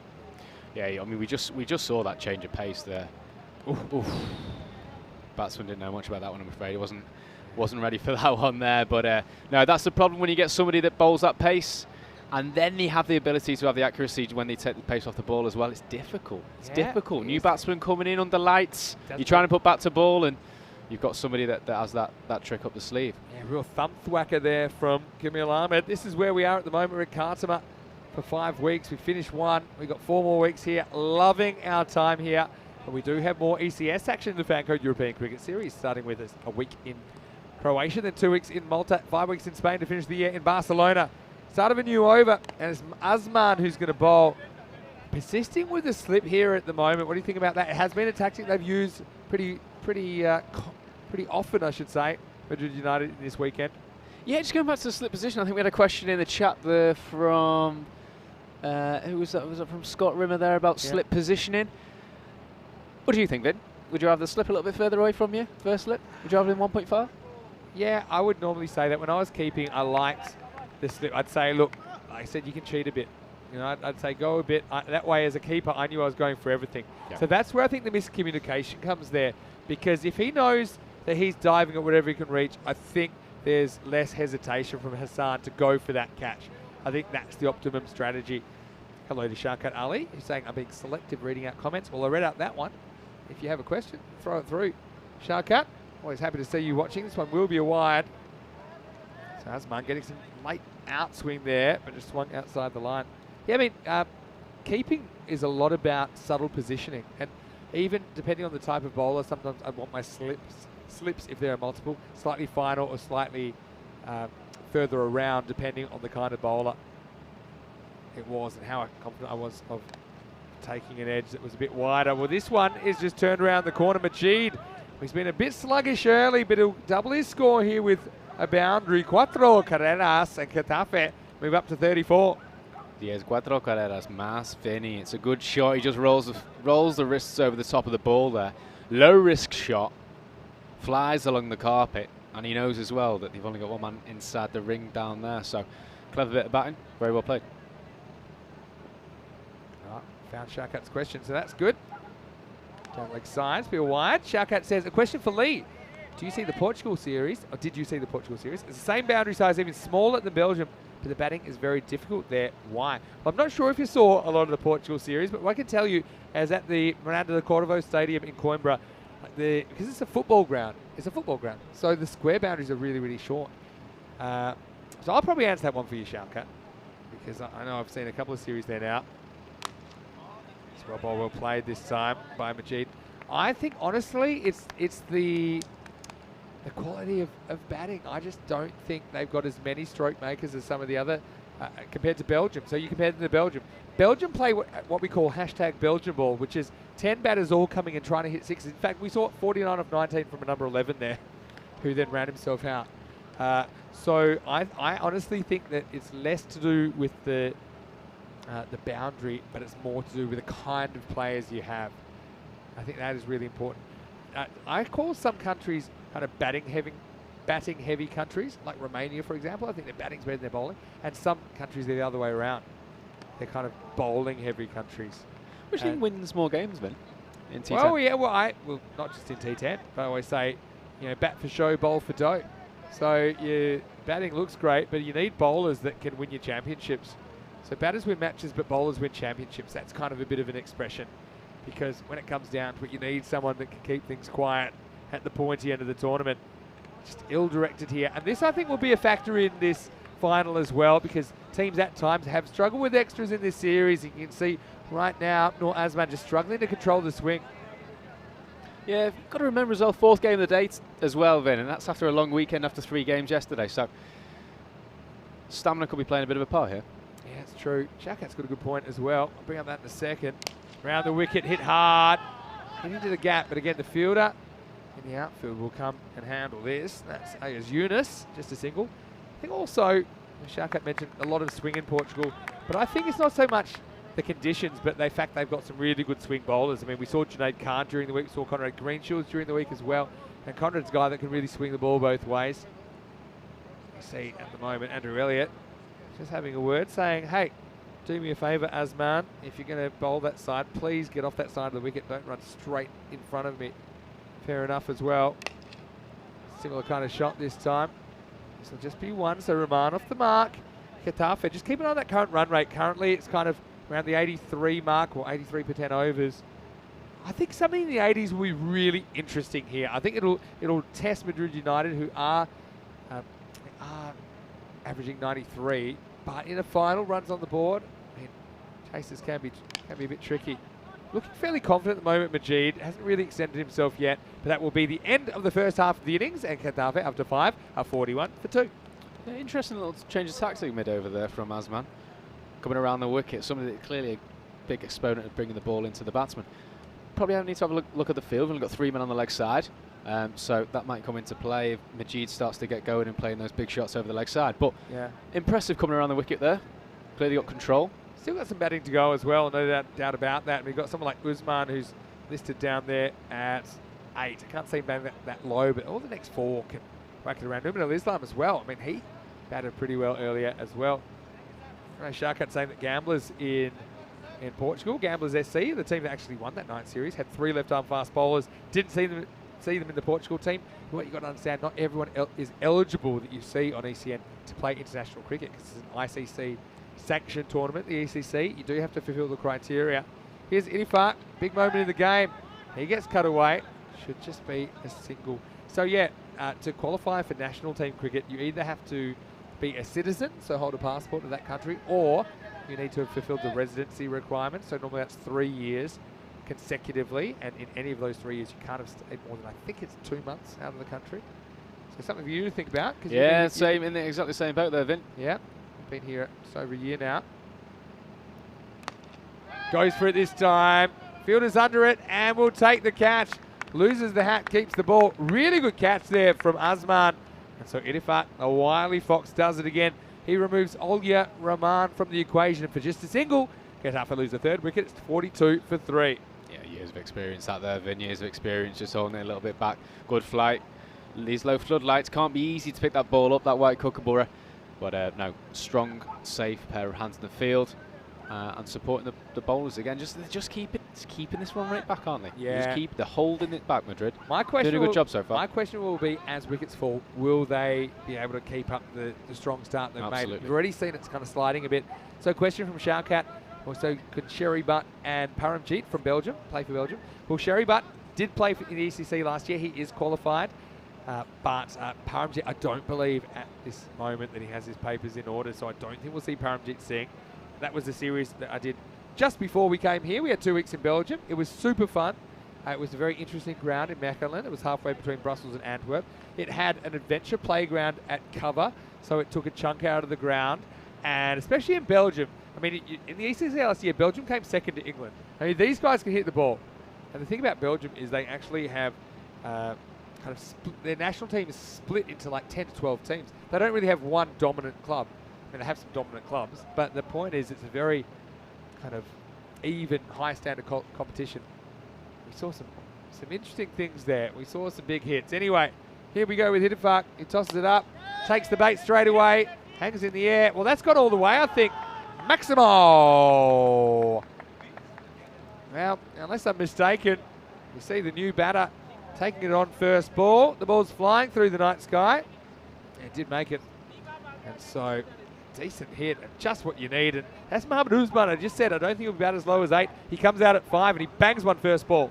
Yeah, I mean, we just saw that change of pace there. Oof, oof. Batsman didn't know much about that one, I'm afraid. He wasn't ready for that one there. But no, that's the problem when you get somebody that bowls that pace, and then they have the ability to have the accuracy when they take the pace off the ball as well. It's difficult. It's difficult. New batsman coming in under lights. You're trying to put bat to ball, and you've got somebody that has that trick up the sleeve. Yeah, real thumb thwacker there from Kamil Ahmed. This is where we are at the moment. We're at Khartoum for 5 weeks. We finished 1. We've got 4 more weeks here. Loving our time here. But we do have more ECS action in the FanCode European Cricket Series, starting with a week in Croatia, then 2 weeks in Malta, 5 weeks in Spain to finish the year in Barcelona. Start of a new over, and it's Azman who's going to bowl. Persisting with the slip here at the moment. What do you think about that? It has been a tactic they've used pretty often, I should say, Madrid United this weekend. Yeah, just going back to the slip position, I think we had a question in the chat there from... who was that? Was it from Scott Rimmer there about slip positioning? What do you think, Vin? Would you have the slip a little bit further away from you, first slip? Would you have it in 1.5? Yeah, I would normally say that. When I was keeping, I liked the slip. I'd say, look, like I said, you can cheat a bit. You know, I'd say go a bit. That way, as a keeper, I knew I was going for everything. Yeah. So that's where I think the miscommunication comes there. Because if he knows that he's diving at whatever he can reach, I think there's less hesitation from Hassan to go for that catch. I think that's the optimum strategy. Hello to Sharkat Ali, who's saying I'm being selective reading out comments. Well, I read out that one. If you have a question, throw it through. Sharkat, always happy to see you watching. This one will be a wide. So Asman getting some late outswing there, but just swung outside the line. Yeah, I mean, keeping is a lot about subtle positioning. And even depending on the type of bowler, sometimes I want my slips, if there are multiple, slightly finer or slightly further around, depending on the kind of bowler it was and how confident I was of taking an edge that was a bit wider. Well, this one is just turned around the corner. Majid, he's been a bit sluggish early, but he'll double his score here with a boundary. Cuatro carreras and Getafe move up to 34. Yes, cuatro carreras más Vinny. It's a good shot. He just rolls the wrists over the top of the ball there. Low risk shot. Flies along the carpet, and he knows as well that they've only got one man inside the ring down there. So clever bit of batting. Very well played. Found Sharkat's question, so that's good. Down leg sides, be wide. Sharkat says, a question for Lee. Do you see the Portugal series, or did you see the Portugal series? It's the same boundary size, even smaller than Belgium, but the batting is very difficult there. Why? Well, I'm not sure if you saw a lot of the Portugal series, but what I can tell you is at the Miranda de Cordova Stadium in Coimbra, because it's a football ground, so the square boundaries are really, really short. So I'll probably answer that one for you, Sharkat, because I know I've seen a couple of series there now. Well played this time by Majid. I think, honestly, it's the quality of batting. I just don't think they've got as many stroke makers as some of the other, compared to Belgium. So you compare them to Belgium. Belgium play what we call hashtag Belgium ball, which is 10 batters all coming and trying to hit sixes. In fact, we saw 49 of 19 from a number 11 there, who then ran himself out. So I honestly think that it's less to do with the boundary, but it's more to do with the kind of players you have. I think that is really important. I call some countries kind of batting heavy countries, like Romania, for example. I think their batting's better than their bowling, and some countries they're the other way around. They're kind of bowling heavy countries. Which team wins more games then in T10? Well, yeah, well, not just in T10, but I always say, you know, bat for show, bowl for dough. So your batting looks great, but you need bowlers that can win your championships. So batters win matches, but bowlers win championships. That's kind of a bit of an expression, because when it comes down to it, you need someone that can keep things quiet at the pointy end of the tournament. Just ill-directed here. And this, I think, will be a factor in this final as well, because teams at times have struggled with extras in this series. You can see right now, Noor Azman just struggling to control the swing. Yeah, you've got to remember as well, fourth game of the day as well, Vin, and that's after a long weekend after 3 games yesterday. So stamina could be playing a bit of a part here. Yeah, it's true. Shakat's got a good point as well. I'll bring up that in a second. Round the wicket, hit hard. Hit into the gap, but again, the fielder in the outfield will come and handle this. That's Ayers Yunus, just a single. I think also, Shakat mentioned a lot of swing in Portugal, but I think it's not so much the conditions, but the fact they've got some really good swing bowlers. I mean, we saw Junaid Khan during the week, we saw Conrad Greenshields during the week as well, and Conrad's a guy that can really swing the ball both ways. You see at the moment, Andrew Elliott just having a word, saying, hey, do me a favour, Azman, if you're going to bowl that side, please get off that side of the wicket. Don't run straight in front of me. Fair enough as well. Similar kind of shot this time. This will just be one, so Rahman off the mark. Getafe, just keep an eye on that current run rate. Currently, it's kind of around the 83 mark, or 83 per 10 overs. I think something in the 80s will be really interesting here. I think it'll test Madrid United, who are averaging 93, but in a final, runs on the board, I mean, chasers can be a bit tricky. Looking fairly confident at the moment, Majid. Hasn't really extended himself yet, but that will be the end of the first half of the innings, and Getafe, after 5, are 41 for 2. Yeah, interesting little change of tactic mid over there from Azman. Coming around the wicket, somebody that clearly a big exponent of bringing the ball into the batsman. Probably need to have a look at the field. We've only got 3 men on the leg side. So that might come into play if Majid starts to get going and playing those big shots over the leg side. But yeah, impressive coming around the wicket there. Clearly got control. Still got some batting to go as well, no doubt about that. We've got someone like Usman, who's listed down there at 8. I can't see him batting that low, but all the next 4 can whack it around. Numan Al-Islam as well. I mean, batted pretty well earlier as well. I know Sharkat saying that Gamblers in Portugal, Gamblers SC, the team that actually won that night series, had 3 left-arm fast bowlers. Didn't see them in the Portugal team. What you've got to understand, not everyone is eligible that you see on ECN to play international cricket, because it's an ICC sanctioned tournament, the ECC. You do have to fulfill the criteria. Here's Irfan, big moment in the game. He gets cut away. Should just be a single. So yeah, to qualify for national team cricket, you either have to be a citizen, so hold a passport of that country, or you need to have fulfilled the residency requirement. So normally that's 3 years consecutively, and in any of those 3 years you can't have stayed more than, I think it's 2 months out of the country. So something for you to think about. Yeah, same in the exactly same boat there, Vin. Yeah, been here just over a year now. Goes for it this time. Fielder's under it and will take the catch. Loses the hat, keeps the ball. Really good catch there from Azman. And so Irfan, a wily fox, does it again. He removes Olya Rahman from the equation for just a single. Getafe lose the 3rd wicket. It's 42 for 3. Yeah, years of experience out there, Vin. Years of experience, just holding it a little bit back. Good flight. These low floodlights can't be easy to pick that ball up, that white kookaburra. But no, strong, safe pair of hands in the field. And supporting the bowlers again, just keeping this run rate back, aren't they? Yeah, they're holding it back, Madrid. My question doing a good job so far. My question will be, as wickets fall, will they be able to keep up the strong start they've made? We've already seen it's kind of sliding a bit. So, question from Sharkat. Also, could Sherry Butt and Paramjeet from Belgium play for Belgium? Well, Sherry Butt did play in the ECC last year. He is qualified. But Paramjeet, I don't believe at this moment that he has his papers in order, so I don't think we'll see Paramjeet Singh. That was the series that I did just before we came here. We had 2 weeks in Belgium. It was super fun. It was a very interesting ground in Mechelen. It was halfway between Brussels and Antwerp. It had an adventure playground at cover, so it took a chunk out of the ground. And especially in Belgium, I mean, in the ECC last year, Belgium came 2nd to England. I mean, these guys can hit the ball. And the thing about Belgium is they actually have their national team is split into like 10 to 12 teams. They don't really have one dominant club. I mean, they have some dominant clubs, but the point is it's a very kind of even, high standard competition. We saw some interesting things there. We saw some big hits. Anyway, here we go with Irfan. He tosses it up, takes the bait straight away, hangs in the air. Well, that's got all the way, I think. Maximo. Well, unless I'm mistaken, you see the new batter taking it on first ball. The ball's flying through the night sky. It did make it. And so, decent hit and just what you need. And as Mohamed Usman, I just said, I don't think he'll be about as low as 8. He comes out at 5 and he bangs one first ball.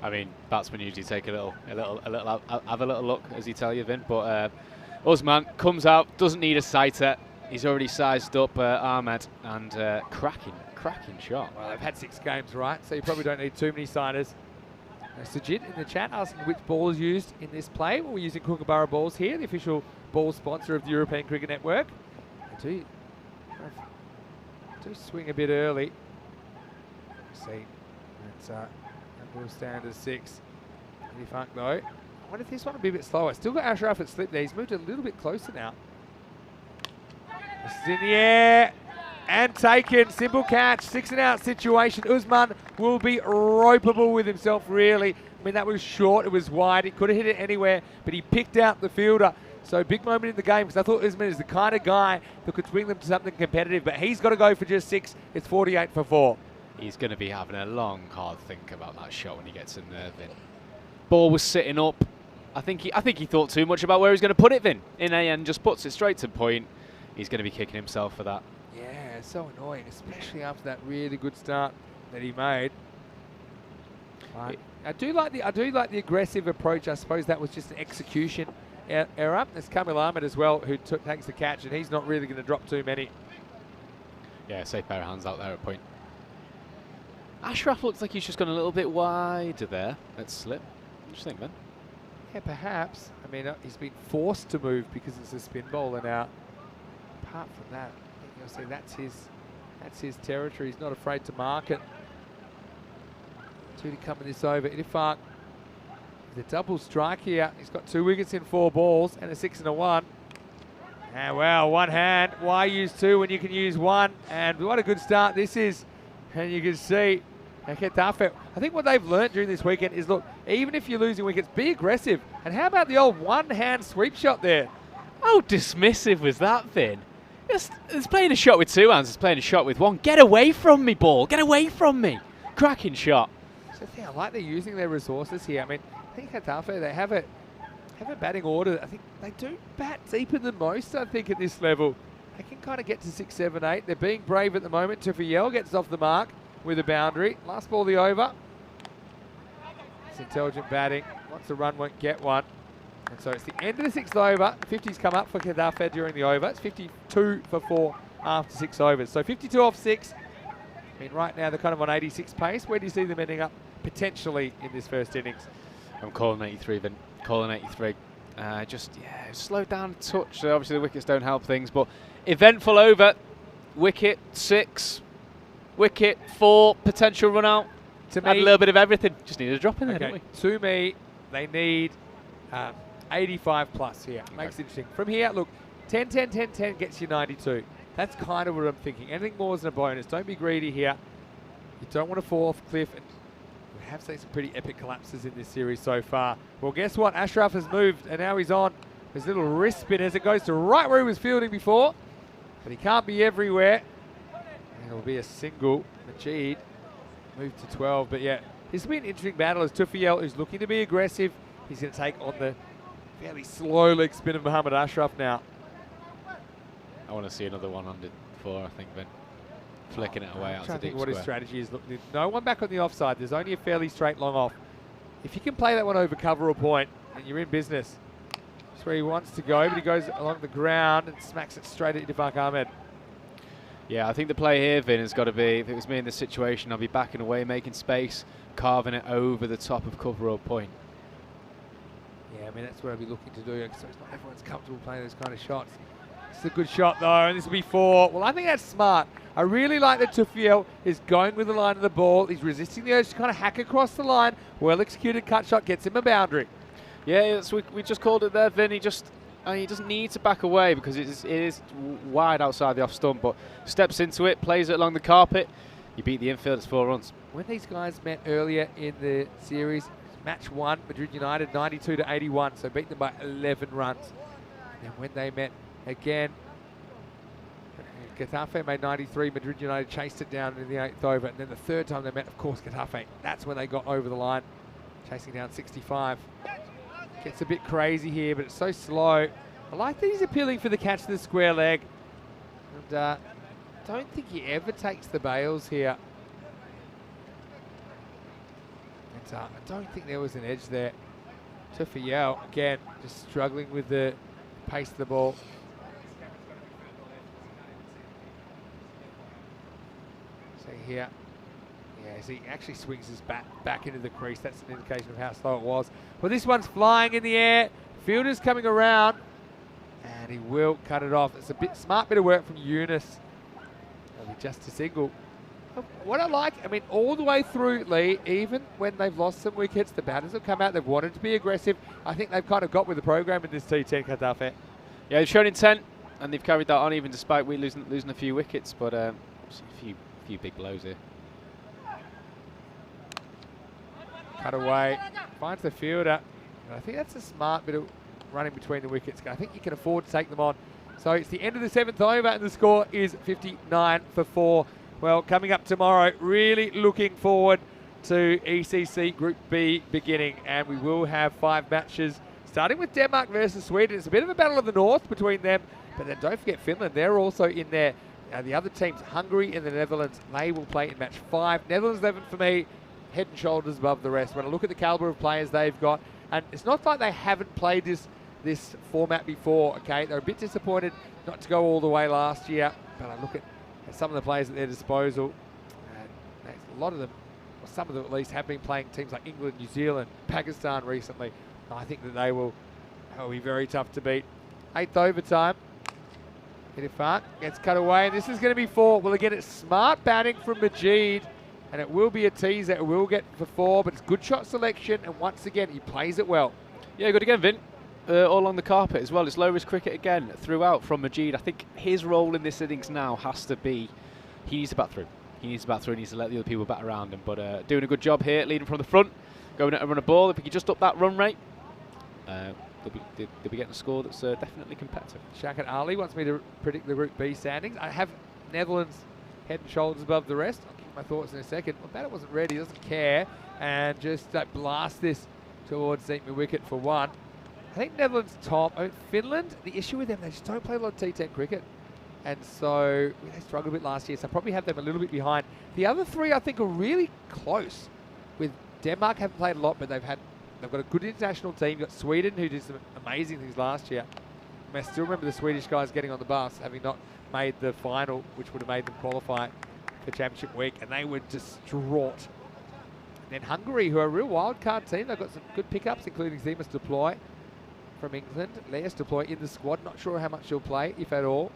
I mean, batsmen usually take have a little look, as you tell you, Vin. But Usman comes out, doesn't need a sighter. He's already sized up Ahmed, and cracking shot. Well, they've had 6 games, right? So you probably don't need too many sighters. Sajid in the chat asking which ball is used in this play. Well, we're using Kookaburra balls here, the official ball sponsor of the European Cricket Network. They do swing a bit early. See, that will stand as 6. Irfan though. I wonder if this one will be a bit slower. Still got Ashraf at slip there. He's moved a little bit closer now. This is in the air and taken. Simple catch. 6 and out situation. Usman will be ropeable with himself, really. I mean, that was short. It was wide. He could have hit it anywhere, but he picked out the fielder. So big moment in the game, because I thought Usman is the kind of guy that could swing them to something competitive, but he's got to go for just 6. It's 48 for 4. He's going to be having a long, hard think about that shot when he gets in there, Vin. Ball was sitting up. I think he thought too much about where he's going to put it, Vin. In the end, just puts it straight to point. He's going to be kicking himself for that. Yeah, so annoying, especially after that really good start that he made. I do like the aggressive approach. I suppose that was just an execution error. There's Kamil Ahmed as well, who takes the catch, and he's not really going to drop too many. Yeah, safe pair of hands out there at point. Ashraf looks like he's just gone a little bit wider there at slip. What do you think, man? Yeah, perhaps. I mean, he's been forced to move because it's a spin bowler now. Apart from that, I think you'll see that's his territory. He's not afraid to mark it. Two to coming this over. Irfan, the double strike here. He's got 2 wickets in 4 balls and a 6 and a 1. And well, one hand. Why use 2 when you can use 1? And what a good start this is. And you can see Getafe. I think what they've learnt during this weekend is, look, even if you're losing wickets, be aggressive. And how about the old one-hand sweep shot there? How dismissive was that, Vin? It's playing a shot with two hands, it's playing a shot with one. Get away from me, ball. Get away from me. Cracking shot. So I like they're using their resources here. I mean, I think Getafe, they have a batting order. I think they do bat deeper than most, I think, at this level. They can kind of get to 6, 7, 8. They're being brave at the moment. Tufiel gets off the mark with a boundary. Last ball, the over. It's intelligent batting. Wants a run, won't get one. And so it's the end of the 6th over. 50's come up for Getafe during the over. It's 52 for 4 after 6 overs. So 52 off 6. I mean, right now they're kind of on 86 pace. Where do you see them ending up potentially in this first innings? I'm calling 83, Vin. Calling 83. Slow down a touch. So obviously the wickets don't help things, but eventful over. Wicket 6. Wicket 4. Potential run out. To Add me, a little bit of everything. Just need a drop in there, don't we? To me, they need 85 plus here. Okay. Makes it interesting. From here, look, 10, 10, 10, 10 gets you 92. That's kind of what I'm thinking. Anything more is a bonus. Don't be greedy here. You don't want to fall off a cliff. And we have seen some pretty epic collapses in this series so far. Well, guess what? Ashraf has moved, and now he's on his little wrist spin as it goes to right where he was fielding before. But he can't be everywhere. And it'll be a single. Majid moved to 12. But yeah, this will be an interesting battle as Tufiel is looking to be aggressive. He's going to take on the fairly slow leg spin of Mohammad Ashraf now. I want to see another 104, I think, Vin. Flicking it away out to I think deep what his square. strategy is. Look, there's no one back on the offside. There's only a fairly straight long off. If you can play that one over cover or point, then you're in business. That's where he wants to go, but he goes along the ground and smacks it straight at Idafaq Ahmed. Yeah, I think the play here, Vin, has got to be, if it was me in this situation, I'll be backing away, making space, carving it over the top of cover or point. Yeah, I mean, that's what I'll be looking to do. So it's not everyone's comfortable playing those kind of shots. It's a good shot, though, and this will be 4. Well, I think that's smart. I really like that Tufiel is going with the line of the ball. He's resisting the urge to kind of hack across the line. Well-executed cut shot gets him a boundary. Yeah, we just called it there, Vin. He doesn't need to back away because it is wide outside the off stump, but steps into it, plays it along the carpet. You beat the infield, it's 4 runs. When these guys met earlier in the series, match 1, Madrid United 92 to 81, so beat them by 11 runs. And when they met again, Getafe made 93, Madrid United chased it down in the 8th over, and then the third time they met, of course, Getafe. That's when they got over the line, chasing down 65. Gets a bit crazy here, but it's so slow. I like that he's appealing for the catch to the square leg. And don't think he ever takes the bails here. And, I don't think there was an edge there. Tufiel, again, just struggling with the pace of the ball. So here, yeah, as he actually swings his bat back into the crease. That's an indication of how slow it was. Well, this one's flying in the air. Fielder's coming around, and he will cut it off. It's a smart bit of work from Yunus. It'll be just a single. What I like, I mean, all the way through, Lee, even when they've lost some wickets, the batters have come out. They've wanted to be aggressive. I think they've kind of got with the program in this T10, Getafe. Yeah, they've shown intent, and they've carried that on even despite we losing a few wickets, but a few big blows here. Cut away, finds the fielder. And I think that's a smart bit of running between the wickets. I think you can afford to take them on. So it's the end of the 7th over, and the score is 59 for 4. Well, coming up tomorrow, really looking forward to ECC Group B beginning, and we will have 5 matches, starting with Denmark versus Sweden. It's a bit of a battle of the north between them, but then don't forget Finland. They're also in there. The other teams, Hungary and the Netherlands, they will play in match 5. Netherlands 11 for me, head and shoulders above the rest. When I look at the caliber of players they've got, and it's not like they haven't played this format before, okay? They're a bit disappointed not to go all the way last year, but I look at some of the players at their disposal, and a lot of them, or some of them at least, have been playing teams like England, New Zealand, Pakistan recently. I think that they will be very tough to beat. 8th overtime. Idafaq gets cut away, and this is going to be 4. Well, again, it's smart batting from Majid, and it will be a teaser. It will get for 4, but it's good shot selection, and once again, he plays it well. Yeah, good again, Vin. All along the carpet as well. It's low risk cricket again throughout from Majid. I think his role in this innings now has to be, he needs to bat through. He needs to bat through. He needs to let the other people bat around him. But doing a good job here, leading from the front, going out and run a ball. If he could just up that run rate, they'll be getting a score that's definitely competitive. Shakat Ali wants me to predict the Group B standings. I have Netherlands head and shoulders above the rest. I'll give my thoughts in a second. Well, Bennett wasn't ready, doesn't care, and just blast this towards the wicket for one. I think Netherlands top. I mean, Finland, the issue with them, they just don't play a lot of T10 cricket. And so they struggled a bit last year, so I probably have them a little bit behind. The other three, I think, are really close. With Denmark, haven't played a lot, but they've got a good international team. You've got Sweden, who did some amazing things last year. I still remember the Swedish guys getting on the bus, having not made the final, which would have made them qualify for Championship Week, and they were distraught. And then Hungary, who are a real wild card team, they've got some good pickups, including Zemus Deploy from England. Leas Deploy in the squad. Not sure how much he'll play, if at all.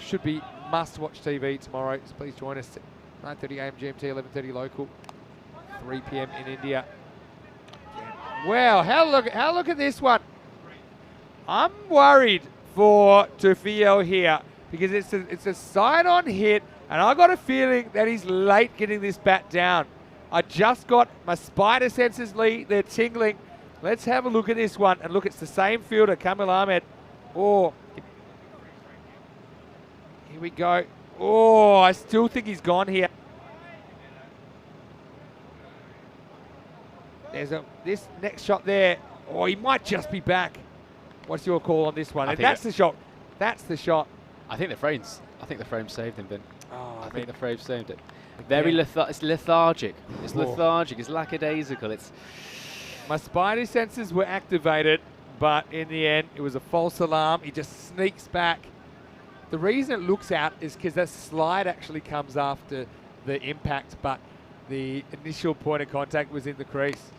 Should be must-watch TV tomorrow, so please join us at 9:30 a.m. GMT, 11:30 local, 3 p.m. in India. Wow, look at this one. I'm worried for Tufiel here because it's a side-on hit, and I got a feeling that he's late getting this bat down. I just got my spider senses, Lee. They're tingling. Let's have a look at this one, and look, it's the same fielder, Kamil Ahmed. Oh. Here we go. Oh, I still think he's gone here. There's this next shot there. Oh, he might just be back. What's your call on this one? And that's the shot. That's the shot. I think the frame saved him, Ben. Oh, I think the frame saved it. Very it's lethargic. It's lethargic. It's lackadaisical. My spidey senses were activated, but in the end, it was a false alarm. He just sneaks back. The reason it looks out is because that slide actually comes after the impact, but the initial point of contact was in the crease.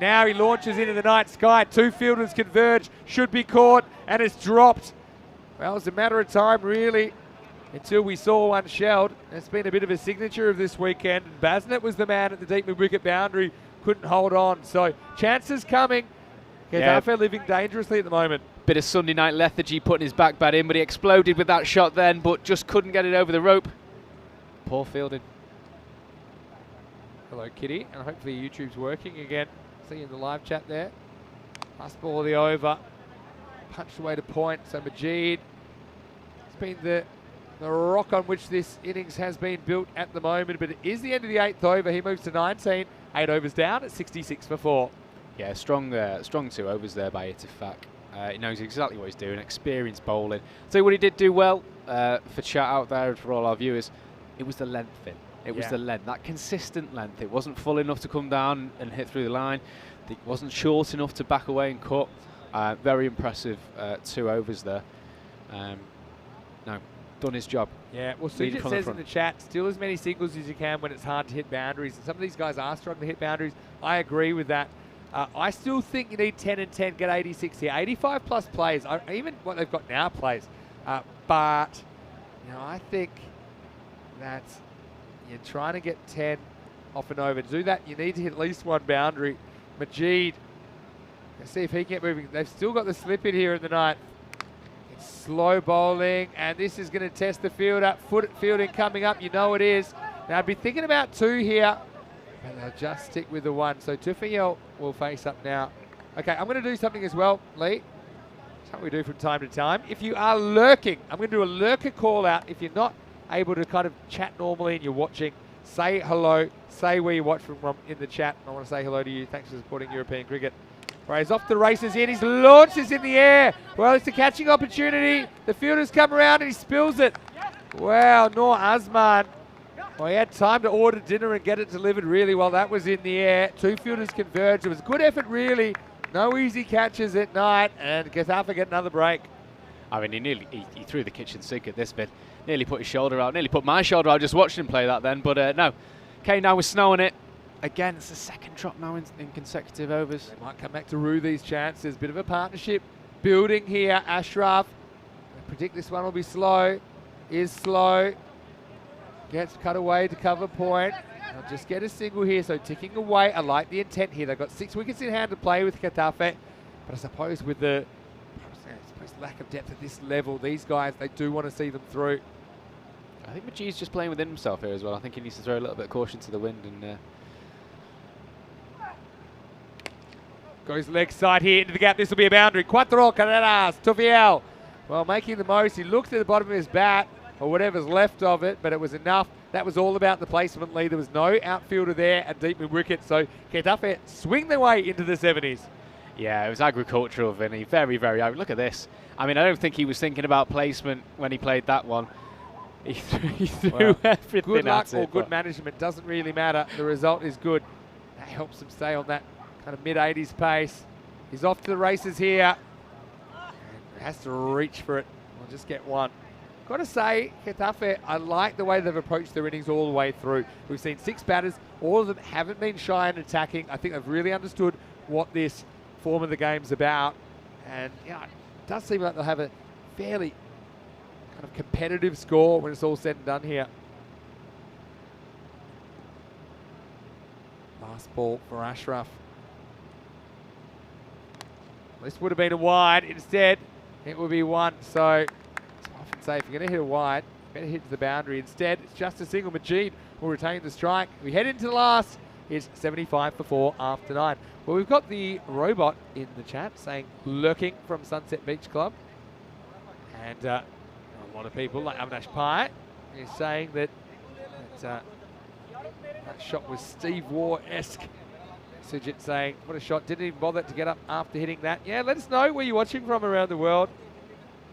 Now he launches into the night sky. Two fielders converge, should be caught, and it's dropped. Well, it's a matter of time, really, until we saw one shelled. It's been a bit of a signature of this weekend. Basnet was the man at the deep mid-wicket boundary, couldn't hold on. So chances coming. Getafe living dangerously at the moment. Bit of Sunday night lethargy, putting his back bat in, but he exploded with that shot then, but just couldn't get it over the rope. Poor fielding. Hello, Kitty, and hopefully YouTube's working again. See you in the live chat there. Last ball of the over. Punched away to point. So Majid, it's been the rock on which this innings has been built at the moment, but it is the end of the 8th over. He moves to 19. 8 overs down at 66 for 4. Yeah, strong 2 overs there by Itifak. He knows exactly what he's doing, experienced bowling. So what he did do well, for chat out there and for all our viewers, it was the length in. It was the length, that consistent length. It wasn't full enough to come down and hit through the line. It wasn't short enough to back away and cut. Very impressive 2 overs there. No, done his job. Yeah, well, Sujit says in the chat, steal as many singles as you can when it's hard to hit boundaries. And some of these guys are struggling to hit boundaries. I agree with that. I still think you need 10 and 10, get 86 here. 85 plus plays, even what they've got now plays. But, you know, I think that you're trying to get 10 off and over. To do that, you need to hit at least one boundary. Majid, let's see if he can get moving. They've still got the slip in here in the night. It's slow bowling, and this is going to test the field up. Fielding coming up, you know it is. Now, I'd be thinking about 2 here. And they'll just stick with the 1. So Tufiel will face up now. Okay, I'm going to do something as well, Lee. Something we do from time to time. If you are lurking, I'm going to do a lurker call out. If you're not able to kind of chat normally and you're watching, say hello, say where you watch from in the chat. I want to say hello to you. Thanks for supporting European cricket. All right, he's off the races in. His launch is in the air. Well, it's a catching opportunity. The fielder's come around and he spills it. Wow, Noor Azman. Well, he had time to order dinner and get it delivered really well. That was in the air. 2 fielders converged. It was a good effort, really. No easy catches at night, and Getafe get another break. I mean, he threw the kitchen sink at this bit. Nearly put his shoulder out. Nearly put my shoulder out. Just watched him play that then. But no. Kane now with snow on it. Again, it's the second drop now in consecutive overs. They might come back to rue these chances. Bit of a partnership building here. Ashraf. I predict this one will be slow. Is slow. Gets cut away to cover point. They'll just get a single here, so ticking away. I like the intent here. They've got 6 wickets in hand to play with Getafe. But I suppose with the lack of depth at this level, these guys, they do want to see them through. I think Majid's just playing within himself here as well. I think he needs to throw a little bit of caution to the wind. And Goes leg side here into the gap. This will be a boundary. Cuatro carreras to Seville. Well, making the most. He looked at the bottom of his bat, or whatever's left of it, but it was enough. That was all about the placement, Lee. There was no outfielder there at deep mid wicket, so Getafe swing their way into the 70s. Yeah, it was agricultural, Vinny. Very, very. Look at this. I mean, I don't think he was thinking about placement when he played that one. He threw everything Good luck at it. or good management doesn't really matter. The result is good. That helps him stay on that kind of mid-80s pace. He's off to the races here. And has to reach for it. We'll just get one. Got to say, Getafe, I like the way they've approached their innings all the way through. We've seen 6 batters. All of them haven't been shy in attacking. I think they've really understood what this form of the game's about. And yeah, it does seem like they'll have a fairly kind of competitive score when it's all said and done here. Last ball for Ashraf. This would have been a wide. Instead, it would be one. So, I often say if you're going to hit a wide, better hit to the boundary. Instead, it's just a single. Majid will retain the strike. We head into the last. It's 75 for 4 after 9. Well, we've got the robot in the chat saying lurking from Sunset Beach Club. And a lot of people, like Avinash Pai, is saying that that shot was Steve Waugh-esque. Sujit saying, what a shot. Didn't even bother to get up after hitting that. Yeah, let us know where you're watching from around the world.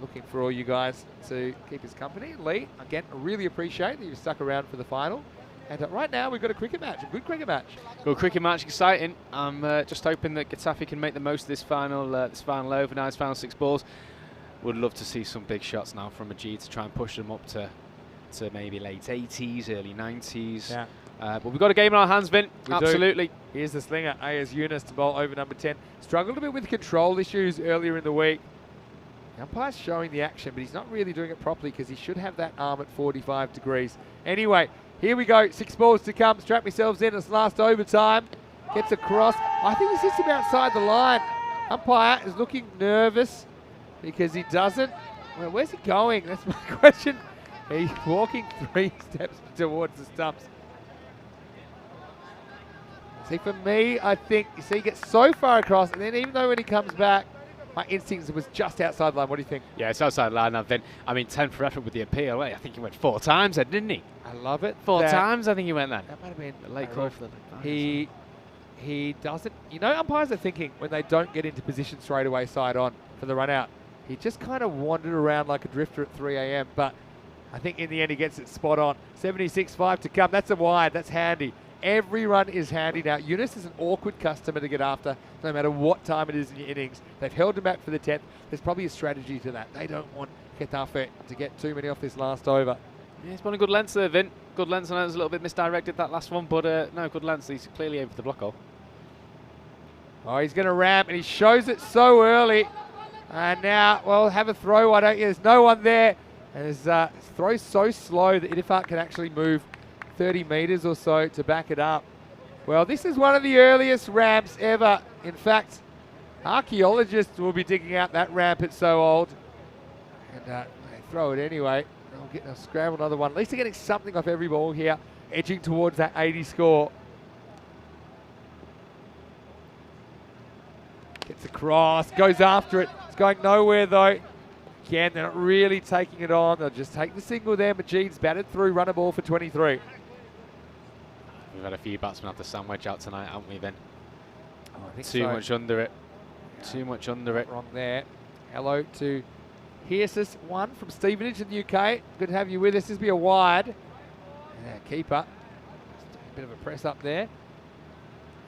Looking for all you guys to keep us company. Lee, again, I really appreciate that you've stuck around for the final. And right now, we've got a cricket match, a good cricket match. Good cricket match, exciting. I'm just hoping that Getafe can make the most of this final over, now his final 6 balls. Would love to see some big shots now from Majid to try and push them up to maybe late 80s, early 90s. Yeah. But we've got a game in our hands, Vin. Absolutely. Here's the slinger, Ayaz Yunus, to bowl over number 10. Struggled a bit with control issues earlier in the week. The umpire's showing the action, but he's not really doing it properly because he should have that arm at 45 degrees. Anyway, here we go. 6 balls to come. Strap yourselves in. It's last overtime. Gets across. I think he sits him outside the line. Umpire is looking nervous because he doesn't. Well, where's he going? That's my question. He's walking 3 steps towards the stumps. See, for me, I think, you see, he gets so far across, and then even though when he comes back, my instinct was just outside the line. What do you think? Yeah, it's outside the line now, Vin. I mean, 10 for effort with the appeal. I think he went 4 times then, didn't he? I love it. 4 times, I think he went then. That might have been a late call for the He doesn't, you know, umpires are thinking when they don't get into position straight away side on for the run out. He just kind of wandered around like a drifter at 3 a.m. But I think in the end he gets it spot on. 76-5 to come. That's a wide. That's handy. Every run is handy now. Yunus is an awkward customer to get after no matter what time it is in your innings. They've held him back for the 10th. There's probably a strategy to that. They don't want Getafe to get too many off this last over. Yeah, he's won a good length there, Vin. Good length. I know it was a little bit misdirected, that last one, but no, good length. He's clearly aimed for the block hole. Oh, he's going to ramp, and he shows it so early. And now, well, have a throw, why don't you? There's no one there. And his throw's so slow that Idifat can actually move 30 metres or so to back it up. Well, this is one of the earliest ramps ever. In fact, archaeologists will be digging out that ramp. It's so old. And they throw it anyway. They'll scramble another one. At least they're getting something off every ball here, edging towards that 80 score. Gets across, goes after it. It's going nowhere though. Again, they're not really taking it on. They'll just take the single there. Majid's batted through, run a ball for 23. We've had a few batsmen have the sandwich out tonight, haven't we, Vin? Oh, I think Too so. much under it. Too much under it. Wrong there. Hello to Hearsis, one from Stevenage in the UK. Good to have you with us. This will be a wide. Yeah, keeper. Just a bit of a press up there.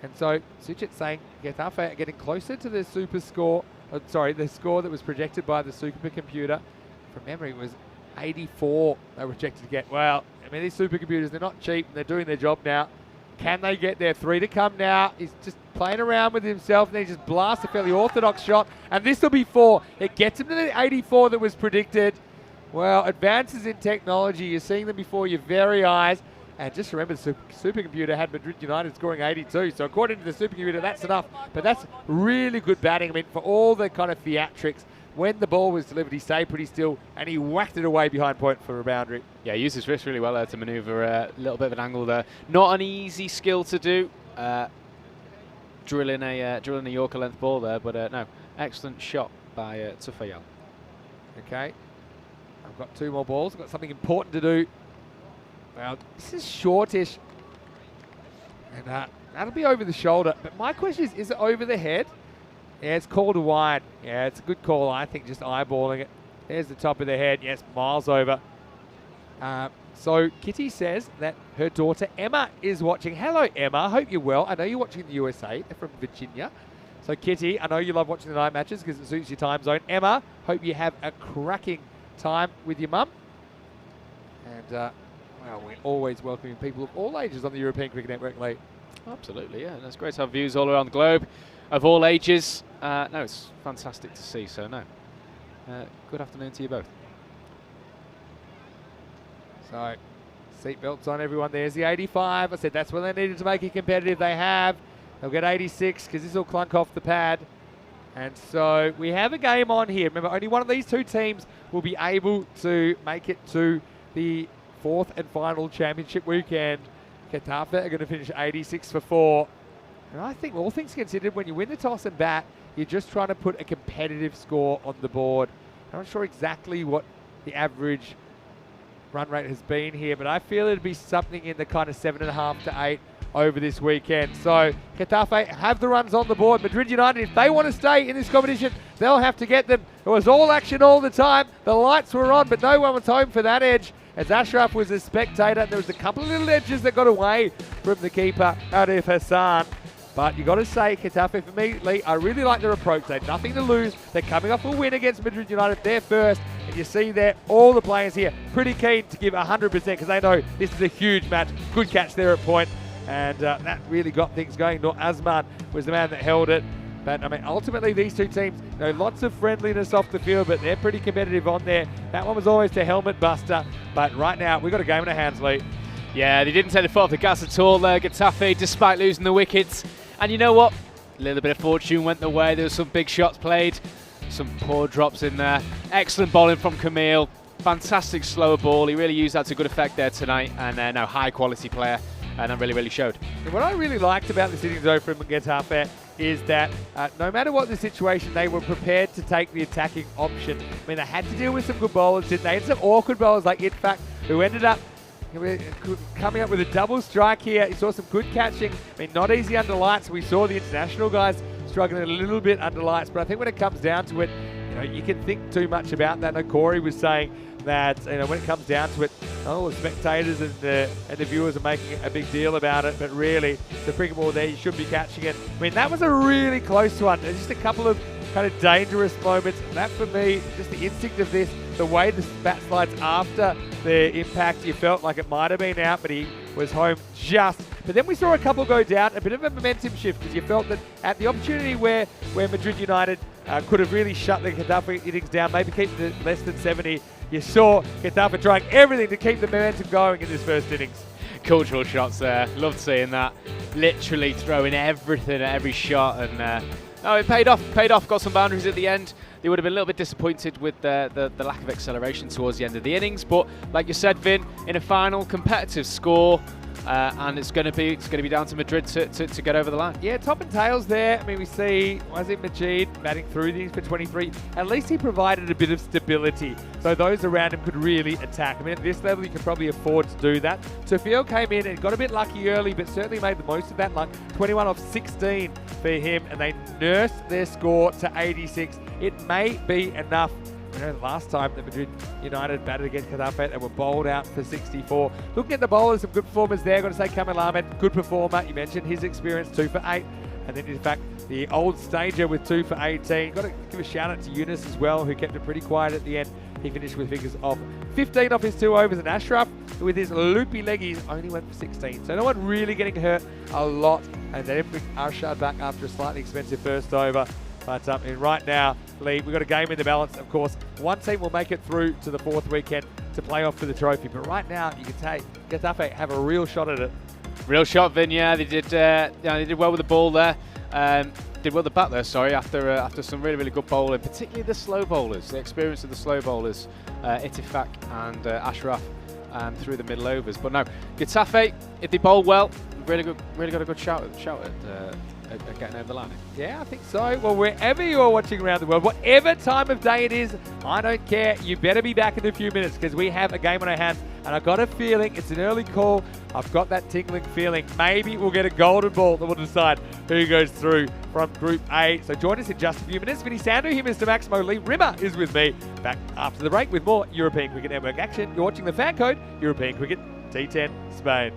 And so Suchit saying Getafe are getting closer to the super score. The score that was projected by the supercomputer. From memory, it was 84 they were projected to get. Well, I mean, these supercomputers, they're not cheap and they're doing their job now. Can they get there? 3 to come now. He's just playing around with himself and then he just blasts a fairly orthodox shot. And this will be 4. It gets him to the 84 that was predicted. Well, advances in technology. You're seeing them before your very eyes. And just remember, the supercomputer had Madrid United scoring 82. So according to the supercomputer, that's enough. But that's really good batting. I mean, for all the kind of theatrics, when the ball was delivered, he stayed pretty still and he whacked it away behind point for a boundary. Yeah, he used his wrist really well there to manoeuvre a little bit of an angle there. Not an easy skill to do. drilling a Yorker length ball there, but no, excellent shot by Tufayal. Okay. I've got 2 more balls. I've got something important to do. Well, this is shortish. And that'll be over the shoulder. But my question is it over the head? Yeah, it's called wide. Yeah, it's a good call, I think, just eyeballing it. There's the top of the head. Yes, miles over. So Kitty says that her daughter Emma is watching. Hello, Emma. Hope you're well. I know you're watching the USA. They're from Virginia. So Kitty, I know you love watching the night matches because it suits your time zone. Emma, hope you have a cracking time with your mum. And, well, we're always welcoming people of all ages on the European Cricket Network, Lee. Absolutely, yeah. And it's great to have views all around the globe of all ages. No, it's fantastic to see. So, no. Good afternoon to you both. So, seatbelts on everyone. There's the 85. I said that's what they needed to make it competitive. They have. They'll get 86 because this will clunk off the pad. And so we have a game on here. Remember, only one of these 2 teams will be able to make it to the 4th and final championship weekend. Getafe are going to finish 86 for 4. And I think all things considered, when you win the toss and bat, you're just trying to put a competitive score on the board. I'm not sure exactly what the average run rate has been here, but I feel it'd be something in the kind of 7.5 to 8 over this weekend. So Getafe have the runs on the board. Madrid United, if they want to stay in this competition, they'll have to get them. It was all action all the time. The lights were on, but no one was home for that edge, as Ashraf was a spectator. There was a couple of little edges that got away from the keeper, Arif Hassan. But you got to say, Getafe, for me, Lee, I really like their approach. They have nothing to lose. They're coming off a win against Madrid United. They're first. And you see there, all the players here pretty keen to give 100% because they know this is a huge match. Good catch there at point. And that really got things going. Nur Azman was the man that held it. But, I mean, ultimately, these 2 teams, you know, lots of friendliness off the field, but they're pretty competitive on there. That one was always the helmet buster. But right now, we've got a game in our hands, Lee. Yeah, they didn't take the foot off the gas at all there, Getafe, despite losing the wickets. And you know what? A little bit of fortune went the way. There were some big shots played, some poor drops in there. Excellent bowling from Camille. Fantastic slower ball. He really used that to good effect there tonight. And no, high quality player. And that really, really showed. And what I really liked about this innings though from Getafe is that no matter what the situation, they were prepared to take the attacking option. I mean, they had to deal with some good bowlers, didn't they? And some awkward bowlers like Itfaq, who ended up coming up with a double strike here. You saw some good catching. I mean, not easy under lights. We saw the international guys struggling a little bit under lights, but I think when it comes down to it, you know, you can think too much about that. And Corey was saying that, you know, when it comes down to it, all the spectators and the viewers are making a big deal about it, but really, the cricket ball there, you should be catching it. I mean, that was a really close one. There's just a couple of kind of dangerous moments. And that, for me, just the instinct of this, the way the bat slides after the impact, you felt like it might have been out, but he was home just. But then we saw a couple go down, a bit of a momentum shift, because you felt that at the opportunity where Madrid United could have really shut the Getafe innings down, maybe keep the less than 70, you saw Getafe trying everything to keep the momentum going in this first innings. Cultural shots there. Loved seeing that. Literally throwing everything at every shot. And no, it paid off. Got some boundaries at the end. They would have been a little bit disappointed with the lack of acceleration towards the end of the innings. But like you said, Vin, in a final competitive score, and it's going to be down to Madrid to get over the line. Yeah, top and tails there. I mean, we see Majid batting through these for 23. At least he provided a bit of stability, so those around him could really attack. I mean, at this level, you can probably afford to do that. Seville came in and got a bit lucky early, but certainly made the most of that luck. 21 off 16 for him, and they nursed their score to 86. It may be enough. You know, last time that Madrid United batted against Getafe, they were bowled out for 64. Looking at the bowlers, some good performers there. Got to say, Kamil Ahmed, good performer. You mentioned his experience, 2 for 8. And then, in fact, the old stager with 2 for 18. Got to give a shout out to Yunus as well, who kept it pretty quiet at the end. He finished with figures of 15 off his 2 overs. And Ashraf, with his loopy leggies, only went for 16. So no one really getting hurt a lot. And they didn't bring Arshad back after a slightly expensive first over. But right now, Lee, we've got a game in the balance. Of course, one team will make it through to the 4th weekend to play off for the trophy. But right now, you can take Getafe have a real shot at it. Real shot, Vin. Yeah, they did well with the ball there. Did well with the bat there. Sorry, after some really good bowling, particularly the slow bowlers. The experience of the slow bowlers, Ittifaq and Ashraf, through the middle overs. But no, Getafe, if they bowl well, really got a good shout at are getting over the line? Yeah, I think so. Well, wherever you are watching around the world, whatever time of day it is, I don't care. You better be back in a few minutes because we have a game on our hands. And I've got a feeling it's an early call. I've got that tingling feeling. Maybe we'll get a golden ball that will decide who goes through from Group A. So join us in just a few minutes. Vinny Sandu here, Mr. Maximo. Lee Rimmer is with me. Back after the break with more European Cricket Network action. You're watching the FanCode, European Cricket, T10, Spain.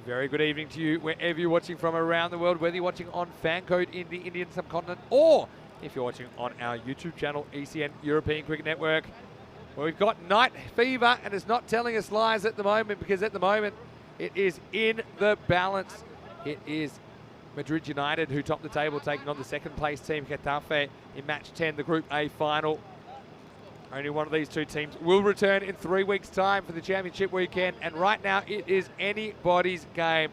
Very good evening to you, wherever you're watching from around the world, whether you're watching on FanCode in the Indian subcontinent or if you're watching on our YouTube channel, ECN European Cricket Network, where we've got night fever and it's not telling us lies at the moment, because at the moment it is in the balance. It is Madrid United who top the table, taking on the second place team, Getafe, in match 10, the Group A final. Only one of these two teams will return in 3 weeks' time for the championship weekend, and right now it is anybody's game.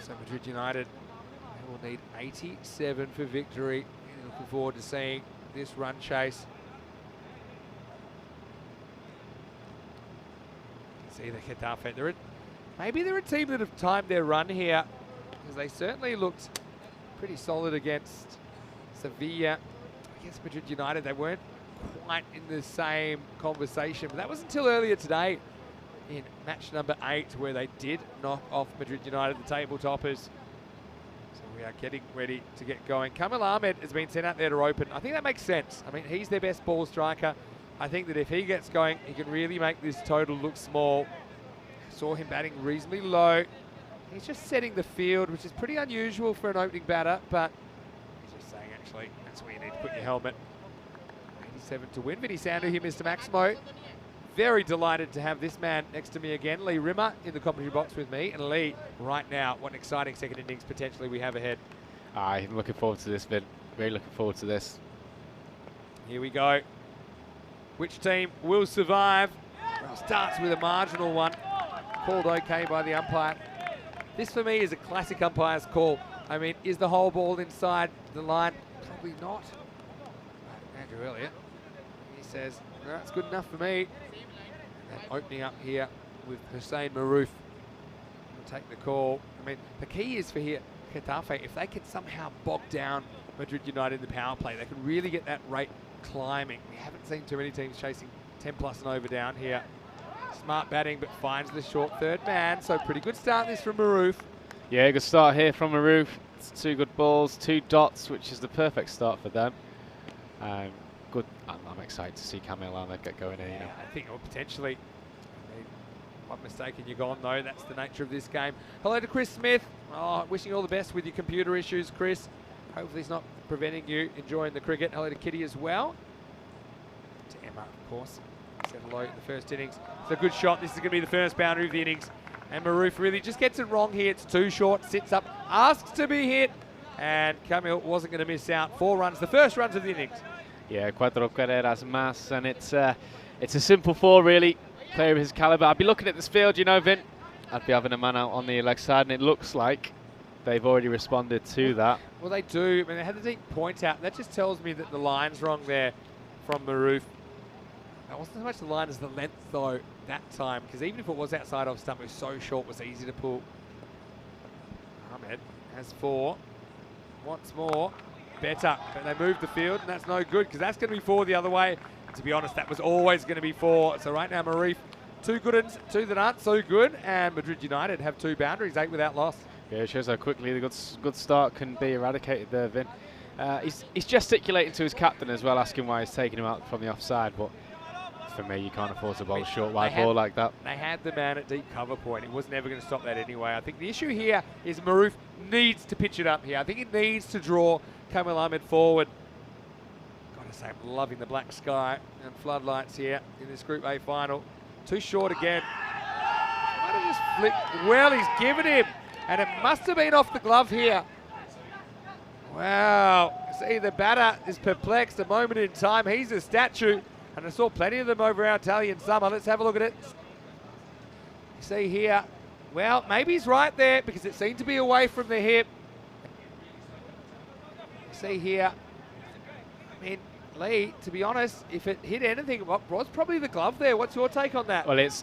So Madrid United will need 87 for victory. Looking forward to seeing this run chase. See the Getafe. Maybe they're a team that have timed their run here, because they certainly looked pretty solid against Seville. Against Madrid United, they weren't quite in the same conversation, but that was until earlier today in match number 8, where they did knock off Madrid United, the table toppers. So we are getting ready to get going. Kamil Ahmed has been sent out there to open. I think that makes sense. I mean, he's their best ball striker. I think that if he gets going, he can really make this total look small. Saw him batting reasonably low. He's just setting the field, which is pretty unusual for an opening batter, but he's just saying, actually, that's where you need to put your helmet. 87 to win. Vinny Sandu here, Mr. Maximo. Very delighted to have this man next to me again. Lee Rimmer in the commentary box with me. And Lee, right now, what an exciting second innings potentially we have ahead. I'm looking forward to this, Vin. Really looking forward to this. Here we go. Which team will survive? Well, starts with a marginal one. Called okay by the umpire. This, for me, is a classic umpire's call. I mean, is the whole ball inside the line? Probably not. Andrew Elliott, he says, no, that's good enough for me. And then opening up here with Hussein Maroof. Will take the call. I mean, the key is for here, Getafe, if they can somehow bog down Madrid United in the power play, they can really get that rate climbing. We haven't seen too many teams chasing 10 plus and over down here. Smart batting, but finds the short third man. So pretty good start this from Maroof. Yeah, good start here from Maroof. It's 2 good balls, 2 dots, which is the perfect start for them. Good. I'm excited to see Kamil Ahmed get going in. Yeah, I think potentially. One mistake and you're gone, though. That's the nature of this game. Hello to Chris Smith. Oh, wishing you all the best with your computer issues, Chris. Hopefully it's not preventing you enjoying the cricket. Hello to Kitty as well. To Emma, of course. Said hello in the first innings. It's a good shot. This is going to be the first boundary of the innings. And Maroof really just gets it wrong here. It's too short. Sits up, asks to be hit. And Kamil wasn't going to miss out. 4 runs, the first runs of the innings. Yeah, cuatro carreras más, and it's a simple 4 really. Player of his caliber. I'd be looking at this field, you know, Vin. I'd be having a man out on the leg side, and it looks like they've already responded to that. Well, they do. I mean, they had the deep point out. That just tells me that the line's wrong there from Maroof. That wasn't so much the line as the length, though, that time, because even if it was outside off stump, it was so short, it was easy to pull. Ahmed has 4. Once more. Better, but they moved the field, and that's no good, because that's going to be 4 the other way. And to be honest, that was always going to be 4. So right now, Maroof, 2 good ones, 2 that aren't so good, and Madrid United have 2 boundaries, 8 without loss. Yeah, it shows how quickly the good start can be eradicated there, Vin. He's gesticulating to his captain as well, asking why he's taking him out from the offside, but for me, you can't afford to bowl a short wide ball like that. They had the man at deep cover point. It was never going to stop that anyway. I think the issue here is Maroof needs to pitch it up here. I think he needs to draw Kamil Ahmed forward. Gotta say, I'm loving the black sky and floodlights here in this Group A final. Too short again. Might have just flicked. Well, he's given him, and it must have been off the glove here. Wow. See, the batter is perplexed a moment in time. He's a statue. And I saw plenty of them over our Italian summer. Let's have a look at it. You see here, well, maybe he's right there because it seemed to be away from the hip. You see here, I mean, Lee, to be honest, if it hit anything, it was probably the glove there. What's your take on that? Well, it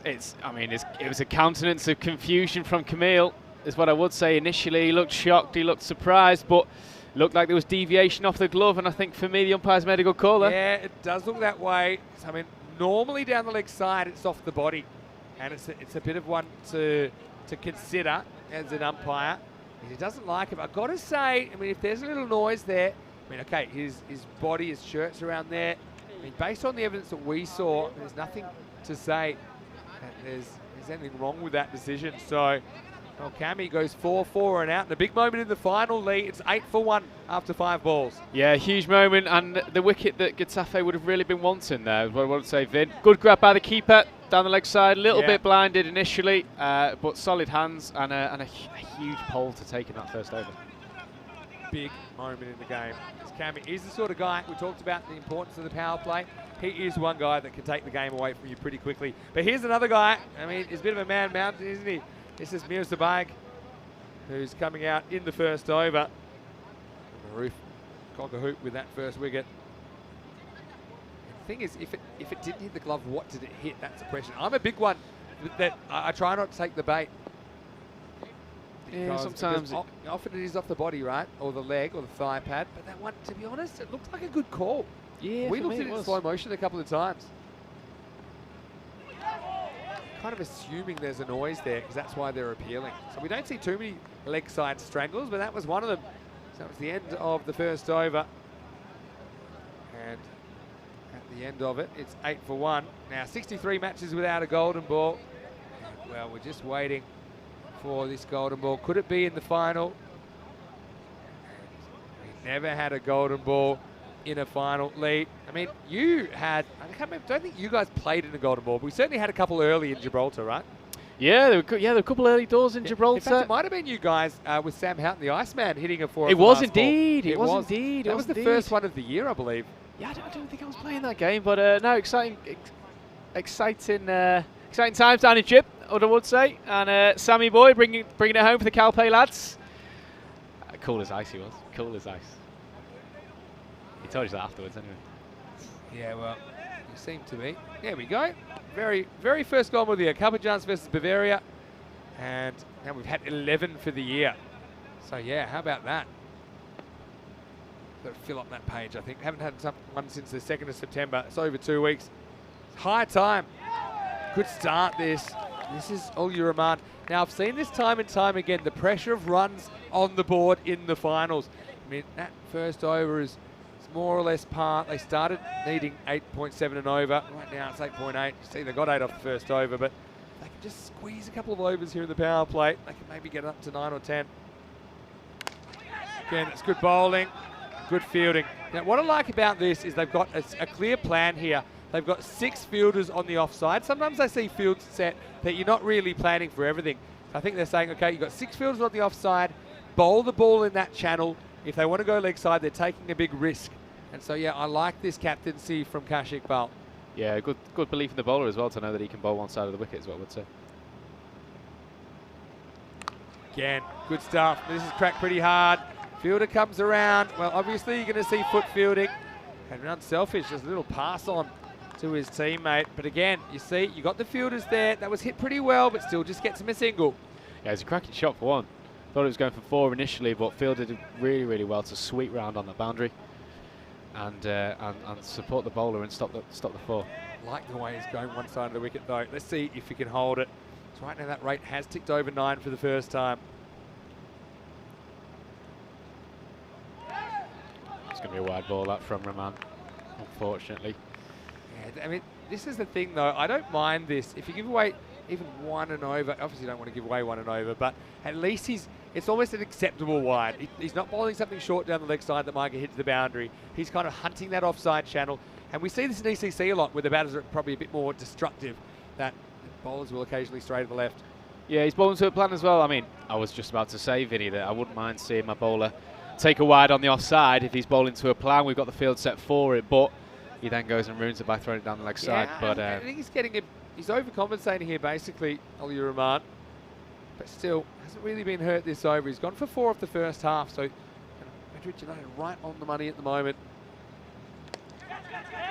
was a countenance of confusion from Kamil, is what I would say. Initially, he looked shocked, he looked surprised, but looked like there was deviation off the glove, and I think for me the umpire's made a good call there. Yeah, it does look that way. I mean, normally down the leg side it's off the body, and it's a bit of one to consider as an umpire. He doesn't like it. I've got to say, I mean, if there's a little noise there, I mean, okay, his body, his shirt's around there. I mean, based on the evidence that we saw, there's nothing to say that there's there's anything wrong with that decision. So, well, Cammy goes 4-4 and out. And a big moment in the final, Lee. It's 8-1 after 5 balls. Yeah, huge moment, and the wicket that Getafe would have really been wanting there. I would say, Vin. Good grab by the keeper down the leg side. A little bit blinded initially, but solid hands and a huge pole to take in that first over. Big moment in the game. Cammy is the sort of guy, we talked about the importance of the power play. He is one guy that can take the game away from you pretty quickly. But here's another guy. I mean, he's a bit of a man mountain, isn't he? This is Mir Zabag, who's coming out in the first over. Maroof cock a hoop with that first wicket. The thing is, if it didn't hit the glove, what did it hit? That's the question. I'm a big one that I try not to take the bait. Yeah, sometimes often it is off the body, right? Or the leg or the thigh pad. But that one, to be honest, it looked like a good call. Yeah, we looked at it in slow motion a couple of times. Kind of assuming there's a noise there because that's why they're appealing. So we don't see too many leg side stranglers, but that was one of them. So that was the end of the first over. And at the end of it, it's 8-1. Now 63 matches without a golden ball. And, well, we're just waiting for this golden ball. Could it be in the final? And we never had a golden ball in a final lead. I mean, you had, I can't remember, don't think you guys played in the golden ball, but we certainly had a couple early in Gibraltar, right? Yeah, there were a couple early doors in Gibraltar. In fact, it might have been you guys with Sam Houghton, the Iceman, hitting a 4. It was indeed. It was indeed. That was the first one of the year, I believe. Yeah, I don't think I was playing that game, but no, exciting times down in Gib, I would say. And Sammy Boy bringing it home for the Calpe lads. Cool as ice he was. Cool as ice. He told you that afterwards, anyway. Yeah, well, you seem to be. There we go. Very first goal of the year. Carpajans versus Bavaria. And now we've had 11 for the year. So, yeah, how about that? Got to fill up that page, I think. Haven't had one since the 2nd of September. It's over 2 weeks. It's high time. Good start, this. This is Ul Rahman. Now, I've seen this time and time again, the pressure of runs on the board in the finals. I mean, that first over is more or less par. They started needing 8.7 and over. Right now it's 8.8. You see, they got 8 off the first over, but they can just squeeze a couple of overs here in the power play. They can maybe get up to 9 or 10. Again, it's good bowling, good fielding. Now, what I like about this is they've got a clear plan here. They've got 6 fielders on the offside. Sometimes I see fields set that you're not really planning for everything. I think they're saying, okay, you've got 6 fielders on the offside, bowl the ball in that channel. If they want to go leg side, they're taking a big risk. And so, yeah, I like this captaincy from Kash Iqbal. Yeah, good belief in the bowler as well to know that he can bowl one side of the wicket is what I would say. Again, good stuff. This is cracked pretty hard. Fielder comes around. Well, obviously you're going to see foot fielding. And unselfish, just a little pass on to his teammate. But again, you see, you got the fielders there. That was hit pretty well, but still just gets him a single. Yeah, it's a cracking shot for one. Thought it was going for 4 initially, but fielded it really, really well to sweep round on the boundary. And support the bowler and stop the 4. Like the way he's going one side of the wicket though. Let's see if he can hold it. So right now that rate has ticked over 9 for the first time. It's going to be a wide ball that from Rahman, unfortunately. Yeah, I mean, this is the thing though. I don't mind this. If you give away even 1 and over, obviously you don't want to give away 1 and over, but at least it's almost an acceptable wide. He's not bowling something short down the leg side that might get hit to the boundary. He's kind of hunting that offside channel. And we see this in ECC a lot where the batters are probably a bit more destructive, that bowlers will occasionally stray to the left. Yeah, he's bowling to a plan as well. I mean, I was just about to say, Vinny, that I wouldn't mind seeing my bowler take a wide on the offside if he's bowling to a plan. We've got the field set for it, but he then goes and ruins it by throwing it down the leg side. But I think he's overcompensating here basically, Ul Rahman. But still, hasn't really been hurt this over. He's gone for 4 off the first half, so Madrid United right on the money at the moment.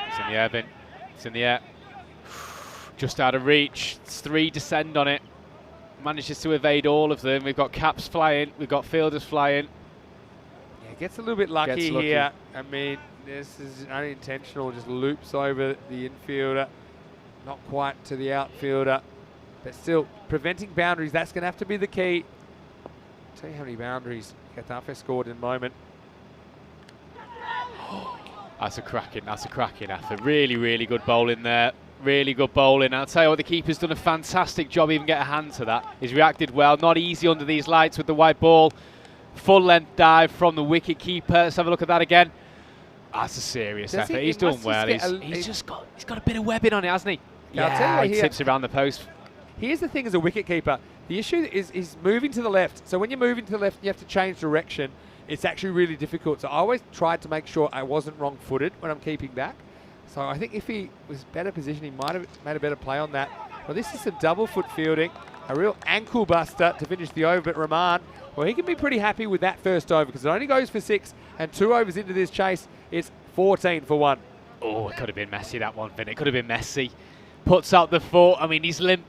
It's in the air, Vin. It's in the air. Just out of reach. It's 3 descend on it. Manages to evade all of them. We've got caps flying. We've got fielders flying. Yeah, gets a little bit lucky here. I mean, this is unintentional. Just loops over the infielder. Not quite to the outfielder. But still, preventing boundaries, that's going to have to be the key. I'll tell you how many boundaries Getafe scored in a moment. That's a cracking effort. Really, really good bowling there. Really good bowling. I'll tell you what, the keeper's done a fantastic job even getting a hand to that. He's reacted well. Not easy under these lights with the white ball. Full length dive from the wicket keeper. Let's have a look at that again. That's a serious effort. He's done well. He's got a bit of webbing on it, hasn't he? Yeah, he tips around the post. Here's the thing as a wicket keeper. The issue is moving to the left. So when you're moving to the left, you have to change direction. It's actually really difficult. So I always tried to make sure I wasn't wrong-footed when I'm keeping back. So I think if he was better positioned, he might have made a better play on that. Well, this is some double foot fielding, a real ankle buster to finish the over. But Rahman, well, he can be pretty happy with that first over because it only goes for 6, and 2 overs into this chase, it's 14 for 1. Oh, it could have been messy, that one, Finn. It could have been messy. Puts out the foot. I mean, he's limp.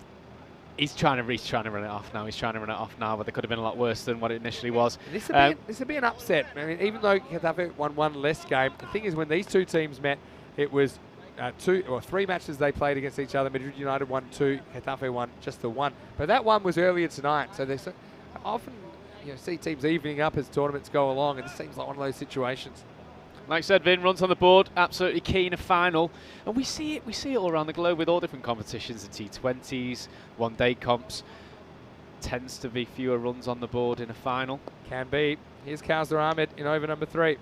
He's trying to run it off now. But it could have been a lot worse than what it initially was. This would be an upset. I mean, even though Getafe won one less game, the thing is when these two teams met, it was 3 matches they played against each other. Madrid United won 2, Getafe won just the 1. But that one was earlier tonight, so they often see teams evening up as tournaments go along, and this seems like one of those situations. Like I said, Vin, runs on the board, absolutely key in a final. And we see it all around the globe with all different competitions, the T20s, one-day comps. Tends to be fewer runs on the board in a final. Can be. Here's Kausar Ahmed in over number 3.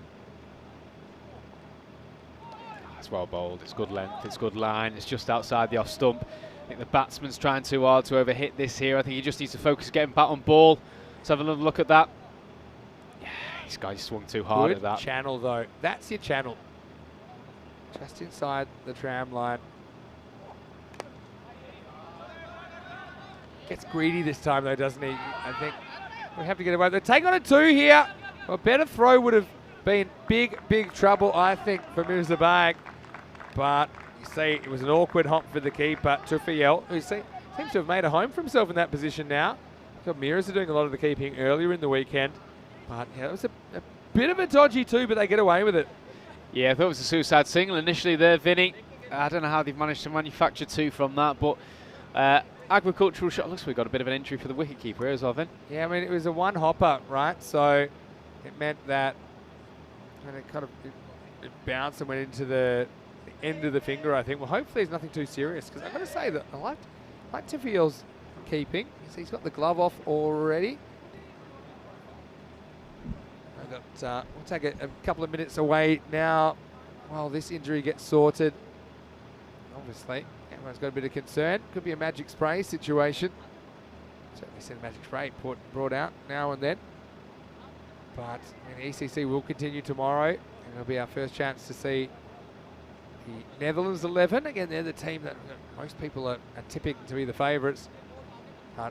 It's well bowled, it's good length, it's good line, it's just outside the off stump. I think the batsman's trying too hard to overhit this here. I think he just needs to focus getting bat on ball. Let's have another look at that. This guy swung too hard at that. Good channel, though. That's your channel. Just inside the tram line. Gets greedy this time, though, doesn't he? I think we have to get away. They take on a 2 here. A better throw would have been big trouble, I think, for Mirza Bag. But you see, it was an awkward hop for the keeper, Tufiel, who seems to have made a home for himself in that position now. Got Mirza doing a lot of the keeping earlier in the weekend. But yeah, it was a bit of a dodgy 2, but they get away with it. Yeah, I thought it was a suicide single initially there, Vinny. I don't know how they've managed to manufacture 2 from that, but agricultural shot. Looks like we got a bit of an injury for the wicketkeeper here as well, Vin. Yeah, I mean, it was a 1 hopper, right? So it meant that it kind of it bounced and went into the end of the finger, I think. Well, hopefully it's nothing too serious, because I'm going to say that I like Tifiel's keeping. He's got the glove off already. We'll take a couple of minutes away now while this injury gets sorted. Obviously, everyone's got a bit of concern. Could be a magic spray situation. Certainly seen a magic spray brought out now and then. But the ECC will continue tomorrow, and it'll be our first chance to see the Netherlands 11. Again, they're the team that most people are tipping to be the favourites.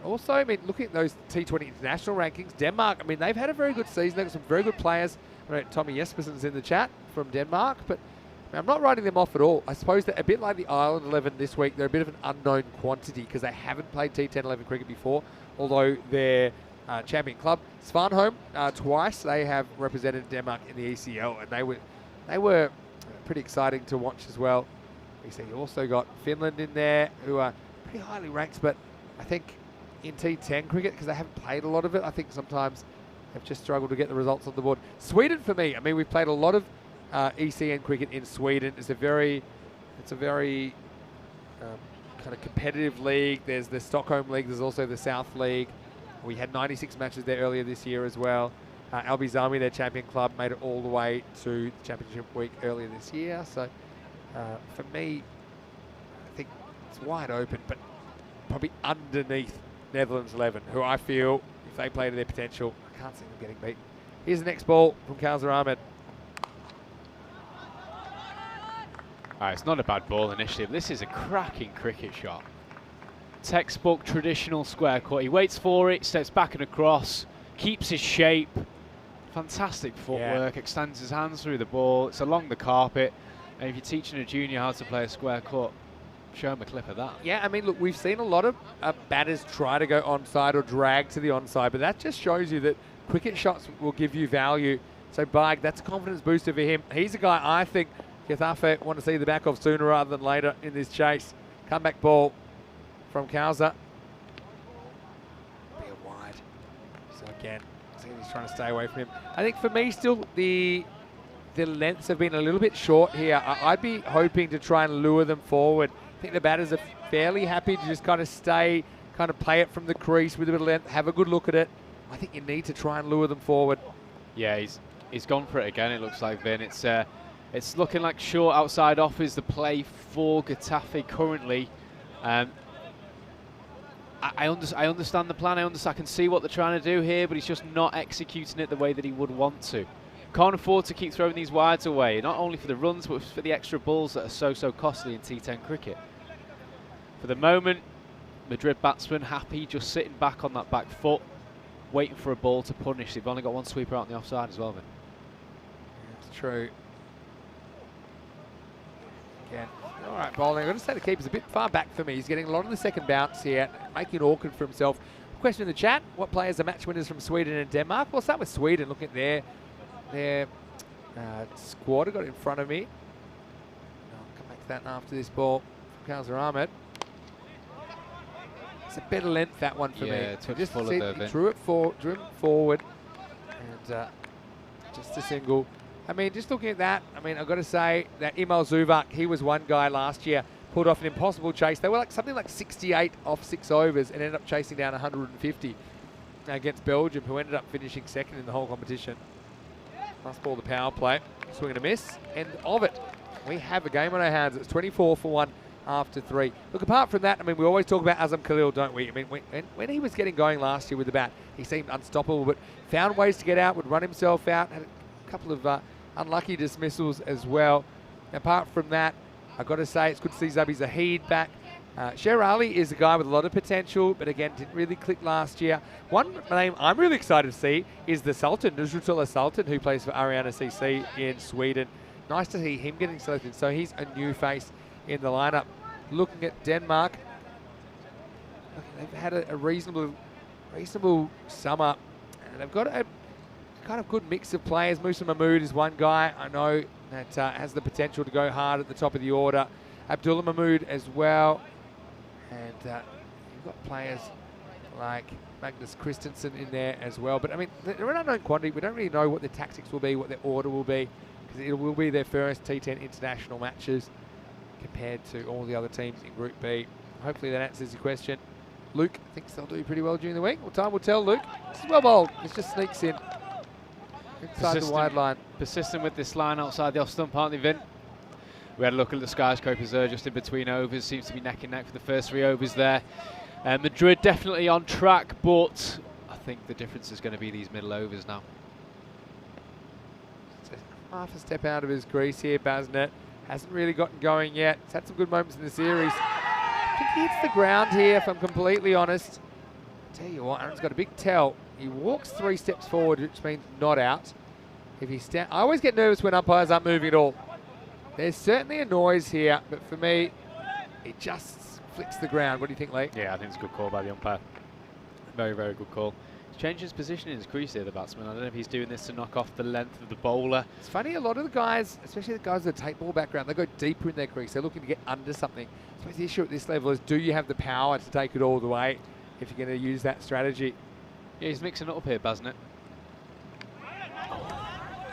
Also, I mean, looking at those T20 international rankings, Denmark, I mean, they've had a very good season. They've got some very good players. I know Tommy Jespersen's in the chat from Denmark, but I mean, I'm not writing them off at all. I suppose they're a bit like the Ireland 11 this week. They're a bit of an unknown quantity because they haven't played T10 11 cricket before, although they're champion club. Svanholm, twice they have represented Denmark in the ECL, and they were pretty exciting to watch as well. You see, you also got Finland in there, who are pretty highly ranked, but I think in T10 cricket, because they haven't played a lot of it, I think sometimes they've just struggled to get the results on the board. Sweden, for me, I mean, we've played a lot of ECN cricket in Sweden. It's a very kind of competitive league. There's the Stockholm League. There's also the South League. We had 96 matches there earlier this year as well. Albizami, their champion club, made it all the way to the championship week earlier this year. So for me, I think it's wide open, but probably underneath Netherlands 11, who I feel, if they play to their potential, I can't see them getting beaten. Here's the next ball from Kausar Ahmed. It's not a bad ball initially, but this is a cracking cricket shot. Textbook traditional square cut. He waits for it, steps back and across, keeps his shape. Fantastic footwork, extends his hands through the ball. It's along the carpet. And if you're teaching a junior how to play a square cut, show him a clip of that. Yeah, I mean, look, we've seen a lot of batters try to go onside or drag to the onside, but that just shows you that cricket shots will give you value. So Baig, that's a confidence booster for him. He's a guy I think Getafe want to see the back of sooner rather than later in this chase. Comeback ball from Kausar. Be a wide. So again, he's trying to stay away from him. I think for me still the lengths have been a little bit short here. I'd be hoping to try and lure them forward. I think the batters are fairly happy to just kind of stay, kind of play it from the crease with a bit of length, have a good look at it. I think you need to try and lure them forward. Yeah, he's gone for it again, it looks like, Vin. It's looking like short outside off is the play for Getafe currently. I understand the plan. I can see what they're trying to do here, but he's just not executing it the way that he would want to. Can't afford to keep throwing these wides away, not only for the runs, but for the extra balls that are so costly in T10 cricket. For the moment, Madrid batsmen happy, just sitting back on that back foot, waiting for a ball to punish. They've only got one sweeper out on the offside as well, Vin. It's true. Again. All right, bowling. I've got to say the keeper's a bit far back for me. He's getting a lot of the second bounce here, making it awkward for himself. Question in the chat, what players are match winners from Sweden and Denmark? We'll start with Sweden. Look at their squad. I've got it in front of me. I'll come back to that after this ball from Kaiser Ahmed. It's a better length, that one for me. Yeah, So just full see, of he drew him forward, and just a single. I mean, just looking at that, I mean, I've got to say that Emil Zuvak, he was one guy last year, pulled off an impossible chase. They were like something like 68 off 6 overs and ended up chasing down 150 against Belgium, who ended up finishing second in the whole competition. Last ball, the power play, swing and a miss. End of it. We have a game on our hands. It's 24 for 1 after 3. Look, apart from that, I mean, we always talk about Azam Khalil, don't we? I mean, when he was getting going last year with the bat, he seemed unstoppable, but found ways to get out, would run himself out, had a couple of unlucky dismissals as well. Apart from that, I've got to say it's good to see Zabi Zahid back. Sher Ali is a guy with a lot of potential, but again, didn't really click last year. One name I'm really excited to see is the Sultan, Nusratullah Sultan, who plays for Ariana CC in Sweden. Nice to see him getting selected. So he's a new face in the lineup. Looking at Denmark, they've had a reasonable summer, and they've got a kind of good mix of players. Musa Mahmood is one guy I know that has the potential to go hard at the top of the order. Abdullah Mahmood as well. And you've got players like Magnus Christensen in there as well. But I mean, they're an unknown quantity. We don't really know what their tactics will be, what their order will be, because it will be their first T10 international matches compared to all the other teams in Group B. Hopefully that answers your question. Luke thinks they'll do pretty well during the week. Well, time will tell, Luke. This is well bowled. It just sneaks in inside the wide line. Persistent with this line outside the off stump, aren't they, Vin? We had a look at the skyscrapers there just in between overs. Seems to be neck and neck for the first 3 overs there. Madrid definitely on track, but I think the difference is going to be these middle overs now. So half a step out of his crease here, Basnet. Hasn't really gotten going yet. He's had some good moments in the series. I think he hits the ground here, if I'm completely honest. Tell you what, Aaron's got a big tell. He walks 3 steps forward, which means not out. If he I always get nervous when umpires aren't moving at all. There's certainly a noise here, but for me, it just flicks the ground. What do you think, Lee? Yeah, I think it's a good call by the umpire. Very, very good call. He's changed his position in his crease here, the batsman. I don't know if he's doing this to knock off the length of the bowler. It's funny, a lot of the guys, especially the guys with a tape ball background, they go deeper in their crease. They're looking to get under something. I suppose the issue at this level is, do you have the power to take it all the way if you're going to use that strategy? Yeah, he's mixing it up here, Basnet.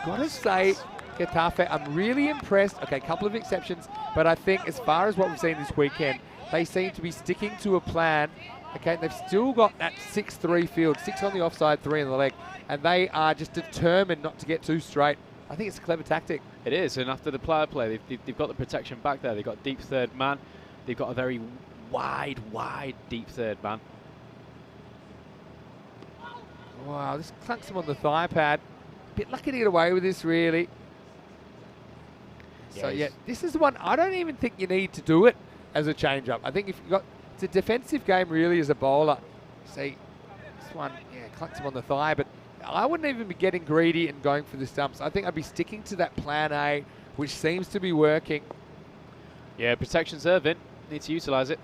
Gotta say, Getafe, I'm really impressed. Okay, a couple of exceptions, but I think as far as what we've seen this weekend, they seem to be sticking to a plan. Okay, they've still got that 6-3 field, 6 on the offside, 3 in the leg, and they are just determined not to get too straight. I think it's a clever tactic. It is, and after the player play, they've got the protection back there. They've got deep third man. They've got a very wide deep third man. Wow, this clunks him on the thigh pad. Bit lucky to get away with this, really. So yeah, this is the one I don't even think you need to do it as a change-up. I think if you got, it's a defensive game really as a bowler. See, this one, yeah, clunks him on the thigh, but I wouldn't even be getting greedy and going for the stumps. I think I'd be sticking to that plan A, which seems to be working. Yeah, protection's there, Vin. Need to utilise it.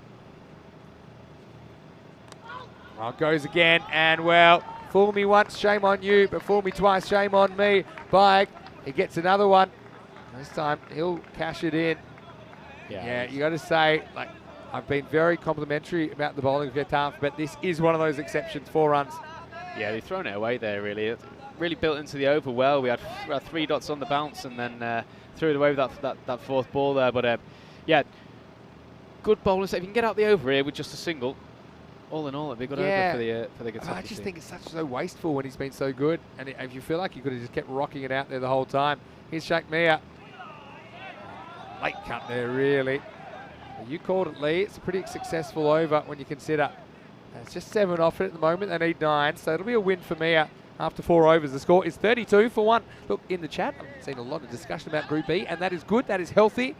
Well, it goes again, and well, fool me once, shame on you, but fool me twice, shame on me. Bye. He gets another one. This time he'll cash it in. Yeah, you got to say, like, I've been very complimentary about the bowling of Getafe, but this is one of those exceptions. 4 runs. Yeah, they've thrown it away there, really. It really built into the over well. We had 3 dots on the bounce and then threw it away with that 4th ball there. But yeah, good bowlers. If you can get out the over here with just a single, all in all, it'd be a good Yeah. over for the Kentucky I just team. think it's so wasteful when he's been so good. And if you feel like you could have just kept rocking it out there the whole time. Here's Shaq Mia. Late cut there, really. You called it, Lee. It's a pretty successful over when you consider. It's just 7 off it at the moment. They need 9, so it'll be a win for Mia after 4 overs. The score is 32 for 1. Look, in the chat, I've seen a lot of discussion about Group B, and that is good. That is healthy.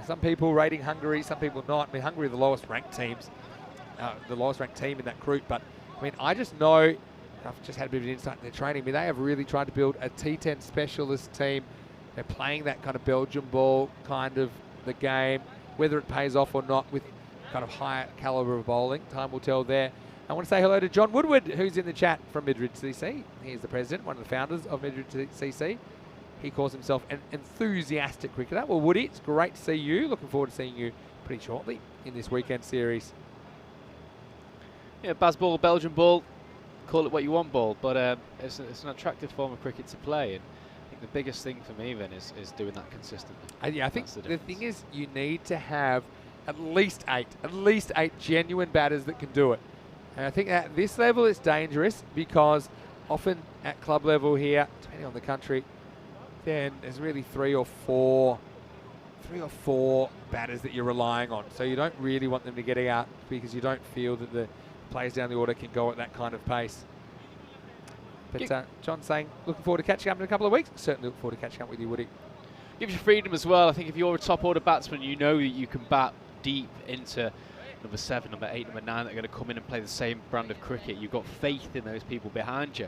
Some people rating Hungary, some people not. I mean, Hungary are the lowest ranked teams, the lowest ranked team in that group. But, I mean, I just know, I've just had a bit of an insight in their training. I mean, they have really tried to build a T10 specialist team. They're playing that kind of Belgian ball kind of the game, whether it pays off or not with kind of higher caliber of bowling. Time will tell there. I want to say hello to John Woodward, who's in the chat from Madrid CC. He's the president, one of the founders of Madrid CC. He calls himself an enthusiastic cricketer. Well, Woody, it's great to see you. Looking forward to seeing you pretty shortly in this weekend series. Yeah, Baz ball, Belgian ball, call it what you want ball, but it's an attractive form of cricket to play. And I think the biggest thing for me then is doing that consistently. Yeah, I think That's the the thing is you need to have at least eight genuine batters that can do it. And I think at this level it's dangerous because often at club level here, depending on the country, then there's really three or four batters that you're relying on. So you don't really want them to get out because you don't feel that the players down the order can go at that kind of pace. But John's saying, looking forward to catching up in a couple of weeks. Certainly look forward to catching up with you, Woody. Gives you freedom as well. I think if you're a top order batsman, you know that you can bat deep into number 7, number 8, number 9 that are going to come in and play the same brand of cricket. You've got faith in those people behind you.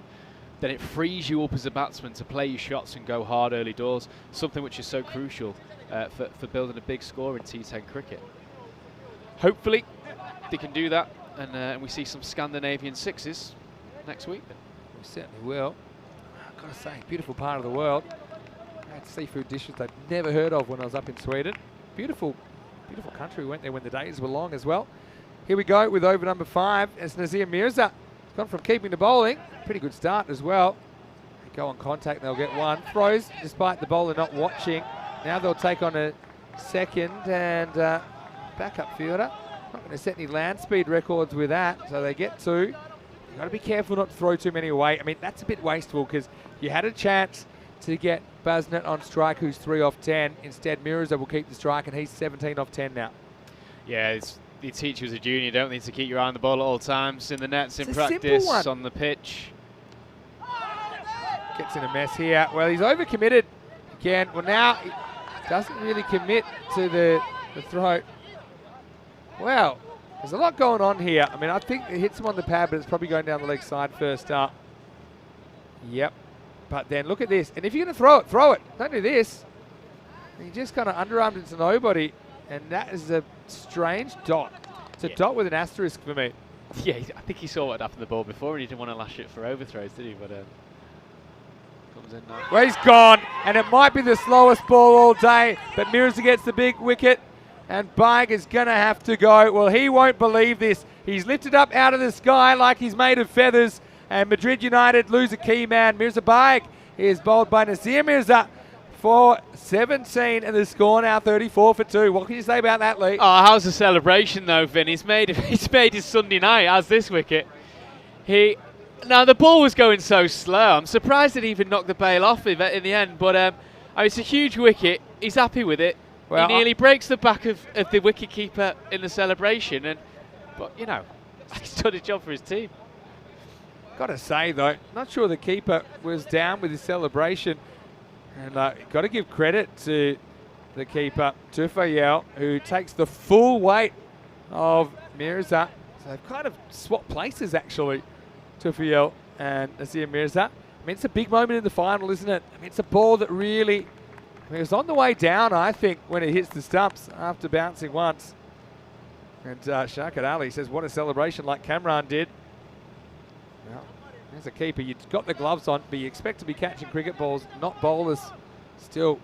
Then it frees you up as a batsman to play your shots and go hard early doors, something which is so crucial for building a big score in T10 cricket. Hopefully they can do that, and we see some Scandinavian sixes next week. We certainly will. I've got to say, beautiful part of the world. I had seafood dishes I'd never heard of when I was up in Sweden. Beautiful, beautiful country. We went there when the days were long as well. Here we go with over number 5 as Nazir Mirza. He's gone from keeping to bowling. Pretty good start as well. They go on contact, they'll get 1. Throws, despite the bowler not watching. Now they'll take on a second and backup fielder. Not going to set any land speed records with that, so they get 2. You've got to be careful not to throw too many away. I mean, that's a bit wasteful because you had a chance to get Basnet on strike, who's 3 off 10. Instead, Mirza will keep the strike, and he's 17 off 10 now. Yeah, you teach you as a junior, don't need to keep your eye on the ball at all times, in the nets, in It's a simple practice, one. on the pitch. Gets in a mess here. Well, he's overcommitted again. Well, now he doesn't really commit to the throw. Well, there's a lot going on here. I mean, I think it hits him on the pad, but it's probably going down the leg side first up. Yep. But then look at this. And if you're going to throw it, throw it. Don't do this. He just kind of underarmed it to nobody. And that is a strange dot. It's a dot with an asterisk for me. Yeah, I think he saw what had happened to the ball before and he didn't want to lash it for overthrows, did he? But comes in now. Well, he's gone. And it might be the slowest ball all day. But Mirza gets the big wicket. And Baig is going to have to go. Well, he won't believe this. He's lifted up out of the sky like he's made of feathers. And Madrid United lose a key man. Mirza Baig is bowled by Nasir Mirza for 17. And the score now 34 for 2. What can you say about that, Lee? Oh, how's the celebration though, Vin? He's made his Sunday night as this wicket. Now the ball was going so slow. I'm surprised it even knocked the bail off in the end. But it's a huge wicket. He's happy with it. Well, he nearly breaks the back of the wicketkeeper in the celebration, but you know, he's done his job for his team. Got to say though, not sure the keeper was down with his celebration, and got to give credit to the keeper, Tufayel, who takes the full weight of Mirza. So they've kind of swapped places actually, Tufayel and Nasir Mirza. I mean, it's a big moment in the final, isn't it? I mean, it's a ball that really. It was on the way down, I think, when it hits the stumps after bouncing once. And Shakir Ali says, what a celebration like Kamran did. Well, there's a keeper. You've got the gloves on, but you expect to be catching cricket balls, not bowlers. Still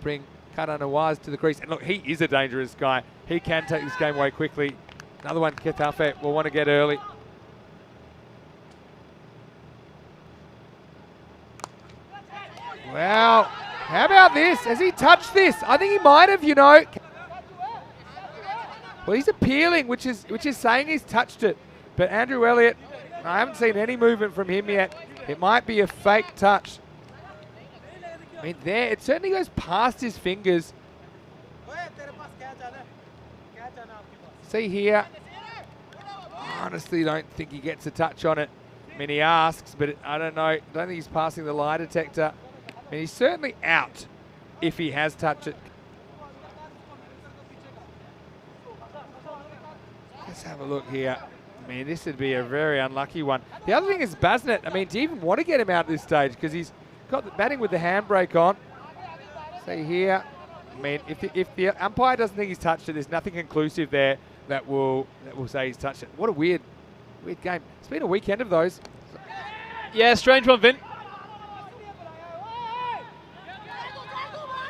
bring Karan Nawaz to the crease. And look, he is a dangerous guy. He can take this game away quickly. Another one, Kethafe will want to get early. Well, how about this? Has he touched this? I think he might have, you know. Well, he's appealing, which is saying he's touched it. But Andrew Elliott, I haven't seen any movement from him yet. It might be a fake touch. I mean, there, it certainly goes past his fingers. See here, honestly don't think he gets a touch on it. I mean, he asks, but I don't know. I don't think he's passing the lie detector. I mean, he's certainly out if he has touched it. Let's have a look here. I mean, this would be a very unlucky one. The other thing is Basnet. I mean, do you even want to get him out at this stage? Because he's got the batting with the handbrake on. See here. I mean, if the umpire doesn't think he's touched it, there's nothing conclusive there that will say he's touched it. What a weird game. It's been a weekend of those. Yeah, strange one, Vin.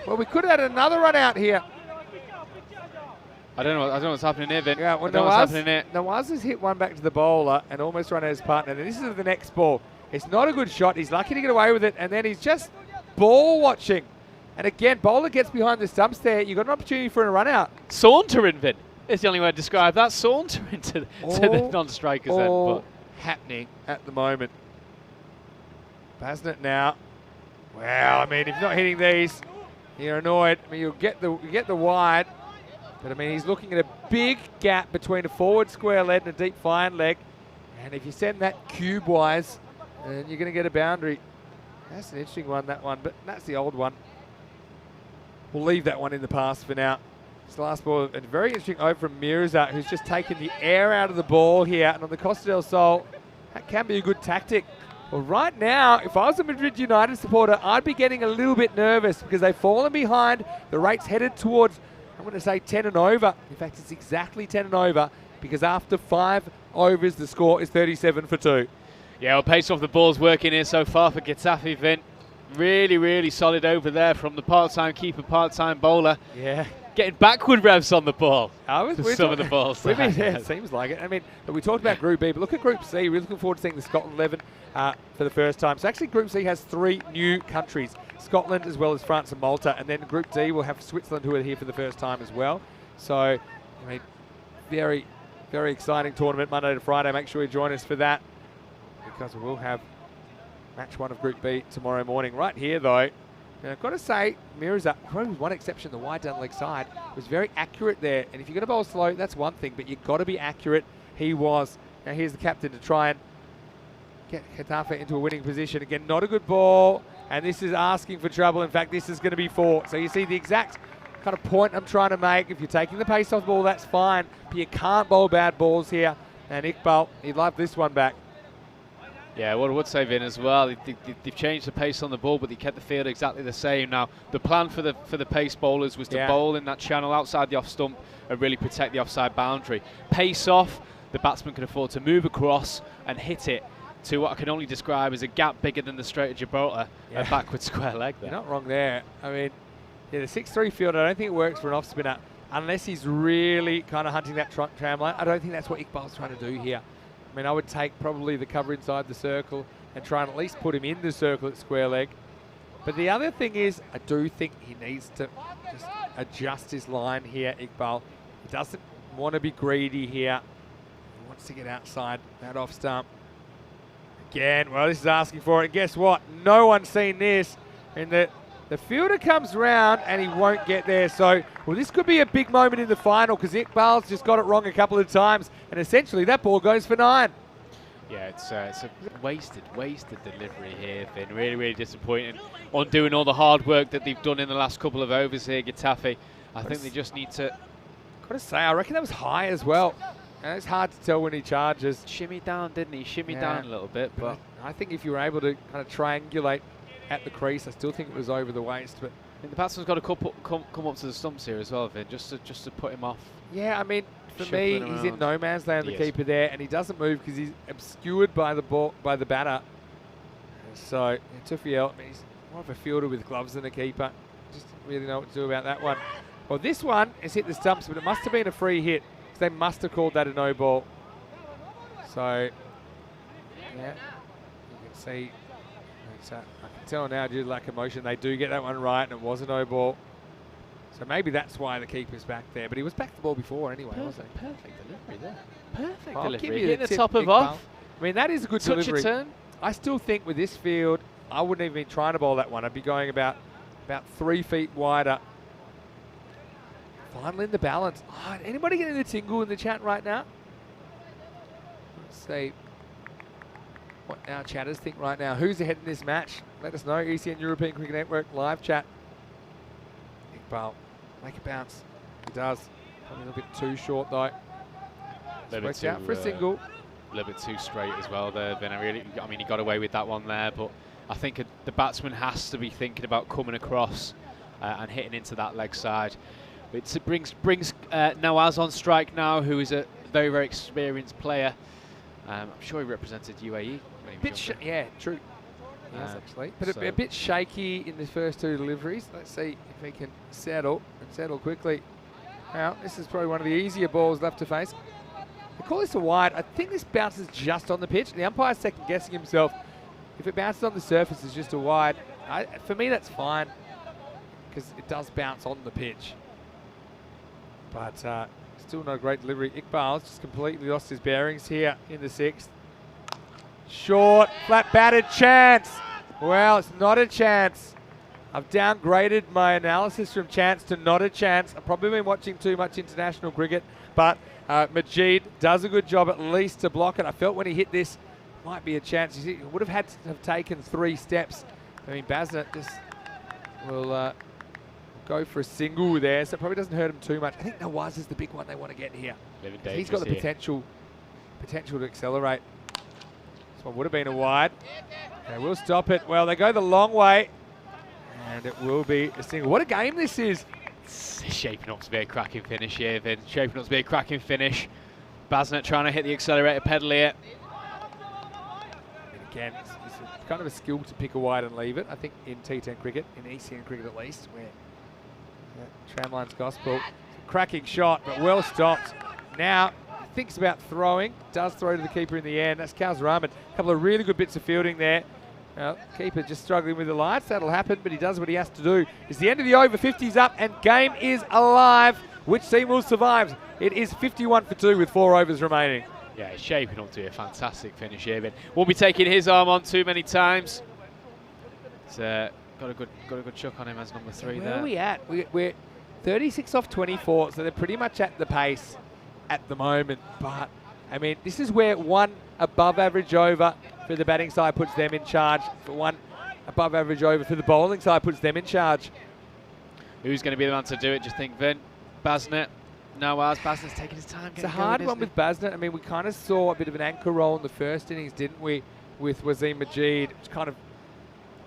Well, we could have had another run out here. I don't know what's happening here, Vin. Yeah, well, I don't know what's happening here. Nawaz has hit one back to the bowler and almost run out his partner. And this is the next ball. It's not a good shot. He's lucky to get away with it, and then he's just ball watching. And again, bowler gets behind the stumps there. You've got an opportunity for a run out. Sauntering, Vin. It's the only way to describe that. Sauntering to the non-strikers end. All happening at the moment. Basnet now. Well, I mean, if you're not hitting these, you're annoyed. I mean, you get the wide, but I mean, he's looking at a big gap between a forward square leg and a deep fine leg. And if you send that cube-wise, then you're going to get a boundary. That's an interesting one, that one, but that's the old one. We'll leave that one in the past for now. It's the last ball. A very interesting over from Mirza, who's just taken the air out of the ball here. And on the Costa del Sol, that can be a good tactic. Well, right now, if I was a Madrid United supporter, I'd be getting a little bit nervous because they've fallen behind. The rate's headed towards, I'm going to say 10 and over. In fact, it's exactly 10 and over because after 5 overs, the score is 37 for 2. Yeah, well, pace off the ball's working here so far for Getafe, Vin. Really, really solid over there from the part-time keeper, part-time bowler. Yeah. Getting backward revs on the ball. Some of the balls. Yeah, it seems like it. I mean, we talked about Group B, but look at Group C. We're looking forward to seeing the Scotland 11 for the first time. So actually Group C has 3 new countries, Scotland as well as France and Malta. And then Group D will have Switzerland, who are here for the first time as well. So, I mean, very, very exciting tournament, Monday to Friday. Make sure you join us for that because we'll have match 1 of Group B tomorrow morning. Right here, though, now I've got to say, Mirza, probably with one exception, the wide down leg side, was very accurate there. And if you're going to bowl slow, that's one thing, but you've got to be accurate. He was. Now here's the captain to try and get Getafe into a winning position. Again, not a good ball, and this is asking for trouble. In fact, this is going to be 4. So you see the exact kind of point I'm trying to make. If you're taking the pace off the ball, that's fine, but you can't bowl bad balls here. And Iqbal, he'd love this one back. Yeah, what I would say, Vin, as well, they've changed the pace on the ball, but they kept the field exactly the same. Now, the plan for the pace bowlers was to bowl in that channel outside the off stump and really protect the offside boundary. Pace off, the batsman can afford to move across and hit it to what I can only describe as a gap bigger than the Strait of Gibraltar, a backward square leg there. You're not wrong there. I mean, the 6-3 field, I don't think it works for an off spinner unless he's really kind of hunting that tram line. I don't think that's what Iqbal's trying to do here. I mean, I would take probably the cover inside the circle and try and at least put him in the circle at square leg. But the other thing is, I do think he needs to just adjust his line here, Iqbal. He doesn't want to be greedy here. He wants to get outside that off stump. Again, well, this is asking for it. And guess what? No one's seen this. And the fielder comes round and he won't get there. So, well, this could be a big moment in the final because Iqbal's just got it wrong a couple of times. And essentially, that ball goes for 9. Yeah, it's a wasted delivery here, Finn. Really, really disappointing on doing all the hard work that they've done in the last couple of overs here, Getafe. I think they just need to... Got to say, I reckon that was high as well. And it's hard to tell when he charges. Shimmy down, didn't he? Shimmy down a little bit. But I think if you were able to kind of triangulate at the crease, I still think it was over the waist. But I think the batsman's got to come up to the stumps here as well, Vin, just to put him off. Yeah, I mean, for me, he's in no man's land, the keeper there, and he doesn't move because he's obscured by the ball, by the batter. So Tufiel, I mean, he's more of a fielder with gloves than a keeper. Just don't really know what to do about that one. Well, this one has hit the stumps, but it must have been a free hit because they must have called that a no ball. So, yeah, you can see. I can tell now due to lack of motion, they do get that one right, and it was a no ball. So maybe that's why the keeper's back there. But he was back the ball before anyway, wasn't he? Perfect delivery there. Perfect I'll give delivery. you Hitting the tip, top of Iqbal. off. I mean, that is a good Touch delivery. a turn. I still think with this field, I wouldn't even be trying to bowl that one. I'd be going about 3 feet wider. Finally in the balance. Oh, anybody getting the tingle in the chat right now? Let's see what our chatters think right now. Who's ahead in this match? Let us know. ECN European Cricket Network live chat. Iqbal, make it bounce. He does. Probably a little bit too short though. Worked out for a single. A little bit too straight as well there, Vin. I mean, he got away with that one there, but I think the batsman has to be thinking about coming across and hitting into that leg side. It brings Nawaz on strike now, who is a very, very experienced player. I'm sure he represented UAE. When he was younger. Yeah, true. Yes, actually. But a bit shaky in the first 2 deliveries. Let's see if he can settle quickly. Now, this is probably one of the easier balls left to face. They call this a wide. I think this bounces just on the pitch. The umpire's second guessing himself. If it bounces on the surface, it's just a wide. For me, that's fine because it does bounce on the pitch. But still not a great delivery. Iqbal's just completely lost his bearings here in the 6th. Short, flat batted chance. Well, it's not a chance. I've downgraded my analysis from chance to not a chance. I've probably been watching too much international cricket, but Madrid does a good job at least to block it. I felt when he hit this, might be a chance. You see, he would have had to have taken 3 steps. I mean, Basnet just will go for a single there, so it probably doesn't hurt him too much. I think Nawaz is the big one they want to get here. He's got the potential to accelerate. This one would have been a wide. They will stop it. Well, they go the long way, and it will be a single. What a game this is. It's shaping up to be a cracking finish here, Vin. Shaping up to be a cracking finish. Basnet trying to hit the accelerator pedal here. And again, it's kind of a skill to pick a wide and leave it, I think, in T10 cricket, in ECN cricket at least, where Tramline's gospel. Cracking shot, but well stopped. Now, thinks about throwing, does throw to the keeper in the end. That's Kausar Ahmed. A couple of really good bits of fielding there. Keeper just struggling with the lights. That'll happen, but he does what he has to do. It's the end of the over. 50's up, and game is alive. Which team will survive? It is 51 for 2 with 4 overs remaining. Yeah, he's shaping up to be a fantastic finish here, but won't be taking his arm on too many times. It's got a good chuck on him as number 3 there. Where are we at? We're 36 off 24, so they're pretty much at the pace at the moment. But, I mean, this is where 1 above average over for the batting side puts them in charge. For 1 above average over for the bowling side puts them in charge. Who's going to be the man to do it, do you think, Vin? Basnet? Nawaz. Basnet's taking his time. It's a hard one with Basnet. I mean, we kind of saw a bit of an anchor roll in the first innings, didn't we, with Wasim Majid, which kind of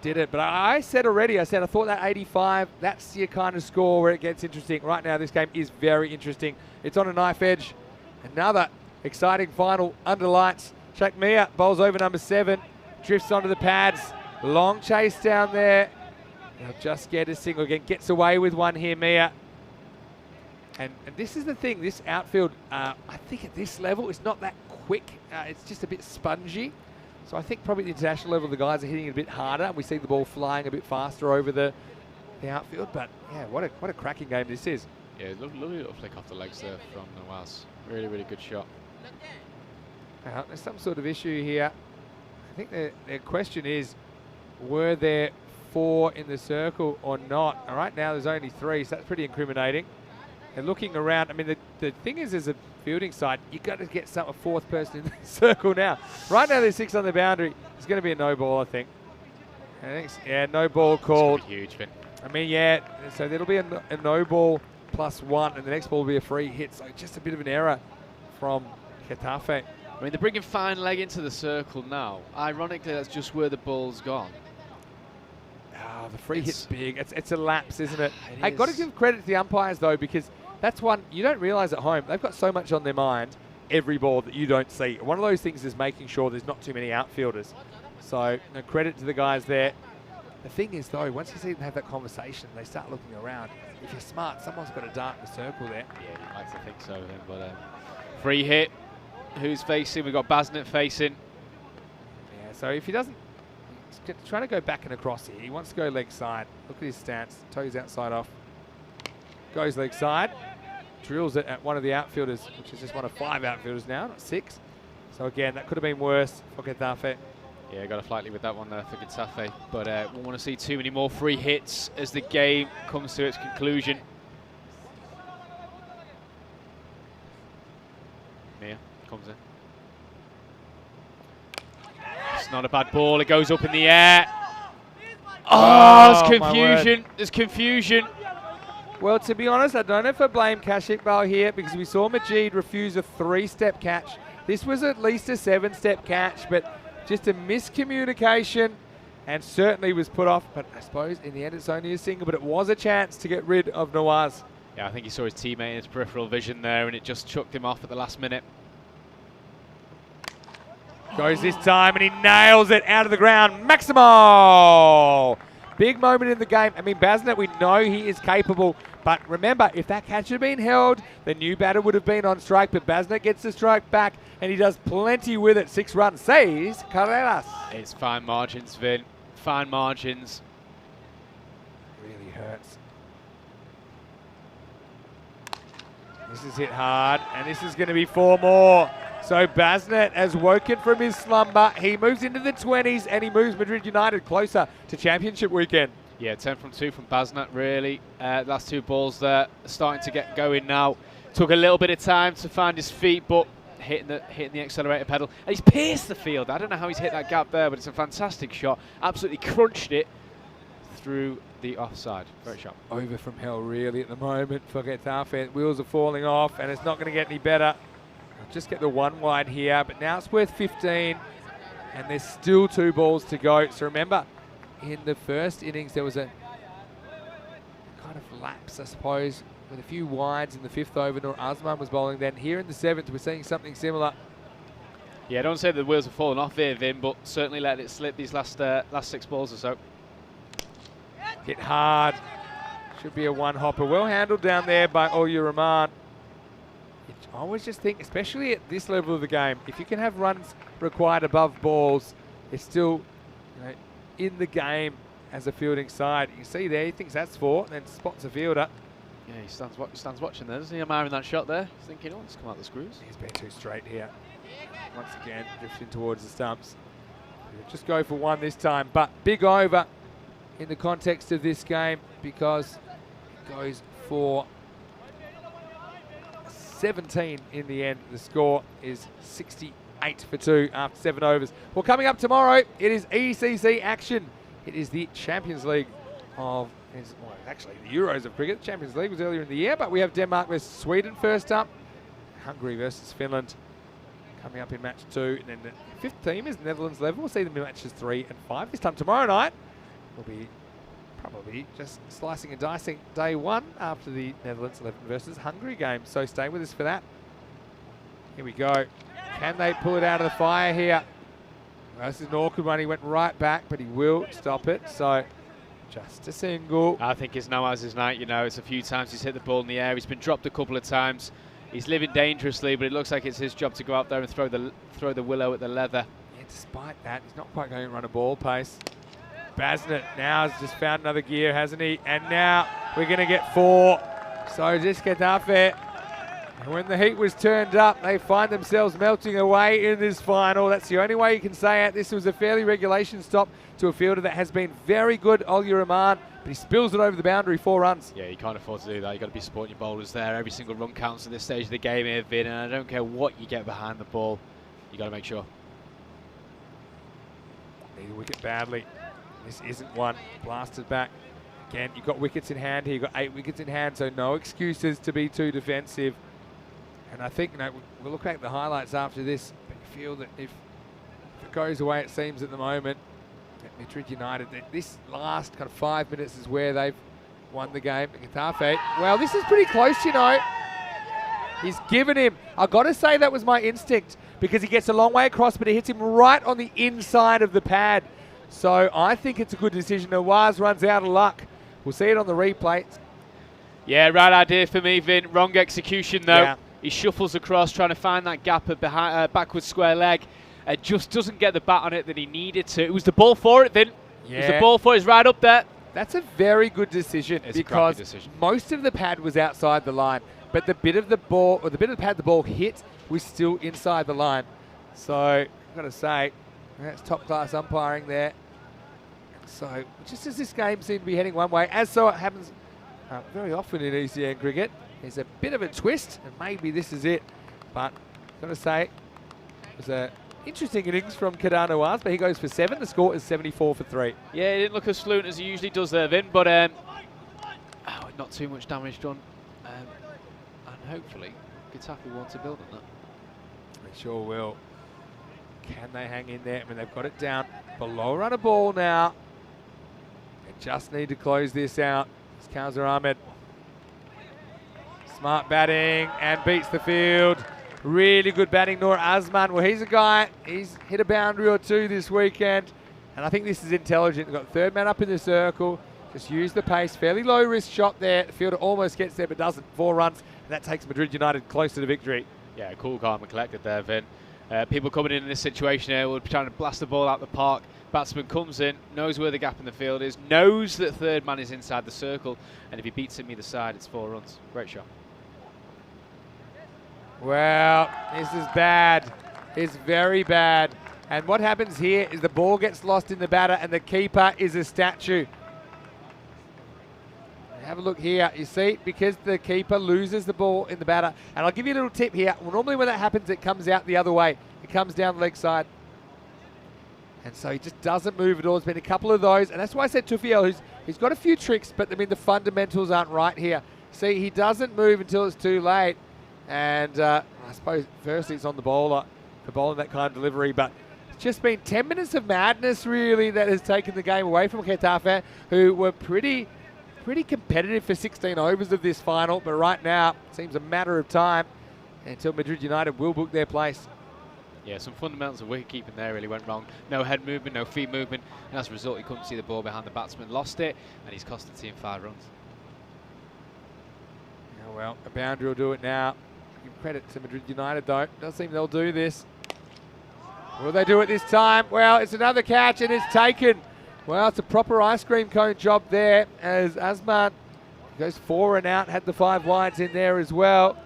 did it. But I said already, I thought that 85, that's your kind of score where it gets interesting. Right now, this game is very interesting. It's on a knife edge. Another exciting final under lights. Shaq Mia bowls over number 7, drifts onto the pads. Long chase down there. They'll just get a single again. Gets away with one here, Mia. And this is the thing, this outfield, I think at this level, it's not that quick. It's just a bit spongy. So I think probably at the international level, the guys are hitting it a bit harder, and we see the ball flying a bit faster over the outfield. But yeah, what a cracking game this is. Yeah, lovely little flick off the legs there from Nawaz. Really, really good shot. There's some sort of issue here. I think their question is, were there 4 in the circle or not? And right now, there's only 3, so that's pretty incriminating. And looking around, I mean, the thing is, as a fielding side, you've got to get a 4th person in the circle now. Right now, there's 6 on the boundary. It's going to be a no ball, I think. Yeah, no ball called. Huge, Vin. I mean, yeah, so there'll be a no ball +1, and the next ball will be a free hit. So just a bit of an error from Getafe. I mean, they're bringing fine leg into the circle now. Ironically, that's just where the ball's gone. The free hit's big. It's a lapse, isn't it? I've got to give credit to the umpires, though, because that's one you don't realise at home. They've got so much on their mind, every ball, that you don't see. One of those things is making sure there's not too many outfielders. So, credit to the guys there. The thing is, though, once you see them have that conversation, they start looking around. If you're smart, someone's got to dart in the circle there. Yeah, you'd like to think so, then. But free hit. Who's facing? We've got Basnet facing. Yeah, so if he doesn't, he's trying to go back and across here. He wants to go leg side. Look at his stance. Toes outside off. Goes leg side. Drills it at one of the outfielders, which is just one of 5 outfielders now, not 6. So again, that could have been worse for Getafe. Yeah, got off lightly with that one there for Getafe. But we want to see too many more free hits as the game comes to its conclusion. Mia comes in. It's not a bad ball. It goes up in the air. Oh, there's confusion. There's confusion. Well, to be honest, I don't know if I blame Kashikbal here because we saw Majid refuse a 3-step catch. This was at least a 7-step catch, but just a miscommunication and certainly was put off. But I suppose in the end it's only a single, but it was a chance to get rid of Nawaz. Yeah, I think he saw his teammate in his peripheral vision there and it just chucked him off at the last minute. Goes this time and he nails it out of the ground. Maximo! Big moment in the game. I mean, Basnet, we know he is capable. But remember, if that catch had been held, the new batter would have been on strike. But Basnet gets the strike back and he does plenty with it. 6 runs. 6 carreras. It's fine margins, Vin. Fine margins. Really hurts. This is hit hard and this is going to be 4 more. So Basnet has woken from his slumber. He moves into the 20s and he moves Madrid United closer to championship weekend. Yeah, 10 from 2 from Basnet, really. Last 2 balls there starting to get going now. Took a little bit of time to find his feet, but hitting the accelerator pedal. And he's pierced the field. I don't know how he's hit that gap there, but it's a fantastic shot. Absolutely crunched it through the offside. Very sharp. Over from hell, really, at the moment for Getafe. Wheels are falling off and it's not going to get any better. Just get the 1 wide here, but now it's worth 15 and there's still 2 balls to go. So remember, in the first innings there was a kind of lapse, I suppose, with a few wides in the 5th over. Nur Azman was bowling then. Here in the 7th we're seeing something similar. Yeah, I don't say the wheels have fallen off here, Vin, but certainly let it slip these last 6 balls or so. Hit hard. Should be a 1-hopper. Well handled down there by Rahman. I always just think, especially at this level of the game, if you can have runs required above balls, it's still in the game as a fielding side. You can see there, he thinks that's 4, and then spots a fielder. Yeah, he stands watching there, doesn't he? Admiring that shot there. He's thinking, oh, it's come out the screws. He's been too straight here. Once again, drifting towards the stumps. He'll just go for 1 this time, but big over in the context of this game because it goes for 17 in the end. The score is 68 for 2 after 7 overs. Well, coming up tomorrow, it is ECC action. It is the Champions League of, well, actually the Euros of cricket. Champions League was earlier in the year, but we have Denmark versus Sweden first up. Hungary versus Finland coming up in match 2. And then the 5th team is Netherlands level. We'll see them in matches 3 and 5. This time tomorrow night, we'll be probably just slicing and dicing day 1 after the Netherlands 11 versus Hungary game. So stay with us for that. Here we go. Can they pull it out of the fire here? Well, this is an awkward one. He went right back, but he will stop it. So just a single. I think it's Nawaz's night. It's a few times he's hit the ball in the air. He's been dropped a couple of times. He's living dangerously, but it looks like it's his job to go out there and throw the willow at the leather. Yeah, despite that, he's not quite going to run a ball pace. Basnet now has just found another gear, hasn't he? And now we're going to get 4. So just Getafe. And when the heat was turned up, they find themselves melting away in this final. That's the only way you can say it. This was a fairly regulation stop to a fielder that has been very good, Rahman, but he spills it over the boundary, 4 runs. Yeah, you can't afford to do that. You've got to be supporting your bowlers there. Every single run counts at this stage of the game here, Vin, and I don't care what you get behind the ball. You've got to make sure. Need a wicket badly. This isn't one. Blasted back. Again, you've got wickets in hand here. You've got 8 wickets in hand, so no excuses to be too defensive. And I think we'll look at the highlights after this, but you feel that if it goes away, it seems at the moment, at Madrid United, that this last kind of 5 minutes is where they've won the game. Getafe, well, this is pretty close, He's given him, I've got to say that was my instinct, because he gets a long way across, but he hits him right on the inside of the pad. So I think it's a good decision. Nawaz runs out of luck. We'll see it on the replay. Yeah, right idea for me, Vin. Wrong execution, though. Yeah. He shuffles across, trying to find that gap at backwards square leg. Just doesn't get the bat on it that he needed to. It was the ball for it, Vin. Yeah. It was the ball for it. It's right up there. That's a very good decision It's a because crappy decision. most of the pad was outside the line, but the bit of the ball, or the bit of the pad the ball hit, was still inside the line. So I've got to say, that's top class umpiring there. So just as this game seemed to be heading one way, as so it happens very often in ECN cricket, there's a bit of a twist, and maybe this is it. But I've got to say, it was an interesting innings from Kedar Nawaz, but he goes for 7. The score is 74 for 3. Yeah, he didn't look as fluent as he usually does there, Vin, but not too much damage done. And hopefully, Getafe want to build on that. They sure will. Can they hang in there? I mean, they've got it down below run a ball now. They just need to close this out. It's Kawsar Ahmed. Smart batting and beats the field. Really good batting, Noor Azman. Well, he's a guy, he's hit a boundary or two this weekend. And I think this is intelligent. They've got third man up in the circle. Just use the pace. Fairly low risk shot there. The fielder almost gets there but doesn't. 4 runs. And that takes Madrid United closer to victory. Yeah, cool, calm and collected there, Vin. People coming in this situation here will be trying to blast the ball out the park. Batsman comes in, knows where the gap in the field is, knows that third man is inside the circle, and if he beats him either side, it's 4 runs. Great shot. Well, this is bad. It's very bad. And what happens here is the ball gets lost in the batter and the keeper is a statue. Have a look here. You see, because the keeper loses the ball in the batter. And I'll give you a little tip here. Well, normally when that happens, it comes out the other way. It comes down the leg side. And so he just doesn't move at all. There's been a couple of those. And that's why I said Tufiel, he's got a few tricks, but I mean, the fundamentals aren't right here. See, he doesn't move until it's too late. And I suppose firstly it's on the bowler for bowling that kind of delivery. But it's just been 10 minutes of madness, really, that has taken the game away from Getafe, who were pretty competitive for 16 overs of this final, but right now it seems a matter of time until Madrid United will book their place. Yeah, some fundamentals of wicket keeping there really went wrong. No head movement, no feet movement, and as a result, he couldn't see the ball behind the batsman, lost it, and he's cost the team 5 runs. Yeah, well, a boundary will do it now. Give credit to Madrid United, though. Doesn't seem they'll do this. Will they do it this time? Well, it's another catch, and it's taken. Well, it's a proper ice cream cone job there as Azman goes 4 and out, had the 5 wides in there as well.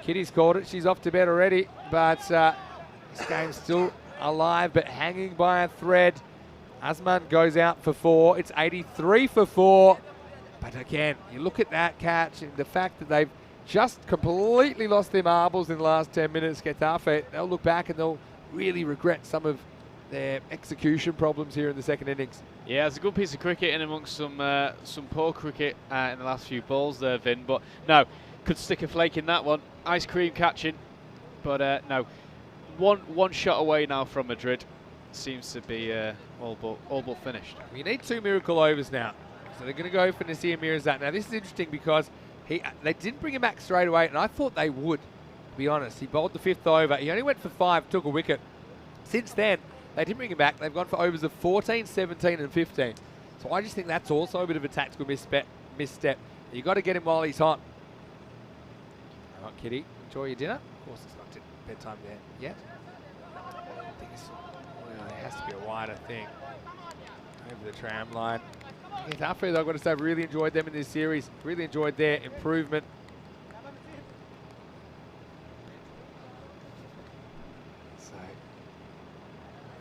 Kitty's called it. She's off to bed already, but this game's still alive but hanging by a thread. Azman goes out for 4. It's 83 for 4. But again, you look at that catch and the fact that they've just completely lost their marbles in the last 10 minutes, Getafe, they'll look back and they'll really regret some of their execution problems here in the second innings. Yeah, it's a good piece of cricket in amongst some poor cricket in the last few balls there, Vin. But no, could stick a flake in that one. Ice cream catching, but no. One shot away now from Madrid. Seems to be all but finished. We need 2 miracle overs now. So they're going to go for Nasir Mirzat. Now this is interesting because they didn't bring him back straight away, and I thought they would, to be honest. He bowled the 5th over. He only went for 5, took a wicket. Since then, they didn't bring him back. They've gone for overs of 14, 17 and 15. So I just think that's also a bit of a tactical misstep. You've got to get him while he's hot. All right, Kitty, enjoy your dinner. Of course, it's not bedtime there yet. I think well, it has to be a wider thing. Over the tram line. Getafe, though, I've got to say, I've really enjoyed them in this series. Really enjoyed their improvement. So,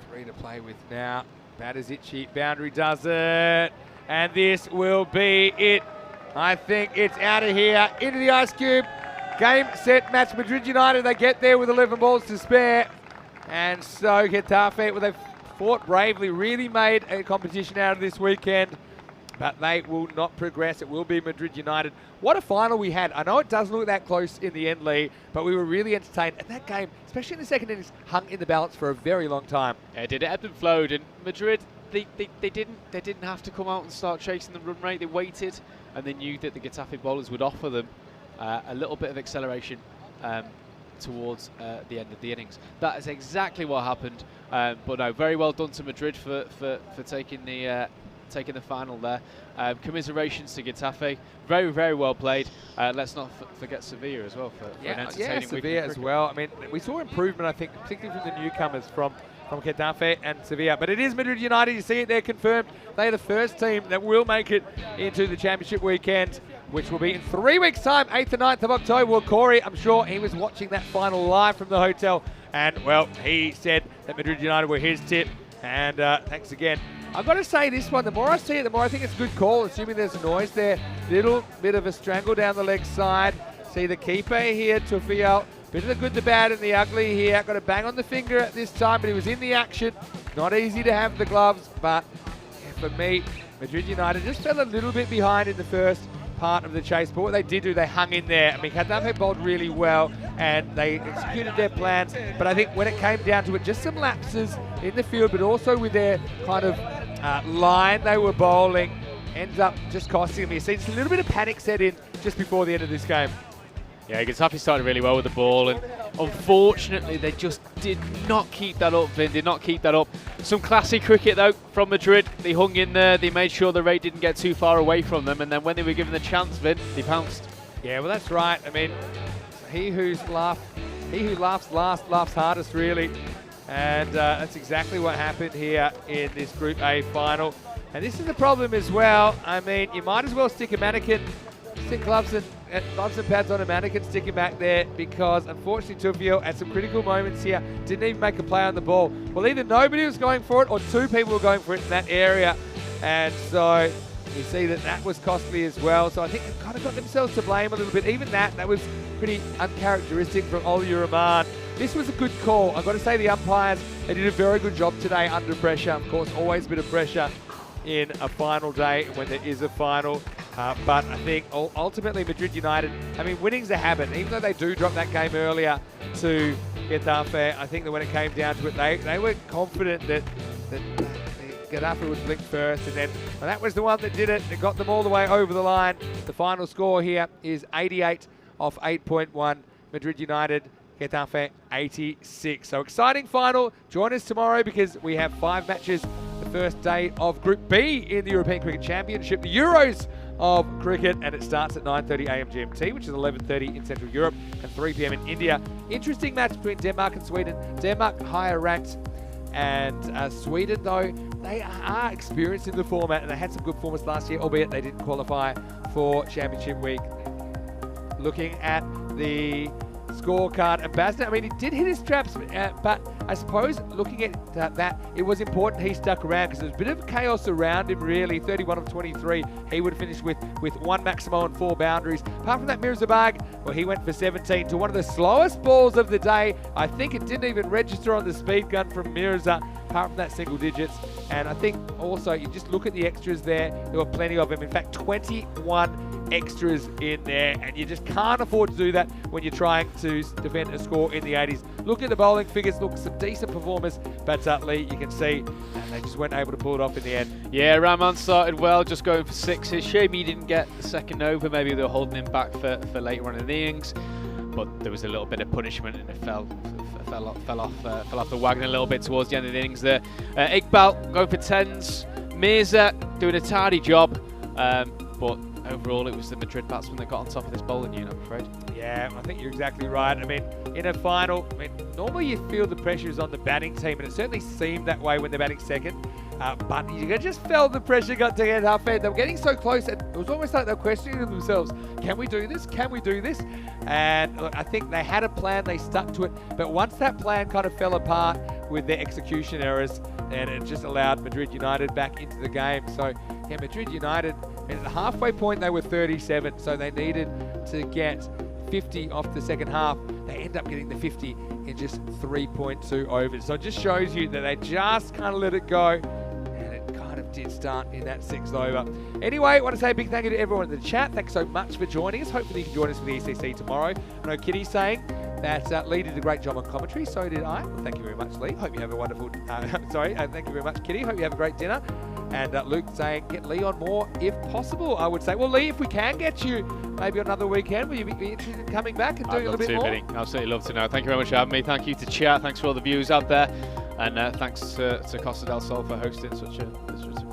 3 to play with now. Batter's itchy. Boundary does it. And this will be it. I think it's out of here. Into the ice cube. Game, set, match. Madrid United, they get there with 11 balls to spare. And so Getafe, well, they've fought bravely, really made a competition out of this weekend. But they will not progress. It will be Madrid United. What a final we had. I know it doesn't look that close in the end, Lee, but we were really entertained. And that game, especially in the second innings, hung in the balance for a very long time. Yeah, it did. It ebbed and flowed. And Madrid, they didn't have to come out and start chasing the run rate. They waited, and they knew that the Getafe bowlers would offer them a little bit of acceleration towards the end of the innings. That is exactly what happened. But no, very well done to Madrid for taking the final there. Commiserations to Getafe. Very, very well played. Let's not forget Seville as well for an entertaining weekend Seville as well. I mean, we saw improvement, I think, particularly from the newcomers, from from Getafe and Sevilla. But it is Madrid United. You see it there confirmed. They are the first team that will make it into the championship weekend, which will be in 3 weeks' time, 8th and 9th of October. Well, Corey, I'm sure he was watching that final live from the hotel. And, well, he said that Madrid United were his tip. And thanks again. I've got to say this one, the more I see it, the more I think it's a good call, assuming there's a noise there. Little bit of a strangle down the leg side. See the keeper here, Tufio. Bit of the good, the bad, and the ugly here. Got a bang on the finger at this time, but he was in the action. Not easy to have the gloves, but for me, Madrid United just fell a little bit behind in the first part of the chase. But what they did do, they hung in there. I mean, Getafe bowled really well, and they executed their plans. But I think when it came down to it, just some lapses in the field, but also with their kind of line they were bowling, ends up just costing them. You see, it's a little bit of panic set in just before the end of this game. Yeah, Getafe started really well with the ball, and unfortunately they just did not keep that up, Vin, did not keep that up. Some classy cricket though from Madrid. They hung in there, they made sure the rate didn't get too far away from them, and then when they were given the chance, Vin, they pounced. Yeah, well that's right. I mean, he who laughs last laughs hardest, really. And that's exactly what happened here in this Group A final. And this is the problem as well. I mean, you might as well stick a mannequin, stick gloves and pads on a mannequin, stick him back there, because unfortunately Tufio at some critical moments here didn't even make a play on the ball. Well, either nobody was going for it or two people were going for it in that area. And so you see that was costly as well. So I think they've kind of got themselves to blame a little bit. Even that was pretty uncharacteristic from Oliver Rahman. This was a good call. I've got to say the umpires, they did a very good job today under pressure. Of course, always a bit of pressure in a final day when there is a final. But I think ultimately Madrid United, I mean, winning's a habit. Even though they do drop that game earlier to Getafe, I think that when it came down to it, they were confident that Getafe would blink first. And then that was the one that did it. It got them all the way over the line. The final score here is 88 off 8.1. Madrid United, Getafe 86. So exciting final. Join us tomorrow because we have 5 matches. The first day of Group B in the European Cricket Championship, the Euros of cricket, and it starts at 9:30 a.m. GMT, which is 11:30 in Central Europe and 3 p.m. in India. Interesting match between Denmark and Sweden. Denmark higher ranked, and Sweden, though, they are experienced in the format, and they had some good performance last year, albeit they didn't qualify for Championship Week. Looking at the scorecard, and Basner, I mean, he did hit his traps, but I suppose looking at that, it was important he stuck around because there was a bit of chaos around him, really. 31 of 23, he would have finished with 1 Maximo and 4 boundaries. Apart from that, Mirzabag, well, he went for 17 to one of the slowest balls of the day. I think it didn't even register on the speed gun from Mirza, apart from that single digits. And I think also, you just look at the extras there were plenty of them. In fact, 21 extras in there, and you just can't afford to do that when you're trying to defend a score in the 80s. Look at the bowling figures, look, some decent performers, but Lee, you can see, and they just weren't able to pull it off in the end. Yeah, Rahman started well, just going for 6s. Shame he didn't get the second over. Maybe they were holding him back for later on in the innings, but there was a little bit of punishment, and it fell off the wagon a little bit towards the end of the innings there. Iqbal going for 10s. Mirza doing a tidy job, but overall it was the Madrid batsmen that got on top of this bowling unit, I'm afraid. Yeah, I think you're exactly right. I mean, in a final, normally you feel the pressure is on the batting team, and it certainly seemed that way when they're batting second. But you just felt the pressure got to Getafe. They were getting so close, and it was almost like they were questioning themselves. Can we do this? Can we do this? And look, I think they had a plan, they stuck to it. But once that plan kind of fell apart with their execution errors, and it just allowed Madrid United back into the game. So, yeah, Madrid United, at the halfway point, they were 37, so they needed to get 50 off the second half. They end up getting the 50 in just 3.2 overs. So it just shows you that they just kind of let it go, and it kind of did start in that 6th over. Anyway, I want to say a big thank you to everyone in the chat. Thanks so much for joining us. Hopefully you can join us for the ECC tomorrow. I know Kitty's saying that Lee did a great job on commentary, so did I. Well, thank you very much, Lee. Hope you have a wonderful, thank you very much, Kitty. Hope you have a great dinner. And Luke saying, get Lee on more if possible, I would say. Well, Lee, if we can get you maybe another weekend, will you be interested in coming back and doing a little bit more? I'd absolutely love to know. Thank you very much for having me. Thank you to chat. Thanks for all the viewers out there. And thanks to Costa del Sol for hosting such a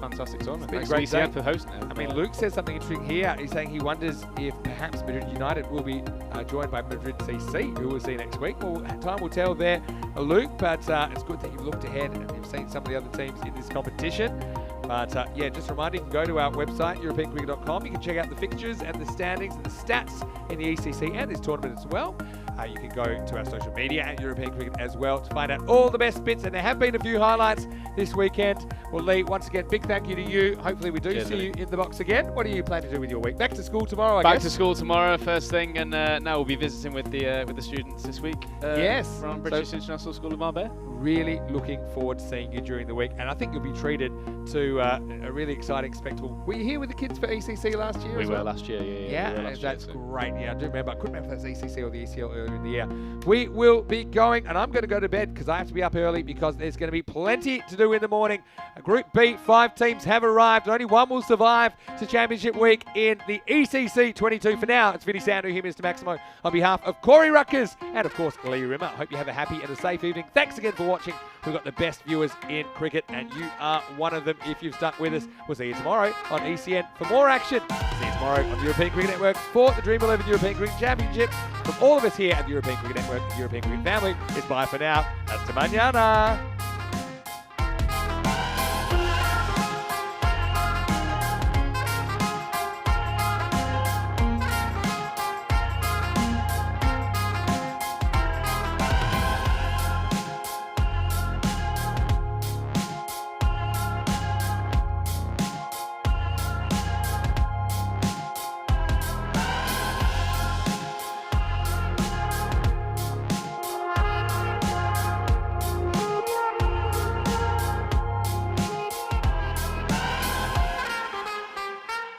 fantastic tournament. been a Thanks great to ECN day. for hosting it. I mean, Luke says something interesting here. He's saying he wonders if perhaps Madrid United will be joined by Madrid CC, who we'll see next week. Well, time will tell there, Luke, but it's good that you've looked ahead and you've seen some of the other teams in this competition. But yeah, just a reminder, you can go to our website, EuropeanCricket.com. You can check out the fixtures and the standings and the stats in the ECC and this tournament as well. You can go to our social media at European Cricket as well to find out all the best bits. And there have been a few highlights this weekend. Well, Lee, once again, big thank you to you. Hopefully we do Cheers, see Lee. you in the box again. What do you plan to do with your week? Back to school tomorrow, I Back guess? to school tomorrow, first thing, and now we'll be visiting with the students this week. Yes. From British International School of Marbella. Really looking forward to seeing you during the week. And I think you'll be treated to a really exciting spectacle. Were you here with the kids for ECC last year? We as were well? last year, Yeah, we were last that's year, too. great. Yeah, I do remember. I couldn't remember if that was ECC or the ECL earlier in the year. We will be going, and I'm going to go to bed because I have to be up early because there's going to be plenty to do in the morning. Group B, 5 teams have arrived. Only one will survive to Championship Week in the ECC 22. For now, it's Vinny Sandu here, Mr. Maximo, on behalf of Corey Ruckers and, of course, Lee Rimmer. I hope you have a happy and a safe evening. Thanks again for watching. We've got the best viewers in cricket, and you are one of them if you've stuck with us. We'll see you tomorrow on ECN for more action. See you tomorrow on the European Cricket Network for the Dream 11 European Cricket Championship. From all of us here at the European Cricket Network, the European Cricket family, it's bye for now. Hasta mañana.